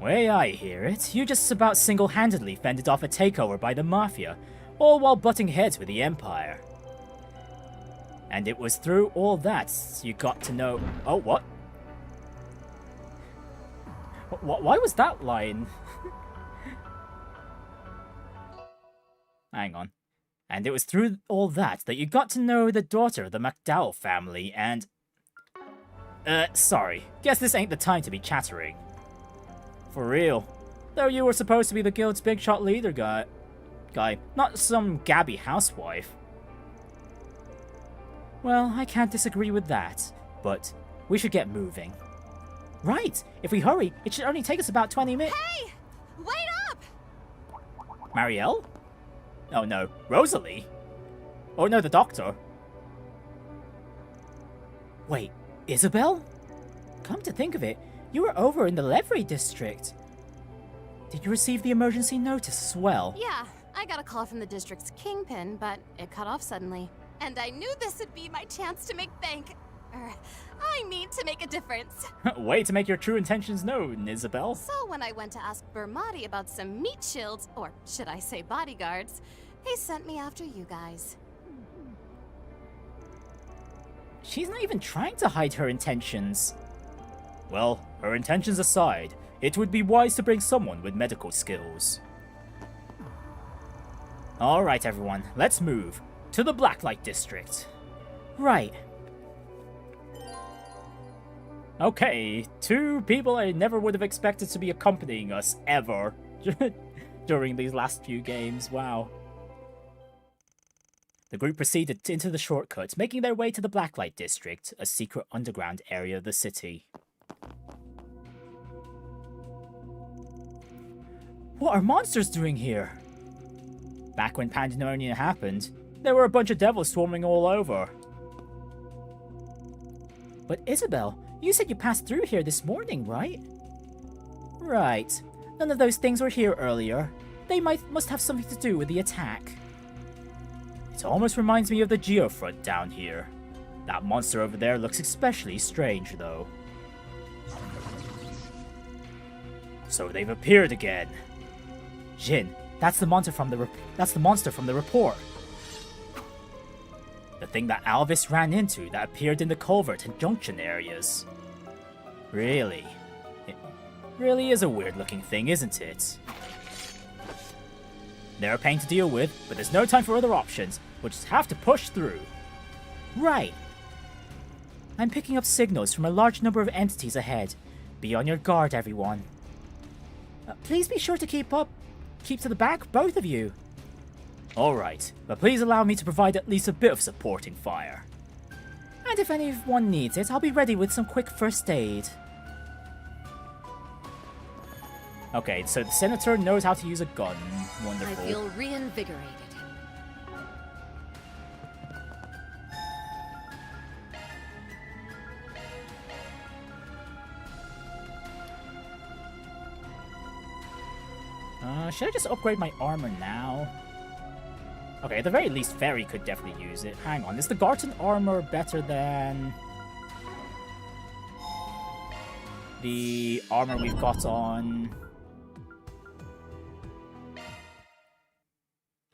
Way I hear it, you just about single-handedly fended off a takeover by the Mafia, all while butting heads with the Empire. And it was through all that you got to know... Oh, what? Why was that line? Hang on. And it was through all that you got to know the daughter of the McDowell family and... sorry. Guess this ain't the time to be chattering. For real. Though you were supposed to be the guild's big shot leader guy, not some gabby housewife. Well, I can't disagree with that, but we should get moving. Right! If we hurry, it should only take us about 20 minutes. Hey! Wait up! Marielle? Oh no, Rosalie? Oh no, the doctor. Wait, Isabel? Come to think of it, you were over in the Levry district. Did you receive the emergency notice as well? Yeah, I got a call from the district's kingpin, but it cut off suddenly. And I knew this would be my chance to make bank. I mean to make a difference. Way to make your true intentions known, Isabel. So when I went to ask Bermotti about some meat shields, or should I say bodyguards, he sent me after you guys. She's not even trying to hide her intentions. Well, her intentions aside, it would be wise to bring someone with medical skills. Alright everyone, let's move to the Blacklight district. Right. Okay, 2 people I never would have expected to be accompanying us, ever, during these last few games, wow. The group proceeded into the shortcut, making their way to the Blacklight district, a secret underground area of the city. What are monsters doing here? Back when Pandemonium happened, there were a bunch of devils swarming all over. But Isabel, you said you passed through here this morning, right? Right. None of those things were here earlier. They must have something to do with the attack. It almost reminds me of the geofront down here. That monster over there looks especially strange, though. So they've appeared again. Jin, that's the monster from the report. The thing that Alvis ran into that appeared in the culvert and junction areas. Really? It really is a weird-looking thing, isn't it? They're a pain to deal with, but there's no time for other options. We'll just have to push through. Right. I'm picking up signals from a large number of entities ahead. Be on your guard, everyone. Please be sure to keep to the back, both of you. Alright, but please allow me to provide at least a bit of supporting fire. And if anyone needs it, I'll be ready with some quick first aid. Okay, so the Senator knows how to use a gun. Wonderful. I feel reinvigorated. Should I just upgrade my armor now? Okay, at the very least, Ferry could definitely use it. Hang on, is the Garten armor better than the armor we've got on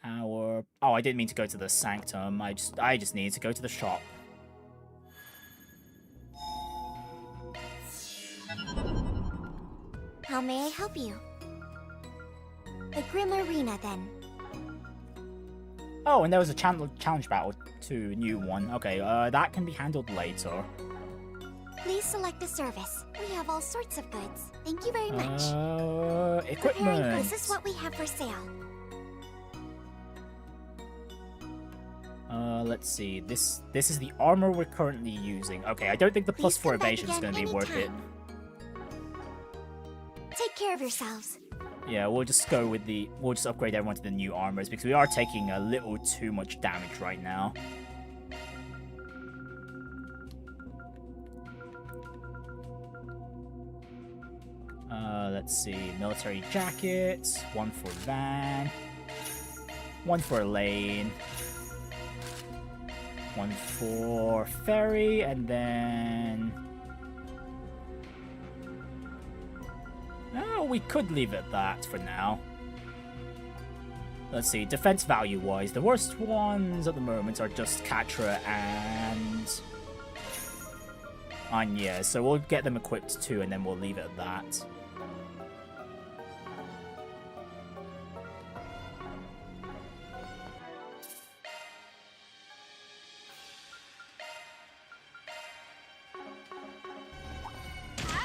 our... Oh, I didn't mean to go to the Sanctum. I just need to go to the shop. How may I help you? The Grim Arena, then. Oh, and there was a challenge battle to new one. Okay, that can be handled later. Please select a service. We have all sorts of goods. Thank you very much. Equipment. Preparing goods is what we have for sale. Let's see. This is the armor we're currently using. Okay, I don't think the +4 evasion is going to be worth it. Take care of yourselves. Yeah, we'll just upgrade everyone to the new armors because we are taking a little too much damage right now. Let's see, military jacket, one for Van, one for Elaine, one for Ferry, and then... Oh, we could leave it at that for now. Let's see, defense value-wise, the worst ones at the moment are just Katra and Anya, so we'll get them equipped too, and then we'll leave it at that.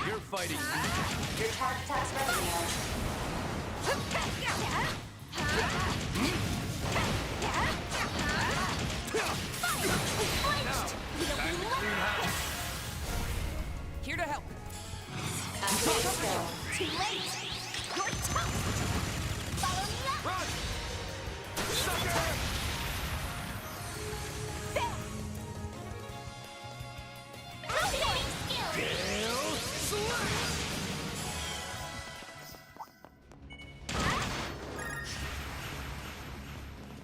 You're fighting. Your target attacks ready. Here to help. Too late. You're toast. Follow me up. Run! Sucker!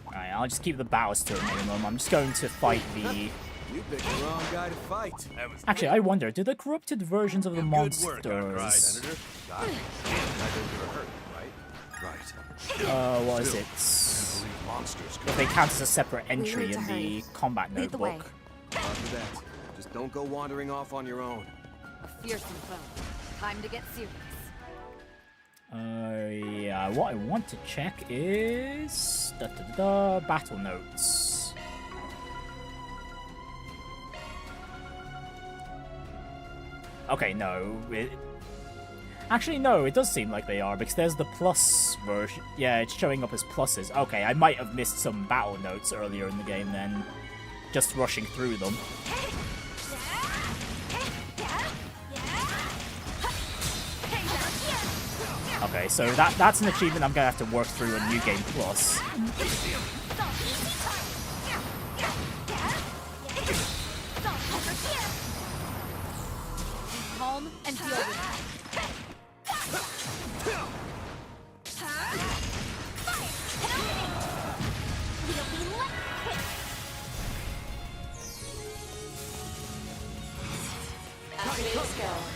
Alright, I'll just keep the battles to a minimum. I'm just going to fight the... You picked the wrong guy to fight. Actually, I wonder, do the corrupted versions of the monsters... Senator. God, I don't give a hurt, right? what is it? If they count as a separate entry in the combat Lead the way. notebook. After that, just don't go wandering off on your own. A fearsome foe. Time to get serious. Yeah, what I want to check is... battle notes. Okay, no. Actually, no, it does seem like they are, because there's the plus version. Yeah, it's showing up as pluses. Okay, I might have missed some battle notes earlier in the game then. Just rushing through them. Okay, so that's an achievement I'm going to have to work through in New Game Plus. Calm and deal with it.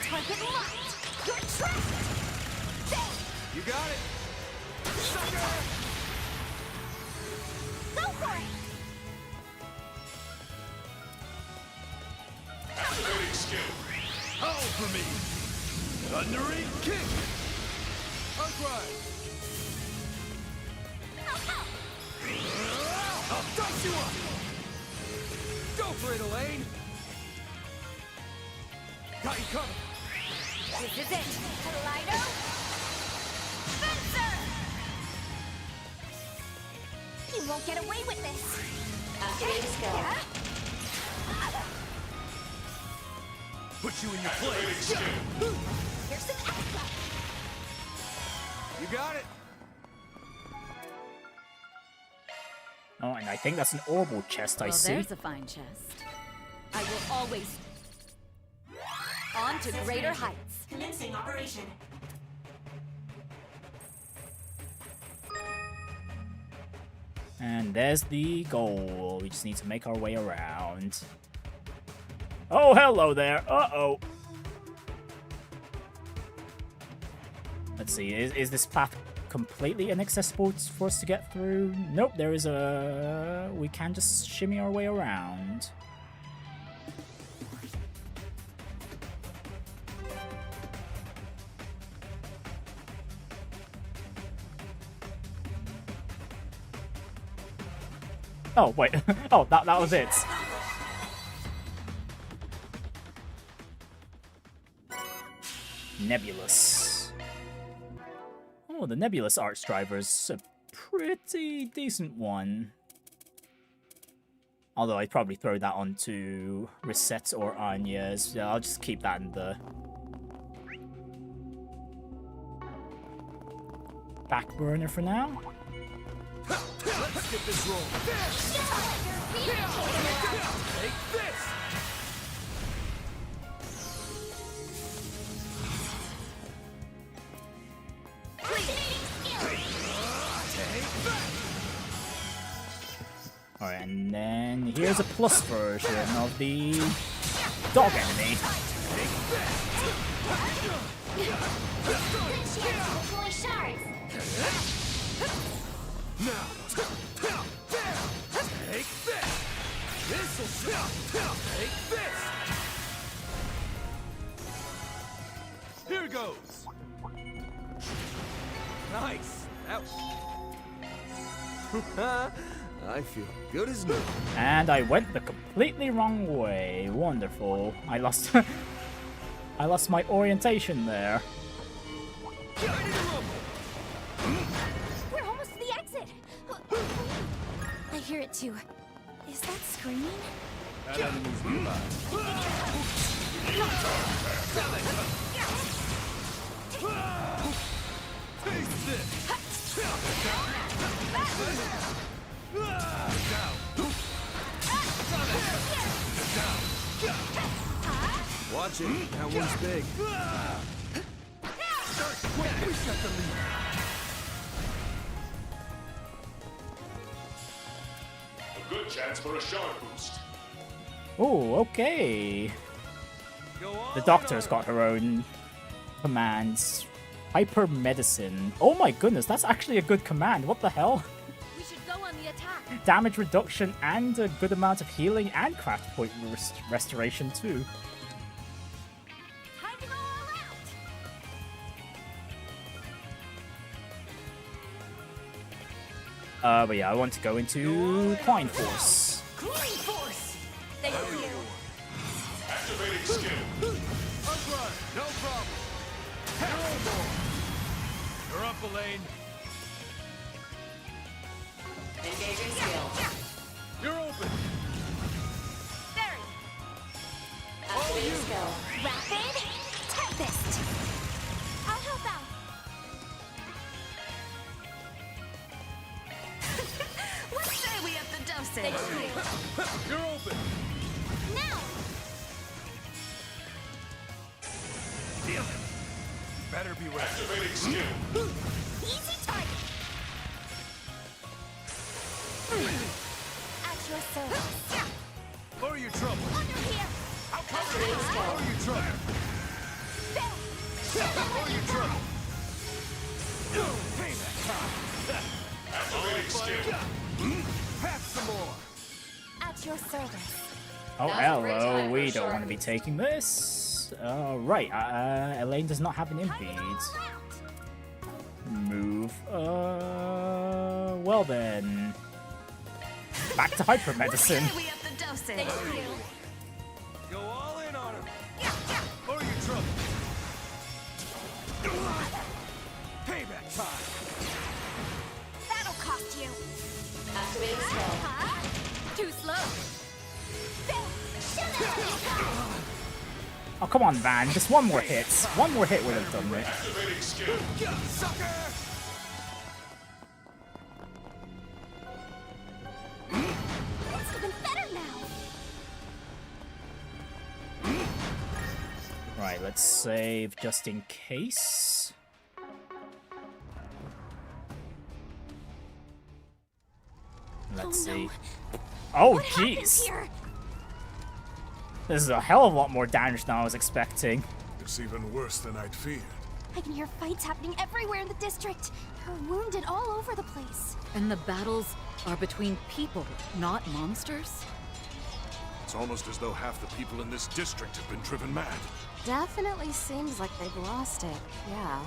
Target locked. You're trapped. You got it. Sucker! Go for it. Activating skill. Howl for me. Thundering kick. Upright. I'll dice you up. Go for it, Elaine. Got you covered. This is it. Kaleido. Spencer! You won't get away with this. Activating skill. Put you in your place. Here's some extra. You got it. Oh, and I think that's an orbital chest I see. There's a fine chest. I will always... On to greater heights. Commencing operation. And there's the goal. We just need to make our way around. Oh, hello there. Uh-oh. Let's see. Is this path completely inaccessible for us to get through? Nope, there is a... We can just shimmy our way around. Oh, wait. Oh, that was it. Nebulous. Oh, the Nebulous Art driver's a pretty decent one. Although I'd probably throw that onto Reset or Anya's. Yeah, I'll just keep that in the back burner for now. Let's get this roll. Take this. Alright, and then here's a plus version of the dog enemy. goes. Nice. That I feel good as new. And I went the completely wrong way. Wonderful. I lost I lost my orientation there. We're almost to the exit. I hear it too. Is that screaming? That enemy's nearby. Taste this. Watch it. That one's big. A good chance for a sharp boost. Oh, okay. The doctor's got her own commands. Hyper medicine. Oh my goodness, that's actually a good command. What the hell? We should go on the attack. Damage reduction and a good amount of healing and craft point restoration too. Time to go all out. But yeah, I want to go into Coin Force. Coin Force. Thank you. Activating skill. No problem. You're up, Elaine. Engaging skill. You're open. There. Activating skill. Rapid Tempest. I'll help out. What say we up the dosage? Thank you. You're open. Now. Feel it. Better be ready. Activating skill. Easy target. At your service. For your trouble. Under here. I'll cover you. For your trouble. For your trouble. Payback time. Activating skill. Have some more. At your service. Oh, Now's a great hello. time We for don't want to sure. be taking this. Right. Elaine does not have an impede. Move. Well then. Back to hyper medicine. We up the dosage. Thank you. Go all in on him. For your trouble. Payback time. That'll cost you. Activating skill. Too slow. Oh, come on, Van. Just one more hit. One more hit would have done it. Activating skill. Sucker! It's even better now. Right, let's save just in case. Let's see. Oh, What happens jeez. here? This is a hell of a lot more damage than I was expecting. It's even worse than I'd feared. I can hear fights happening everywhere in the district. They're wounded all over the place. And the battles are between people, not monsters? It's almost as though half the people in this district have been driven mad. Definitely seems like they've lost it. Yeah.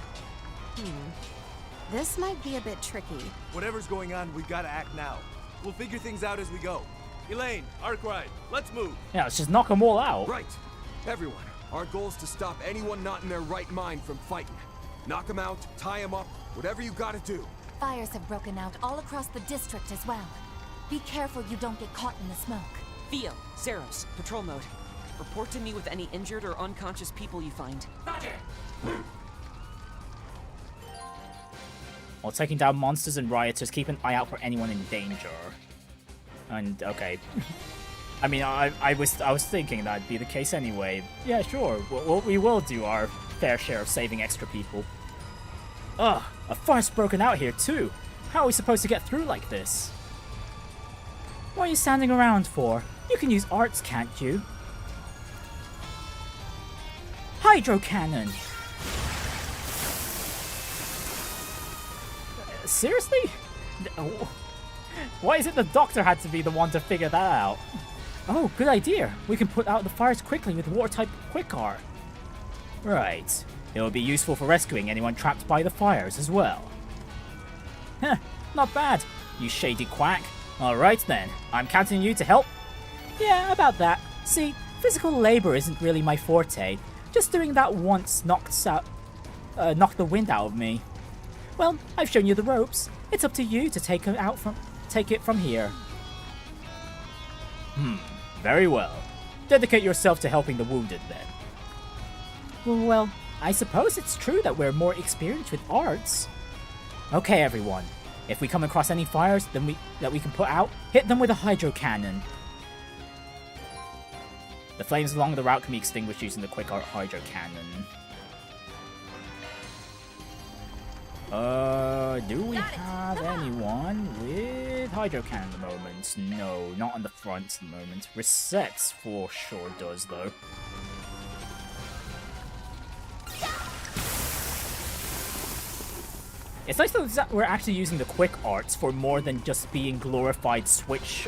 This might be a bit tricky. Whatever's going on, we gotta act now. We'll figure things out as we go. Elaine, Arkwright, let's move. Yeah, let's just knock them all out. Right. Everyone, our goal is to stop anyone not in their right mind from fighting. Knock them out, tie them up, whatever you gotta do. Fires have broken out all across the district as well. Be careful you don't get caught in the smoke. Theo, Saros, patrol mode. Report to me with any injured or unconscious people you find. Roger. While taking down monsters and rioters, keep an eye out for anyone in danger. And okay. I mean, I was thinking that'd be the case anyway. Yeah, sure. We will do our fair share of saving extra people. Ugh, a fire's broken out here too. How are we supposed to get through like this? What are you standing around for? You can use arts, can't you? Hydro cannon. Seriously? Why is it the doctor had to be the one to figure that out? Oh, good idea. We can put out the fires quickly with water-type quick art. Right. It will be useful for rescuing anyone trapped by the fires as well. Heh, not bad, you shady quack. Alright then, I'm counting you to help. Yeah, about that. See, physical labor isn't really my forte. Just doing that once knocked the wind out of me. Well, I've shown you the ropes. It's up to you to take it from here. Very well. Dedicate yourself to helping the wounded then. Well, I suppose it's true that we're more experienced with arts. Okay, everyone. If we come across any fires that we can put out, hit them with a hydro cannon. The flames along the route can be extinguished using the quick hydro cannon. Do we have anyone with hydro cannon at the moment? No, not on the front at the moment. Resets for sure does though. It's nice though that we're actually using the quick arts for more than just being glorified switch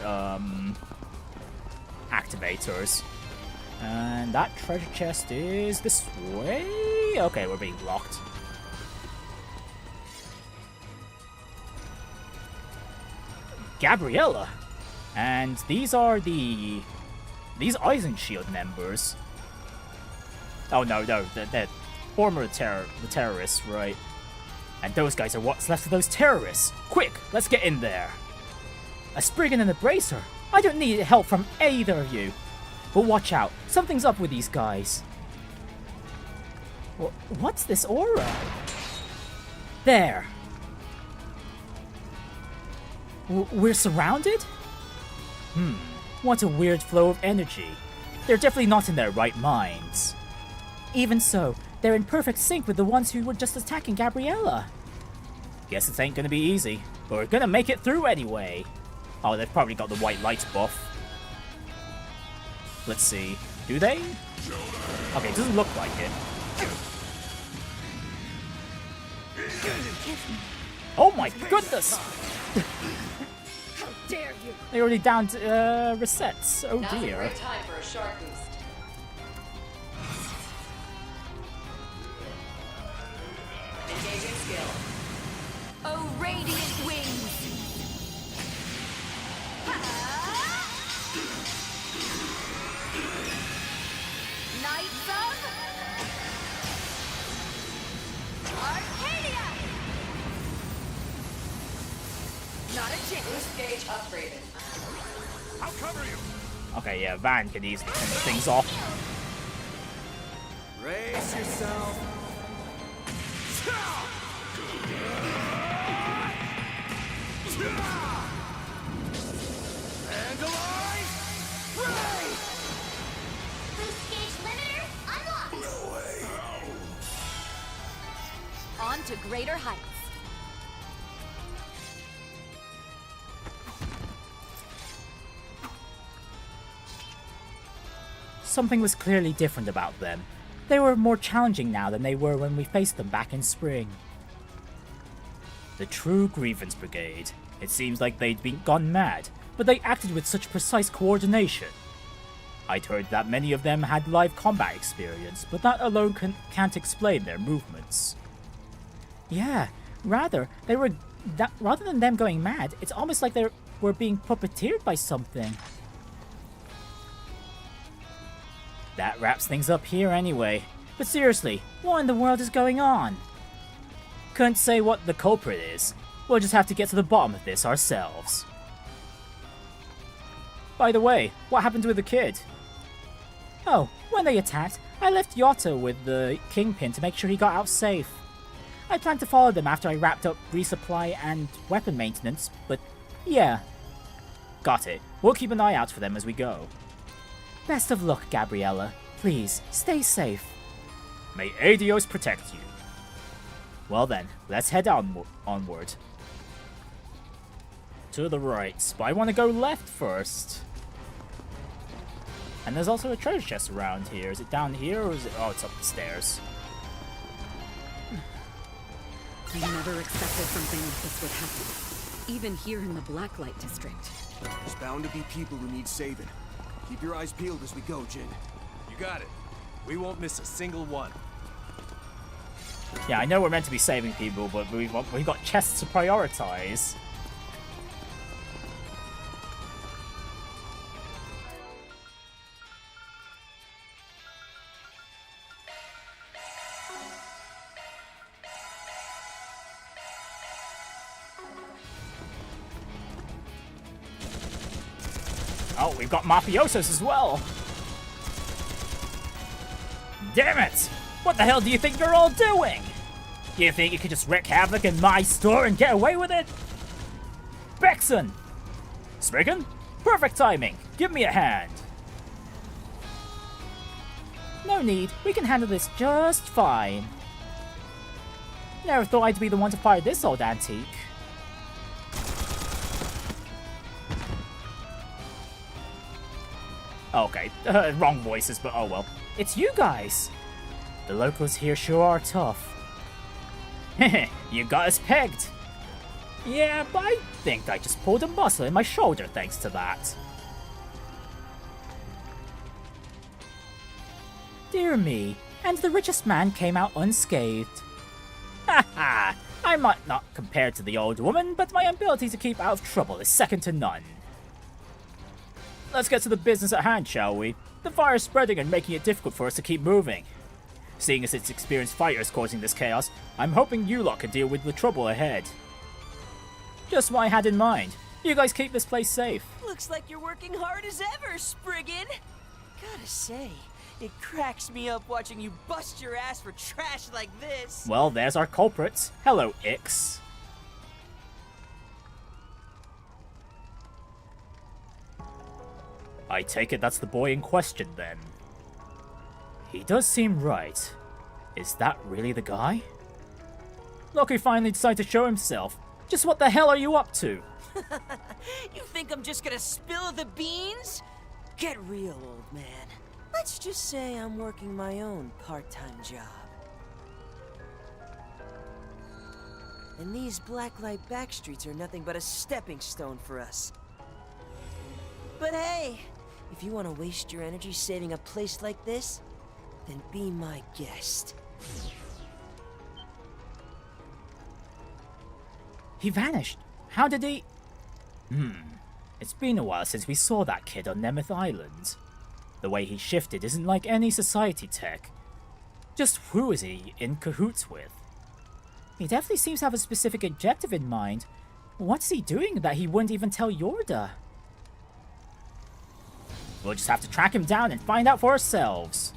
activators. And that treasure chest is this way? Okay, we're being blocked. Gabriella! And these are these Eisen Shield members. Oh no, they're former terrorists, right? And those guys are what's left of those terrorists. Quick, let's get in there. A Spriggan and a Bracer. I don't need help from either of you. But watch out, something's up with these guys. What's this aura? There. We're surrounded? What a weird flow of energy. They're definitely not in their right minds. Even so, they're in perfect sync with the ones who were just attacking Gabriella. Guess it ain't gonna be easy, but we're gonna make it through anyway. Oh, they've probably got the white light buff. Let's see. Do they? Okay, it doesn't look like it. Oh my goodness! How dare you! They already downed resets. Oh Now's dear. a great time for a shark boost. Engaging skill. Oh, radiant wings! Knights of Arcadia! Not a chance. Boost gauge upgraded. I'll cover you. Okay, yeah, Van can easily finish things off. Brace yourself. Vandalized Art! Boost gauge limiter unlocked! No way. On to greater heights. Something was clearly different about them. They were more challenging now than they were when we faced them back in spring. The true Grievance Brigade. It seems like they'd gone mad, but they acted with such precise coordination. I'd heard that many of them had live combat experience, but that alone can't explain their movements. Yeah, rather than them going mad, it's almost like they were being puppeteered by something. That wraps things up here anyway. But seriously, what in the world is going on? Couldn't say what the culprit is. We'll just have to get to the bottom of this ourselves. By the way, what happened with the kid? Oh, when they attacked, I left Yotta with the Kingpin to make sure he got out safe. I planned to follow them after I wrapped up resupply and weapon maintenance, but yeah. Got it. We'll keep an eye out for them as we go. Best of luck, Gabriella. Please, stay safe. May Adios protect you. Well then, let's head onward. To the right, but I want to go left first. And there's also a treasure chest around here. Is it down here or is it... Oh, it's up the stairs. I never expected something like this would happen. Even here in the Blacklight district. There's bound to be people who need saving. Keep your eyes peeled as we go, Jin. You got it. We won't miss a single one. Yeah, I know we're meant to be saving people, but we've got chests to prioritize. Oh, we've got mafiosos as well. Damn it! What the hell do you think you're all doing? You think you could just wreak havoc in my store and get away with it? Bexon! Spriggan? Perfect timing. Give me a hand. No need. We can handle this just fine. Never thought I'd be the one to fire this old antique. Okay, wrong voices, but oh well. It's you guys! The locals here sure are tough. Heh, you got us pegged. Yeah, but I think I just pulled a muscle in my shoulder thanks to that. Dear me, and the richest man came out unscathed. Haha, I might not compare to the old woman, but my ability to keep out of trouble is second to none. Let's get to the business at hand, shall we? The fire is spreading and making it difficult for us to keep moving. Seeing as it's experienced fighters causing this chaos, I'm hoping you lot can deal with the trouble ahead. Just what I had in mind. You guys keep this place safe. Looks like you're working hard as ever, Spriggan. Gotta say, it cracks me up watching you bust your ass for trash like this. Well, there's our culprits. Hello, Ix. I take it that's the boy in question, then. He does seem right. Is that really the guy? Look, he finally decided to show himself. Just what the hell are you up to? You think I'm just gonna spill the beans? Get real, old man. Let's just say I'm working my own part-time job. And these Blacklight backstreets are nothing but a stepping stone for us. But hey, if you want to waste your energy saving a place like this, then be my guest. He vanished. How did he... It's been a while since we saw that kid on Nemeth Island. The way he shifted isn't like any society tech. Just who is he in cahoots with? He definitely seems to have a specific objective in mind. What's he doing that he wouldn't even tell Yorda? We'll just have to track him down and find out for ourselves.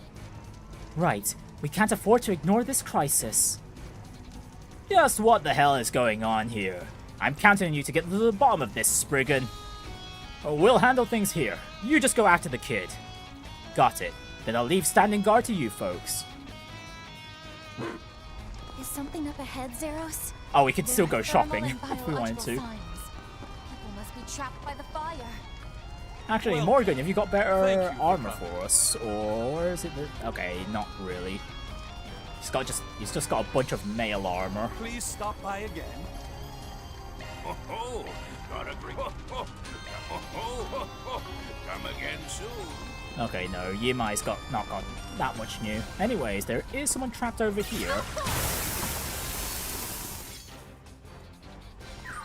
Right, we can't afford to ignore this crisis. Just what the hell is going on here? I'm counting on you to get to the bottom of this, Spriggan. We'll handle things here. You just go after the kid. Got it. Then I'll leave standing guard to you folks. Is something up ahead, Zeros? Oh, we could still go shopping if we wanted to. People must be trapped by the fire. Actually, Morgan, have you got better armor for us? Or is it the... Okay, not really. He's just got a bunch of mail armor. Please stop by again. Oh, gotta bring... Come again soon. Okay, no, Yimai's not got that much new. Anyways, there is someone trapped over here.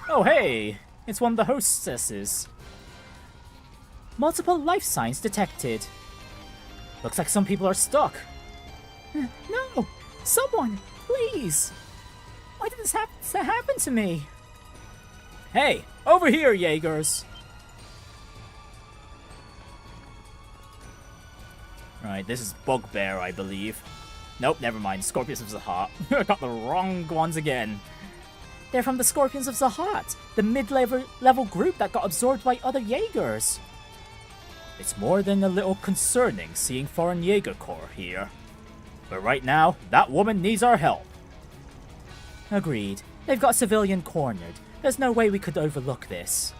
Oh, hey! It's one of the hostesses. Multiple life signs detected. Looks like some people are stuck. No! Someone! Please! Why did this happen to me? Hey! Over here, Jaegers! Right, this is Bugbear, I believe. Nope, never mind. Scorpions of Zahat. I got the wrong ones again. They're from the Scorpions of Zahat, the mid-level group that got absorbed by other Jaegers. It's more than a little concerning seeing foreign Jaeger Corps here. But right now, that woman needs our help. Agreed. They've got civilian cornered. There's no way we could overlook this.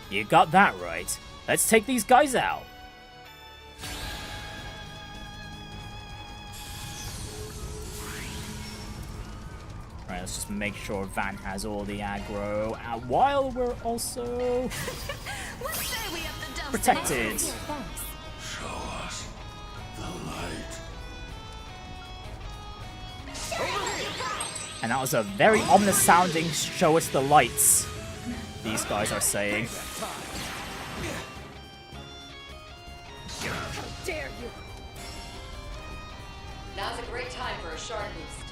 You got that right. Let's take these guys out. Right, let's just make sure Van has all the aggro, while we're also protected. Show us the light. And that was a very ominous sounding "show us the lights," these guys are saying. How dare you! Now's a great time for a shard boost.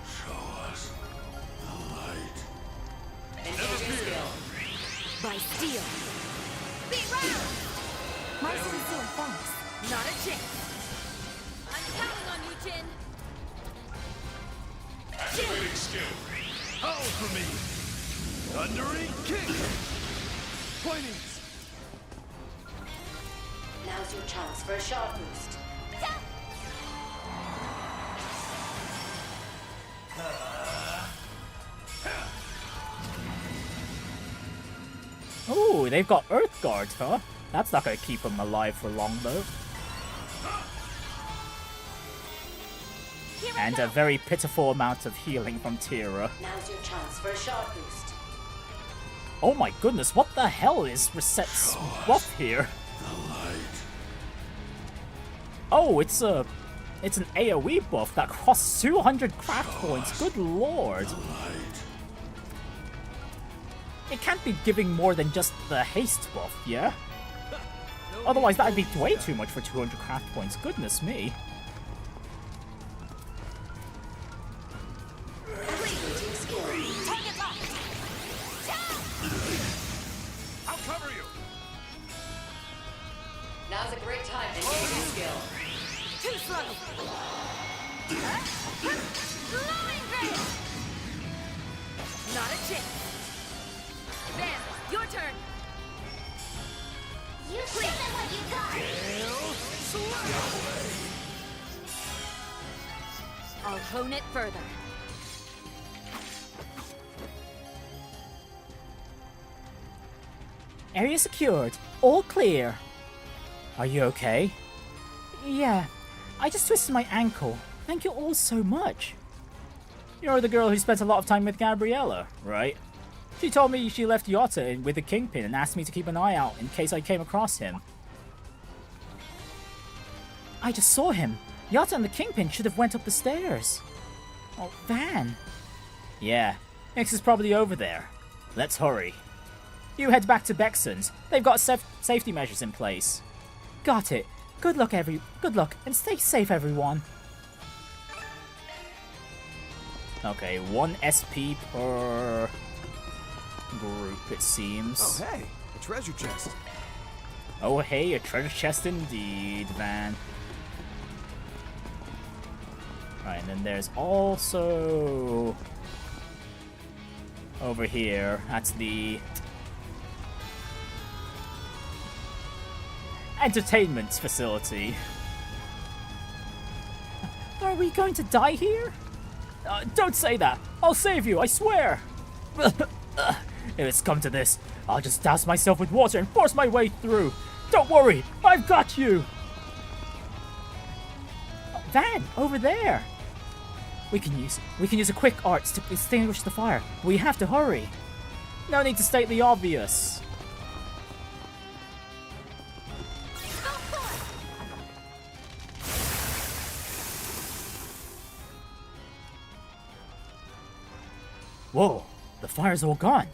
Show us the light. Engaging skill. By steel. Be round! My sincere thanks. Not a chance. I'm counting on you, Jin. Activating skill. Howl for me! Thundering kick! Pointings! Now's your chance for a shard boost. Ooh, they've got Earth Guards, huh? That's not gonna keep them alive for long, though. And a very pitiful amount of healing from Tira. Now's your chance for a shard boost. Oh my goodness, what the hell is Reset's buff here? Oh, it's an AoE buff that costs 200 craft points. Good lord. It can't be giving more than just the haste buff, yeah? Otherwise, that'd be way too much for 200 craft points. Goodness me. I'll cover you. Now's a great time to use your skill. Too slow. Glowing ray. Not a chance. There, your turn. You show them what you got. I'll hone it further. Area secured. All clear. Are you okay? Yeah. I just twisted my ankle. Thank you all so much. You're the girl who spent a lot of time with Gabriella, right? She told me she left Yotta with the Kingpin and asked me to keep an eye out in case I came across him. I just saw him. Yotta and the Kingpin should have went up the stairs. Oh, Van. Yeah, Nix is probably over there. Let's hurry. You head back to Bexon's. They've got safety measures in place. Got it. Good luck, and stay safe, everyone. Okay, 1 SP per group, it seems. Oh, hey, a treasure chest. Oh, hey, a treasure chest indeed, Van. Right, and then there's also over here. That's the entertainment facility. Are we going to die here? Don't say that. I'll save you, I swear. If it's come to this, I'll just douse myself with water and force my way through. Don't worry, I've got you. Van, over there. We can use a quick arts to extinguish the fire. We have to hurry. No need to state the obvious. Whoa, the fire's all gone.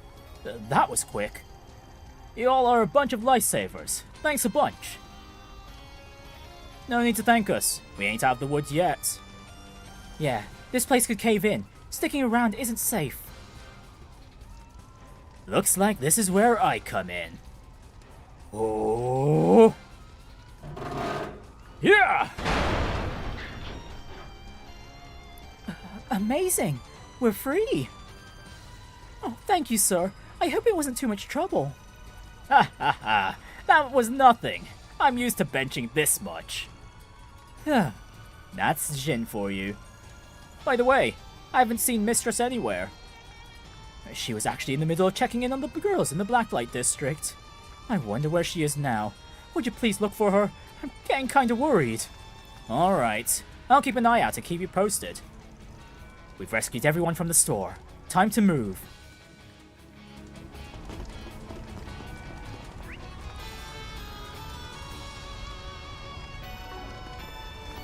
That was quick. You all are a bunch of lifesavers. Thanks a bunch. No need to thank us. We ain't out of the woods yet. Yeah, this place could cave in. Sticking around isn't safe. Looks like this is where I come in. Oh! Yeah! Amazing! We're free! Oh, thank you, sir. I hope it wasn't too much trouble. Ha ha ha! That was nothing. I'm used to benching this much. That's Jin for you. By the way, I haven't seen Mistress anywhere. She was actually in the middle of checking in on the girls in the Blacklight district. I wonder where she is now. Would you please look for her? I'm getting kinda worried. Alright, I'll keep an eye out and keep you posted. We've rescued everyone from the store. Time to move.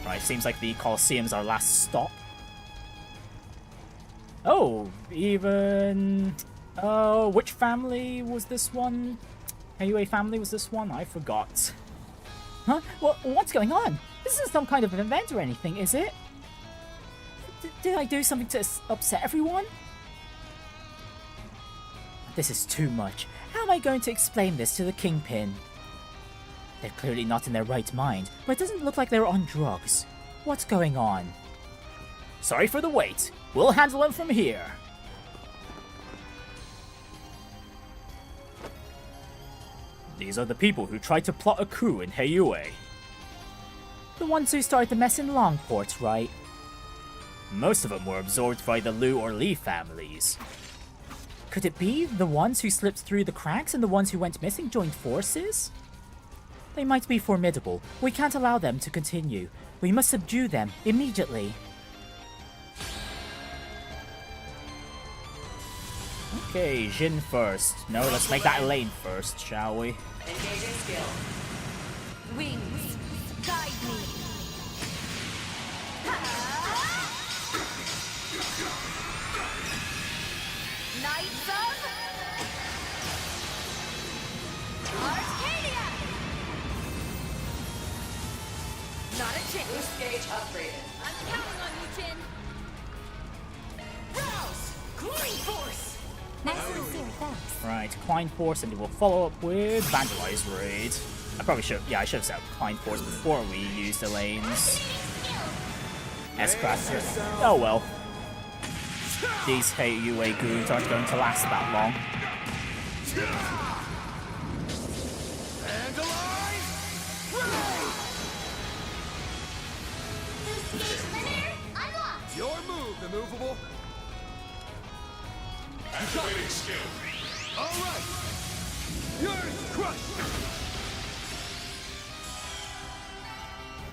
Right, seems like the Colosseum's our last stop. Oh, even... which family was this one? Heiyue family was this one? I forgot. Huh? What's going on? This isn't some kind of an event or anything, is it? Did I do something to upset everyone? This is too much. How am I going to explain this to the Kingpin? They're clearly not in their right mind, but it doesn't look like they're on drugs. What's going on? Sorry for the wait. We'll handle them from here. These are the people who tried to plot a coup in Heiyue. The ones who started the mess in Longport, right? Most of them were absorbed by the Lu or Li families. Could it be the ones who slipped through the cracks and the ones who went missing joined forces? They might be formidable. We can't allow them to continue. We must subdue them immediately. Okay, Jin first. No, let's make that Elaine first, shall we? Engaging skill. Wings, guide me. Knights of Arcadia! Not a chance. Boost gauge upgraded. I'm counting on you, Jin. Rouse! Clean force! Nice sincere thanks. Right, Klein Force, and we'll follow up with Vandalized Raid. I probably should, yeah, I should have said Klein Force before we used Elaine's S-Class here. Oh well. These Heiyue goons aren't going to last that long. Your move, immovable. Activating skill. All right. Yours crushed.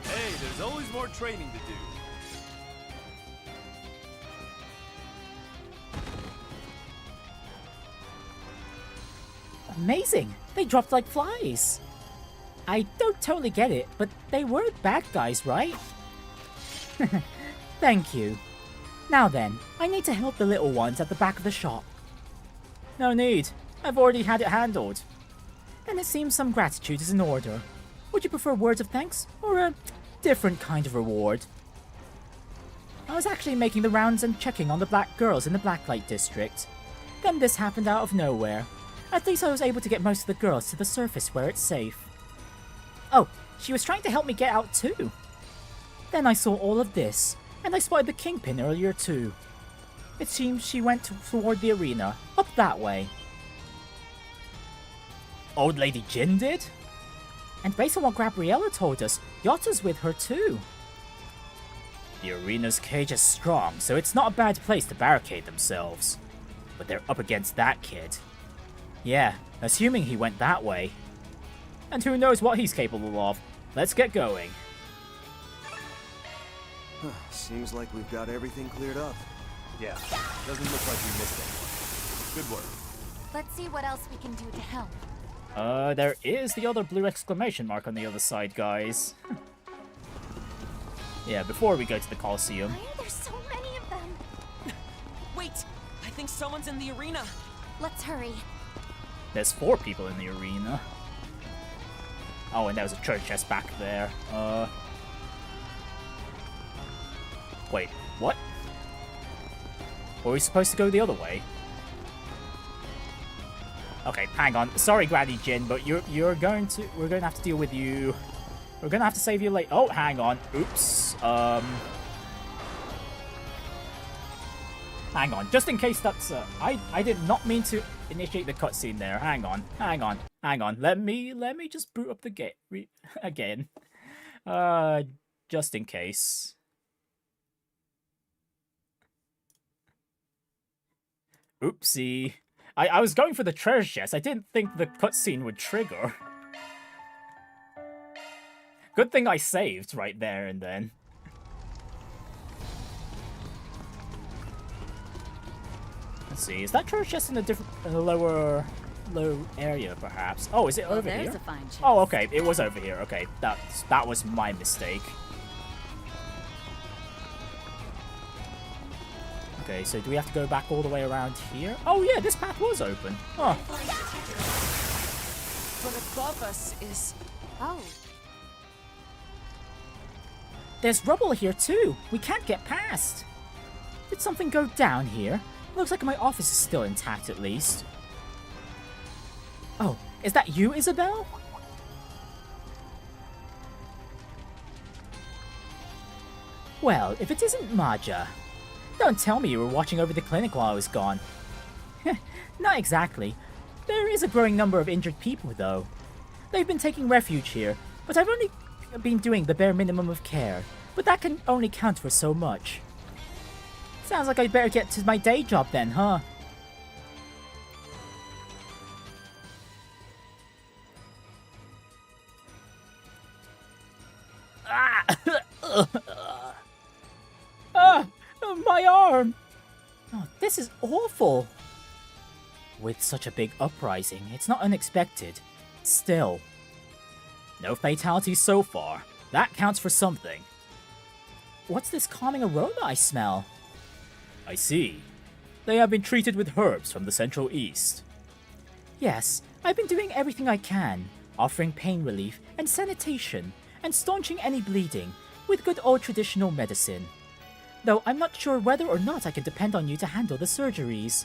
Hey, there's always more training to do. Amazing! They dropped like flies! I don't totally get it, but they were bad guys, right? Thank you. Now then, I need to help the little ones at the back of the shop. No need. I've already had it handled. Then it seems some gratitude is in order. Would you prefer words of thanks, or a different kind of reward? I was actually making the rounds and checking on the black girls in the Blacklight district. Then this happened out of nowhere. At least I was able to get most of the girls to the surface where it's safe. Oh, she was trying to help me get out too. Then I saw all of this, and I spotted the Kingpin earlier too. It seems she went toward the arena, up that way. Old Lady Jin did? And based on what Gabriella told us, Yotta's with her too. The arena's cage is strong, so it's not a bad place to barricade themselves. But they're up against that kid. Yeah, assuming he went that way. And who knows what he's capable of. Let's get going. Seems like we've got everything cleared up. Yeah, doesn't look like we missed anyone. Good work. Let's see what else we can do to help. There is the other blue exclamation mark on the other side, guys. Yeah, before we go to the Colosseum. Why are there so many of them? Wait, I think someone's in the arena. Let's hurry. There's 4 people in the arena. Oh, and there was a treasure chest back there. Wait, what? Were we supposed to go the other way? Okay, hang on. Sorry, Granny Jin, but we're going to have to deal with you. We're gonna have to save you later. Oh, hang on. Oops. Hang on. Just in case that's I did not mean to initiate the cutscene there. Hang on. Let me just boot up the game again. Just in case. Oopsie. I was going for the treasure chest. I didn't think the cutscene would trigger. Good thing I saved right there and then. Let's see. Is that treasure chest in a different, low area, perhaps? Oh, is it over here? A fine chest. Oh, okay. It was over here. Okay, that was my mistake. Okay, so do we have to go back all the way around here? Oh yeah, this path was open. Oh. But above us is... Oh. There's rubble here too. We can't get past. Did something go down here? Looks like my office is still intact at least. Oh, is that you, Isabel? Well, if it isn't Maja. Don't tell me you were watching over the clinic while I was gone. Not exactly. There is a growing number of injured people, though. They've been taking refuge here, but I've only been doing the bare minimum of care. But that can only count for so much. Sounds like I'd better get to my day job then, huh? My arm! Oh, this is awful! With such a big uprising, it's not unexpected. Still. No fatalities so far. That counts for something. What's this calming aroma I smell? I see. They have been treated with herbs from the Central East. Yes, I've been doing everything I can, offering pain relief and sanitation, and staunching any bleeding with good old traditional medicine. Though I'm not sure whether or not I can depend on you to handle the surgeries.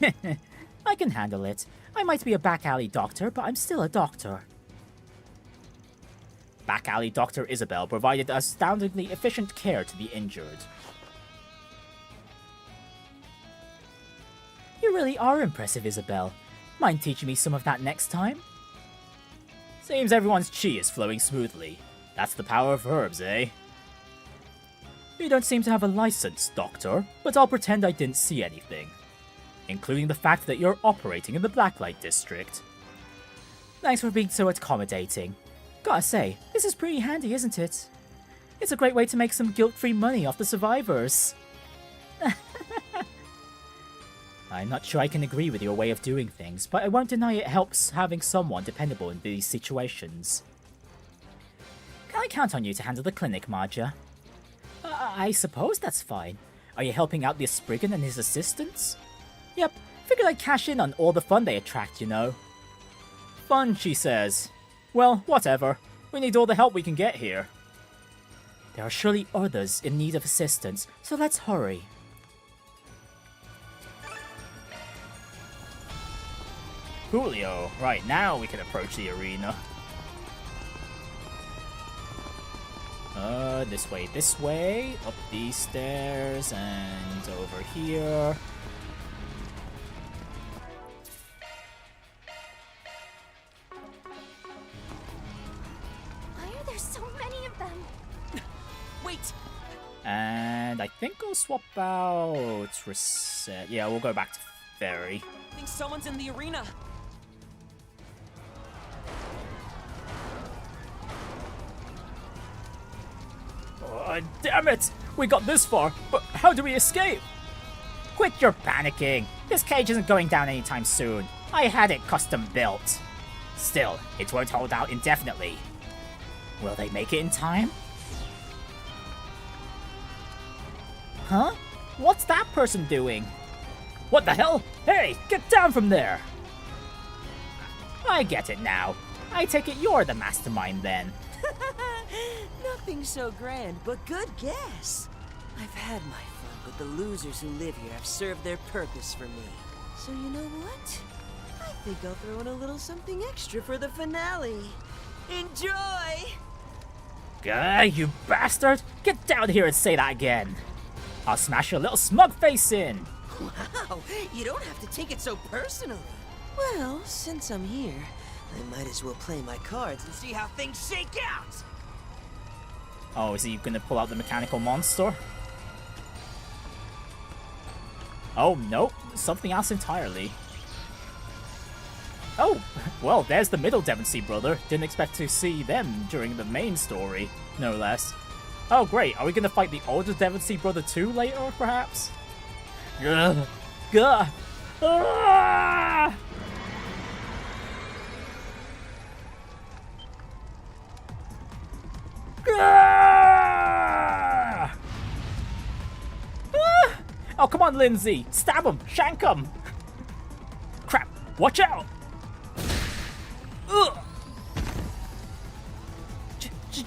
I can handle it. I might be a back alley doctor, but I'm still a doctor. Back alley Dr. Isabel provided astoundingly efficient care to the injured. You really are impressive, Isabel. Mind teaching me some of that next time? Seems everyone's chi is flowing smoothly. That's the power of herbs, eh? You don't seem to have a license, Doctor, but I'll pretend I didn't see anything. Including the fact that you're operating in the Blacklight district. Thanks for being so accommodating. Gotta say, this is pretty handy, isn't it? It's a great way to make some guilt-free money off the survivors. I'm not sure I can agree with your way of doing things, but I won't deny it helps having someone dependable in these situations. Can I count on you to handle the clinic, Maja? I suppose that's fine. Are you helping out the Spriggan and his assistants? Yep, figured I'd cash in on all the fun they attract, you know. Fun, she says. Well, whatever. We need all the help we can get here. There are surely others in need of assistance, so let's hurry. Coolio. Right, now we can approach the arena. This way, up these stairs, and over here. Why are there so many of them? Wait! And I think I'll swap out reset. Yeah, we'll go back to Ferry. I think someone's in the arena. Oh, damn it! We got this far, but how do we escape? Quit your panicking. This cage isn't going down anytime soon. I had it custom built. Still, it won't hold out indefinitely. Will they make it in time? Huh? What's that person doing? What the hell? Hey, get down from there! I get it now. I take it you're the mastermind then. Nothing so grand, but good guess. I've had my fun, but the losers who live here have served their purpose for me. So you know what? I think I'll throw in a little something extra for the finale. Enjoy! Gah, you bastard! Get down here and say that again! I'll smash your little smug face in! Wow, you don't have to take it so personally. Well, since I'm here, I might as well play my cards and see how things shake out! Oh, is he gonna pull out the mechanical monster? Oh, nope. Something else entirely. Oh, well, there's the middle Devonsea brother. Didn't expect to see them during the main story, no less. Oh, great. Are we gonna fight the older Devonsea brother too later, perhaps? Gah! Gah! Ah! Ah! Ah! Oh, come on, Lindsay. Stab him. Shank him. Crap. Watch out. Ugh.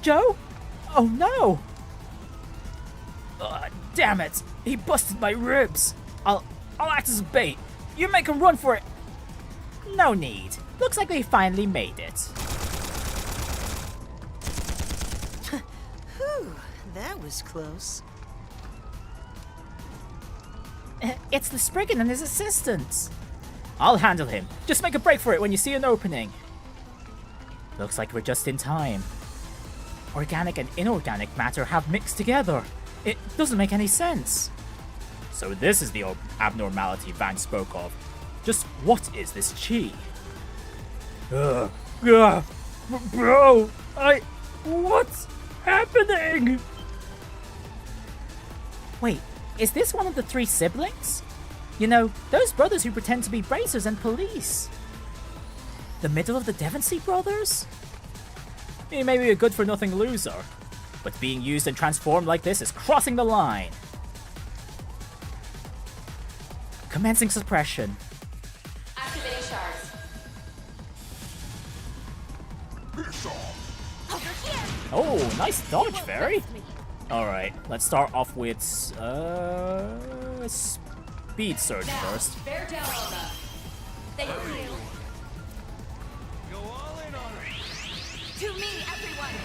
Joe? Oh, no. Damn it. He busted my ribs. I'll act as bait. You make him run for it. No need. Looks like they finally made it. Whew, that was close. It's the Spriggan and his assistants. I'll handle him. Just make a break for it when you see an opening. Looks like we're just in time. Organic and inorganic matter have mixed together. It doesn't make any sense. So this is the abnormality Van spoke of. Just what is this chi? Bro, what's happening? Wait, is this one of the 3 siblings? You know, those brothers who pretend to be bracers and police. The middle of the Devonsey brothers? He may be a good-for-nothing loser, but being used and transformed like this is crossing the line. Commencing suppression. Activating shards. Oh, nice dodge, Fairy. Alright, let's start off with speed surge first. Bear down on them. Thank you. Go all in on her. To me, everyone.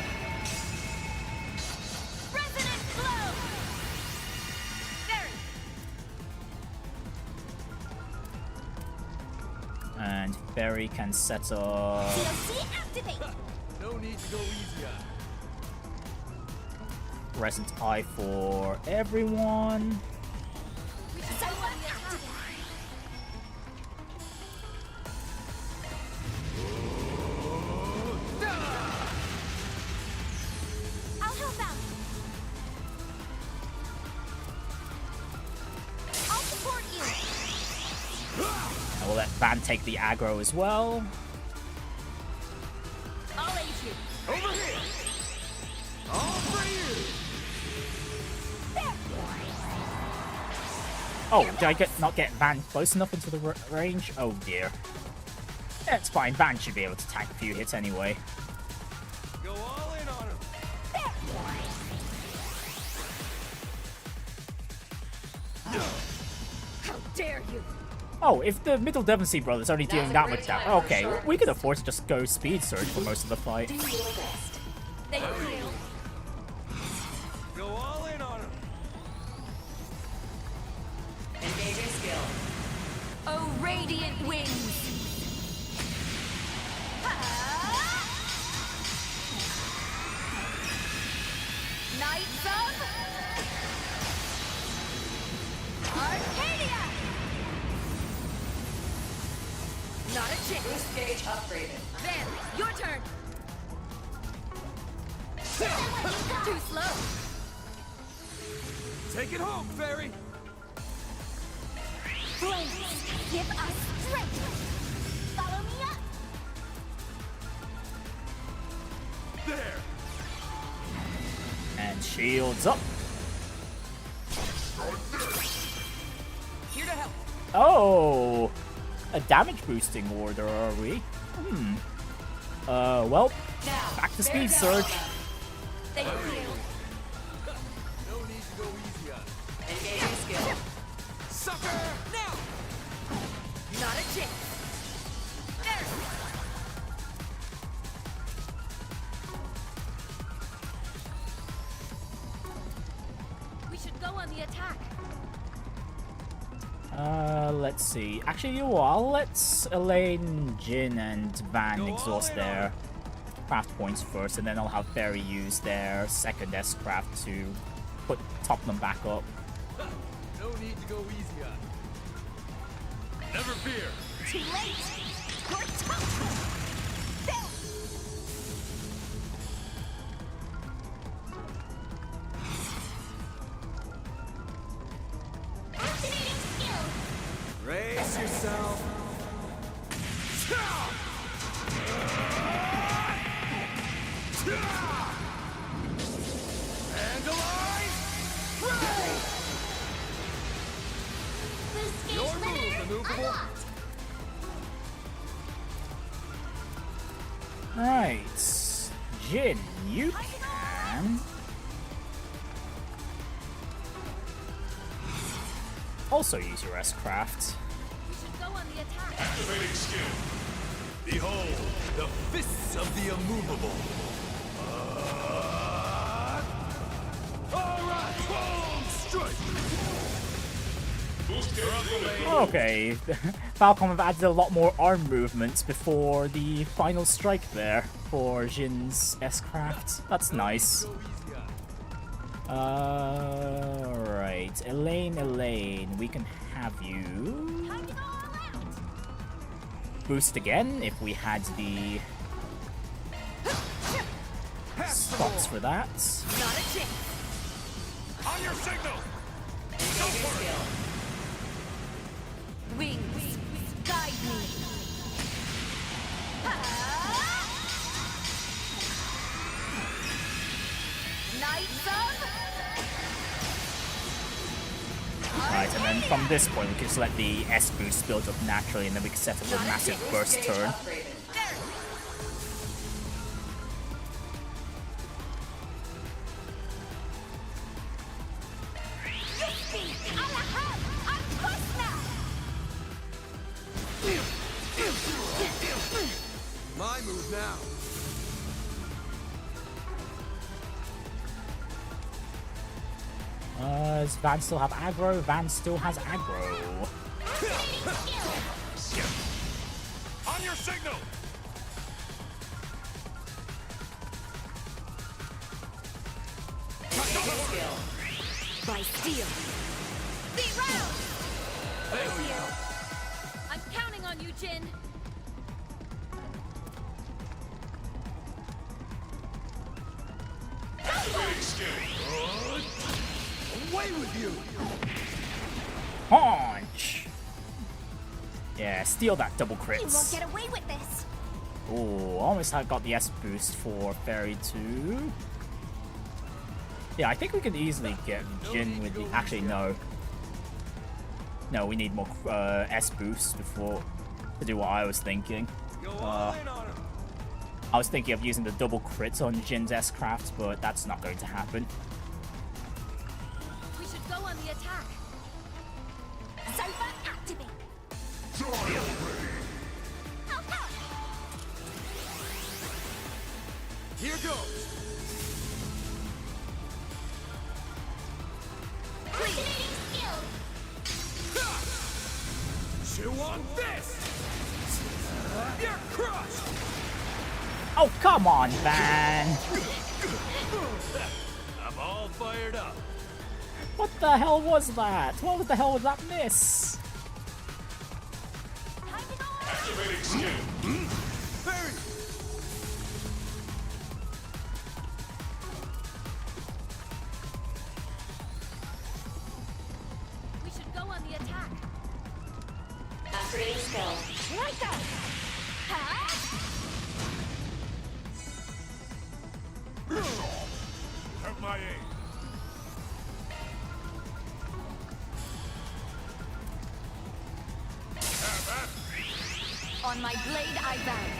Resonant blow. There. And Barry can set up. CLC activate. No need to go easy on. Resonant Eye for everyone. I'll help out. I'll support you. And we'll let Van take the aggro as well. I'll aid you. Over here. All for you. Oh, did I not get Van close enough into the range? Oh dear. It's fine, Van should be able to tank a few hits anyway. Go all in on him. How dare you? Oh, if the middle Devonsey brothers are only dealing that much damage, okay, we could afford to just go speed surge for most of the fight. Do your best. Thank you. Go all in on him. Engaging skill. Oh, radiant wings. Knights of Arcadia. Not a chance. Boost gauge upgraded. Then, your turn. Too slow. Take it home, Fairy. Flames, give us strength. Follow me up. There. And shields up. Here to help. Oh, a damage boosting order, are we? Well, back to speed surge. Thank you. No need to go easy on. Engaging skill. Sucker! Now! Not a chance. There. We should go on the attack. Let's see. Actually, you know what? I'll let Elaine, Jin, and Van exhaust their craft points first, and then I'll have Barry use their second S-craft to top them back up. No need to go easy on. Never fear. Too late. You're toast. Activating skill. Brace yourself. Vandalized! Ray! Right. Jin, you can... also use your S-Craft. Activating skill. Behold, the fists of the immovable. Alright, boom, strike! Okay, Falcom have added a lot more arm movements before the final strike there for Jin's S-Craft. That's nice. Right, Elaine, we can have you boost again if we had the spots for that. Not a chance. On your signal! Go for it! Wings, guide me. Knights of... Right, and then from this point we can just let the S boost build up naturally, and then we can set up a massive burst turn. My move now. Does Van still have aggro? Van still has aggro. On your signal! By steel. Be round! I'm counting on you, Jin. Activating skill. Away with you! Haunch! Yeah, steal that double You won't crits. get away with this. Oh, almost had got the S boost for Fairy 2. Yeah, I think we could easily get Jin with the... Actually, no. No, we need more S boosts before to do what I was thinking. I was thinking of using the double crits on Jin's S-Craft, but that's not going to happen. We should go on the attack. Cypher activate. Here goes! Activating skill. Chew on this! You're crushed! Oh, come on, Van! I'm all fired up. What the hell was that? What the hell was that miss? Activating skill. Barry! We should go on the attack. Activating skill. Right go! Have my aim. On my blade I bound.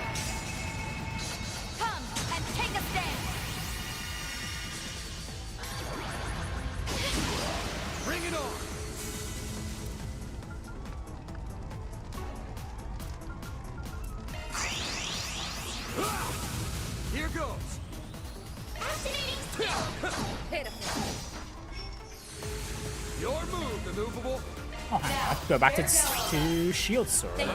Come and take a stand. Bring it on! Here goes! Activating skill. Pitiful. Your move, immovable! Oh, hang on. Go back to Shield Surge.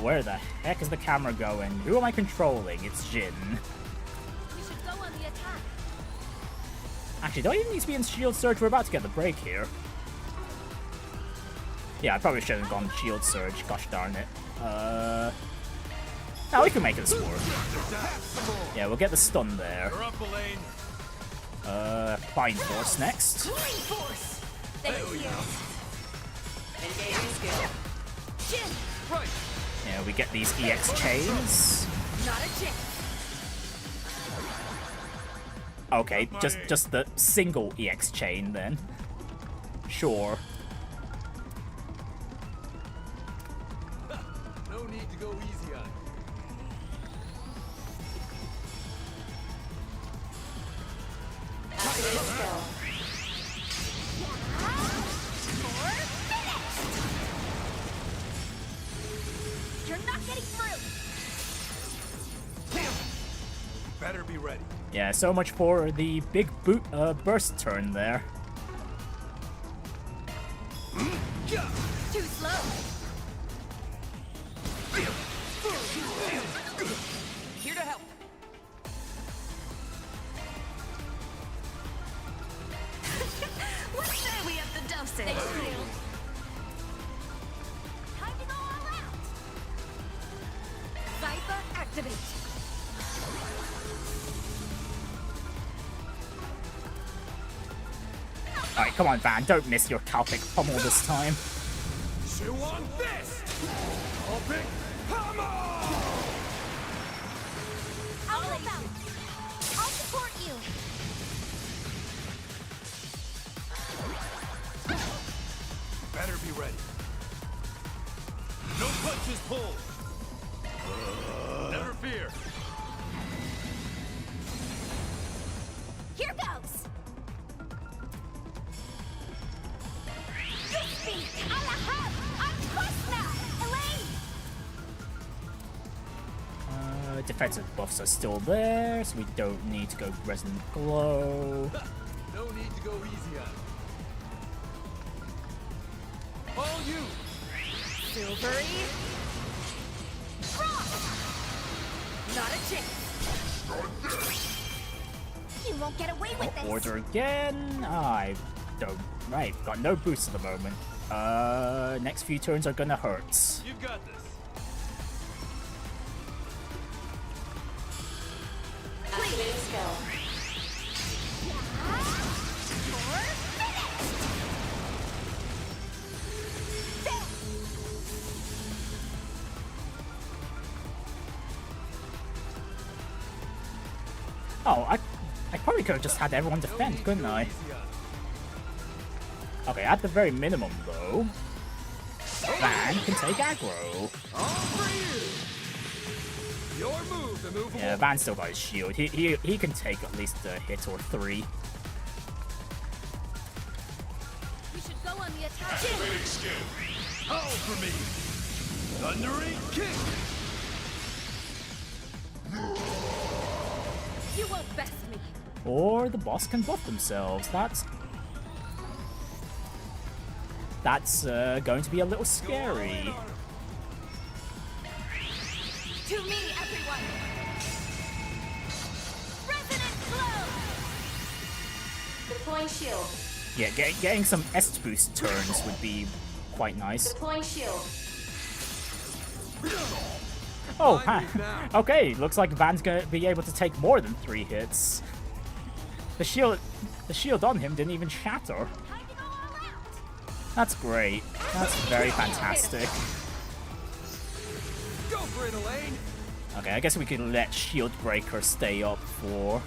Where the heck is the camera going? Who am I controlling? It's Jin. We should go on the attack. Actually, do I even need to be in Shield Surge? We're about to get the break here. Yeah, I probably shouldn't have gone Shield Surge. Gosh darn it. Now we can make this work. Yeah, we'll get the stun there. You're up, Elaine. Fine Force next. Force. Thank you. Engaging skill. Jin. Right. Yeah, we get these EX chains. Not a chance. Okay, just the single EX chain then. Sure. No need to go easy on be ready. Yeah, so much for the big burst turn there. Too slow. Here to help. What say we up the dosage? Time to go all out. Viper activate. Alright, come on, Van. Don't miss your Calpic pummel this time. Chew on this! Open pummel! I'll help out. I'll support you. Better be ready. No punches pulled. Never fear. Here goes. Defensive buffs are still there, so we don't need to go Resonant Glow. No need to go easy on it. All you! Silvery. Frost. Not a chance. You won't get away with this. Order again. I don't. Right, got no boost at the moment. Next few turns are gonna hurt. You've got this. Activating skill. Oh, I probably could have just had everyone defend, couldn't I? Okay, at the very minimum though, Van can take aggro. Yeah, Van still got his shield. He can take at least a hit or three. We should go on the attack. Activating skill. Howl for me! Thundering kick! You won't best me. Or the boss can buff themselves. That's going to be a little scary. To me, everyone. Resonant glow. Deploying shield. Yeah, getting some est boost turns would be quite nice. Deploying shield. Oh, okay. Looks like Van's gonna be able to take more than 3 hits. The shield on him didn't even shatter. That's great. That's very fantastic. Go for it, Elaine! Okay, I guess we could let Shield Breaker stay up for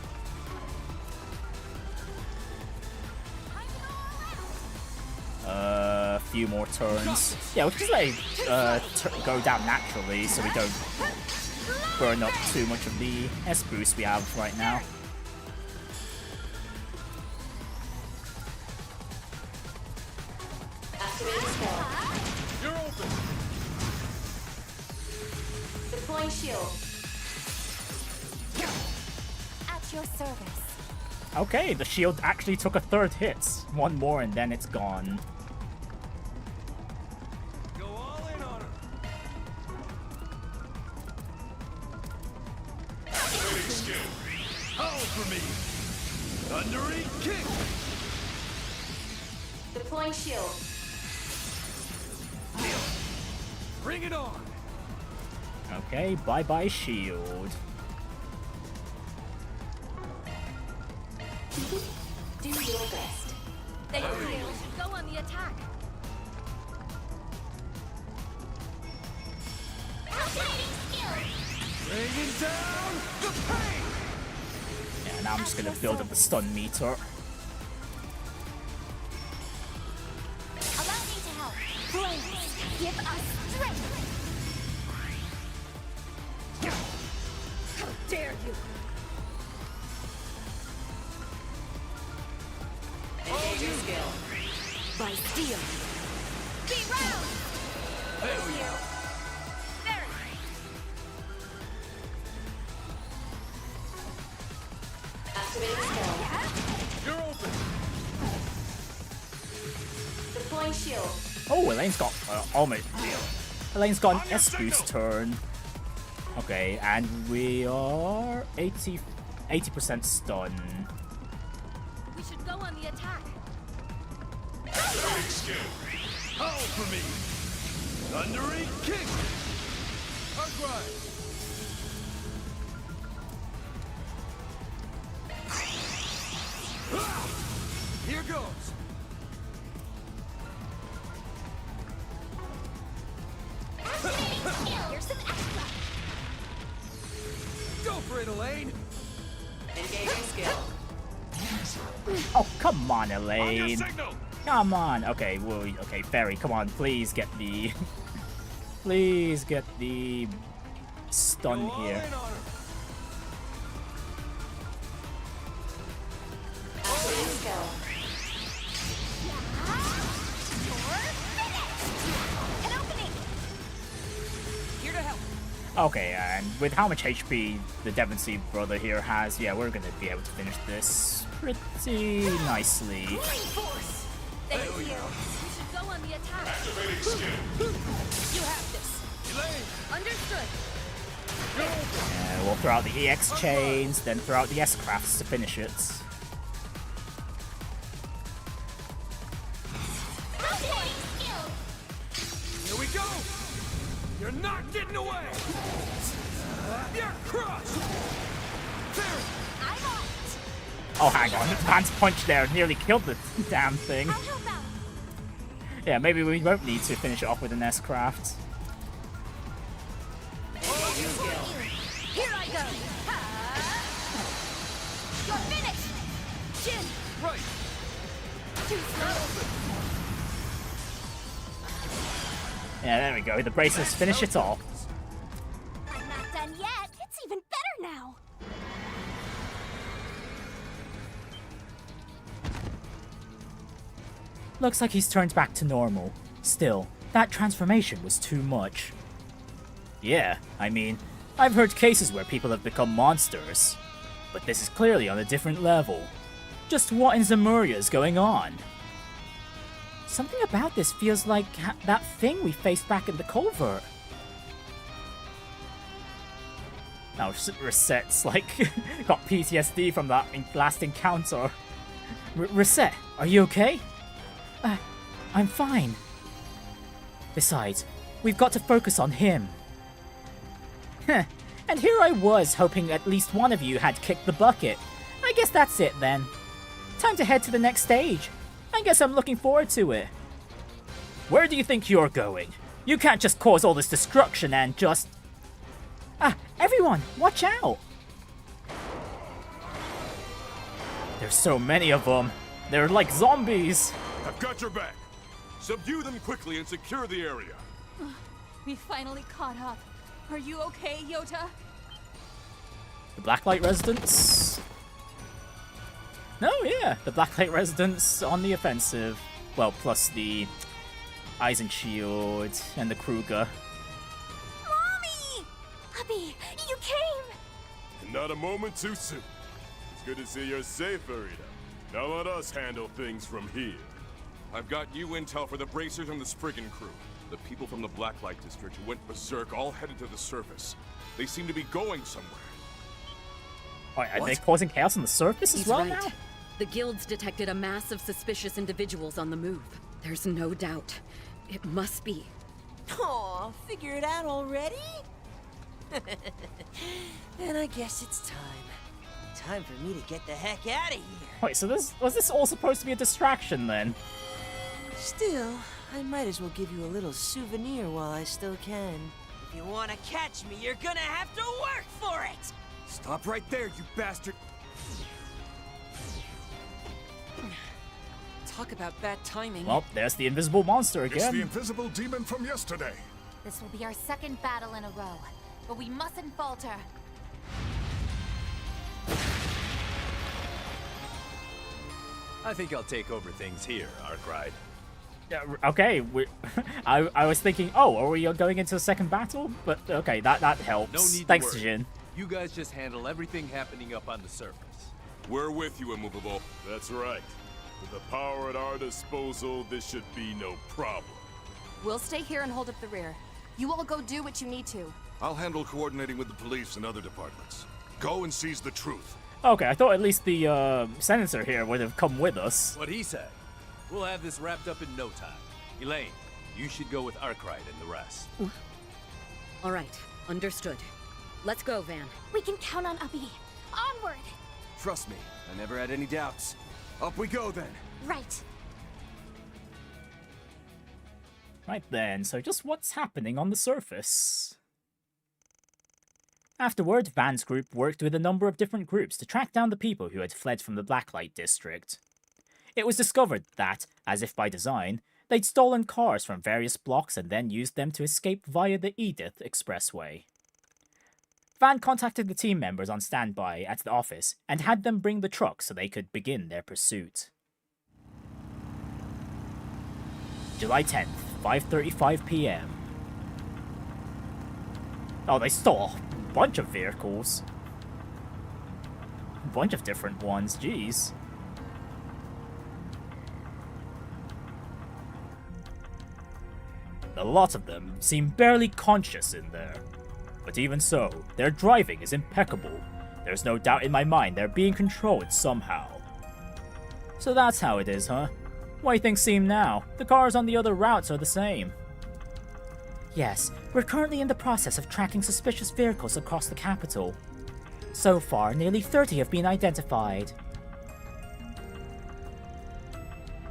a few more turns. Yeah, we can just let it go down naturally so we don't burn up too much of the S boost we have right now. Activating skill. You're open! Deploying shield. At your service. Okay, the shield actually took a 3rd hit. One more and then it's gone. Go all in on her! Activating skill. Howl for me! Thundering kick! Deploying shield. Bring it on! Okay, bye-bye shield. Do your best. Thank you. We should go on the attack. Bringing down the pain! Yeah, now I'm just gonna build up the stun meter. Allow me to help. Flames, give us strength. How dare you? Engaging skill. By steel. Be round. There we go. There. Deploying shield. Oh, Elaine's got Elaine's got an S-boost turn. Okay, and we are 80% stun. We should go on the attack. Activating skill. Howl for me! Thundering kick! Arkwright! Here goes! Here's some extra. Go for it, Elaine! Engaging skill. Oh, come on, Elaine. Come on. Okay, well, okay, Fairy, come on. Please get the... please get the stun here. Here to help. Okay, and with how much HP the Devonsea brother here has, yeah, we're gonna be able to finish this pretty nicely. Force. Thank you. We should go on the attack. Activating skill. You have this. Elaine! Understood. We'll throw out the EX chains, then throw out the S-crafts to finish it. Here we go! You're not getting away! You're crushed! There! Oh, hang on. Pants punch there nearly killed the damn thing. Yeah, maybe we won't need to finish it off with an S-craft. Here I go. You're finished. Jin. Right. Too slow. Yeah, there we go. The bracelets finish it off. I'm not done yet. It's even better now. Looks like he's turned back to normal. Still, that transformation was too much. Yeah, I mean, I've heard cases where people have become monsters. But this is clearly on a different level. Just what in Zemuria is going on? Something about this feels like that thing we faced back in the culvert. Now, Reset's like, got PTSD from that last encounter. Reset, are you okay? I'm fine. Besides, we've got to focus on him. Heh, and here I was hoping at least one of you had kicked the bucket. I guess that's it then. Time to head to the next stage. I guess I'm looking forward to it. Where do you think you're going? You can't just cause all this destruction and just... everyone, watch out! There's so many of them. They're like zombies. I've got your back. Subdue them quickly and secure the area. We finally caught up. Are you okay, Yota? The Blacklight residents? No, yeah. The Blacklight residents on the offensive. Well, plus the Eisenshield and the Kruger. Mommy! Puppy, you came! Not a moment too soon. It's good to see you're safe, Rita. Now let us handle things from here. I've got you intel for the Bracers and the Spriggan crew. The people from the Blacklight district who went berserk all headed to the surface. They seem to be going somewhere. Wait, are they causing chaos on the surface as well now? The guilds detected a mass of suspicious individuals on the move. There's no doubt. It must be. Aw, figure it out already? Then I guess it's time. Time for me to get the heck out of here. Wait, so was this all supposed to be a distraction then? Still, I might as well give you a little souvenir while I still can. If you want to catch me, you're gonna have to work for it! Stop right there, you bastard! Talk about bad timing. Well, there's the invisible monster again. It's the invisible demon from yesterday. This will be our second battle in a row, but we mustn't falter. I think I'll take over things here, Arkwright. Yeah, okay, I was thinking, oh, are we going into the second battle? But okay, that helps. No need Thanks, to worry. Jin. You guys just handle everything happening up on the surface. We're with you, Immovable. That's right. With the power at our disposal, this should be no problem. We'll stay here and hold up the rear. You all go do what you need to. I'll handle coordinating with the police and other departments. Go and seize the truth. Okay, I thought at least the senator here would have come with us. What he said. We'll have this wrapped up in no time. Elaine, you should go with Arkwright and the rest. All right, understood. Let's go, Van. We can count on Uppy. Onward! Trust me, I never had any doubts. Up we go then. Right. Right then, so just what's happening on the surface? Afterward, Van's group worked with a number of different groups to track down the people who had fled from the Blacklight district. It was discovered that, as if by design, they'd stolen cars from various blocks and then used them to escape via the Edith expressway. Van contacted the team members on standby at the office and had them bring the truck so they could begin their pursuit. July 10th, 5:35 p.m. Oh, they stole a bunch of vehicles. A bunch of different ones, jeez. A lot of them seem barely conscious in there. But even so, their driving is impeccable. There's no doubt in my mind they're being controlled somehow. So that's how it is, huh? Why things seem now? The cars on the other routes are the same. Yes, we're currently in the process of tracking suspicious vehicles across the capital. So far, nearly 30 have been identified.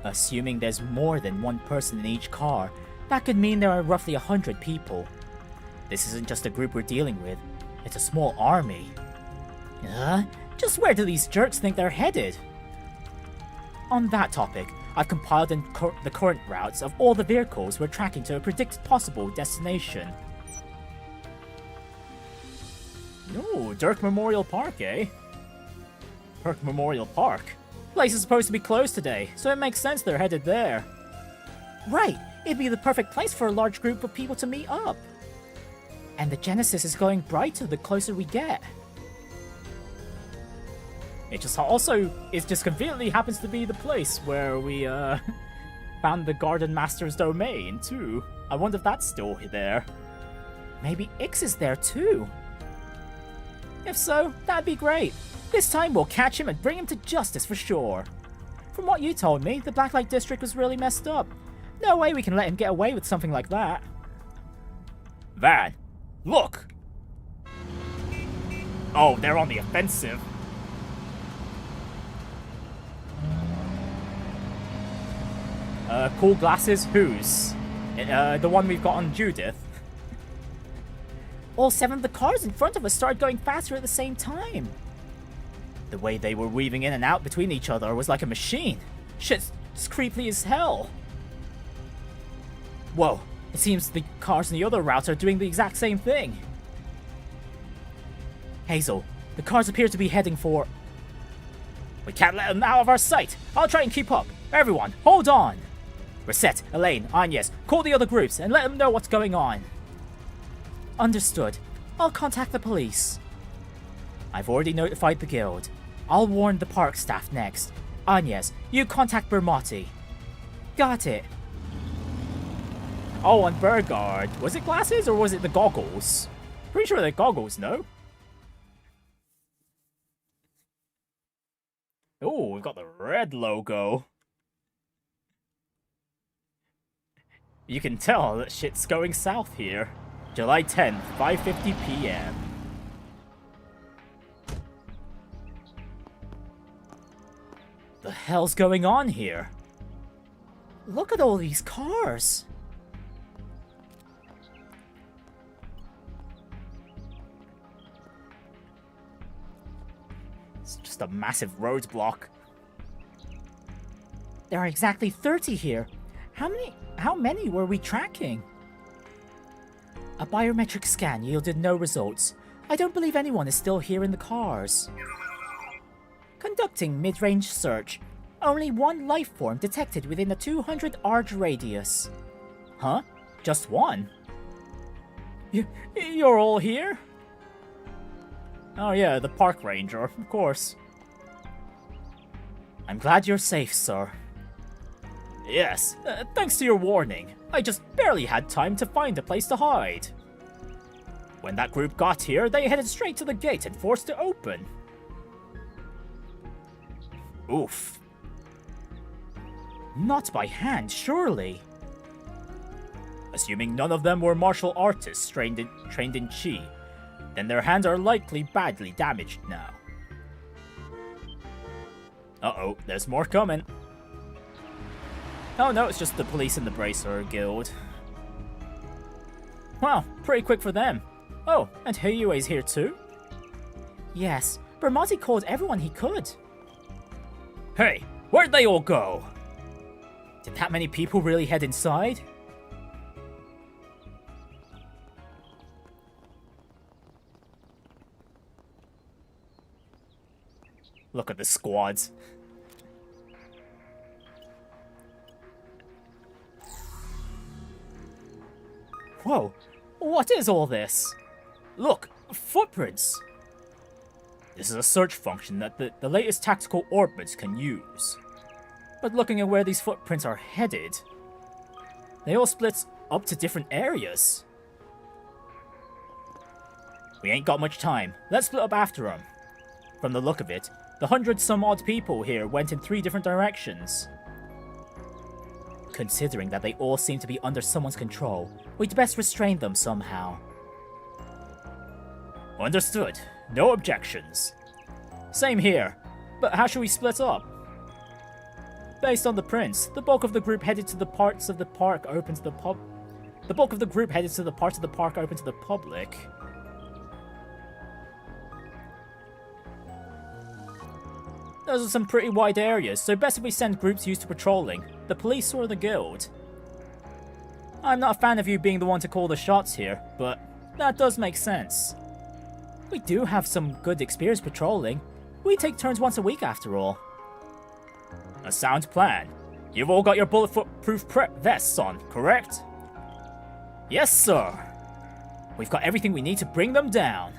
Assuming there's more than one person in each car, that could mean there are roughly 100 people. This isn't just a group we're dealing with, it's a small army. Just where do these jerks think they're headed? On that topic, I've compiled the current routes of all the vehicles we're tracking to a predicted possible destination. Ooh, Dirk Memorial Park, eh? Dirk Memorial Park? Place is supposed to be closed today, so it makes sense they're headed there. Right, it'd be the perfect place for a large group of people to meet up. And the Genesis is glowing brighter the closer we get. It just conveniently happens to be the place where we found the Garden Master's domain too. I wonder if that's still there. Maybe Ix is there too. If so, that'd be great. This time we'll catch him and bring him to justice for sure. From what you told me, the Blacklight district was really messed up. No way we can let him get away with something like that. Van, look! Oh, they're on the offensive. Cool glasses, whose? The one we've got on Judith. All 7 of the cars in front of us started going faster at the same time. The way they were weaving in and out between each other was like a machine. Shit's creepy as hell. Whoa, it seems the cars in the other routes are doing the exact same thing. Hazel, the cars appear to be heading for... We can't let them out of our sight. I'll try and keep up. Everyone, hold on. Reset, Elaine, Agnes, call the other groups and let them know what's going on. Understood. I'll contact the police. I've already notified the guild. I'll warn the park staff next. Agnes, you contact Bermotti. Got it. Oh, and Bergard. Was it glasses or was it the goggles? Pretty sure they're goggles, no? Oh, we've got the red logo. You can tell that shit's going south here. July 10th, 5:50 p.m. The hell's going on here? Look at all these cars. It's just a massive roadblock. There are exactly 30 here. How many were we tracking? A biometric scan yielded no results. I don't believe anyone is still here in the cars. Conducting mid-range search. Only one life form detected within a 200 Arg radius. Huh? Just one? You're all here? Oh yeah, the park ranger, of course. I'm glad you're safe, sir. Yes, thanks to your warning. I just barely had time to find a place to hide. When that group got here, they headed straight to the gate and forced it open. Oof. Not by hand, surely. Assuming none of them were martial artists trained in Qi, then their hands are likely badly damaged now. Uh-oh, there's more coming. Oh no, it's just the police and the Bracer Guild. Wow, pretty quick for them. Oh, and Heiyue's here too? Yes, Bermotti called everyone he could. Hey, where'd they all go? Did that many people really head inside? Look at the squads. Whoa, what is all this? Look, footprints! This is a search function that the latest tactical orbits can use. But looking at where these footprints are headed, they all split up to different areas. We ain't got much time. Let's split up after them. From the look of it, the 100-some-odd people here went in 3 different directions. Considering that they all seem to be under someone's control, we'd best restrain them somehow. Understood. No objections. Same here. But how should we split up? Based on the prints, the bulk of the group headed to the parts of the park open to the pub. The bulk of the group headed to the parts of the park open to the public. Those are some pretty wide areas, so best if we send groups used to patrolling, the police or the guild. I'm not a fan of you being the one to call the shots here, but that does make sense. We do have some good experience patrolling. We take turns once a week after all. A sound plan. You've all got your bulletproof vests on, correct? Yes, sir. We've got everything we need to bring them down.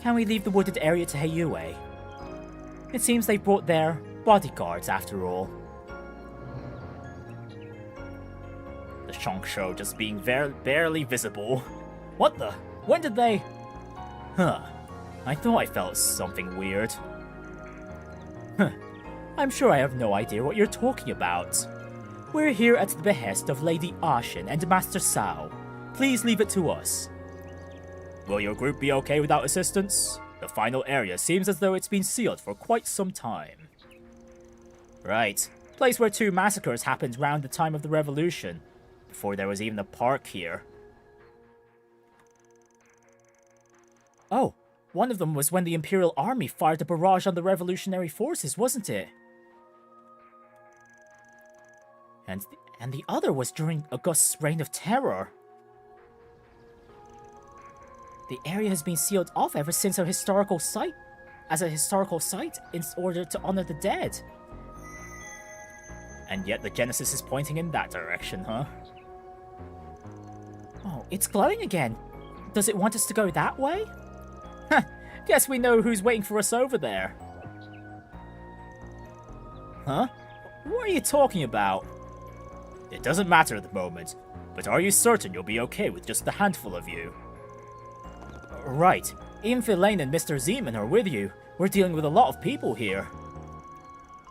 Can we leave the wooded area to Heiyue? It seems they brought their bodyguards after all. The Junction just being barely visible. What the? When did they... Huh. I thought I felt something weird. Huh. I'm sure I have no idea what you're talking about. We're here at the behest of Lady Ashen and Master Sao. Please leave it to us. Will your group be okay without assistance? The final area seems as though it's been sealed for quite some time. Right. Place where 2 massacres happened round the time of the revolution, before there was even a park here. Oh, one of them was when the Imperial Army fired a barrage on the revolutionary forces, wasn't it? And the other was during August's reign of terror. The area has been sealed off ever since as a historical site in order to honor the dead. And yet the Genesis is pointing in that direction, huh? Oh, it's glowing again. Does it want us to go that way? Huh, guess we know who's waiting for us over there. Huh? What are you talking about? It doesn't matter at the moment, but are you certain you'll be okay with just a handful of you? Right. Even if Elaine and Mr. Zeman are with you, we're dealing with a lot of people here.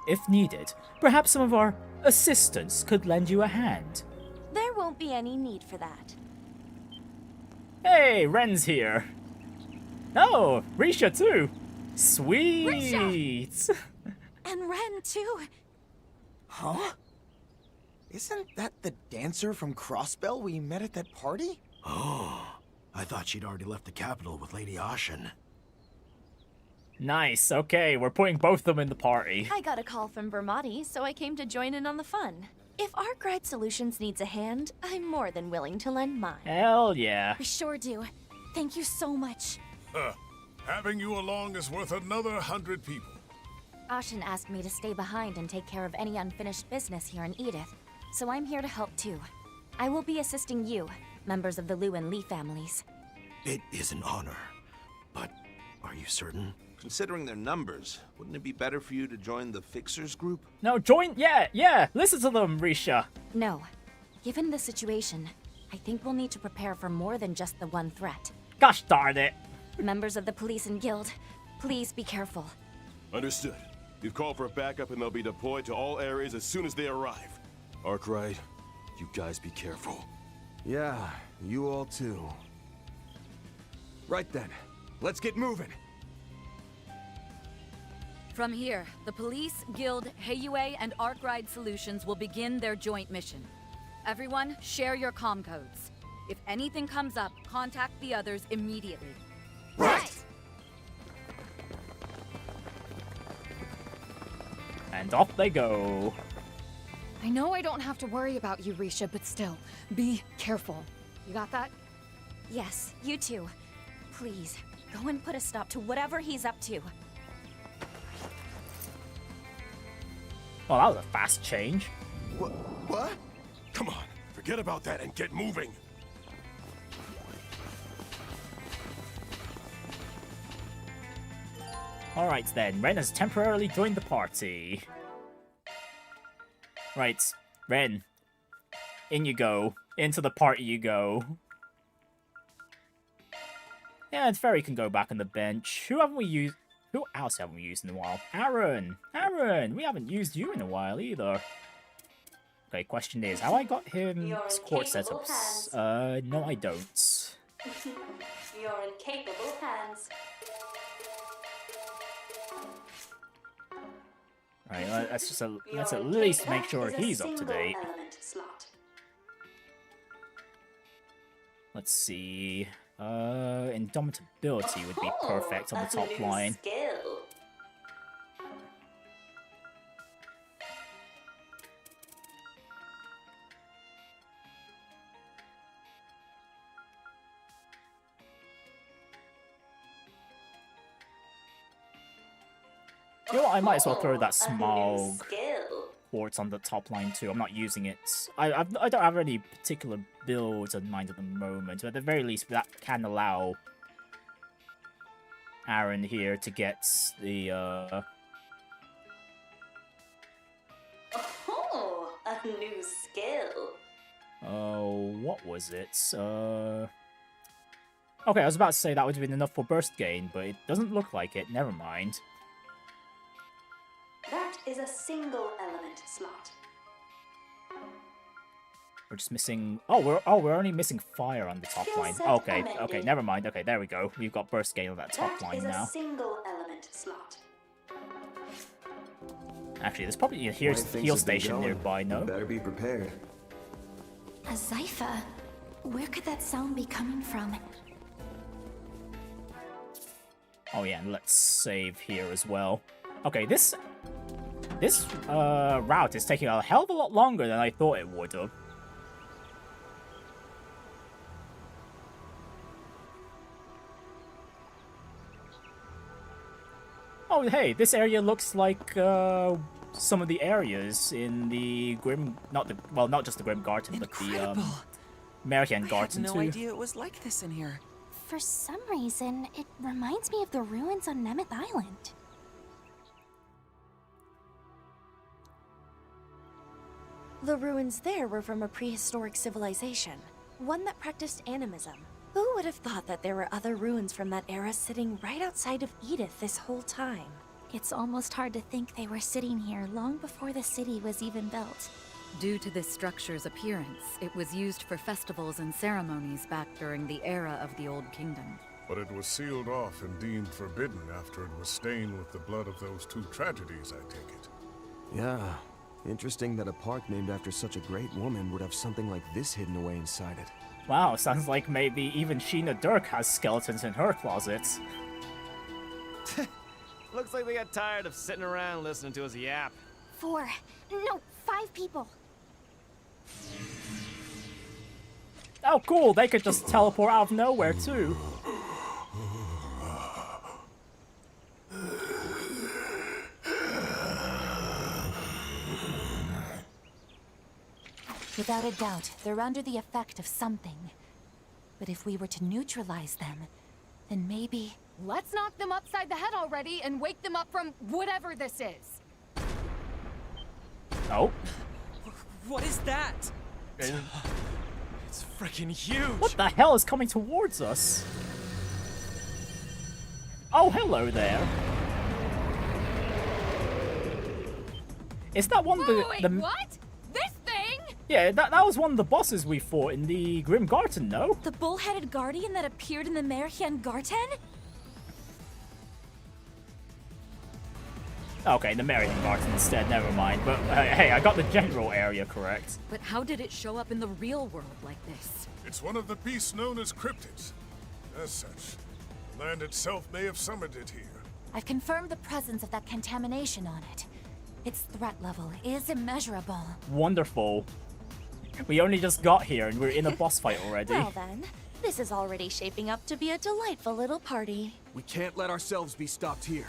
If needed, perhaps some of our assistants could lend you a hand. There won't be any need for that. Hey, Ren's here. Oh, Risha too. Sweet. Risha! And Renne too. Huh? Isn't that the dancer from Crossbell we met at that party? Oh, I thought she'd already left the capital with Lady Ashen. Nice, okay, we're putting both of them in the party. I got a call from Bermotti, so I came to join in on the fun. If Arkwright Solutions needs a hand, I'm more than willing to lend mine. Hell yeah. We sure do. Thank you so much. Having you along is worth another 100 people. Ashen asked me to stay behind and take care of any unfinished business here in Edith, so I'm here to help too. I will be assisting you, members of the Liu and Li families. It is an honor, but are you certain? Considering their numbers, wouldn't it be better for you to join the Fixers group? No, join. Yeah. Listen to them, Risha. No. Given the situation, I think we'll need to prepare for more than just the one threat. Gosh darn it. Members of the police and guild, please be careful. Understood. We've called for a backup and they'll be deployed to all areas as soon as they arrive. Arkwright, you guys be careful. Yeah, you all too. Right then, let's get moving. From here, the police, guild, Heiyue, and Arkwright Solutions will begin their joint mission. Everyone, share your comm codes. If anything comes up, contact the others immediately. Right! And off they go. I know I don't have to worry about you, Risha, but still, be careful. You got that? Yes, you too. Please, go and put a stop to whatever he's up to. Well, that was a fast change. What? Come on, forget about that and get moving. Alright then, Ren has temporarily joined the party. Right, Ren. In you go. Into the party you go. Yeah, and Ferry can go back on the bench. Who else haven't we used in a while? Aaron! Aaron! We haven't used you in a while either. Okay, question is, have I got him court setups? No I don't. You're in capable hands. Right, let's at least make sure he's up to date. Let's see. Indomitability would be perfect on the top line. You know what, I might as well throw that smog quartz on the top line too. I'm not using it. I don't have any particular builds in mind at the moment, but at the very least that can allow Aaron here to get the Oh, a new skill. Oh, what was it? Okay, I was about to say that would have been enough for burst gain, but it doesn't look like it. Never mind. That is a single element slot. We're just missing. We're only missing fire on the top line. Okay, never mind. Okay, there we go. We've got burst gain on that top line now. That is a single element slot. Actually, there's probably a heal station nearby. No. Better be prepared. A Zypha? Where could that sound be coming from? Oh yeah, and let's save here as well. Okay, this route is taking a hell of a lot longer than I thought it would have. Oh hey, this area looks like some of the areas in the not just the Grim Garden, but the American Garden too. I had no idea it was like this in here. For some reason, it reminds me of the ruins on Nemeth Island. The ruins there were from a prehistoric civilization, one that practiced animism. Who would have thought that there were other ruins from that era sitting right outside of Edith this whole time? It's almost hard to think they were sitting here long before the city was even built. Due to this structure's appearance, it was used for festivals and ceremonies back during the era of the Old Kingdom. But it was sealed off and deemed forbidden after it was stained with the blood of those two tragedies, I take it. Yeah. Interesting that a park named after such a great woman would have something like this hidden away inside it. Wow, sounds like maybe even Sheena Dirk has skeletons in her closets. Looks like they got tired of sitting around listening to us yap. 5 people. Oh cool, they could just teleport out of nowhere too. Without a doubt, they're under the effect of something. But if we were to neutralize them, then maybe... Let's knock them upside the head already and wake them up from whatever this is. Oh. What is that? It's freaking huge. What the hell is coming towards us? Oh, hello there. Is that one of the what? This thing? Yeah, that was one of the bosses we fought in the Grim Garden, no? The bull-headed guardian that appeared in the Merihian Garden? Okay, the Merihian Garden instead, never mind. But hey, I got the general area correct. But how did it show up in the real world like this? It's one of the beasts known as cryptids. As such, the land itself may have summoned it here. I've confirmed the presence of that contamination on it. Its threat level is immeasurable. Wonderful. We only just got here and we're in a boss fight already. Well then, this is already shaping up to be a delightful little party. We can't let ourselves be stopped here.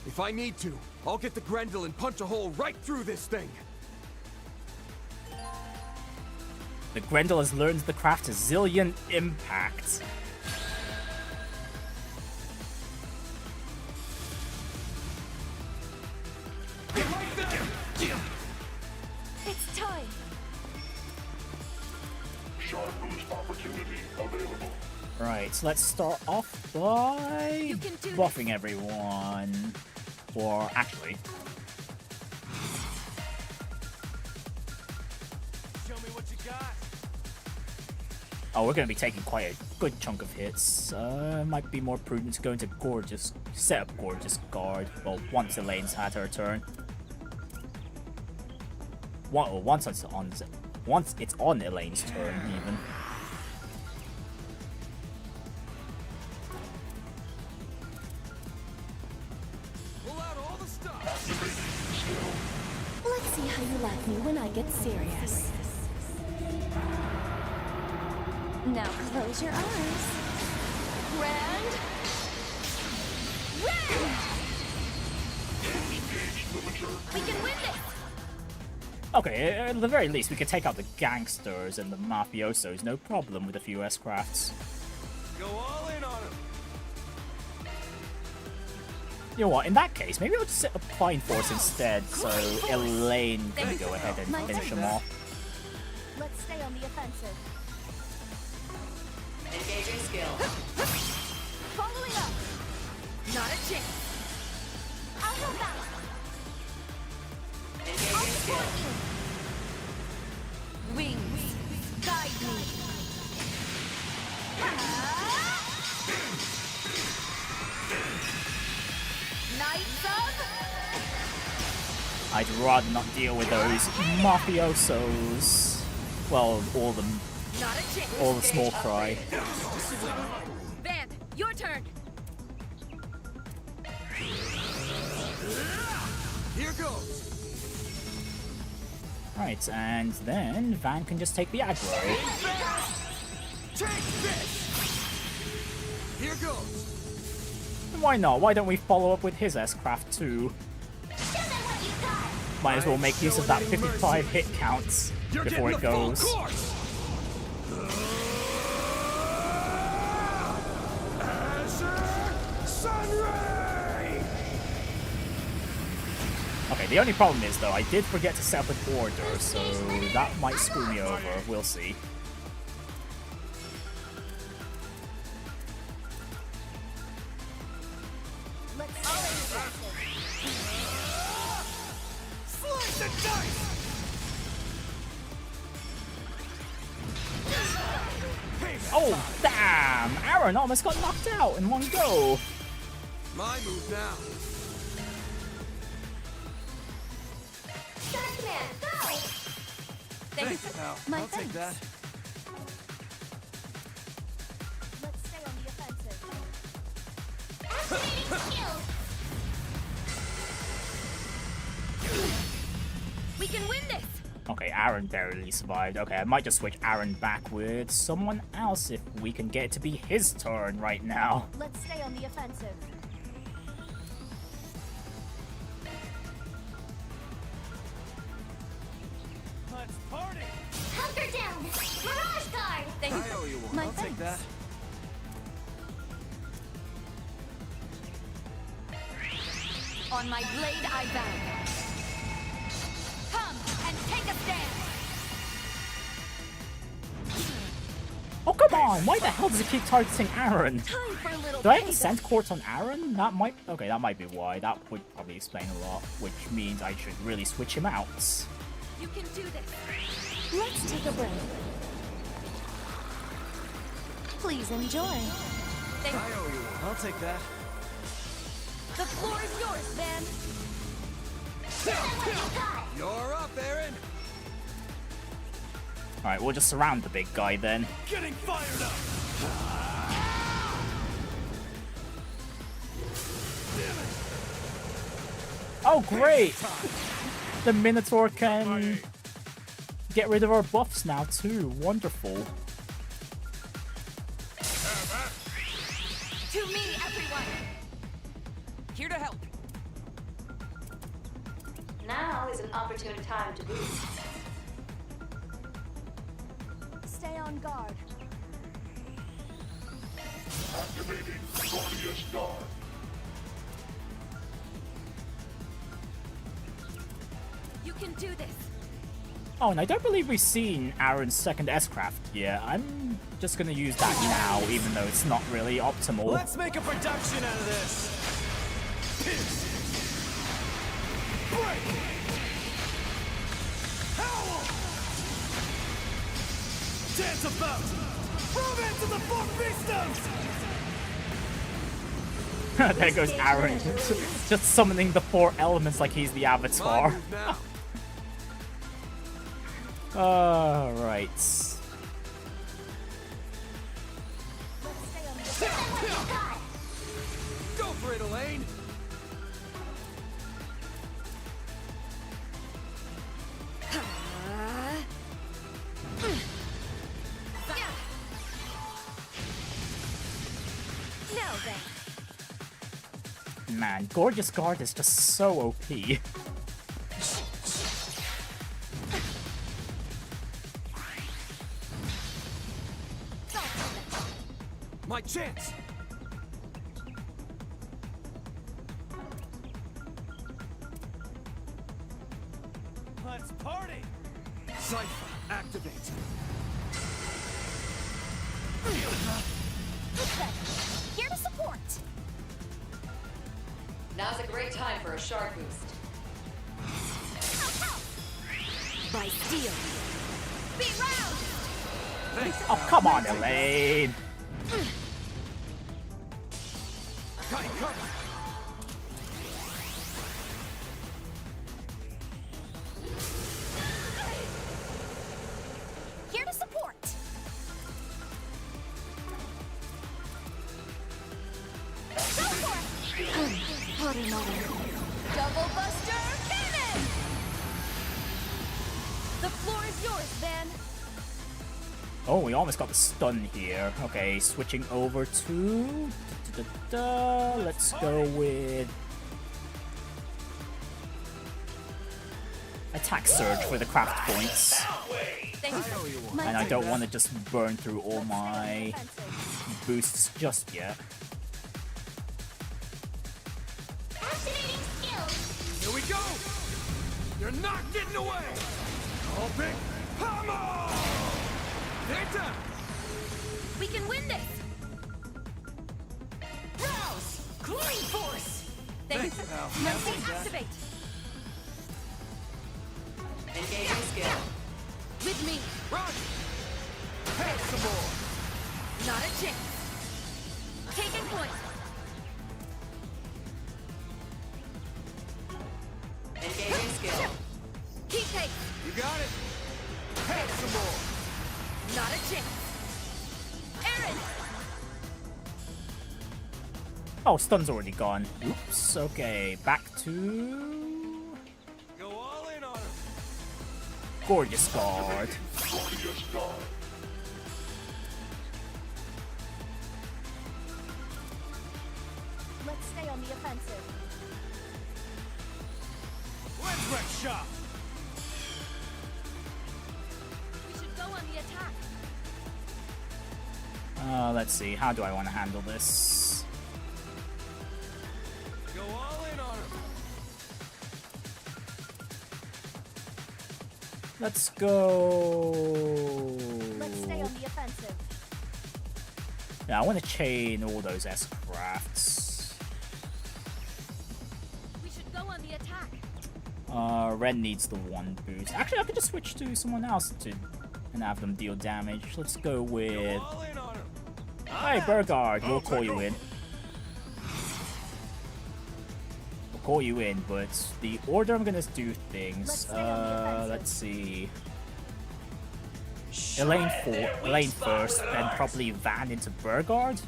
If I need to, I'll get the Grendel and punch a hole right through this thing. The Grendel has learned the craft a zillion impact. It's time. Sharp boost opportunity available. Right, so let's start off by buffing everyone. Or actually, Show me what you got. oh, we're going to be taking quite a good chunk of hits. Might be more prudent to go into set up Gorgeous Guard. Well, once Elaine's had her turn. Once it's on Elaine's turn, even. Let's see how you like me when I get serious. Now close your eyes. Grand. We can win this! Okay, at the very least, we could take out the gangsters and the mafiosos, no problem with a few S-crafts. Go all in on him. You know what, in that case, maybe I'll just set up Flying Force instead, so Elaine can go ahead and finish them off. Let's stay on the offensive. Engaging skill. Following up. Not a chance. I'll help out. Engaging skill. Wings, guide me. Knights of... I'd rather not deal with those mafiosos. Well, all the small fry. Van, your turn. Here goes. Right, and then Van can just take the aggro. Take this. Here goes. Why not? Why don't we follow up with his S-craft too? Might as well make use of that 55 hit counts before it goes. Okay, the only problem is though, I did forget to set up an order, so that might screw me over. We'll see. Oh, damn! Aaron almost got knocked out in one go. My move now. Darkman, go! Thanks, pal. I'll take that. Let's stay on the offensive. Activating skill! We can win this! Okay, Aaron barely survived. Okay, I might just switch Aaron back with someone else if we can get it to be his turn right now. Let's stay on the offensive. Let's party! Hunker down! Mirage guard! I owe you one. I'll take that. On my blade I bow. Come and take a stand. Oh, come on! Why the hell does it keep targeting Aaron? Time for a little Do I have a payback. scent quartz on Aaron? That might... Okay, that might be why. That would probably explain a lot, which means I should really switch him out. You can do this. Let's take a break. Please enjoy. I owe you one. I'll take that. The floor is yours, then. You're up, Aaron! Alright, we'll just surround the big guy then. Getting fired up! Oh, great! The Minotaur can get rid of our buffs now too. Wonderful. To me, everyone. Here to help. Now is an opportune time to boost. Stay on guard. Activating Guardian's Guard. You can do this. Oh, and I don't believe we've seen Aaron's second S-Craft yet. I'm just gonna use that now, even though it's not really optimal. Let's make a production out of this. Pierce. Break. Howl. Dance about. Romance of the Four Beastos. There goes Aaron, just summoning the 4 elements like he's the Avatar. Alright. Go for it, Elaine! Now then. Man, Gorgeous Guard is just so OP. My chance! Let's party. Cypher, activate. Here to support. Now's a great time for a shard boost. By steel. Be round. Oh, come on, Elaine! Got you covered. Here to support. Go for it. Double buster cannon. The floor is yours, then. Oh, we almost got the stun here. Okay, switching over to... Let's go with... Attack Surge for the craft points. And I don't want to just burn through all my boosts just yet. Activating skills. Here we go! You're not getting away! All big pommel! They're done! We can win this. Rouse! Cooling force! Thanks. Mercy, activate. Engaging skill. With me. Run! Have some more! Not a chance. Taking point. Engaging skill. Keep pace. You got it! Have some more! Not a chance. Aaron! Oh, stun's already gone. Oops, okay, back to... Go all in on him. Gorgeous Guard. Gorgeous Guard. Let's stay on the offensive. Let's wreck shop. We should go on the attack. Let's see, how do I want to handle this? Go all in on him. Let's go. Let's stay on the offensive. Yeah, I want to chain all those S-crafts. We should go on the attack. Renne needs the 1 boost. Actually, I could just switch to someone else and have them deal damage. Let's go with... Hey, Bergard, we'll call you in. We'll call you in, but the order I'm gonna do things... let's see... Elaine first, then probably Van into Bergard.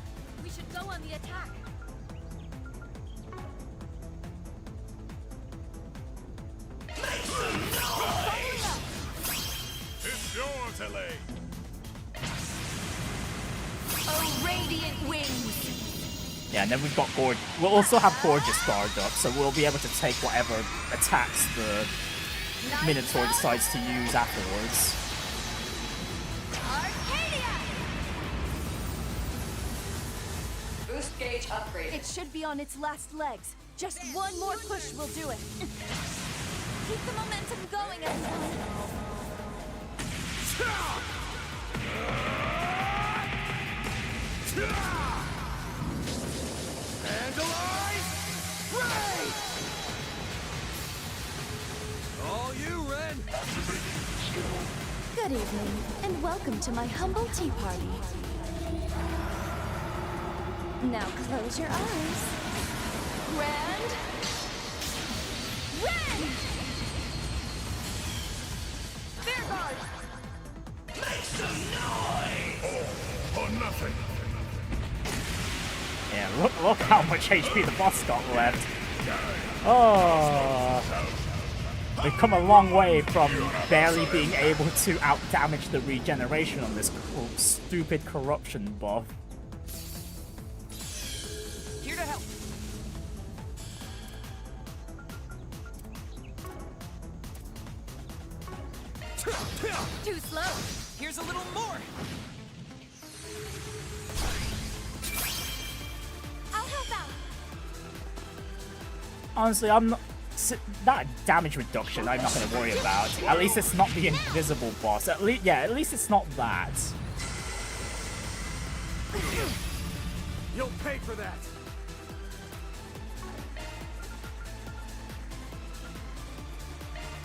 We should go on the attack. It's yours, Elaine. Oh, radiant wings. Yeah, and then we've got Gorgeous. We'll also have Gorgeous guard up, so we'll be able to take whatever attacks the Minotaur decides to use afterwards. Boost gauge upgraded. It should be on its last legs. Just one more push will do it. Keep the momentum going, everyone. Vandalized Art! All you, Renne! Good evening, and welcome to my humble tea party. Now close your eyes. Grand. Renne! Bergard! Make some noise! Or nothing. Yeah, look how much HP the boss got left. Oh, we've come a long way from barely being able to out-damage the regeneration on this stupid corruption buff. Here to help. Too slow. Here's a little more. I'll help out. Honestly, I'm not... That damage reduction I'm not going to worry about. At least it's not the invisible boss. At least it's not that. You'll pay for that.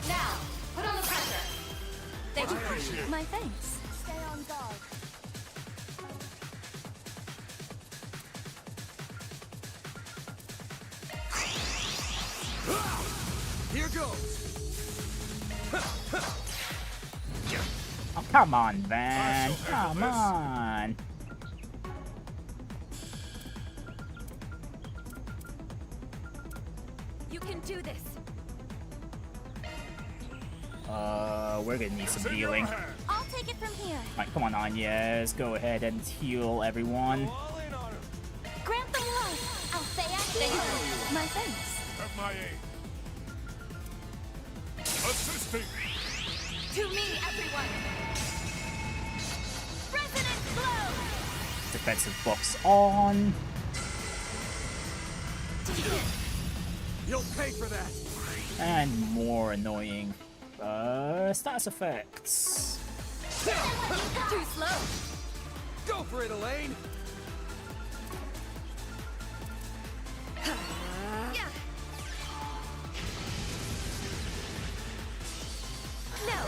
Now, put on the pressure. Thank you. My thanks. Stay on guard. Here goes. Oh, come on, Van. Come on. You can do this. We're gonna need some healing. I'll take it from here. Alright, come on, Anyes. Go ahead and heal everyone. Grant them life. Althea, thank you. My thanks. At my aid. Assisting. To me, everyone. Resonance blow. Defensive buffs on. You'll pay for that. And more annoying status effects. Too slow. Go for it, Elaine. Yeah. No.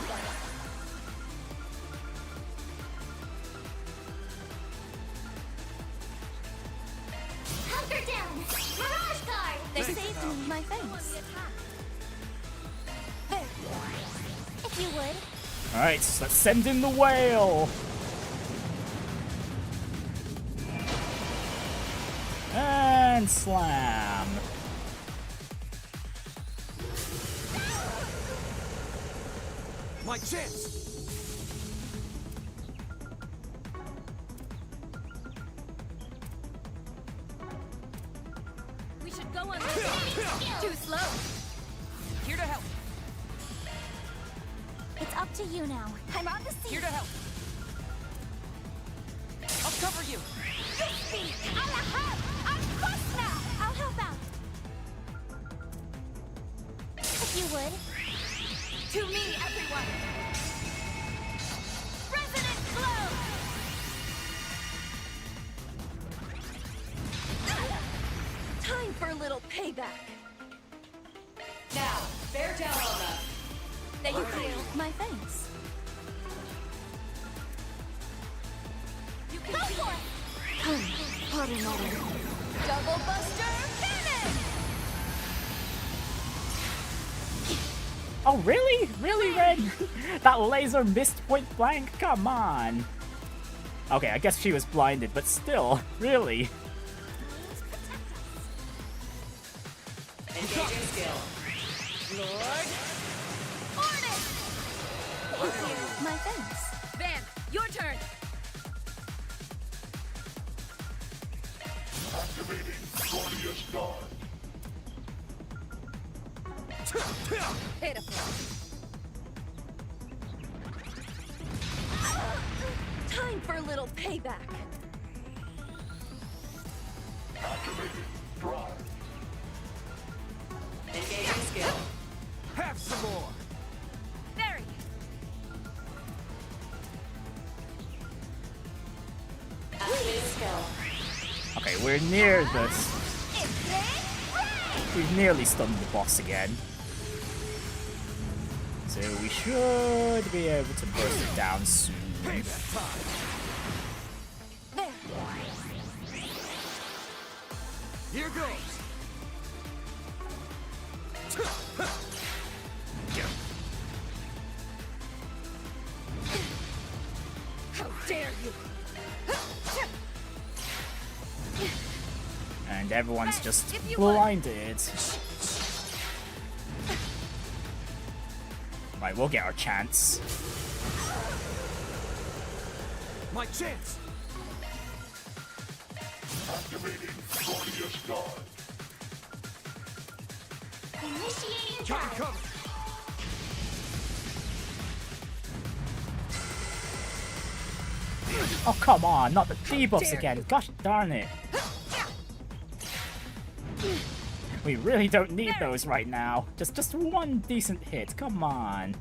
Hunker down. Mirage guard. They saved me. My thanks. There. If you would. Alright, so let's send in the whale. And slam. My chance. We should go on this. Too slow. Here to help. It's up to you now. I'm on the scene. Here to help. I'll cover you. I'll help out. If you would. To me, everyone. payback. Now, bear down on them. Thank you. My thanks. You can go for it. Double buster cannon. Oh, really? Really, Ren? That laser missed point blank? Come on. Okay, I guess she was blinded, but still, really? Engaging skill. Lord. My thanks. Van, your turn. Activating Glorious Guard. Pitiful. Time for a little payback. Activating Drive. Engaging skill. Have some more. Very. Activating skill. Okay, we're near this. We've nearly stunned the boss again. So we should be able to burst it down soon. There. Here goes. How dare you? And everyone's just blinded. Right, we'll get our chance. My chance. Activating Glorious Guard. Initiating Try to drive. cover. Oh, come on, not the debuffs again. Gosh darn it. We really don't need those right now. Just one decent hit. Come on.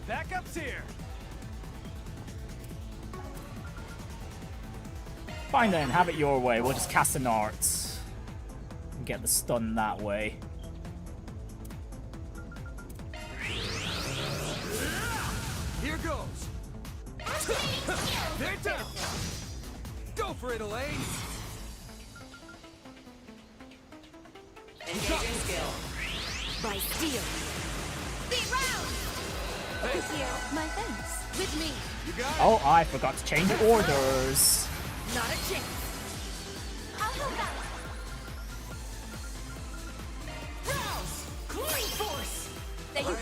Backup's here. Fine then, have it your way. We'll just cast an art and get the stun that way. Here goes. They're down. Go for it, Elaine. Engaging skill. By steel. Be round. Thank you. My thanks. With me. You got it. Oh, I forgot to change orders. Not a chance. I'll hold that. Rouse. Clean force. Thank you.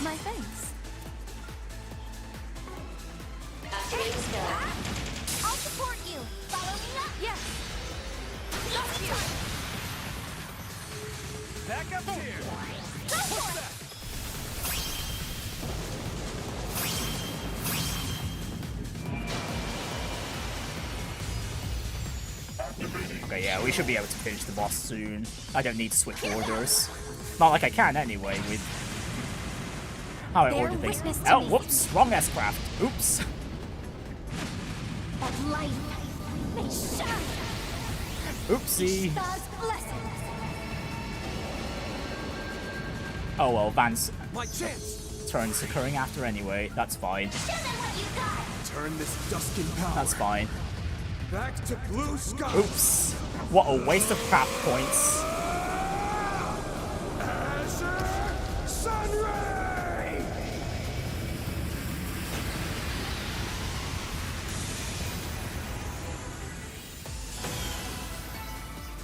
My thanks. Activating skill. I'll support you. Follow me up. Yes. Got you. Backup's here. Go for it. Okay, yeah, we should be able to finish the boss soon. I don't need to switch orders. Not like I can anyway with how I ordered things. Oh, whoops, wrong S-craft. Oops. Of light may shine. Oopsie. God's blessings. Oh well, Van's My chance. turn's occurring after anyway. That's fine. Show them what you got. Turn this dust in power. That's fine. Back to blue sky. Oops. What a waste of craft points. Azure Sunray.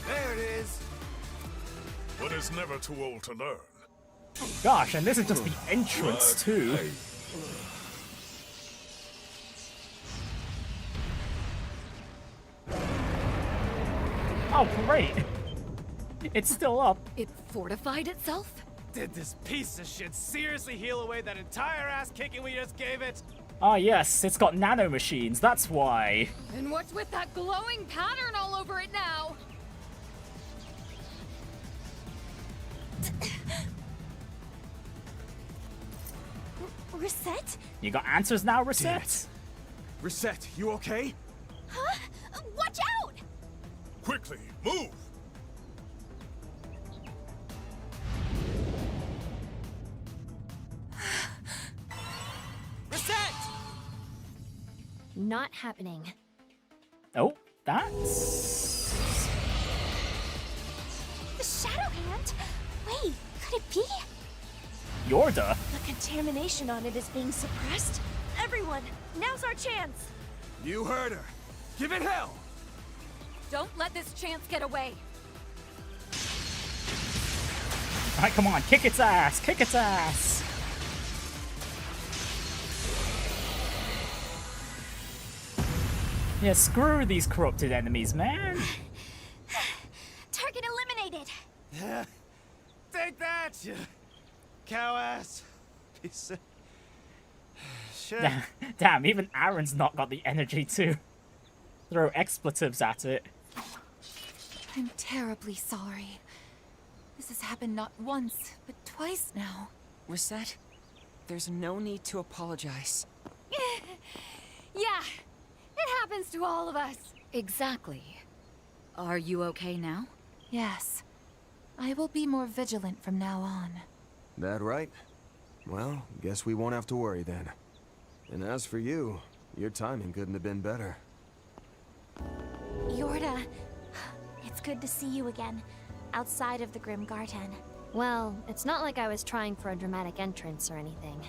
There it is. One is never too old to learn. Gosh, and this is just the entrance too. Oh, great. It's still up. It fortified itself? Did this piece of shit seriously heal away that entire ass kicking we just gave it? Ah, yes, it's got nano machines, that's why. And what's with that glowing pattern all over it now? Reset? You got answers now, Reset? Reset, you okay? Huh? Watch out! Quickly, move! Reset! Not happening. Oh, that's... The Shadow Hand? Wait, could it be? Yorda? The contamination on it is being suppressed? Everyone, now's our chance! You heard her. Give it hell! Don't let this chance get away. Alright, come on, kick its ass! Kick its ass! Yeah, screw these corrupted enemies, man! Target eliminated! Take that, you cow ass piece of shit. Damn, even Aaron's not got the energy to throw expletives at it. I'm terribly sorry. This has happened not once, but twice now. Reset, there's no need to apologize. Yeah, it happens to all of us. Exactly. Are you okay now? Yes. I will be more vigilant from now on. That right? Well, guess we won't have to worry then. And as for you, your timing couldn't have been better. Yorda, it's good to see you again, outside of the Grim Garden. Well, it's not like I was trying for a dramatic entrance or anything.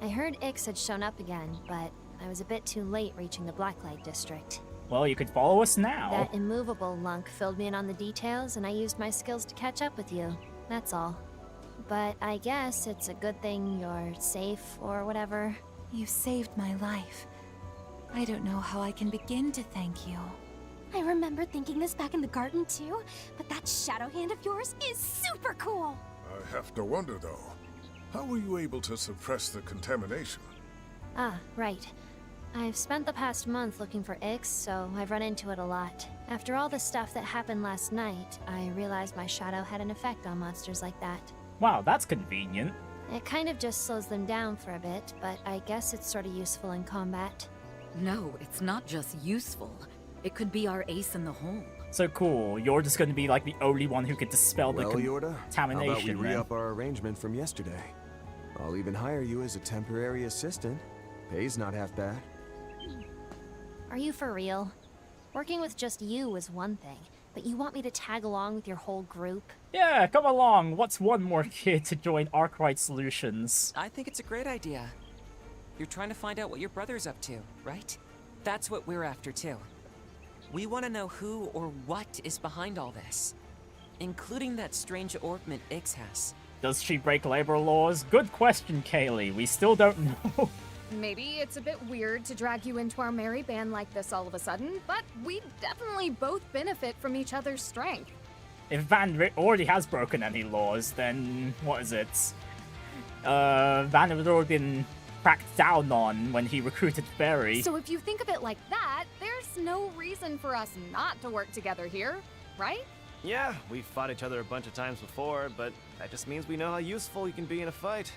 I heard Ix had shown up again, but I was a bit too late reaching the Blacklight district. Well, you could follow us now. That immovable lunk filled me in on the details, and I used my skills to catch up with you. That's all. But I guess it's a good thing you're safe or whatever. You saved my life. I don't know how I can begin to thank you. I remember thinking this back in the garden too, but that shadow hand of yours is super cool! I have to wonder, though. How were you able to suppress the contamination? Ah, right. I've spent the past month looking for Ix, so I've run into it a lot. After all the stuff that happened last night, I realized my shadow had an effect on monsters like that. Wow, that's convenient. It kind of just slows them down for a bit, but I guess it's sort of useful in combat. No, it's not just useful. It could be our ace in the hole. So cool, you're just going to be like the only one who could dispel the Yorda, contamination. how about we re-up our arrangement from yesterday? I'll even hire you as a temporary assistant. Pay's not half bad. Are you for real? Working with just you is one thing, but you want me to tag along with your whole group? Yeah, come along. What's one more kid to join Arkwright Solutions? I think it's a great idea. You're trying to find out what your brother's up to, right? That's what we're after, too. We want to know who or what is behind all this, including that strange orbment Ix has. Does she break labor laws? Good question, Kaylee. We still don't know. Maybe it's a bit weird to drag you into our merry band like this all of a sudden, but we definitely both benefit from each other's strength. If Van already has broken any laws, then what is it? Van had already been cracked down on when he recruited Barry. So if you think of it like that, there's no reason for us not to work together here, right? Yeah, we've fought each other a bunch of times before, but that just means we know how useful you can be in a fight.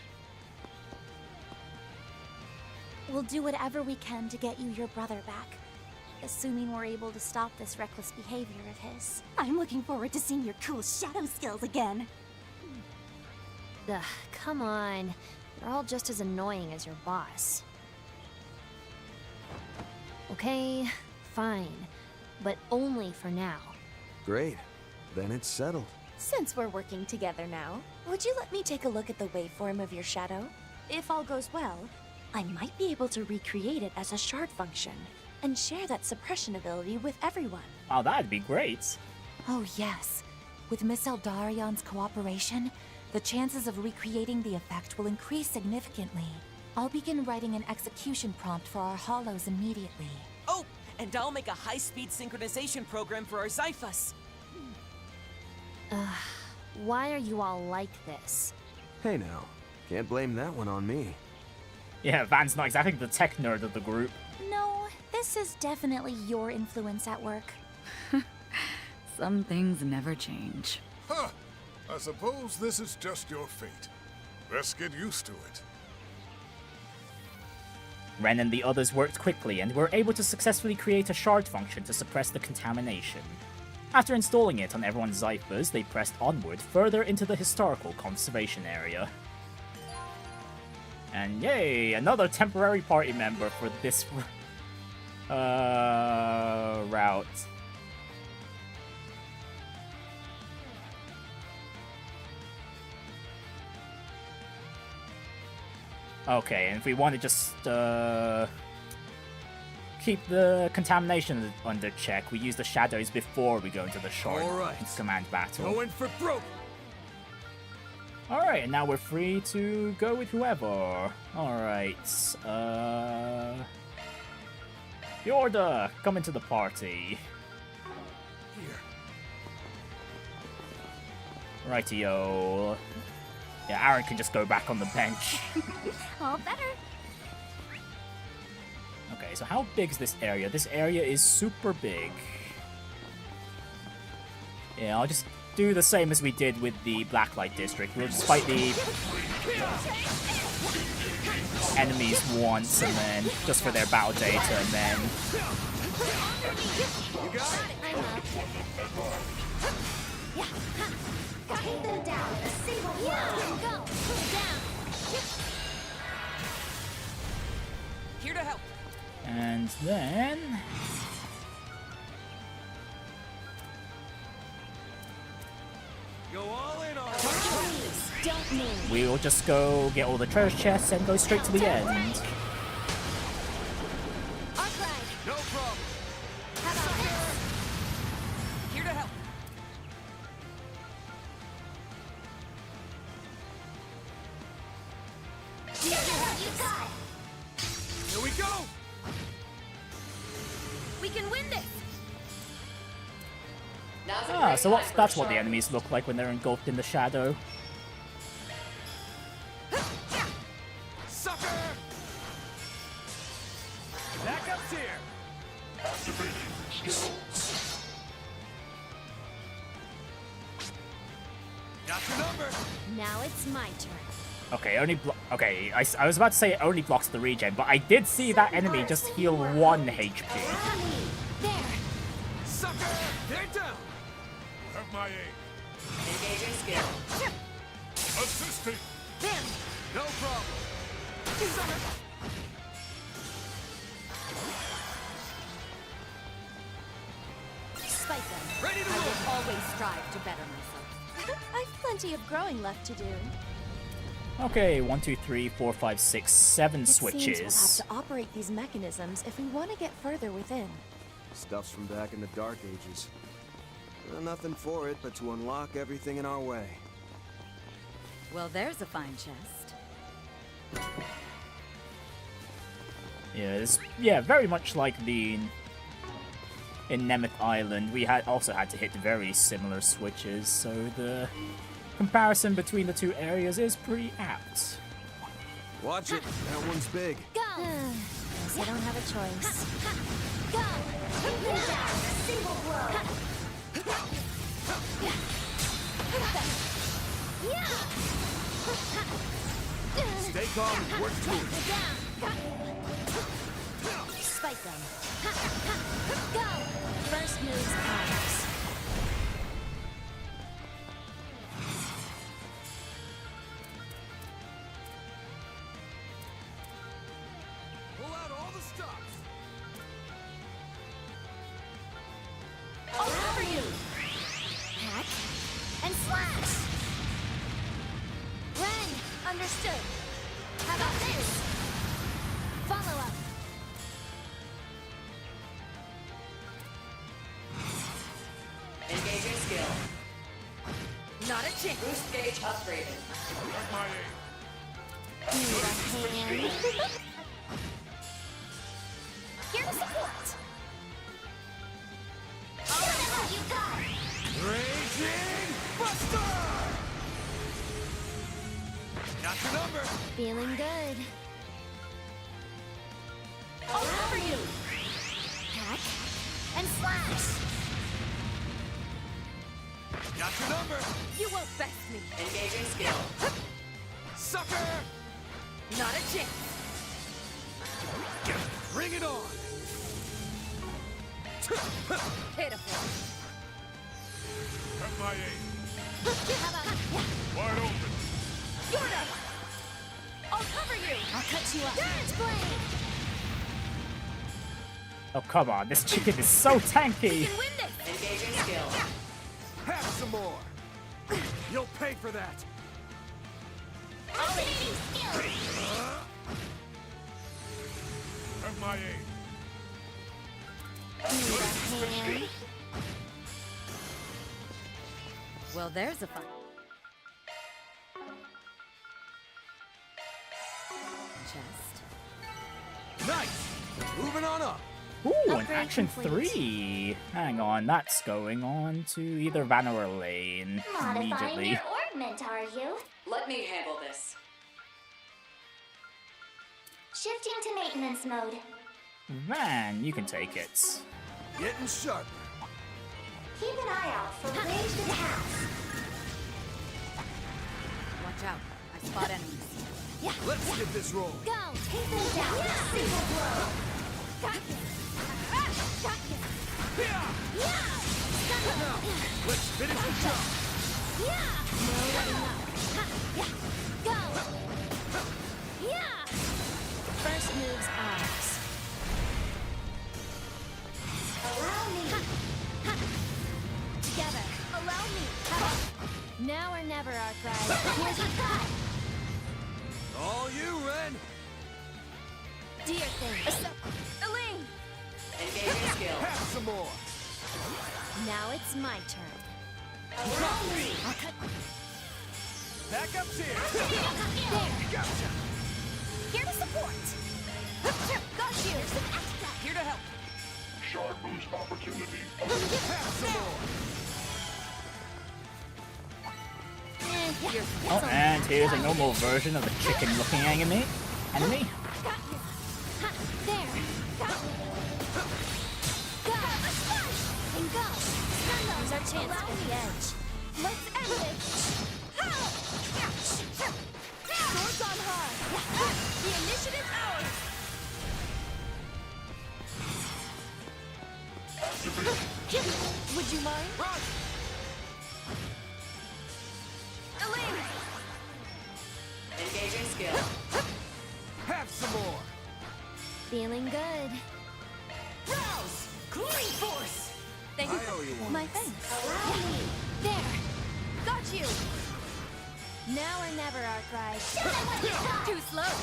We'll do whatever we can to get you your brother back. Assuming we're able to stop this reckless behavior of his. I'm looking forward to seeing your cool shadow skills again. Ugh, come on. You're all just as annoying as your boss. Okay, fine. But only for now. Great. Then it's settled. Since we're working together now, would you let me take a look at the waveform of your shadow? If all goes well, I might be able to recreate it as a shard function and share that suppression ability with everyone. Oh, that'd be great. Oh yes. With Miss Eldarion's cooperation, the chances of recreating the effect will increase significantly. I'll begin writing an execution prompt for our hollows immediately. Oh, and I'll make a high-speed synchronization program for our Xiphus. Why are you all like this? Hey now, can't blame that one on me. Yeah, Van's not exactly the tech nerd of the group. No, this is definitely your influence at work. Some things never change. Huh! I suppose this is just your fate. Best get used to it. Renne and the others worked quickly and were able to successfully create a shard function to suppress the contamination. After installing it on everyone's ciphers, they pressed onward further into the historical conservation area. And yay, another temporary party member for this route. Okay, and if we want to just keep the contamination under check, we use the shadows before we go into the shard command battle. Going for broke. Alright, and now we're free to go with whoever. Alright, Yorda, come into the party. Rightio. Yeah, Aaron can just go back on the bench. All better. Okay, so how big is this area? This area is super big. Yeah, I'll just do the same as we did with the Blacklight district. We'll just fight the enemies once, and then just for their battle data, and then... You got it. Cutting them down a single blow. Go. Down. Here to help. And then... Go all in on Please, don't move. we'll just go get all the treasure chests and go straight to the end. No problem. How about this? Here to help. You got it. Here we go. We can win this. Ah, so that's what the enemies look like when they're engulfed in the shadow. Sucker! Backup's here. Got your number. Now it's my turn. Okay, okay, I was about to say it only blocks the regen, but I did see that enemy just heal 1 HP. There. Sucker! They're down. Have my aid. Engaging skill. Assisting. Bam. No problem. Sucker! Spike them. Ready to I move. will always strive to better myself. I've plenty of growing left to do. Okay, 1, 2, 3, 4, 5, 6, 7 switches. It seems we'll have to operate these mechanisms if we want to get further within. Stuff's from back in the Dark Ages. Nothing for it but to unlock everything in our way. Well, there's a fine chest. Yeah, very much like in Nemeth Island, we also had to hit very similar switches, so the comparison between the two areas is pretty apt. Watch it, that one's big. Go! Guess I don't have a choice. Go! Down, a single blow! Stay calm and work through it. Spike them. Go! First move's ours. Pull out all the stops. All over you! Hack and slash! Renne, understood. How about this? Follow up. Engaging skill. Not a chance. Boost gauge upgraded. Have my aid. Need a hand? Here to support. Whatever you got. Raging Buster! Got your number. Feeling good. All over you. Hack and slash. Got your number. You won't best me. Engaging skill. Sucker! Not a chance. Bring it on! Pitiful. At my aim. How about Wide open. Jordan? I'll cover you. I'll cut you up. Dance blade. Oh, come on. This chicken is so tanky. Win this. Engaging skill. Have some more! You'll pay for that! Activating skill! At my aim. Well, there's a fun. Chest. Nice! Moving on up! Ooh, an Upgrade action complete. 3. Hang on, that's going on to either Van or Elaine Modifying immediately. your orbment, are you? Let me handle this. Shifting to maintenance mode. Van, you can take it. Getting sharper. Keep an eye out for ranged attacks. Watch out. I spot enemies. Yeah. Let's get this rolling. Go. Take them down with a single blow. Got you. Got you. Yeah! Yeah. Now, let's finish the job. Yeah. No letting up. Ha. Yeah. Go. Yeah. First move's ours. Allow me. Ha. Together. Allow me. Now or never, Arkwright. Here's your cut. All you, Ren! Dear thing. Elaine. Engaging skill. Have some more! Now it's my turn. Allow me. I'll cut. Backup's here! There. Gotcha! Here to support. Got you. Here to help. Shard boost opportunity. Have some more! Oh, and here's a normal version of the chicken-looking enemy. Got you. Ha. There. Got you. Go. And go. Here's our chance for the edge. Let's end it. Swords on high. The initiative's ours. Would you mind? Elaine! Engaging skill. Have some more! Feeling good. Rouse! Cooling force! Thank you. I owe you one. My thanks. Allow me. There. Got you. Now or never, Arkwright. Too slow.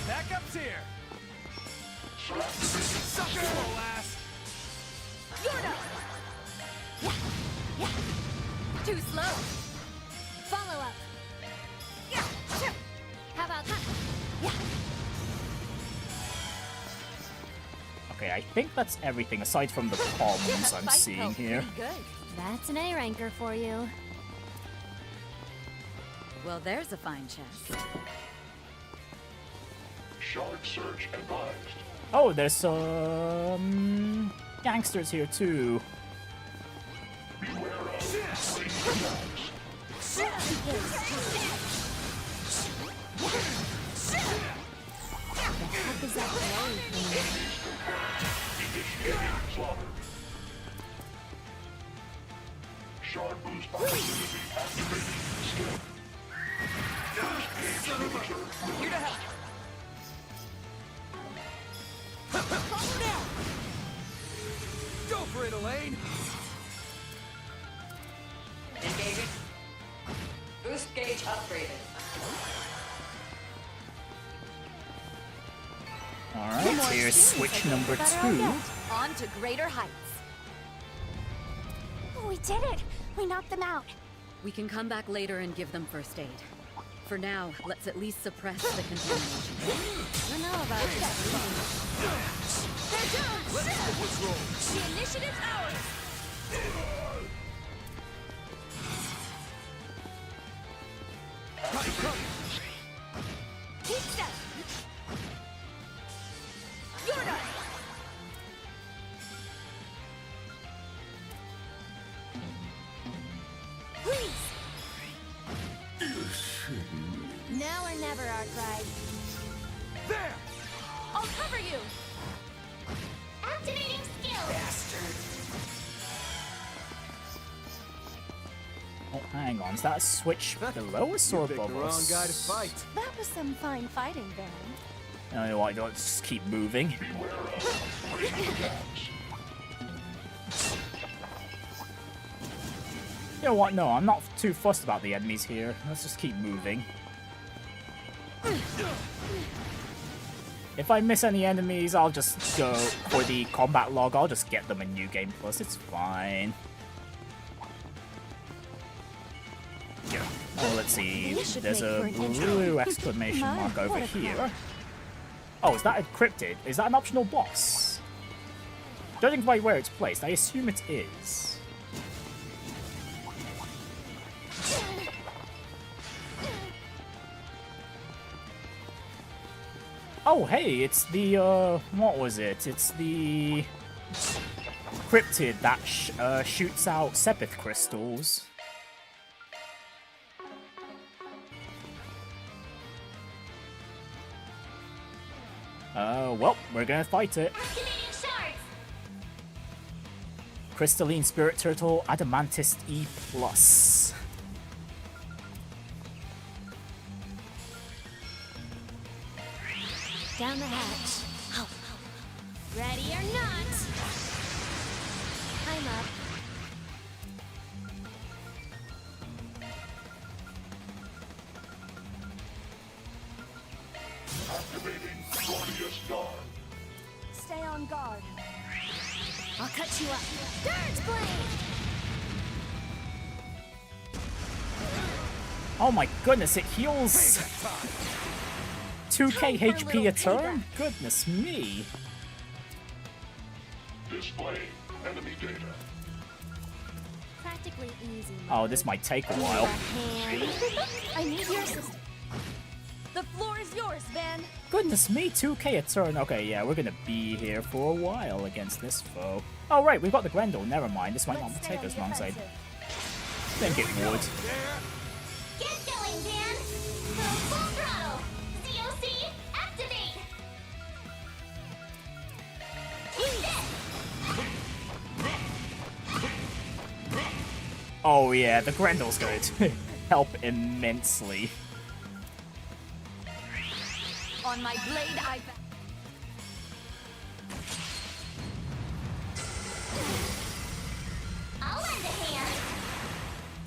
Backup's here! Sucker! Slow ass! Yorda! Yeah. Yeah. Too slow. Follow up. Yeah. Sure. How about that? Yeah. Okay, I think that's everything aside from the problems I'm seeing here. Good. That's an A ranker for you. Well, there's a fine chest. Shard search advised. Oh, there's some gangsters here too. What is that glowing thing? Shard boost opportunity activated. Skill. Here to help. Calm down! Go for it, Elaine! Engaging. Boost gauge upgraded. Alright, here's switch number 2. On to greater heights. We did it! We knocked them out. We can come back later and give them first aid. For now, let's at least suppress the contamination. I don't know about this. They're down! Let's get this rolling! The initiative's ours! Cut! Keep step! Yorda! Please! Now or never, Arkwright. There! I'll cover you! Activating skill! Oh, hang on. Is that a switch below us or above the wrong us? guy to fight. That was some fine fighting, Baron. You know what? I'll just keep moving. You know what? No, I'm not too fussed about the enemies here. Let's just keep moving. If I miss any enemies, I'll just go for the combat log. I'll just get them in New Game Plus. It's fine. Oh, let's see. There's a blue exclamation mark over here. Oh, is that encrypted? Is that an optional boss? Judging by where it's placed, I assume it is. Oh, hey, it's the, what was it? It's the cryptid that shoots out Sepith crystals. Well, we're gonna fight it. Crystalline Spirit Turtle, Adamantis E+. Down the hatch. Ready or not? I'm up. Stay on guard. I'll cut you up. Dirge blade! Oh my goodness, it heals 2k HP a turn? Goodness me. Display enemy data. Practically easy. Oh, this might take a while. I need your assistance. The floor is yours, Van. Goodness me, 2k a turn. Okay, yeah, we're gonna be here for a while against this foe. Oh right, we've got the Grendel, never mind. This might not take as long as I think it would. Get going, Van! Go full throttle! COC, activate! Oh yeah, the Grendel's going to help immensely. On my blade, I... I'll lend a hand.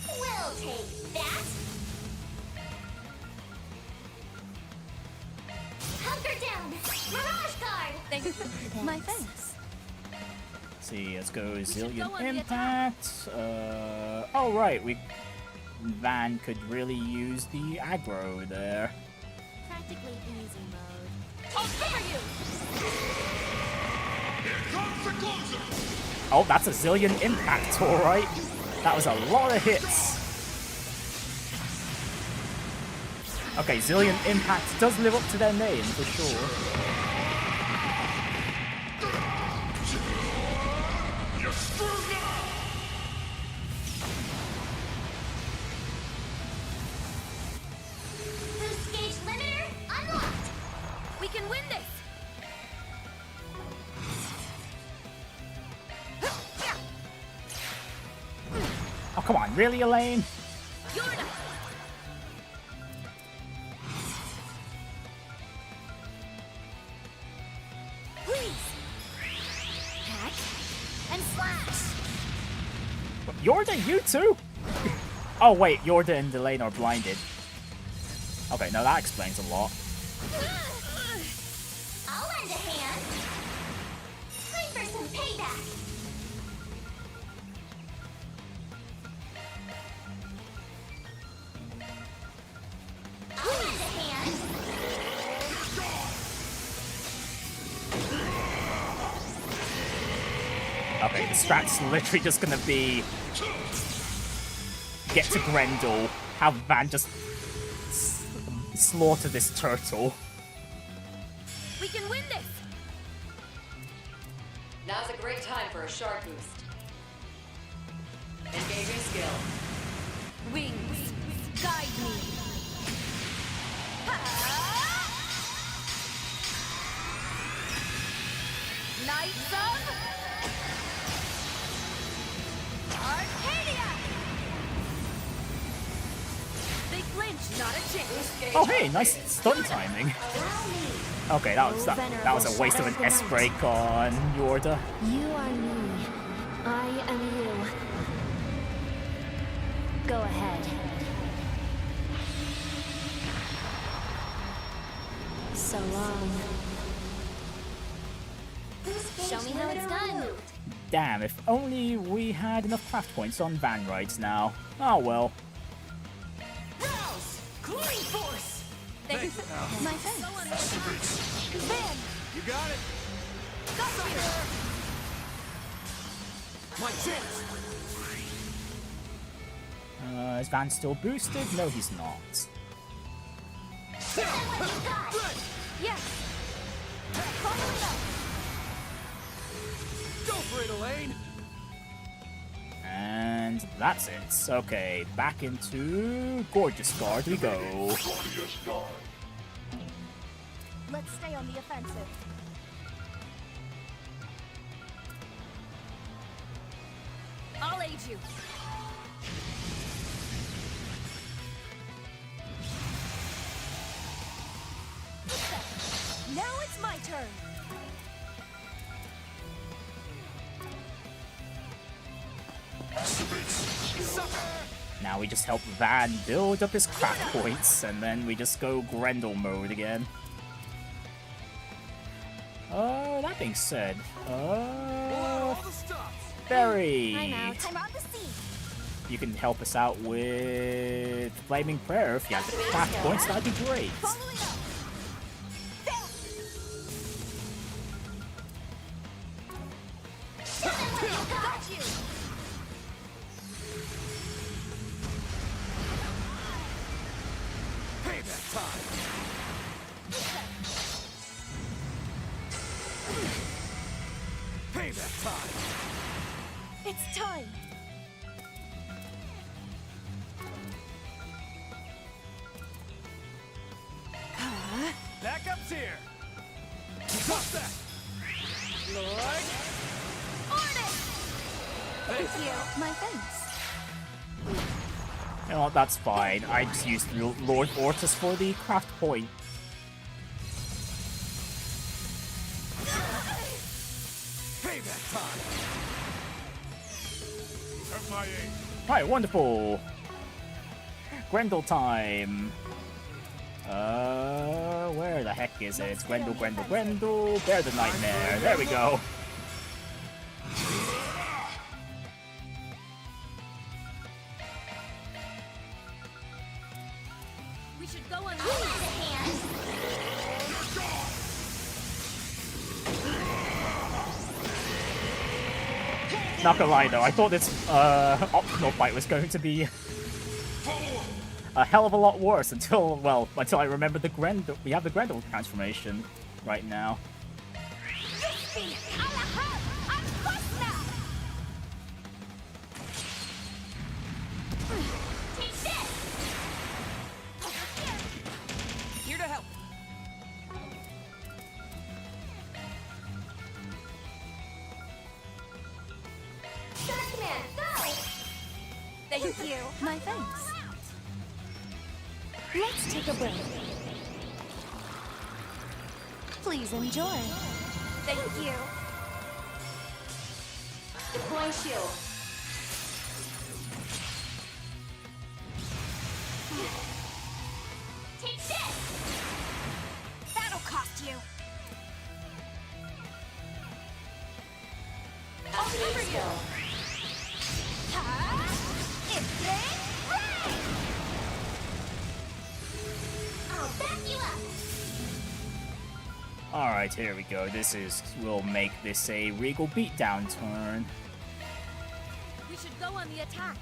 We'll take that. Hunker down. Mirage guard. Thank you. My thanks. See, let's go Zillion Impact. Oh right, Van could really use the aggro there. Practically easy mode. I'll cover you. Here comes the closer. Oh, that's a Zillion Impact, alright. That was a lot of hits. Okay, Zillion Impact does live up to their name, for sure. You're screwed now. Boost gauge limiter unlocked. We can win this. Oh, come on, really, Elaine? Please. Hack and slash. Yorda, you too? Oh wait, Yorda and Elaine are blinded. Okay, now that explains a lot. I'll lend a hand. Time for some payback. I'll lend a hand. Okay, the strat's literally just gonna be get to Grendel, have Van just slaughter this turtle. We can win this. Now's a great time for a shard boost. Engaging skill. Wings, guide me. Knights of Arcadia! They flinch, not a chance. Oh hey, nice stun timing. Okay, that was a waste of an S break on Yorda. You are me. I am you. Go ahead. So long. Show me how it's done. Damn, if only we had enough craft points on Van Rights now. Oh well. Rouse! Cooling force! Thanks. My thanks. Van! You got it. Got you! My chance. Is Van still boosted? No, he's not. Yes! Follow it up! Go for it, Elaine! And that's it. Okay, back into Gorgeous Guard we go. Let's stay on the offensive. I'll aid you. Now it's my turn. Now we just help Van build up his craft points, and then we just go Grendel mode again. That being said, Barry, I'm on the scene. you can help us out with Flaming Prayer if you have the craft points. That'd be great. Following up. Got you. Payback time. Payback time. It's time. Backup's here. Stop that. Lord. Order. Thank you. My thanks. You know what, that's fine. I just used Lord Ortus for the craft point. Payback time. At my aim. Alright, wonderful. Grendel time. Where the heck is it? Grendel, Grendel, Grendel. Bear the Nightmare. There we go. We should go on the hand. Not gonna lie though, I thought this optional fight was going to be a hell of a lot worse until I remembered the Grendel. We have the Grendel transformation right now. Here to help. Darkman, go! Thank you. My thanks. Let's take a break. Please enjoy. Thank you. Deploying shield. Take this! That'll cost you. I'll cover you. It's rain! I'll back you up. Alright, here we go. We'll make this a Regal Beatdown turn. We should go on the attack.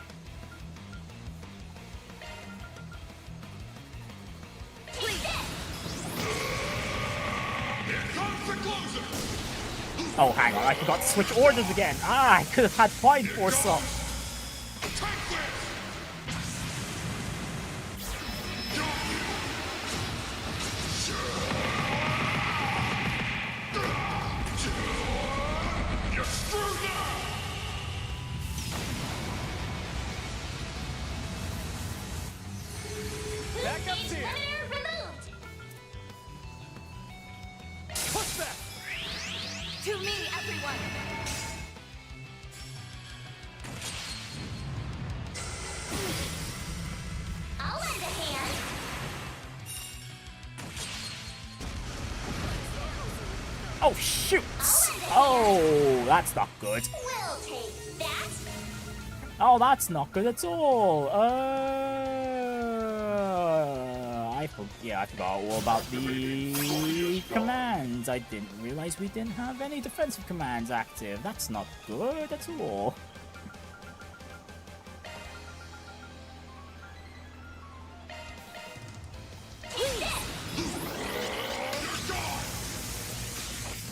Please. Oh, hang on, I forgot to switch orders again. I could have had Fine Force up. me, everyone! I'll lend a hand. Oh, shoot! Oh, that's not good. We'll take that. Oh, that's not good at all. I forgot all about the commands. I didn't realize we didn't have any defensive commands active. That's not good at all.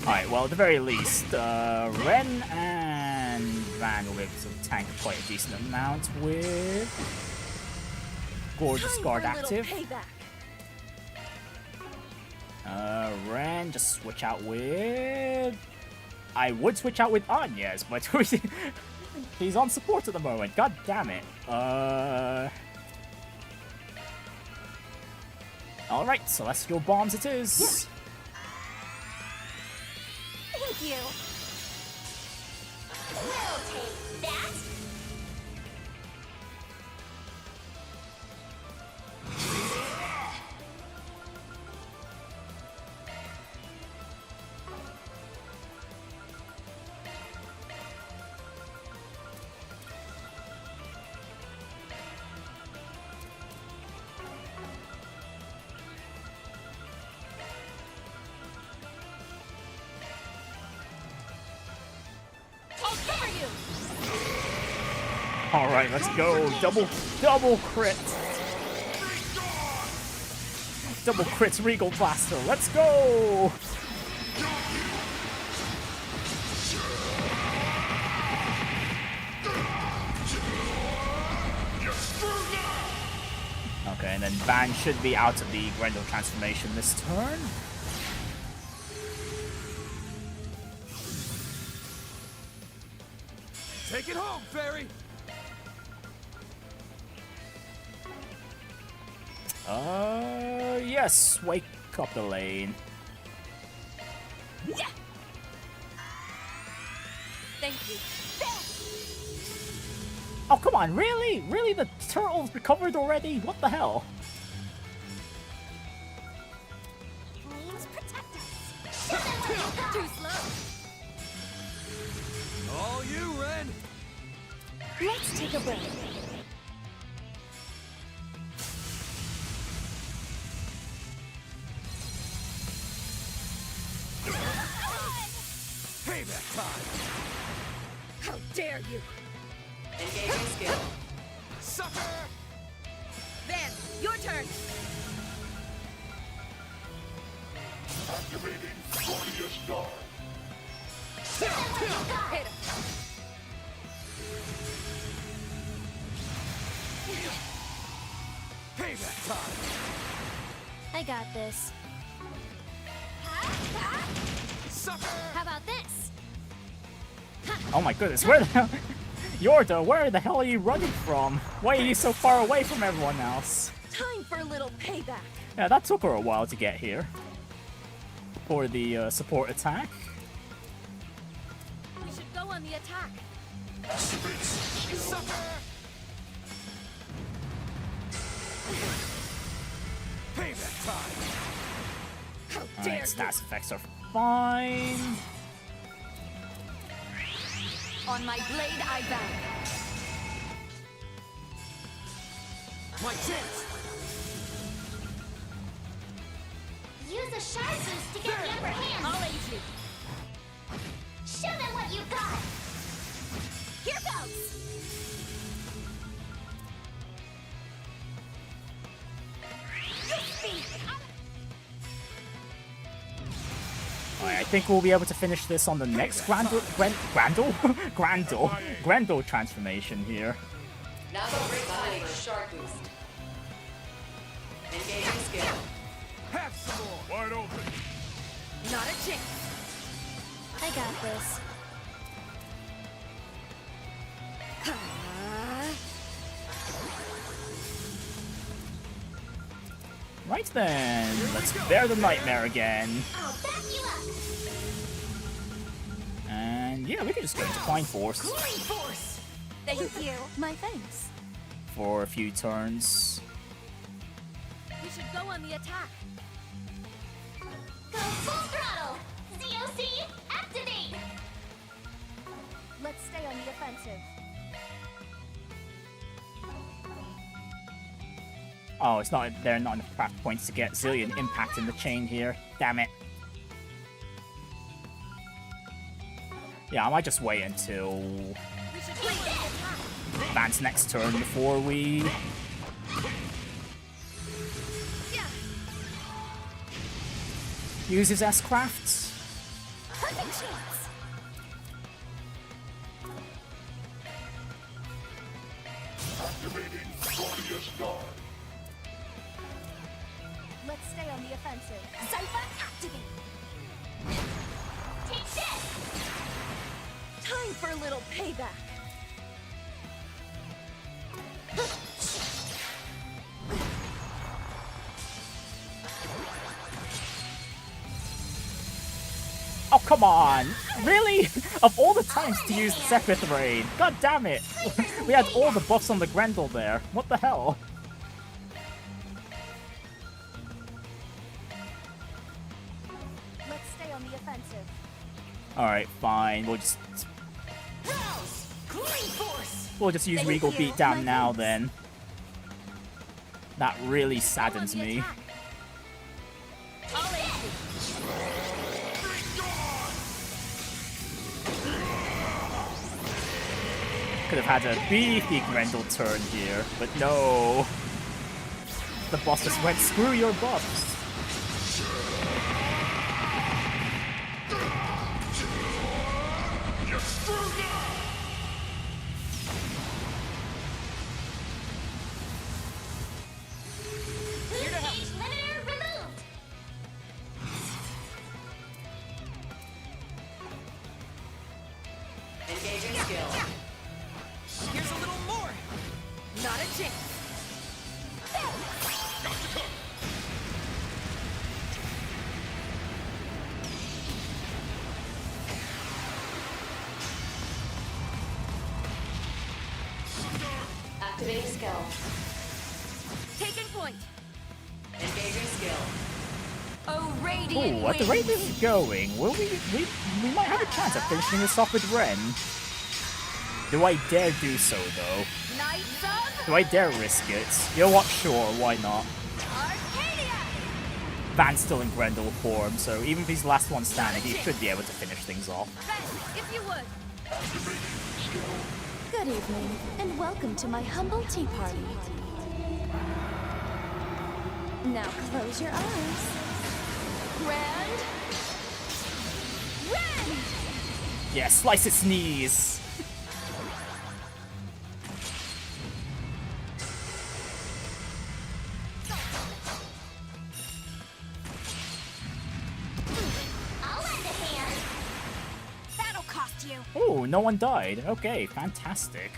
Alright, well, at the very least, Renne and Van will be able to tank quite a decent amount with Gorgeous Guard active. Renne, just switch out with... I would switch out with Anya's, but he's on support at the moment. God damn it. Alright, Celestial Bombs it is. Yeah. Thank you. We'll take that. Alright, let's go. Double crit. Double crits Regal Blaster. Let's go! Okay, and then Van should be out of the Grendel transformation this turn. Take it home, Fairy! Yes, wake up Elaine. Yeah. Thank you. Oh, come on, really? Really? The turtle's recovered already? What the hell? Please protect us. Too slow. All you, Renne! Let's take a break. Payback time! How dare you! Engaging skill. Sucker! Van, your turn! Activating Gorgeous Guard. Hit him! Payback time! I got this. Sucker! How about this? Oh my goodness, where the hell... Yorda, where the hell are you running from? Why are you so far away from everyone else? Time for a little payback. Yeah, that took her a while to get here. For the support attack. We should go on the attack. Sucker! Payback time! How dare Alright, you! stats effects are fine. On my blade, I bow. My chance! Use a sharp boost to get the upper hand. I'll aid you. Show them what you got. Here goes. Alright, I think we'll be able to finish this on the next Grendel transformation here. Now go break time for a shark boost. Engaging skill. Have some more! Wide open! Not a chance. I got this. Right then, let's bear the nightmare again. I'll back you up. Yeah, we could just go into Flying Force Thank you. My thanks. for a few turns. You should go on the attack. Go full throttle! ZOC, activate! Let's stay on the offensive. Oh, it's not. There are not enough craft points to get Zillion impact in the chain here. Damn it. Yeah, I might just wait until Van's next turn before we use his S-Craft. Perfect chance. Activating Guardian's Guard. Let's stay on the offensive. Cypher, activate! Take this! Time for a little payback. Oh, come on! Really? Of all the times to use Sepith Rain, god damn it! We had all the buffs on the Grendel there. What the hell? Let's stay on the offensive. Alright, fine. We'll just use Regal Beatdown now then. That really saddens me. Could have had a beefy Grendel turn here, but no. The boss just went, screw your buffs. Engage limiter removed! Engaging skill. Here's a little more. Not a chance. Activating skill. Taking point. Engaging skill. Oh, radiant Ooh, at the rate this is going, will we might have a chance of finishing this off with Renne. Do I dare do so, though? Knights of Do I dare risk it? You know what? Sure, why not? Arcadia! Van's still in Grendel form, so even if he's last one standing, he should be able to finish things off. Ren, if you would. Good evening, and welcome to my humble tea party. Now close your eyes. Grand. Ren! Yeah, slice its knees! I'll lend a hand! That'll cost you. Oh, no one died. Okay, fantastic.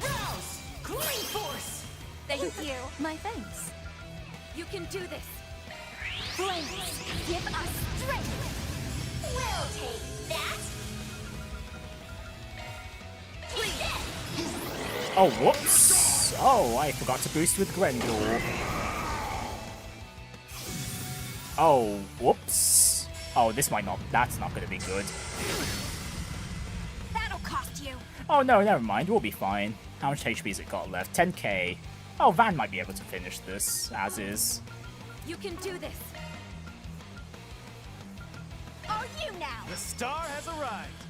Rouse! Cooling force! Thank you. My thanks. You can do this. Flames, give us strength. We'll take that! Take this! Oh, whoops! Oh, I forgot to boost with Grendel. Oh, whoops. Oh, this might not... That's not going to be good. That'll cost you. Oh, no, never mind. We'll be fine. How much HP has it got left? 10k. Oh, Van might be able to finish this, as is. You can do this. Are you now? The star has arrived.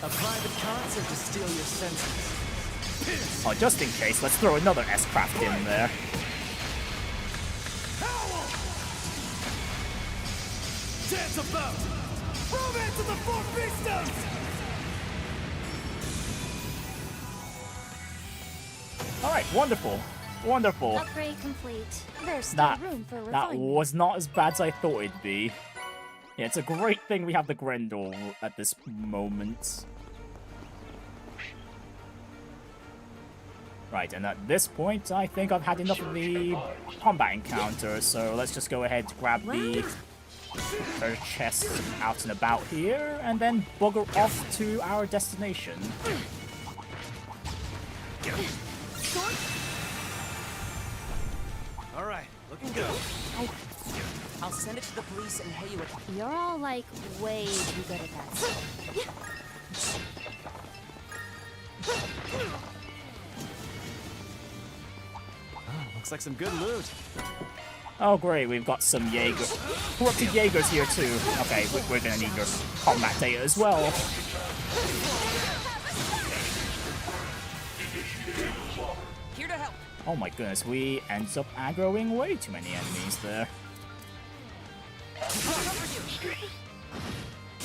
A private concert to steal your senses. Oh, just in case, let's throw another S-Craft in there. Dance about! Romance of the Four Beastos! Alright, wonderful. Wonderful. Upgrade complete. There's still That, room for that refinement. was not as bad as I thought it'd be. Yeah, it's a great thing we have the Grendel at this moment. Right, and at this point, I think I've had enough of the combat encounter, so let's just go ahead, grab the treasure chest out and about here, and then bugger off to our destination. Alright, looking good. I'll send it to the police and Heiyue. You're all like way too good at that. Looks like some good loot. Oh great, we've got some Jaeger. Corrupted Jaegers here too. Okay, we're gonna need your combat data as well. Here to help. Oh my goodness, we end up aggroing way too many enemies there.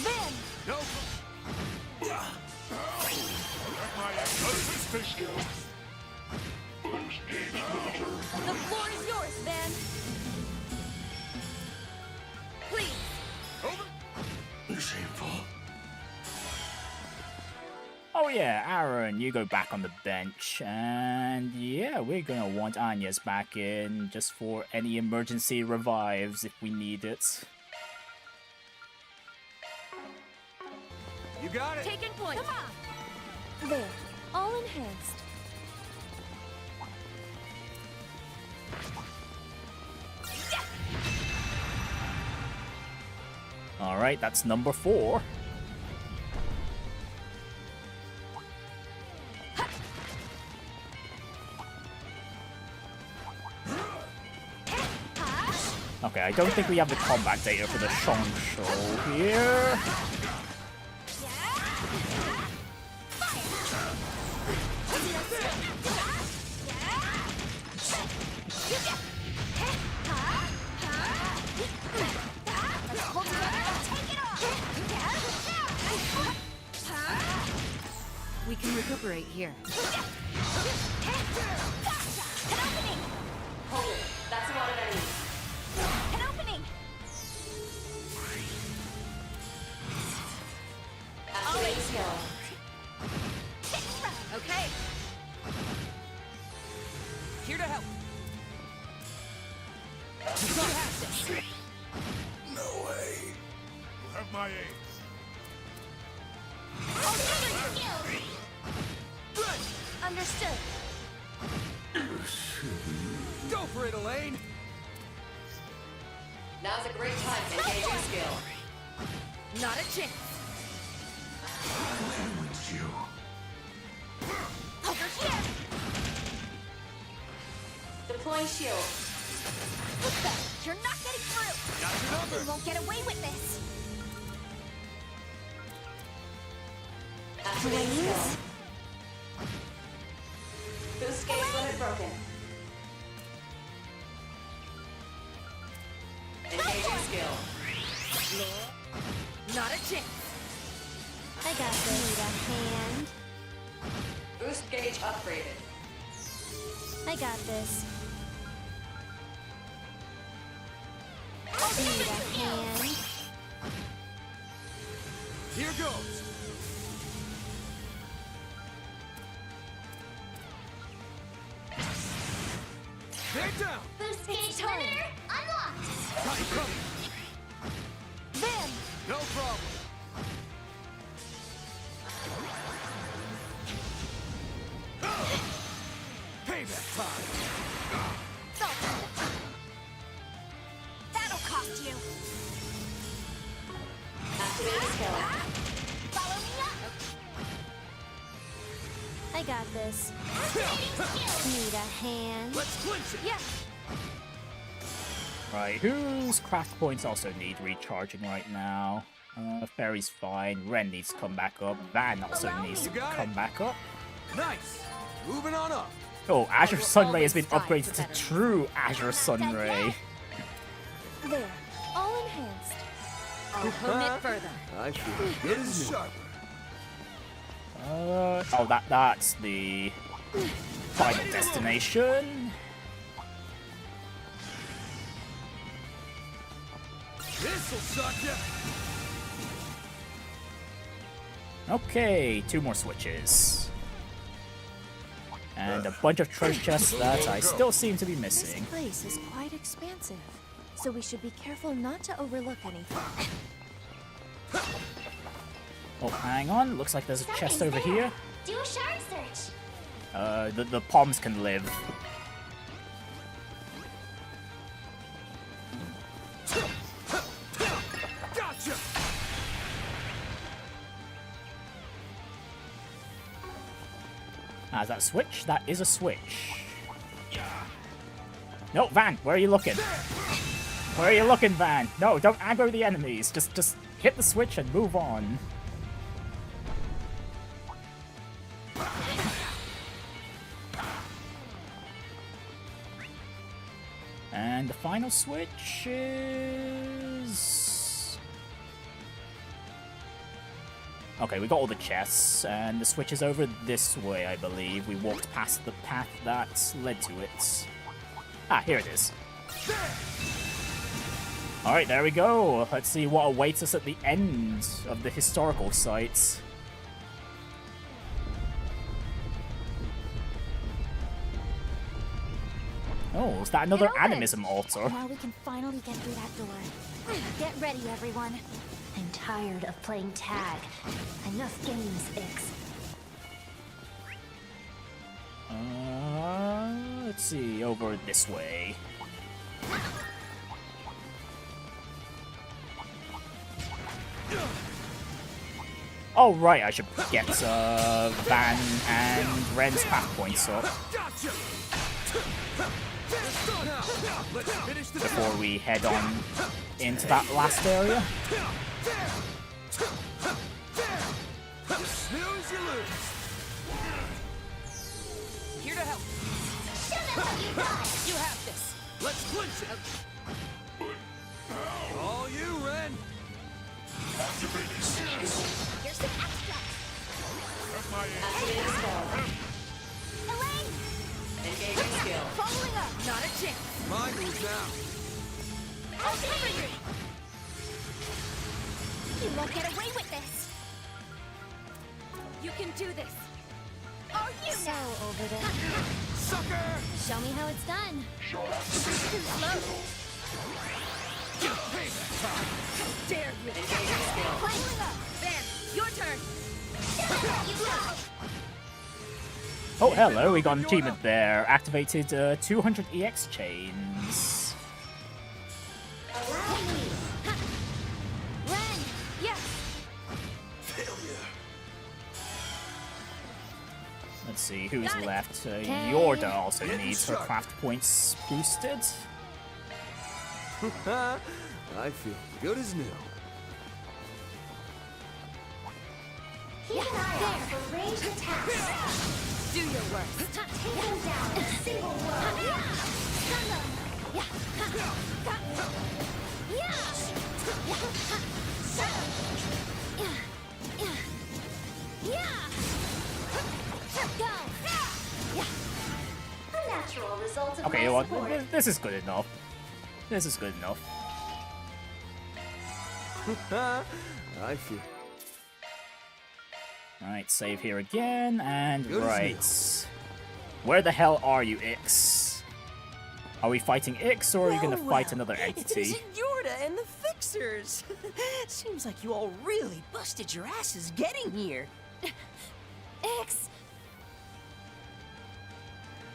Then! No. The floor is yours, Van! Please! Shameful. Oh yeah, Aaron, you go back on the bench, and yeah, we're gonna want Anya's back in just for any emergency revives if we need it. You got it. Taking point! Come on! There. All enhanced. Alright, that's number 4. Okay, I don't think we have the combat data for the Shongsho here. We can recuperate here. Hold it. That's a lot of enemies. An opening! Activating skill. Okay. Here to help. No way. You'll have my aid. Understood. Go for it, Elaine. Now's a great time to engaging skill. Not a chance. With you. Over here. Deploying shield. What's that? You're not getting through. Got your number. You won't get away with this. Activating skill. Boost gauge limit broken. Engaging skill. Not a chance. I got this. Need a hand. Boost gauge upgraded. I got this. Need a hand. Here goes. They're down. Boost gauge limiter unlocked. Got you coming. Then. No problem. Payback time. That'll cost you. Activating skill. Follow me up. I got this. Need a hand. Let's clinch it. Yeah. Right, whose craft points also need recharging right now? Fairy's fine. Renne needs to come back up. Van also needs to come back up. Nice. Moving on up. Oh, Azure Sunray has been upgraded to true Azure Sunray. There. All enhanced. I'll hone it further. I feel good as new. Oh, that's the final destination. This'll suck ya. Okay, 2 more switches. And a bunch of treasure chests that I still seem to be missing. This place is quite expansive, so we should be careful not to overlook anything. Oh, hang on. Looks like there's a chest over here. Do a shark search. The palms can live. Gotcha. Is that a switch? That is a switch. No, Van, where are you looking? Where are you looking, Van? No, don't aggro the enemies. Just hit the switch and move on. And the final switch is... Okay, we got all the chests, and the switch is over this way, I believe. We walked past the path that led to it. Ah, here it is. Alright, there we go. Let's see what awaits us at the end of the historical sites. Oh, is that another animism altar? Now we can finally get through that door. Get ready, everyone. I'm tired of playing tag. Enough games, Ix. Let's see, over this way. Oh, right, I should get Van and Ren's path points up before we head on into that last area. Snooze, you lose. Here to help. You have this. Let's clinch it. All you, Ren. Here's some extras. Activating spell. Elaine! Engaging skill. Following up. Not a chance. My move now. I'll cover you. You won't get away with this. You can do this. Oh, you So, know. over there. Sucker! Show me how it's done. Too slow. Dare you. Engaging skill. Following up. Van, your turn. Oh, hello, we got an achievement there. Activated 200 EX chains. Allow me. Ren, yes. Let's see, who's Got it. left? Yorda also needs her craft points boosted. I feel good as new. Keep an eye out for ranged attacks. Do your worst. Take them down in a single blow. Stun them. A natural result of Okay, my well, support. this is good enough. This is good enough. I feel. Right, save here again, and Good as right. Where the hell are you, Ix? Are we fighting Ix, or are you gonna fight another It entity? isn't Yorda and the Fixers. Seems like you all really busted your asses getting here. Ix.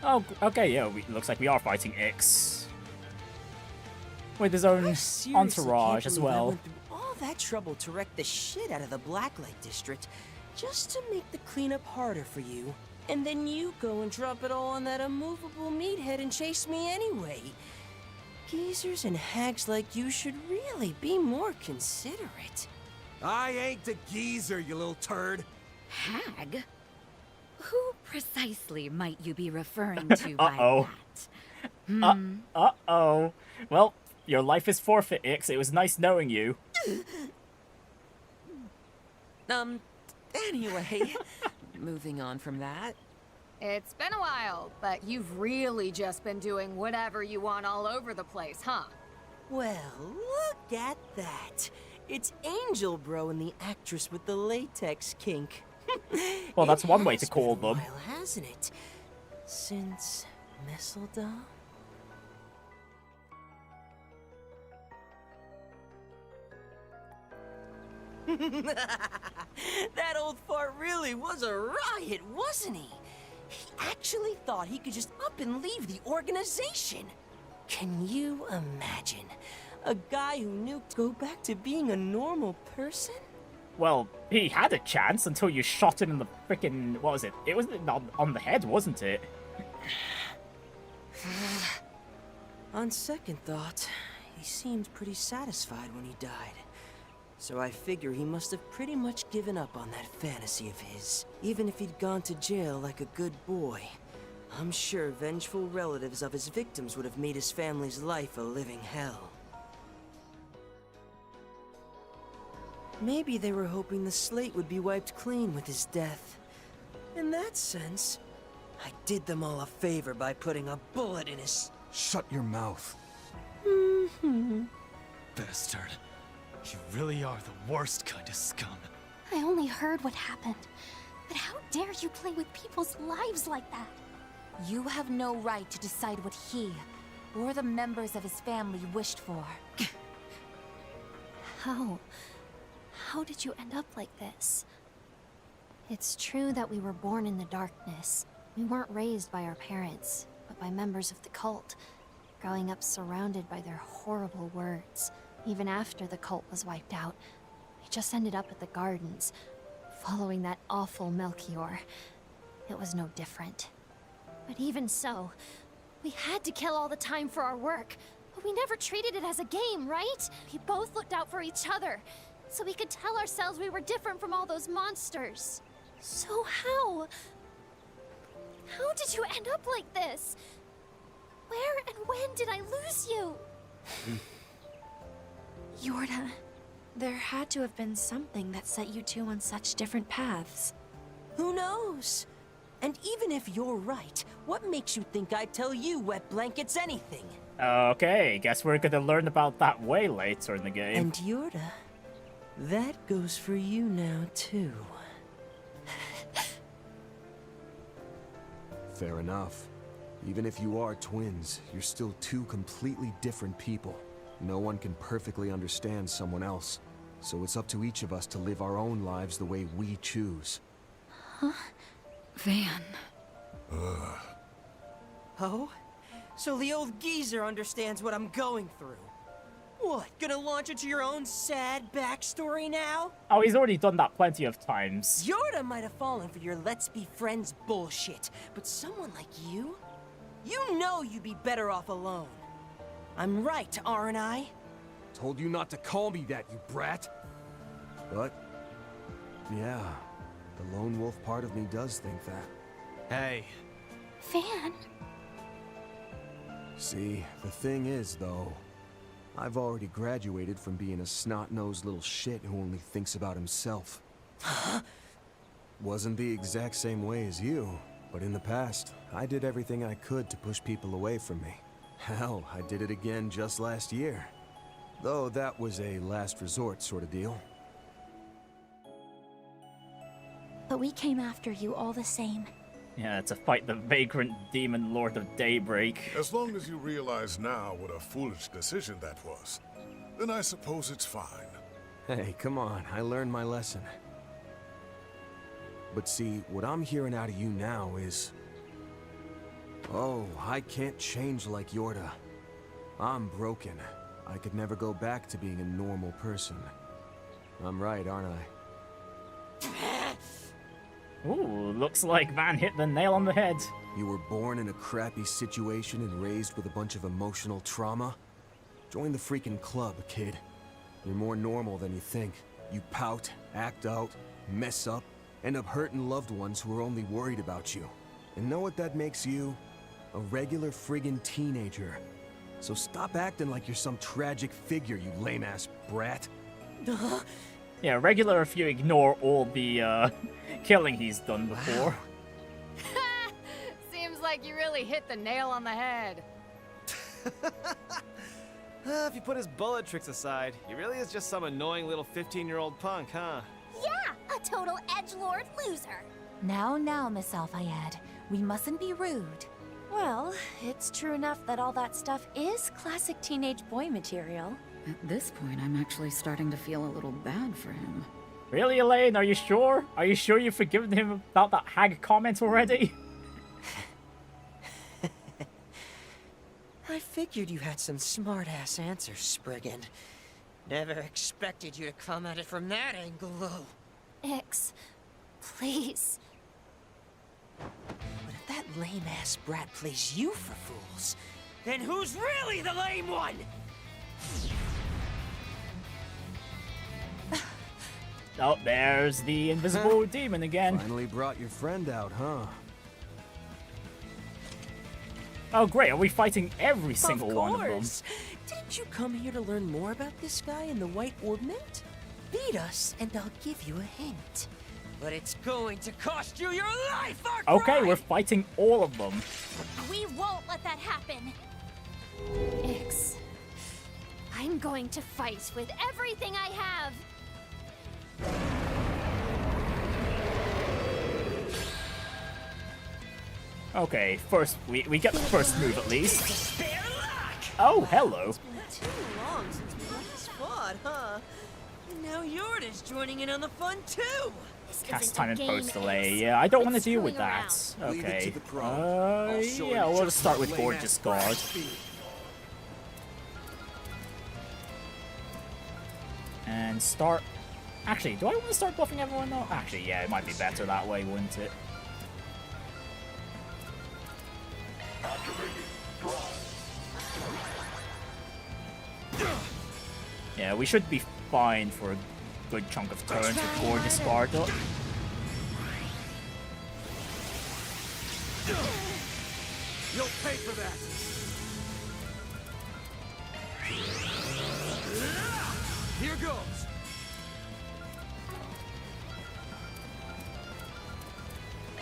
Oh, okay, yeah, looks like we are fighting Ix. With his own Seriously entourage can't as believe I well. went through all that trouble to wreck the shit out of the Blacklight district, just to make the cleanup harder for you. And then you go and drop it all on that immovable meathead and chase me anyway. Geezers and hags like you should really be more considerate. I ain't the geezer, you little turd. Hag? Who precisely might you be referring to by Uh-oh. that? Uh-oh. Well, your life is forfeit, Ix. It was nice knowing you. Anyway, moving on from that. It's been a while, but you've really just been doing whatever you want all over the place, huh? Well, look at that. It's Angel Bro and the actress with the latex kink. Well, that's It one way has to call been a them. while, hasn't it? Since Mistletoe? That old fart really was a riot, wasn't he? He actually thought he could just up and leave the organization. Can you imagine? A guy who knew to go back to being a normal person? Well, he had a chance until you shot him in the frickin'... what was it? It was on the head, wasn't it? On second thought, he seemed pretty satisfied when he died. So I figure he must have pretty much given up on that fantasy of his. Even if he'd gone to jail like a good boy, I'm sure vengeful relatives of his victims would have made his family's life a living hell. Maybe they were hoping the slate would be wiped clean with his death. In that sense, I did them all a favor by putting a bullet in his... Shut your mouth. Bastard. You really are the worst kind of scum. I only heard what happened. But how dare you play with people's lives like that? You have no right to decide what he, or the members of his family wished for. How did you end up like this? It's true that we were born in the darkness. We weren't raised by our parents, but by members of the cult, growing up surrounded by their horrible words. Even after the cult was wiped out, we just ended up at the gardens, following that awful Melchior. It was no different. But even so, we had to kill all the time for our work. But we never treated it as a game, right? We both looked out for each other, so we could tell ourselves we were different from all those monsters. So how did you end up like this? Where and when did I lose you? Yorda, there had to have been something that set you two on such different paths. Who knows? And even if you're right, what makes you think I'd tell you wet blankets anything? Okay, guess we're gonna learn about that way later in the game. And Yorda, that goes for you now, too. Fair enough. Even if you are twins, you're still two completely different people. No one can perfectly understand someone else. So it's up to each of us to live our own lives the way we choose. Huh? Van. Oh? So the old geezer understands what I'm going through. What, gonna launch into your own sad backstory now? Oh, he's already done that plenty of times. Yorda might have fallen for your let's be friends bullshit, but someone like you? You know you'd be better off alone. I'm right, aren't I? Told you not to call me that, you brat. But, yeah, the lone wolf part of me does think that. Hey. Van? See, the thing is, though, I've already graduated from being a snot-nosed little shit who only thinks about himself. Wasn't the exact same way as you, but in the past, I did everything I could to push people away from me. Hell, I did it again just last year. Though that was a last resort sort of deal. But we came after you all the same. Yeah, to fight the vagrant demon lord of daybreak. As long as you realize now what a foolish decision that was, then I suppose it's fine. Hey, come on, I learned my lesson. But see, what I'm hearing out of you now is... oh, I can't change like Yorda. I'm broken. I could never go back to being a normal person. I'm right, aren't I? Ooh, looks like Van hit the nail on the head. You were born in a crappy situation and raised with a bunch of emotional trauma? Join the freaking club, kid. You're more normal than you think. You pout, act out, mess up, end up hurting loved ones who are only worried about you. And know what that makes you? A regular friggin' teenager. So stop acting like you're some tragic figure, you lame-ass brat. Yeah, regular if you ignore all the killing he's done before. Seems like you really hit the nail on the head. If you put his bullet tricks aside, he really is just some annoying little 15-year-old punk, huh? Yeah, a total edgelord loser. Now, Miss Alphayed. We mustn't be rude. Well, it's true enough that all that stuff is classic teenage boy material. At this point, I'm actually starting to feel a little bad for him. Really, Elaine? Are you sure? Are you sure you've forgiven him about that hag comment already? I figured you had some smart-ass answers, Spriggan. Never expected you to come at it from that angle, though. Ix, please. But if that lame-ass brat plays you for fools, then who's really the lame one? Oh, there's the invisible demon again. Finally brought your friend out, huh? Oh great, are we fighting every single one of them? Didn't you come here to learn more about this guy in the White Ornament? Beat us, and I'll give you a hint. But it's going to cost you your life, Arkwright! Okay, we're fighting all of them. We won't let that happen. Ix, I'm going to fight with everything I have. Okay, first, we get the first move at least. Oh, hello. It's been too long since we last fought, huh? And now Jorda's joining in on the fun, too! Cast time and post delay. Yeah, I don't want to deal with that. Okay. Yeah, we'll just start with Gorgeous Guard. And start... Actually, do I want to start buffing everyone though? Actually, yeah, it might be better that way, wouldn't it? Yeah, we should be fine for a good chunk of turns with Gorgeous Guard up. You'll pay for that. Here goes.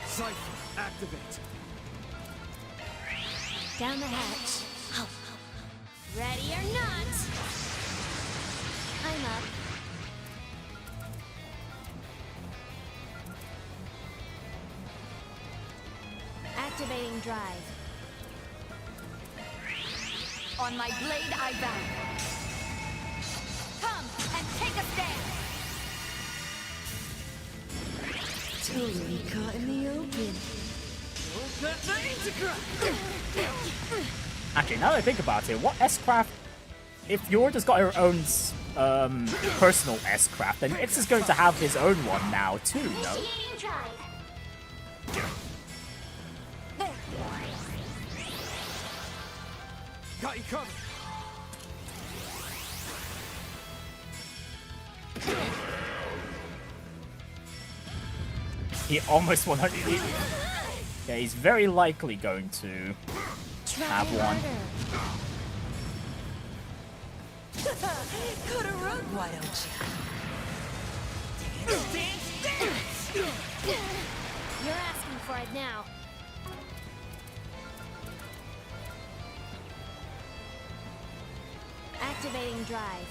Cypher, activate. Down the hatch. Ready or not? I'm up. Activating drive. On my blade I bow. Come and take a stand. Totally caught in the open. Actually, now that I think about it, what S-Craft... If Jorda's got her own personal S-Craft, then Ix is going to have his own one now too, no? Got you covered. He almost 100. Yeah, he's very likely going to have one. Cut a rug, why don't you? Dance, You're asking for it now. Activating drive.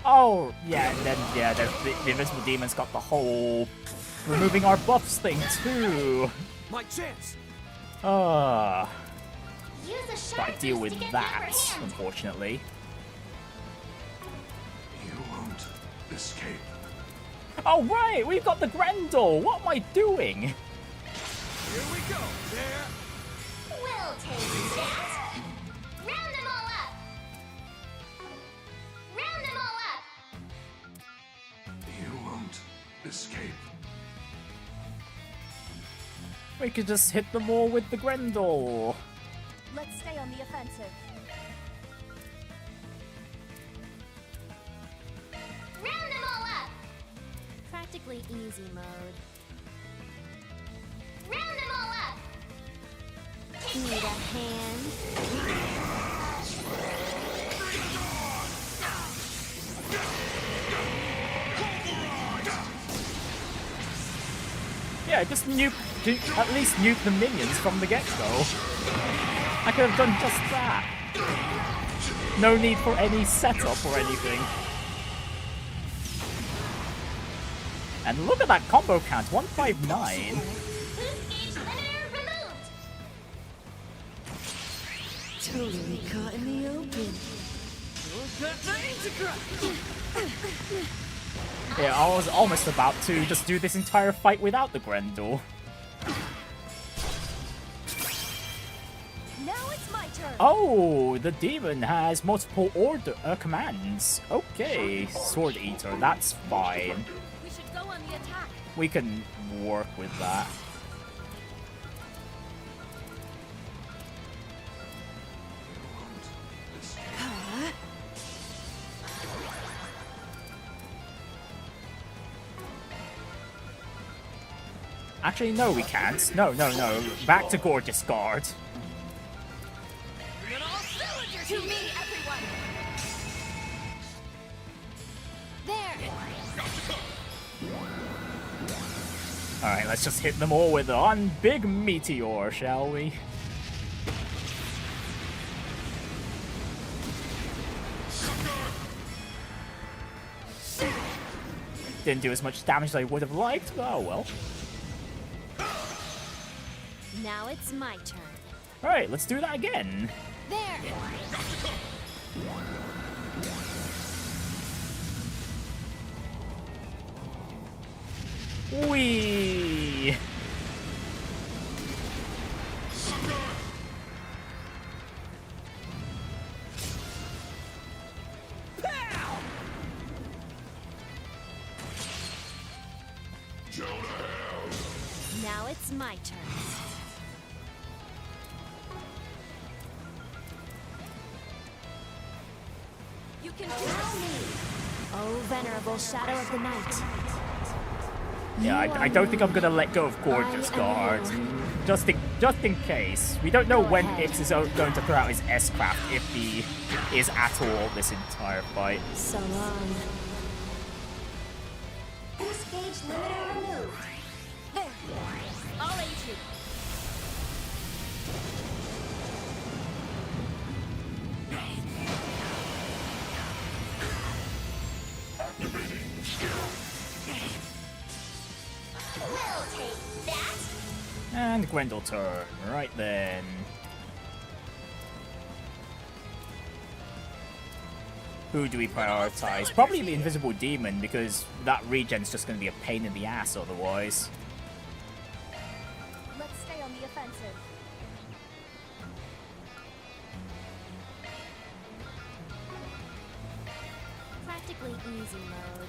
Oh, yeah, and then, yeah, the Invisible Demon's got the whole removing our buffs thing, too. My chance. Gotta deal with that, unfortunately. You won't escape. Oh, right, we've got the Grendel. What am I doing? Here we go. There. We'll take that. Round them all up. Round them all up. You won't escape. We could just hit them all with the Grendel. Let's stay on the offensive. Round them all up. Practically easy mode. Round them all up. Need a hand? Yeah, just at least nuke the minions from the get-go. I could have done just that. No need for any setup or anything. And look at that combo count, 159. Totally caught in the open. Yeah, I was almost about to just do this entire fight without the Grendel. Now it's my turn. Oh, the demon has multiple commands. Okay, Sword Eater, that's fine. We should go on the attack. We can work with that. Actually, no, we can't. No, no, no. Back to Gorgeous Guard. To me, everyone. There. Alright, let's just hit them all with one big meteor, shall we? Didn't do as much damage as I would have liked, but oh well. Now it's my turn. Alright, let's do that again. There. Whee! Now it's my turn. You can allow me. Oh, venerable shadow of the night. Yeah, I don't think I'm gonna let go of Gorgeous Guard. Just in case. We don't know when Ix is going to throw out his S-Craft, if he is at all this entire fight. So long. Boost gauge limiter removed. There. I'll aid you. We'll take that. And Grendel turn. Right then. Who do we prioritize? Probably the Invisible Demon, because that regen's just going to be a pain in the ass otherwise. Let's stay on the offensive. Practically easy mode.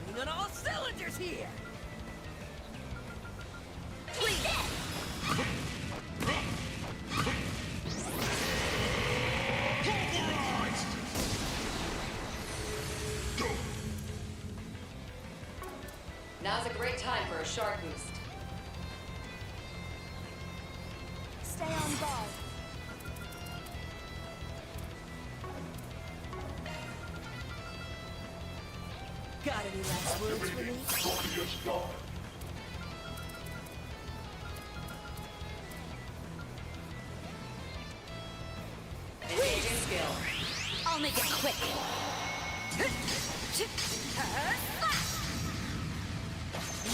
We got all cylinders here. Now's a great time for a shark boost. Stay on guard. Got any last words for me? Engaging skill. I'll make it quick.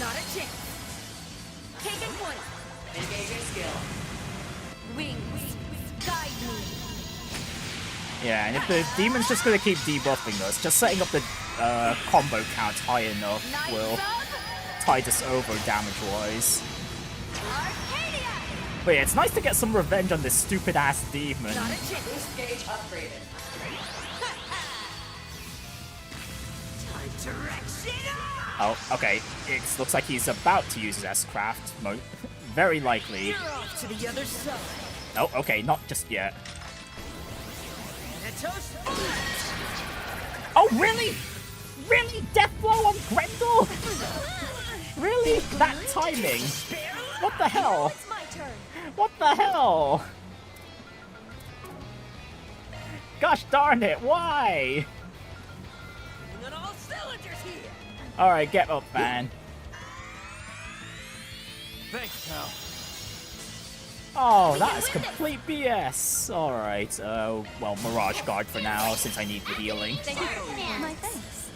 Not a chance. Taking point. Engaging skill. Wings. Guide me. Yeah, and if the demon's just going to keep debuffing us, just setting up the combo count high enough will tide us over damage-wise. But yeah, it's nice to get some revenge on this stupid-ass demon. Not a chance. Boost gauge upgraded. Time to wreck shit up! Oh, okay. It looks like he's about to use his S-Craft. Very likely. You're off to the other side. Oh, okay, not just yet. Oh, really? Really? Death blow on Grendel? Really? That timing? What the hell? It's my turn. What the hell? Gosh darn it, why? We got all cylinders here. Alright, get up, man. Thanks, pal. Oh, that is complete BS. Alright, well, Mirage Guard for now, since I need the healing. Thank you. My thanks.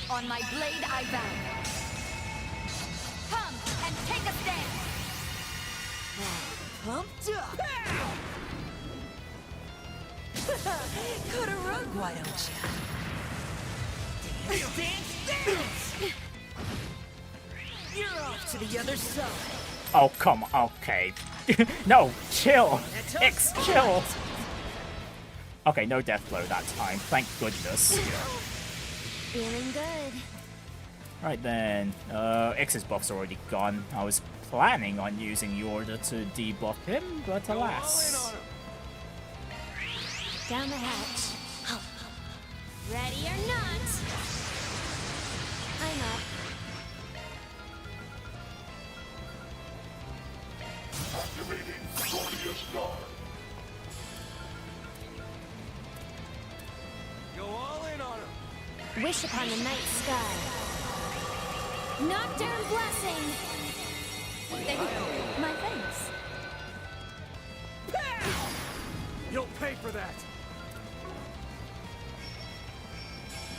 On my blade I vow. Come and take a stand. Pumped up. Cut a rug, why don't you? Dance, dance! You're off to the other side. Oh, come on. Okay. No, chill. X, chill. Okay, no death blow that time. Thank goodness. Feeling good. Right then. X's buff's already gone. I was planning on using Yorda to debuff him, but alas. Down the hatch. Ready or not? I'm up. Activating Glorious Guard. Go all in on him. Wish upon the night sky. Nocturne blessing. My thanks. You'll pay for that.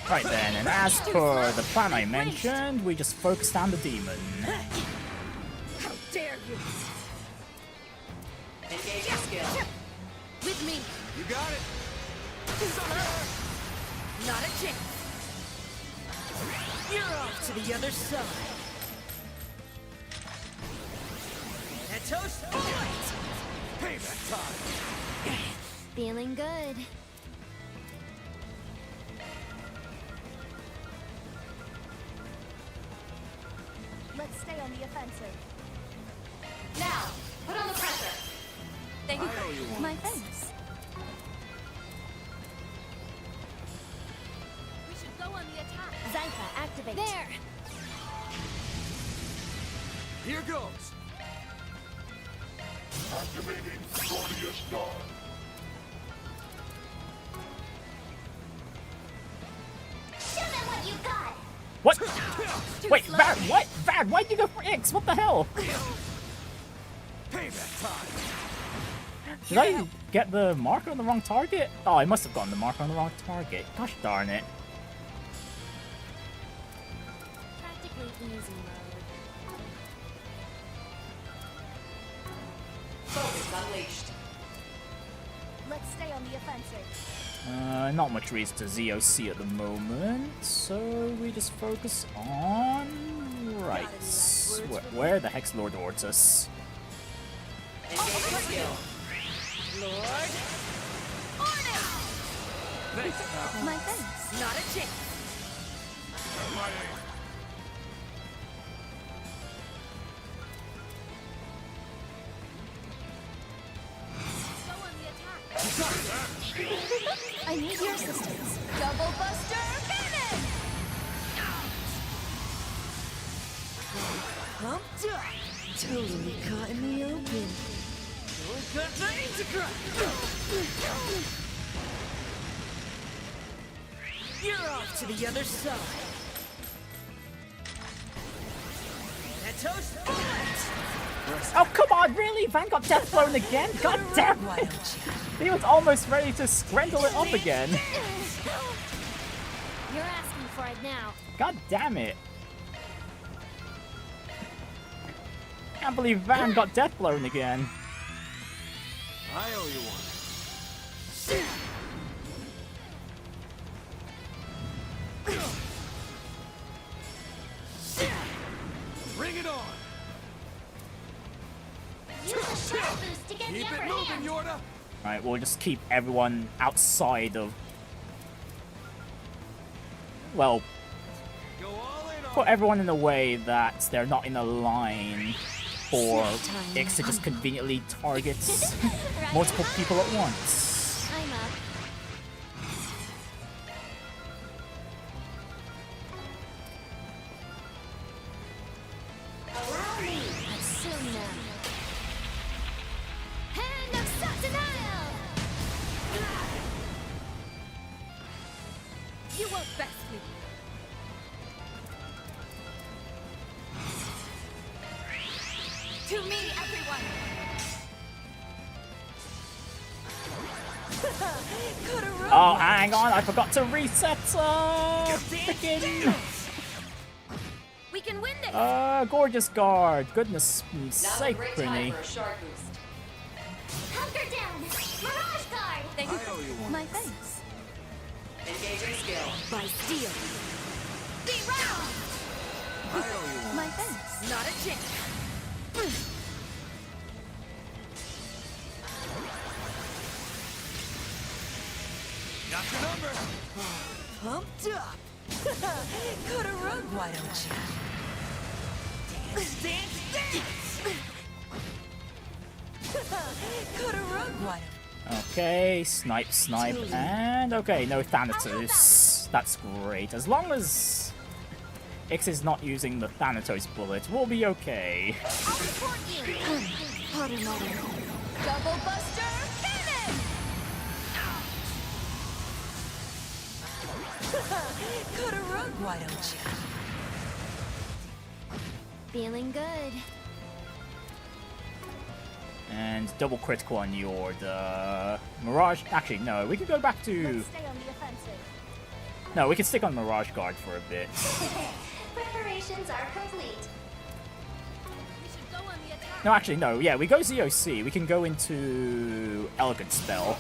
Right then, and as per the plan I mentioned, we just focused on the demon. How dare you! Engage your skill. With me. You got it. Not a chance. You're off to the other side. Netos, fight! Payback time. Feeling good. Let's stay on the offensive. Now, put on the pressure. Thank you. My thanks. We should go on the attack. Zypha, activate. There. Here goes. Activating Glorious Guard. Show them what you got. What? Wait, Vad, what? Vad, why'd you go for X? What the hell? Payback time. Did I get the marker on the wrong target? Oh, I must have gotten the marker on the wrong target. Gosh darn it. Practically easy mode. Focus unleashed. Let's stay on the offensive. Not much reason to ZOC at the moment, so we just focus on... Right. Where the heck's Lord Ortus? Engage your skill. Lord. My thanks. Not a chance. I need your assistance. Double Buster Cannon! Pumped up. Totally caught in the open. Got nothing to cry. You're off to the other side. Netos, fight! Oh, come on, really? Van got death blown again? God damn Why it! don't you? He was almost ready to scrandle it up again. You're asking for it now. God damn it. Can't believe Van got death blown again. I owe you one. Bring it on. Keep it moving, Yorda. Right, we'll just keep everyone outside of... Well, put everyone in a way that they're not in a line for X to just conveniently target multiple people at once. I'm up. Assume them. Hand of Satanael! You won't best me. To me, everyone! Oh, hang on, I forgot to reset. Freaking Gorgeous guard. Goodness sake, Great Prinny. time for a shark boost. Hunker down! Mirage Guard! Thank you. My thanks. Engaging skill. By steel. Be round! My thanks. Not a chance. Got your number. Pumped up. Cut a rug, why don't you? Dance, dance, dance! Cut a rug, why don't Okay, snipe, and okay, no Thanatos. That's great. As long as Ix is not using the Thanatos bullet, we'll be okay. I'll support you! Potter Mother. Double Buster Cannon! Cut a rug, why don't you? Feeling good. And double critical on your Mirage. Actually, no, we can go back to. Stay on the offensive. No, we can stick on Mirage Guard for a bit. Preparations are complete. We should go on the attack. No, actually, no. Yeah, we go ZOC. We can go into Elegant Spell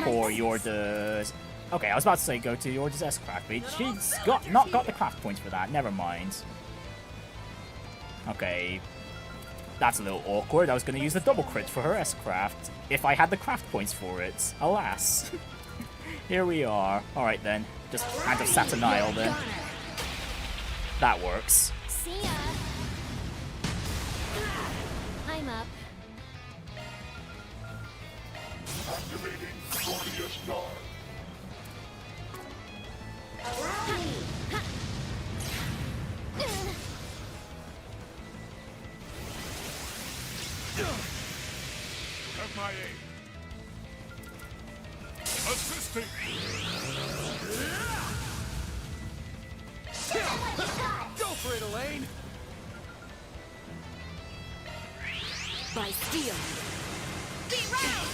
for Yorda's. Okay, I was about to say go to Yorda's S-Craft, but she's not got the craft points for that. Never mind. Okay. That's a little awkward. I was going to use the double crit for her S-Craft if I had the craft points for it. Alas. Here we are. Alright then. Just hand of Saturnile then. That works. See ya. I'm up. Activating Gorgeous Guard. Allow me. Have my aid. Assisting. Go for it, Elaine. By steel. Be round!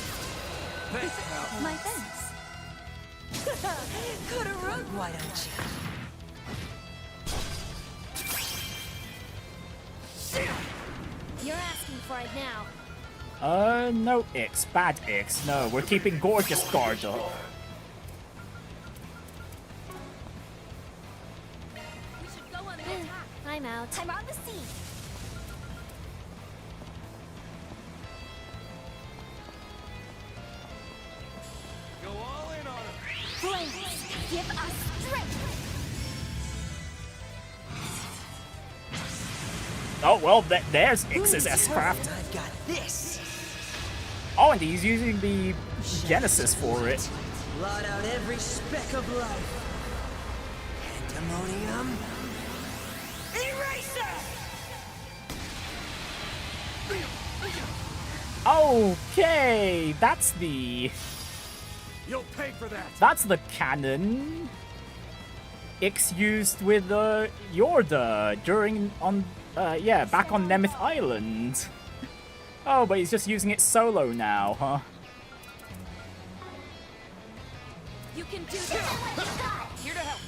Thanks, pal. My thanks. Cut a rug, why don't you? You're asking for it now. No Ix. Bad Ix. No, we're keeping Gorgeous Guard up. We should go on the attack. I'm out. I'm on the scene. Go all in on him. Flames, give us strength. Oh, well, there's Ix's S-Craft. I've got this. Oh, and he's using the Genesis for it. Blot out every speck of life. Pandemonium. Eraser! Okay, that's the... You'll pay for that. That's the cannon Ix used with Yorda during yeah, back on Nemeth Island. Oh, but he's just using it solo now, huh? You can do this. Here to help.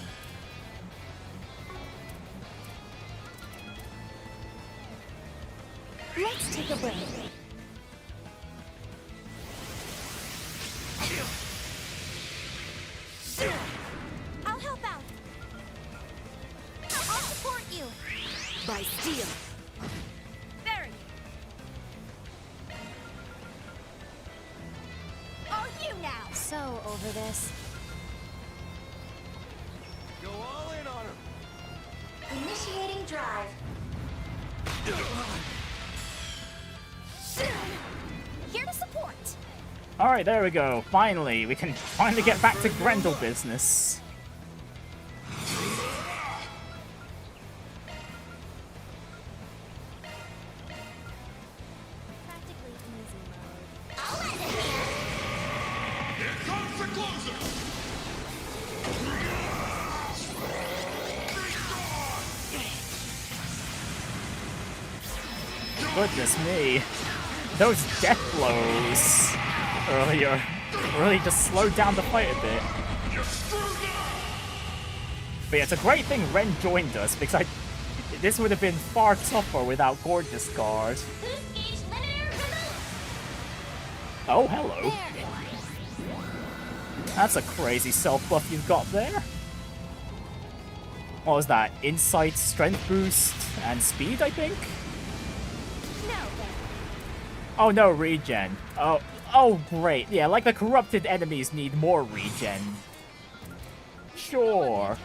Let's take a break. I'll help out. I'll support you. By steel. Very. All you now. So over this. Go all in on him. Initiating drive. Here to support. Alright, there we go. Finally, we can finally get back to Grendel business. Practically easy mode. Here comes the closer. Goodness me. Those death blows earlier really just slowed down the fight a bit. But yeah, it's a great thing Ren joined us, because this would have been far tougher without Gorgeous Guard. Oh, hello. That's a crazy self-buff you've got there. What was that? Insight, strength boost, and speed, I think? Oh no, regen. Oh great. Yeah, like the corrupted enemies need more regen. Sure.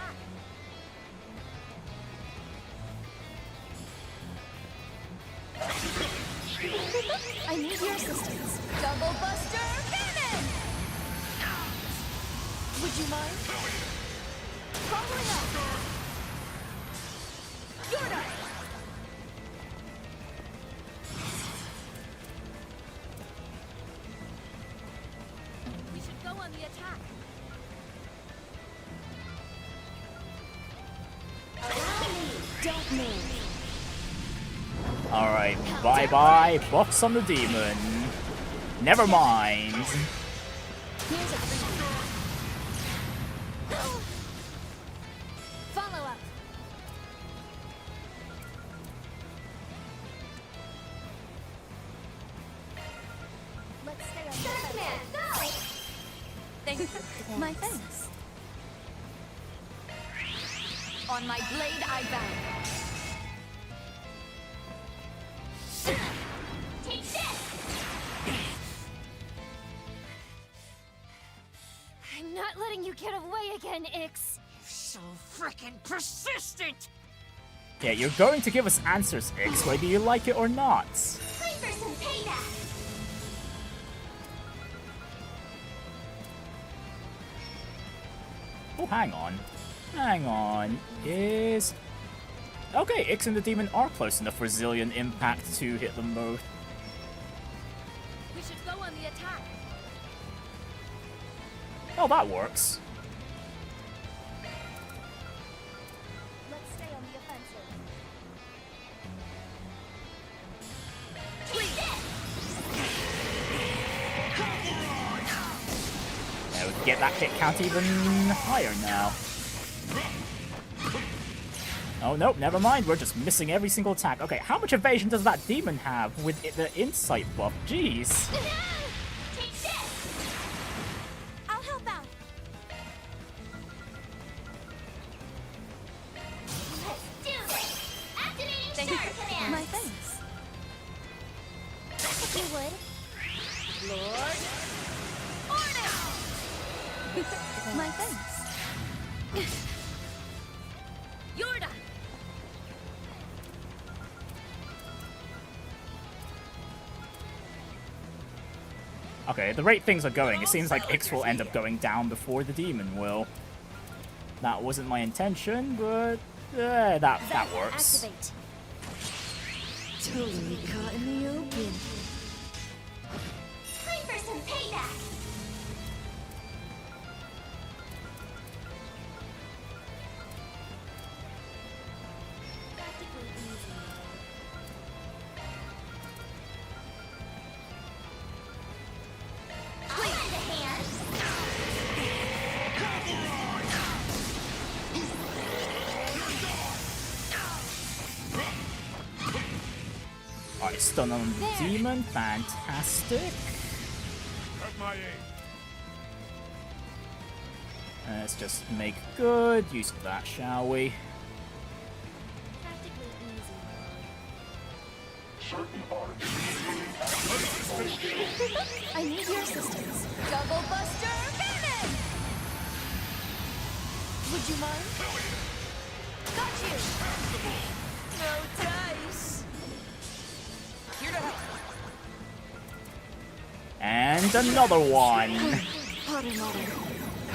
I need your assistance. Double Buster Cannon! Would you mind? Following up. Yorda! We should go on the attack. Allow me. Don't move. Alright, bye-bye, buffs on the demon. Never mind. Here's a freebie. Follow up. Let's stay on the man, go! Thank you. My thanks. On my blade I bow. Take this! I'm not letting you get away again, Ix. You're so frickin' persistent! Yeah, you're going to give us answers, Ix, whether you like it or not. Time for some payback! Oh, hang on. Hang on. Is... Okay, Ix and the demon are close enough for Zillion Impact to hit them both. We should go on the attack. Oh, that works. Let's stay on the offensive. Yeah, we can get that hit count even higher now. Oh, nope, never mind. We're just missing every single attack. Okay, how much evasion does that demon have with the insight buff? Jeez. Take this! I'll help out. Let's do this! Activating Thank command. My thanks. If you would. Lord. Order! My thanks. Yorda! Okay, the rate things are going, it seems like Ix will end up going down before the demon will. That wasn't my intention, but that works. Activate. Totally caught in the open. Time for some payback. Alright, stun on the demon, fantastic. At my aim. Let's just make good use of that, shall we? I need your assistance. Double Buster Cannon! Would you mind? Got you! No dice! Here to help. And another one!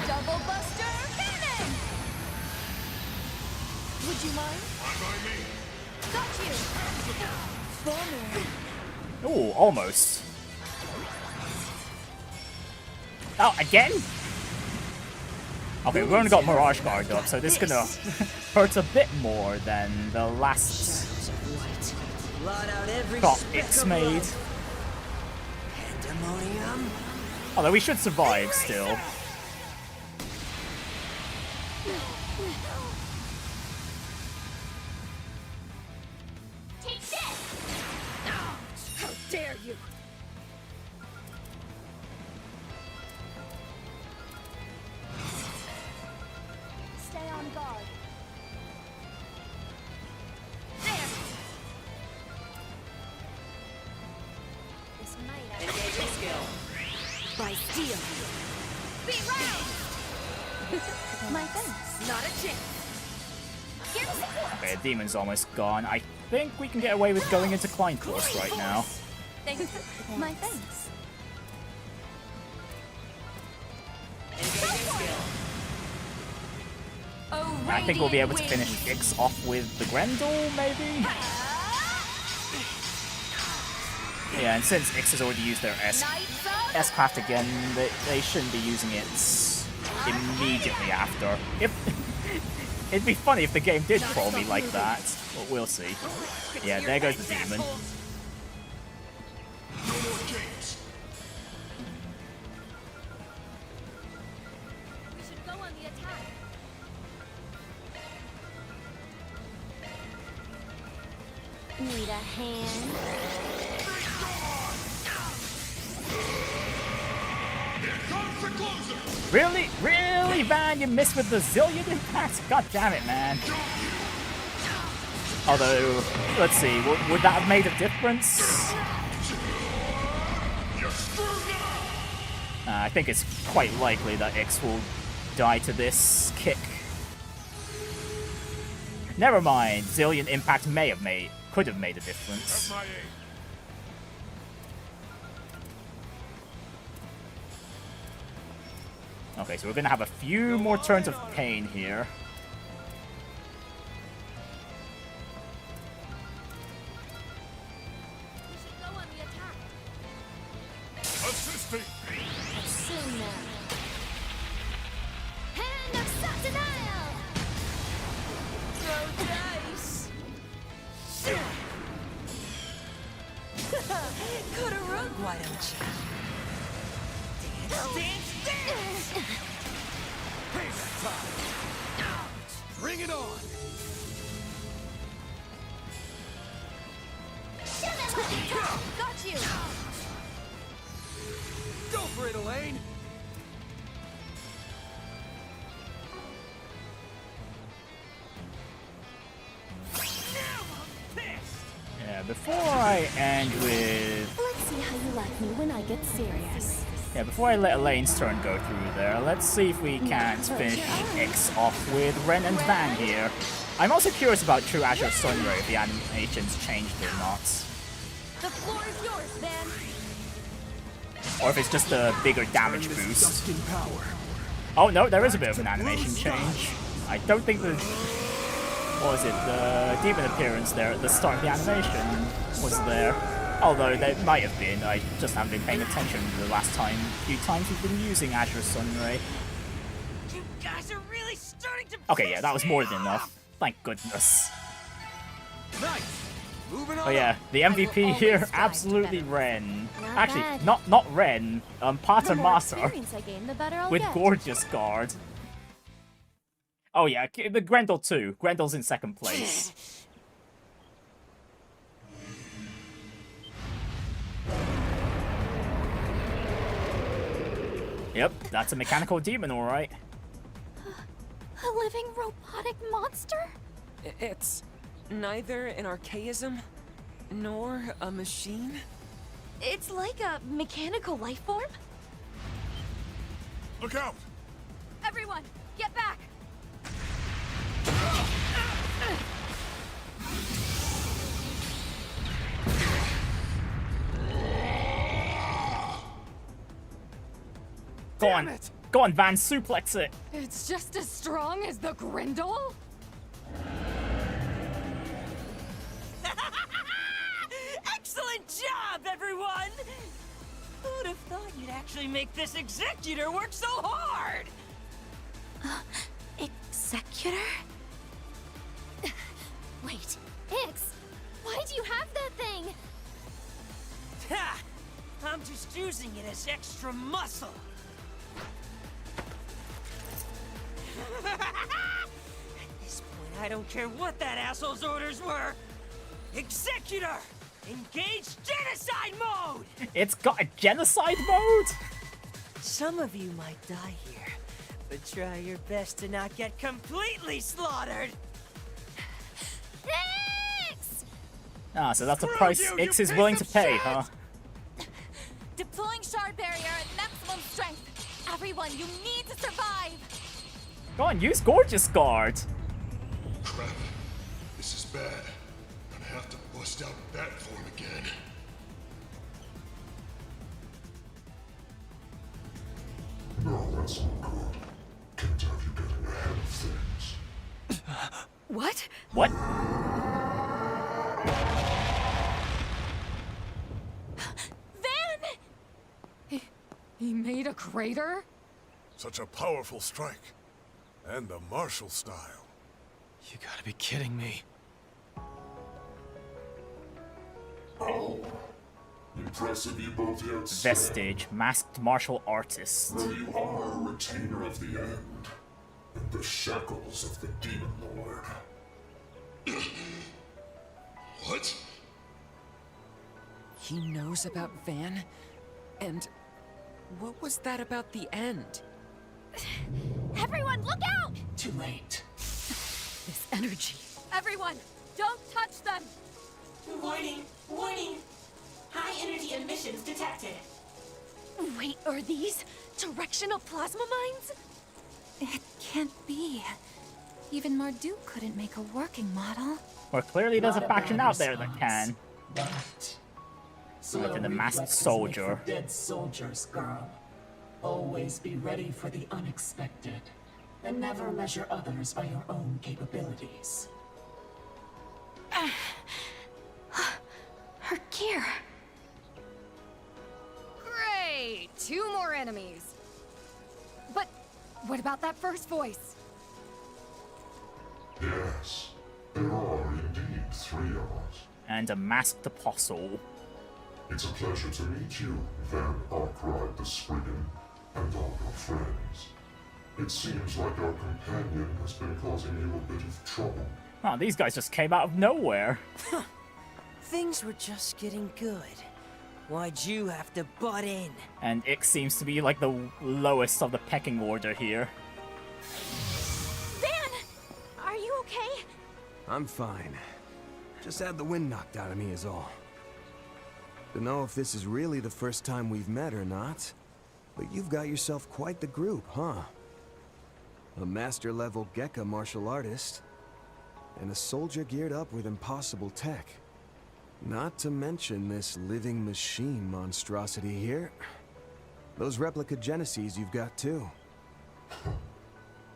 Double Buster Cannon! Would you mind? Got you! Bomber. Oh, almost. Oh, again? Okay, we've only got Mirage Guard up, so this is gonna hurt a bit more than the last shot Ix made. Pandemonium. Although we should survive still. by steel. Be round! My thanks. Not a chance. Here's support. Okay, the demon's almost gone. I think we can get away with going into Klein Force right now. Thank you. My thanks. I think we'll be able to finish Ix off with the Grendel, maybe? Yeah, and since Ix has already used their S-Craft again, they shouldn't be using it immediately after. It'd be funny if the game did troll me like that, but we'll see. Yeah, there goes the demon. Need a hand? Really? Really, Van? You missed with the zillion impacts? God damn it, man. Although, let's see, would that have made a difference? I think it's quite likely that Ix will die to this kick. Never mind, zillion impact could have made a difference. Okay, so we're gonna have a few more turns of pain here. Assisting! Soon now. Hand of Sataniel! Throw dice! Cut a rug, why don't you? Dance, dance, dance! Payback time! Bring it on! Got you! Go for it, Elaine! Yeah, before I end with... Let's see how you like me when I get serious. Yeah, before I let Elaine's turn go through there, let's see if we can't finish Ix off with Renne and Van here. I'm also curious about True Azure Sunray, if the animations changed or not. The floor is yours, Van. Or if it's just a bigger damage boost. Oh no, there is a bit of an animation change. I don't think the... What was it? The demon appearance there at the start of the animation was there. Although there might have been, I just haven't been paying attention the last few times we've been using Azure Sunray. You guys are really starting to... Okay, yeah, that was more than enough. Thank goodness. Nice! Moving on. Oh yeah, the MVP here, absolutely Renne. Actually, not Renne, Pater Mater with Gorgeous Guard. Oh yeah, the Grendel too. Grendel's in second place. Yep, that's a mechanical demon, alright. A living robotic monster? It's neither an archaism nor a machine. It's like a mechanical life form? Look out! Everyone, get back! Go on, go on, Van, suplex it. It's just as strong as the Grendel? Excellent job, everyone! Who'd have thought you'd actually make this Executor work so hard? Executor? Wait, Ix, why do you have that thing? Ha! I'm just using it as extra muscle. At this point, I don't care what that asshole's orders were. Executor! Engage genocide mode! It's got a genocide mode? Some of you might die here, but try your best to not get completely slaughtered. Ix! Ah, so that's a price Ix is willing to pay, huh? Deploying shard barrier at maximal Everyone, you need to survive! Go on, use Gorgeous Guard. Crap. This is bad. Gonna have to bust out that form again. No, that's not good. Can't have you getting ahead of things. What? What? Van! He made a crater? Such a powerful strike. And the martial style. You gotta be kidding me. Oh. Impressive you both yet. Vestige, masked martial artist. Well, you are a retainer of the end. And the shackles of the Demon Lord. What? He knows about Van? And what was that about the end? Everyone, look out! Too late. This energy. Everyone, don't touch them! Warning! Warning! High energy emissions detected. Wait, are these directional plasma mines? It can't be. Even Marduk couldn't make a working model. Or clearly there's a faction out there that can. But Like the masked soldier. Dead soldiers, girl. Always be ready for the unexpected, and never measure others by your own capabilities. Her gear. Great! 2 more enemies. But what about that first voice? Yes, there are indeed 3 of us. And a masked apostle. It's a pleasure to meet you, Van Arkwright the Spriggan, and all your friends. It seems like our companion has been causing you a bit of trouble. Oh, these guys just came out of nowhere. Things were just getting good. Why'd you have to butt in? And Ix seems to be like the lowest of the pecking order here. Van! Are you okay? I'm fine. Just had the wind knocked out of me is all. Don't know if this is really the first time we've met or not, but you've got yourself quite the group, huh? A master-level Geka martial artist, and a soldier geared up with impossible tech. Not to mention this living machine monstrosity here. Those replica Geneses you've got too.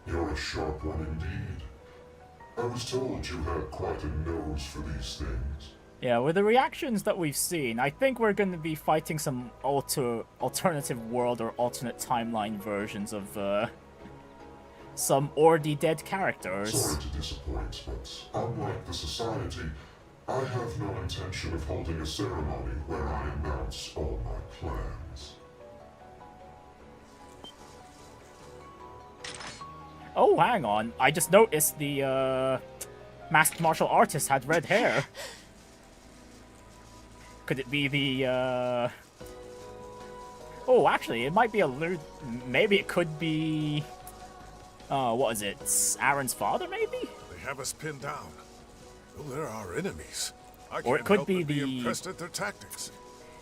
You're a sharp one indeed. I was told you had quite a nose for these things. Yeah, with the reactions that we've seen, I think we're going to be fighting some alternative world or alternate timeline versions of some already dead characters. Sorry to disappoint, but unlike the Society, I have no intention of holding a ceremony where I announce all my plans. Oh, hang on. I just noticed the masked martial artist had red hair. Could it be the Oh, actually, it might be maybe it could be what is it? Aaron's father, maybe? They have us pinned down. Well, they're our enemies. I Or can't it could help be but be the impressed at their tactics.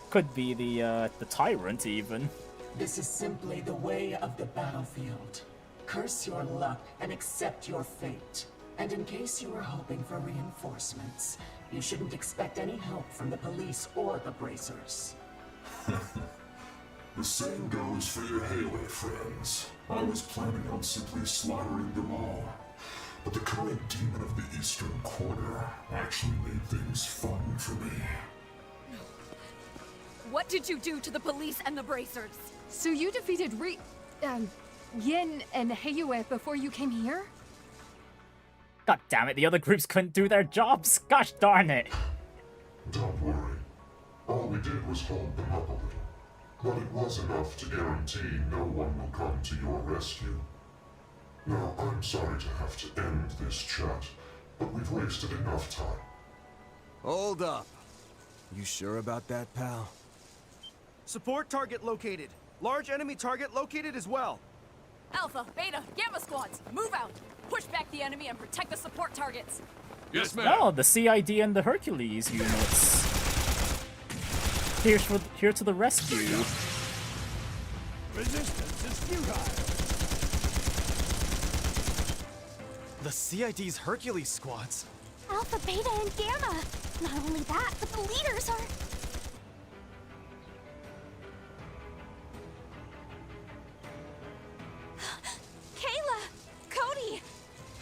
Could be the tyrant even. This is simply the way of the battlefield. Curse your luck and accept your fate. And in case you were hoping for reinforcements, you shouldn't expect any help from the police or the bracers. The same goes for your Heiyue friends. I was planning on simply slaughtering them all. But the current demon of the Eastern Quarter actually made things fun for me. What did you do to the police and the bracers? So you defeated Yin and Heiyue before you came here? God damn it, the other groups couldn't do their jobs. Gosh darn it. Don't worry. All we did was hold them up a little. But it was enough to guarantee no one will come to your rescue. Now, I'm sorry to have to end this chat, but we've wasted enough time. Hold up. You sure about that, pal? Support target located. Large enemy target located as well. Alpha, Beta, Gamma squads, move out! Push back the enemy and protect the support targets! Yes, ma'am. No, the CID and the Hercules units. Here to the rescue. Resistance is futile! The CID's Hercules squads. Alpha, Beta, and Gamma. Not only that, but the leaders are... Kayla! Cody!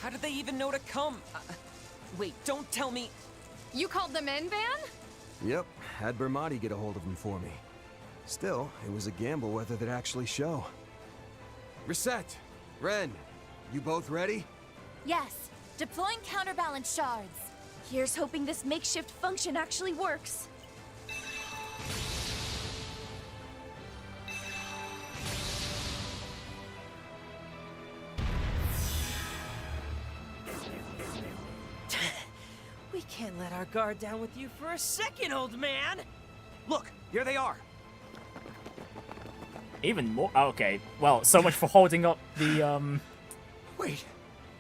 How did they even know to come? Wait, don't tell me... You called them in, Van? Yep, had Bermotti get a hold of them for me. Still, it was a gamble whether they'd actually show. Reset! Renne, you both ready? Yes, deploying counterbalance shards. Here's hoping this makeshift function actually works. We can't let our guard down with you for a second, old man! Look, here they are. Even more. Okay, well, so much for holding up the Wait.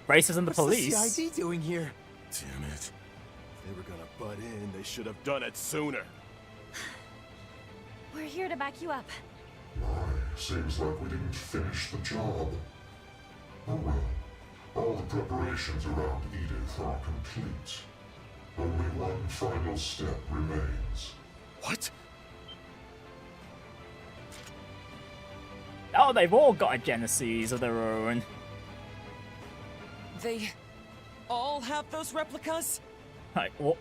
races and the What's police. the CID doing here? Damn it. If they were gonna butt in, they should have done it sooner. We're here to back you up. Seems like we didn't finish the job. Oh well. All the preparations around Edith are complete. Only one final step remains. What? Oh, they've all got a genesis of their own. They all have those replicas? Like, what?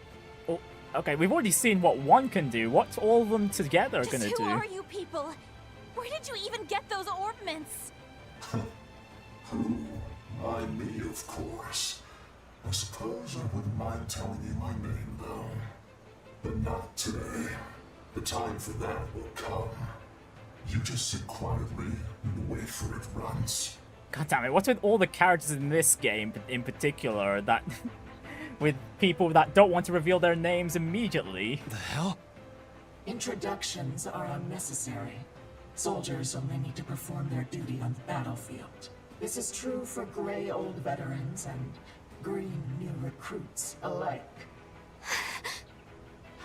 Oh, okay, we've already seen what one can do. What's all of them together Just gonna who do? are you people? Where did you even get those orbments? Who? My me, of course. I suppose I wouldn't mind telling you my name, though. But not today. The time for that will come. You just sit quietly and wait for it runs. God damn it, what's with all the characters in this game in particular that... with people that don't want to reveal their names immediately? The hell? Introductions are unnecessary. Soldiers only need to perform their duty on the battlefield. This is true for gray old veterans and green new recruits alike.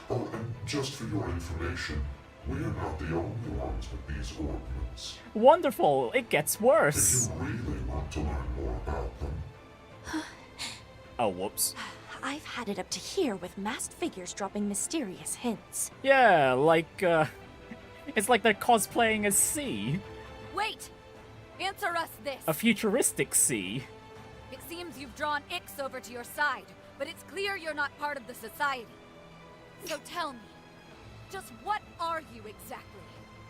Oh, and just for your information, we are not the only ones with these ordnance. Wonderful, it gets worse. If you really want to learn more about them. Oh, whoops. I've had it up to here with masked figures dropping mysterious hints. Yeah, like, it's like they're cosplaying as C. Wait! Answer us this! A futuristic C. It seems you've drawn Ix over to your side, but it's clear you're not part of the society. So tell me, just what are you exactly?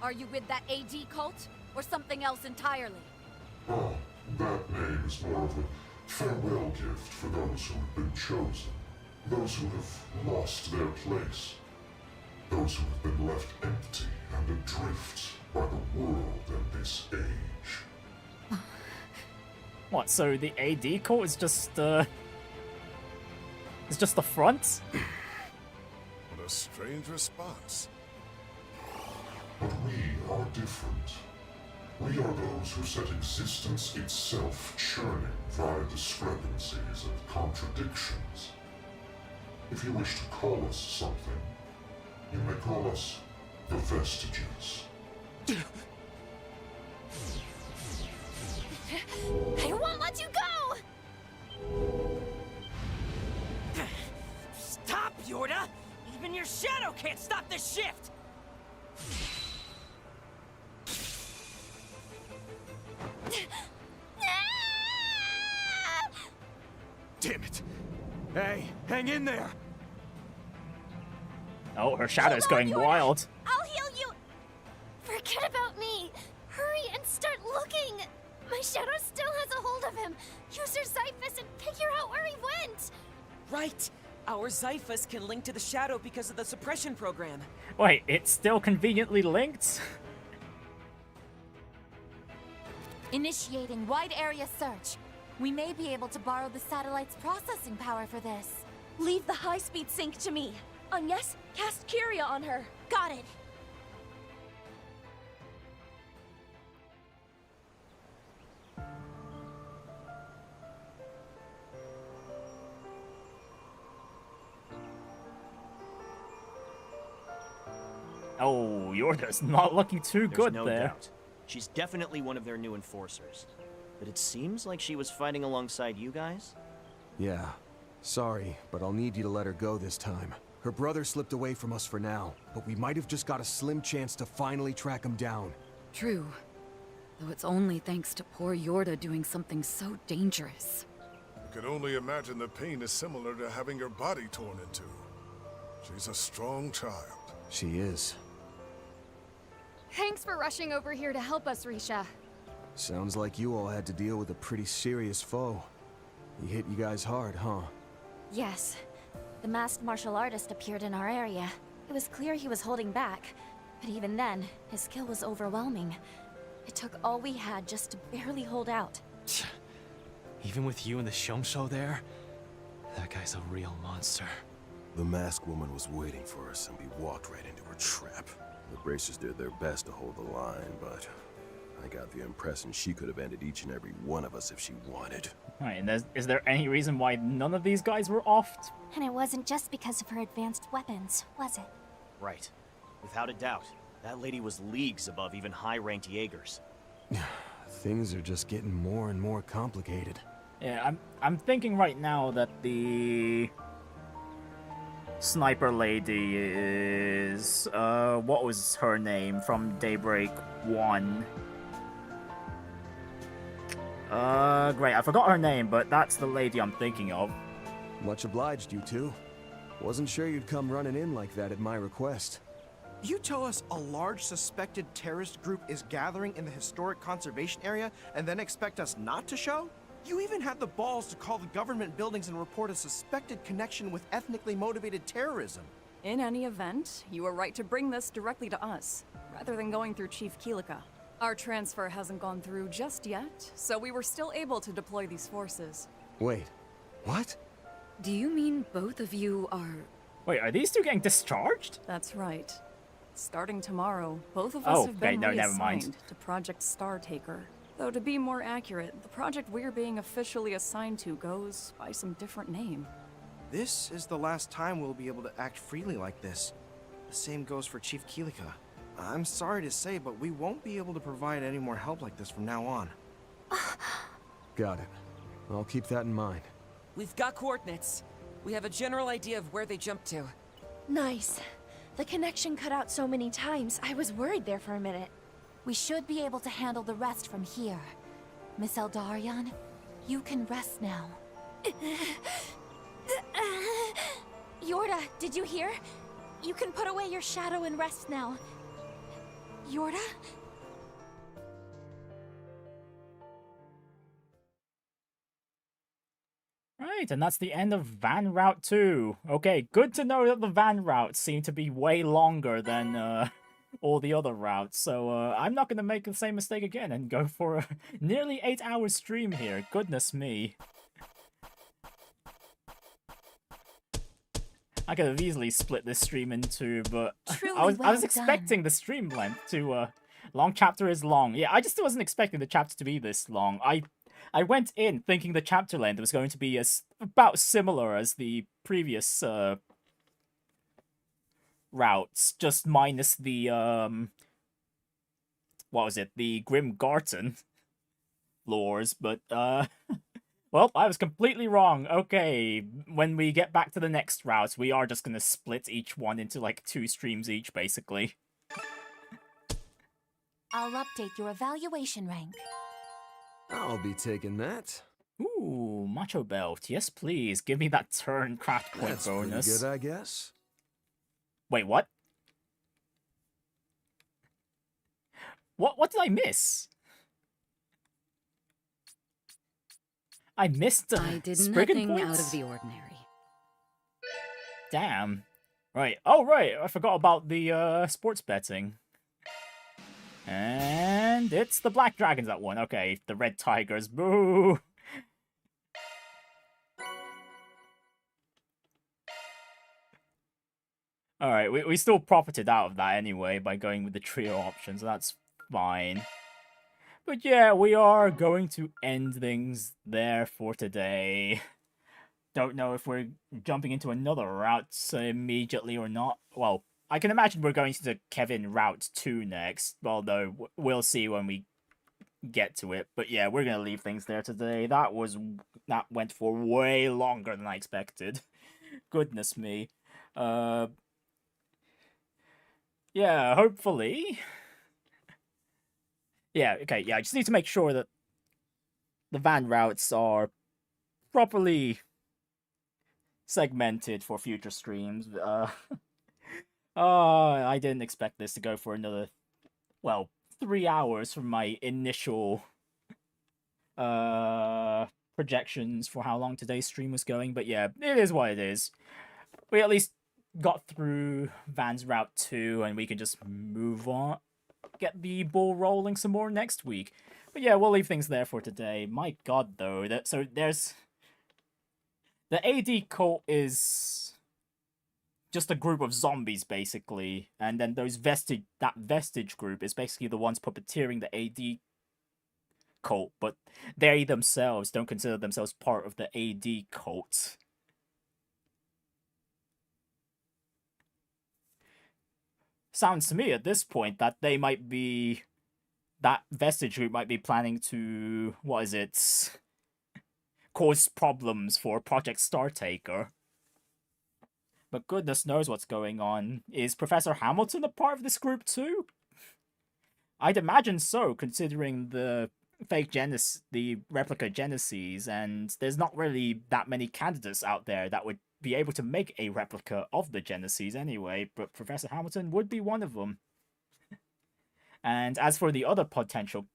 Are you with that AD cult, or something else entirely? Oh, that name is more of a farewell gift for those who have been chosen. Those who have lost their place. Those who have been left empty and adrift by the world and this age. What, so the AD cult is just, it's just the front? What a strange response. But we are different. We are those who set existence itself churning via discrepancies and contradictions. If you wish to call us something, you may call us the Vestiges. I won't let you go! Stop, Yorda! Even your shadow can't stop this shift! Damn it! Hey, hang in there! Oh, her shadow's going wild. I'll heal you! Forget about me! Hurry and start looking! My shadow still has a hold of him! Use your Xiphus and figure out where he went! Right! Our Xiphus can link to the shadow because of the suppression program. Wait, it's still conveniently linked? Initiating wide area search. We may be able to borrow the satellite's processing power for this. Leave the high-speed sync to me. On yes, cast Curia on her. Got it. Oh, Yorda's not looking too good no there. doubt. She's definitely one of their new enforcers. But it seems like she was fighting alongside you guys? Yeah. Sorry, but I'll need you to let her go this time. Her brother slipped away from us for now, but we might have just got a slim chance to finally track him down. True. Though it's only thanks to poor Yorda doing something so dangerous. I can only imagine the pain is similar to having your body torn into. She's a strong child. She is. Thanks for rushing over here to help us, Risha. Sounds like you all had to deal with a pretty serious foe. He hit you guys hard, huh? Yes. The masked martial artist appeared in our area. It was clear he was holding back, but even then, his skill was overwhelming. It took all we had just to barely hold out. Even with you and the Shomsho there, that guy's a real monster. The masked woman was waiting for us and we walked right into her trap. The bracers did their best to hold the line, but I got the impression she could have ended each and every one of us if she wanted. Right, and is there any reason why none of these guys were offed? And it wasn't just because of her advanced weapons, was it? Right. Without a doubt. That lady was leagues above even high-ranked Jaegers. Things are just getting more and more complicated. Yeah, I'm thinking right now that the sniper lady is what was her name from Daybreak 1? Great, I forgot her name, but that's the lady I'm thinking of. Much obliged, you two. Wasn't sure you'd come running in like that at my request. You tell us a large suspected terrorist group is gathering in the historic conservation area and then expect us not to show? You even had the balls to call the government buildings and report a suspected connection with ethnically motivated terrorism. In any event, you were right to bring this directly to us, rather than going through Chief Kilika. Our transfer hasn't gone through just yet, so we were still able to deploy these forces. Wait, what? Do you mean both of you are... Wait, are these two getting discharged? That's right. Starting tomorrow, both of us have been never mind. reassigned to Project Startaker. Though to be more accurate, the project we're being officially assigned to goes by some different name. This is the last time we'll be able to act freely like this. The same goes for Chief Kilika. I'm sorry to say, but we won't be able to provide any more help like this from now on. Got it. I'll keep that in mind. We've got coordinates. We have a general idea of where they jumped to. Nice. The connection cut out so many times, I was worried there for a minute. We should be able to handle the rest from here. Miss Eldarion, you can rest now. Yorda, did you hear? You can put away your shadow and rest now. Yorda? Right, and that's the end of Van Route 2. Okay, good to know that the van routes seem to be way longer than all the other routes, so I'm not going to make the same mistake again and go for a nearly 8-hour stream here. Goodness me. I could have easily split this stream in two, but I was expecting the stream length to... long chapter is long. Yeah, I just wasn't expecting the chapter to be this long. I went in thinking the chapter length was going to be about similar as the previous routes, just minus the what was it? The Grim Garten floors, but well, I was completely wrong. Okay, when we get back to the next route, we are just going to split each one into like 2 streams each, basically. I'll update your evaluation rank. I'll be taking that. Ooh, Macho Belt. Yes, please. Give me that turn craft point That's bonus. pretty good, I guess. Wait, what? What did I miss? I missed I did Spriggan nothing points? out of the ordinary. Damn. Right. Oh, right. I forgot about the sports betting. And it's the Black Dragons that won. Okay, the Red Tigers. Boo! Alright, we still profited out of that anyway by going with the trio option, so that's fine. But yeah, we are going to end things there for today. Don't know if we're jumping into another route immediately or not. Well, I can imagine we're going to the Kevin Route 2 next, although we'll see when we get to it. But yeah, we're gonna leave things there today. That went for way longer than I expected. Goodness me. Yeah, hopefully. Yeah, okay, yeah, I just need to make sure that the van routes are properly segmented for future streams. I didn't expect this to go for another, well, 3 hours from my initial projections for how long today's stream was going, but yeah, it is what it is. We at least got through Van's Route 2, and we can just move on, get the ball rolling some more next week. But yeah, we'll leave things there for today. My god, though, so there's... The AD cult is just a group of zombies, basically, and then that Vestige group is basically the ones puppeteering the AD cult, but they themselves don't consider themselves part of the AD cult. Sounds to me at this point that they might be... That Vestige group might be planning to... What is it? Cause problems for Project Startaker. But goodness knows what's going on. Is Professor Hamilton a part of this group too? I'd imagine so, considering the the replica Genesis, and there's not really that many candidates out there that would be able to make a replica of the Genesis anyway, but Professor Hamilton would be one of them. And as for the other potential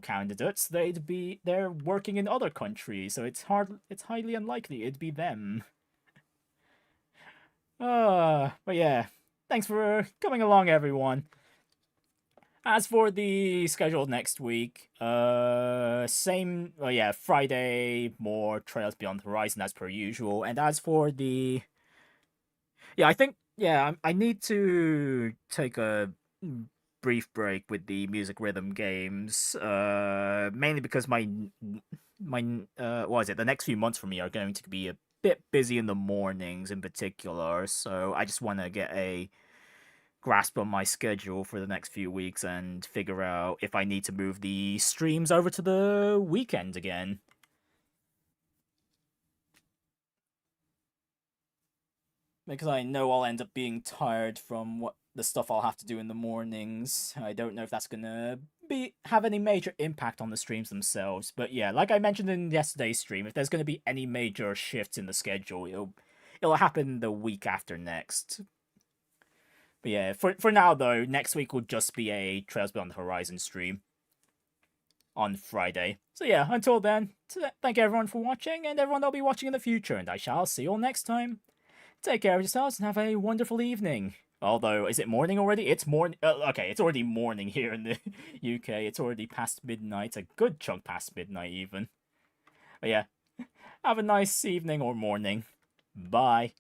candidates, they're working in other countries, so it's highly unlikely it'd be them. But yeah, thanks for coming along, everyone. As for the schedule next week, Friday, more Trails Beyond the Horizon as per usual. And as for the... I need to take a brief break with the music rhythm games, mainly because the next few months for me are going to be a bit busy in the mornings in particular, so I just want to get a grasp on my schedule for the next few weeks and figure out if I need to move the streams over to the weekend again. Because I know I'll end up being tired from the stuff I'll have to do in the mornings. I don't know if that's gonna have any major impact on the streams themselves. But yeah, like I mentioned in yesterday's stream, if there's gonna be any major shifts in the schedule, it'll happen the week after next. But yeah, for now though, next week will just be a Trails Beyond the Horizon stream on Friday. So yeah, until then, thank everyone for watching, and everyone that'll be watching in the future, and I shall see you all next time. Take care of yourselves and have a wonderful evening. Although, is it morning already? It's morning. Okay, it's already morning here in the UK. It's already past midnight. A good chunk past midnight, even. But yeah, have a nice evening or morning. Bye.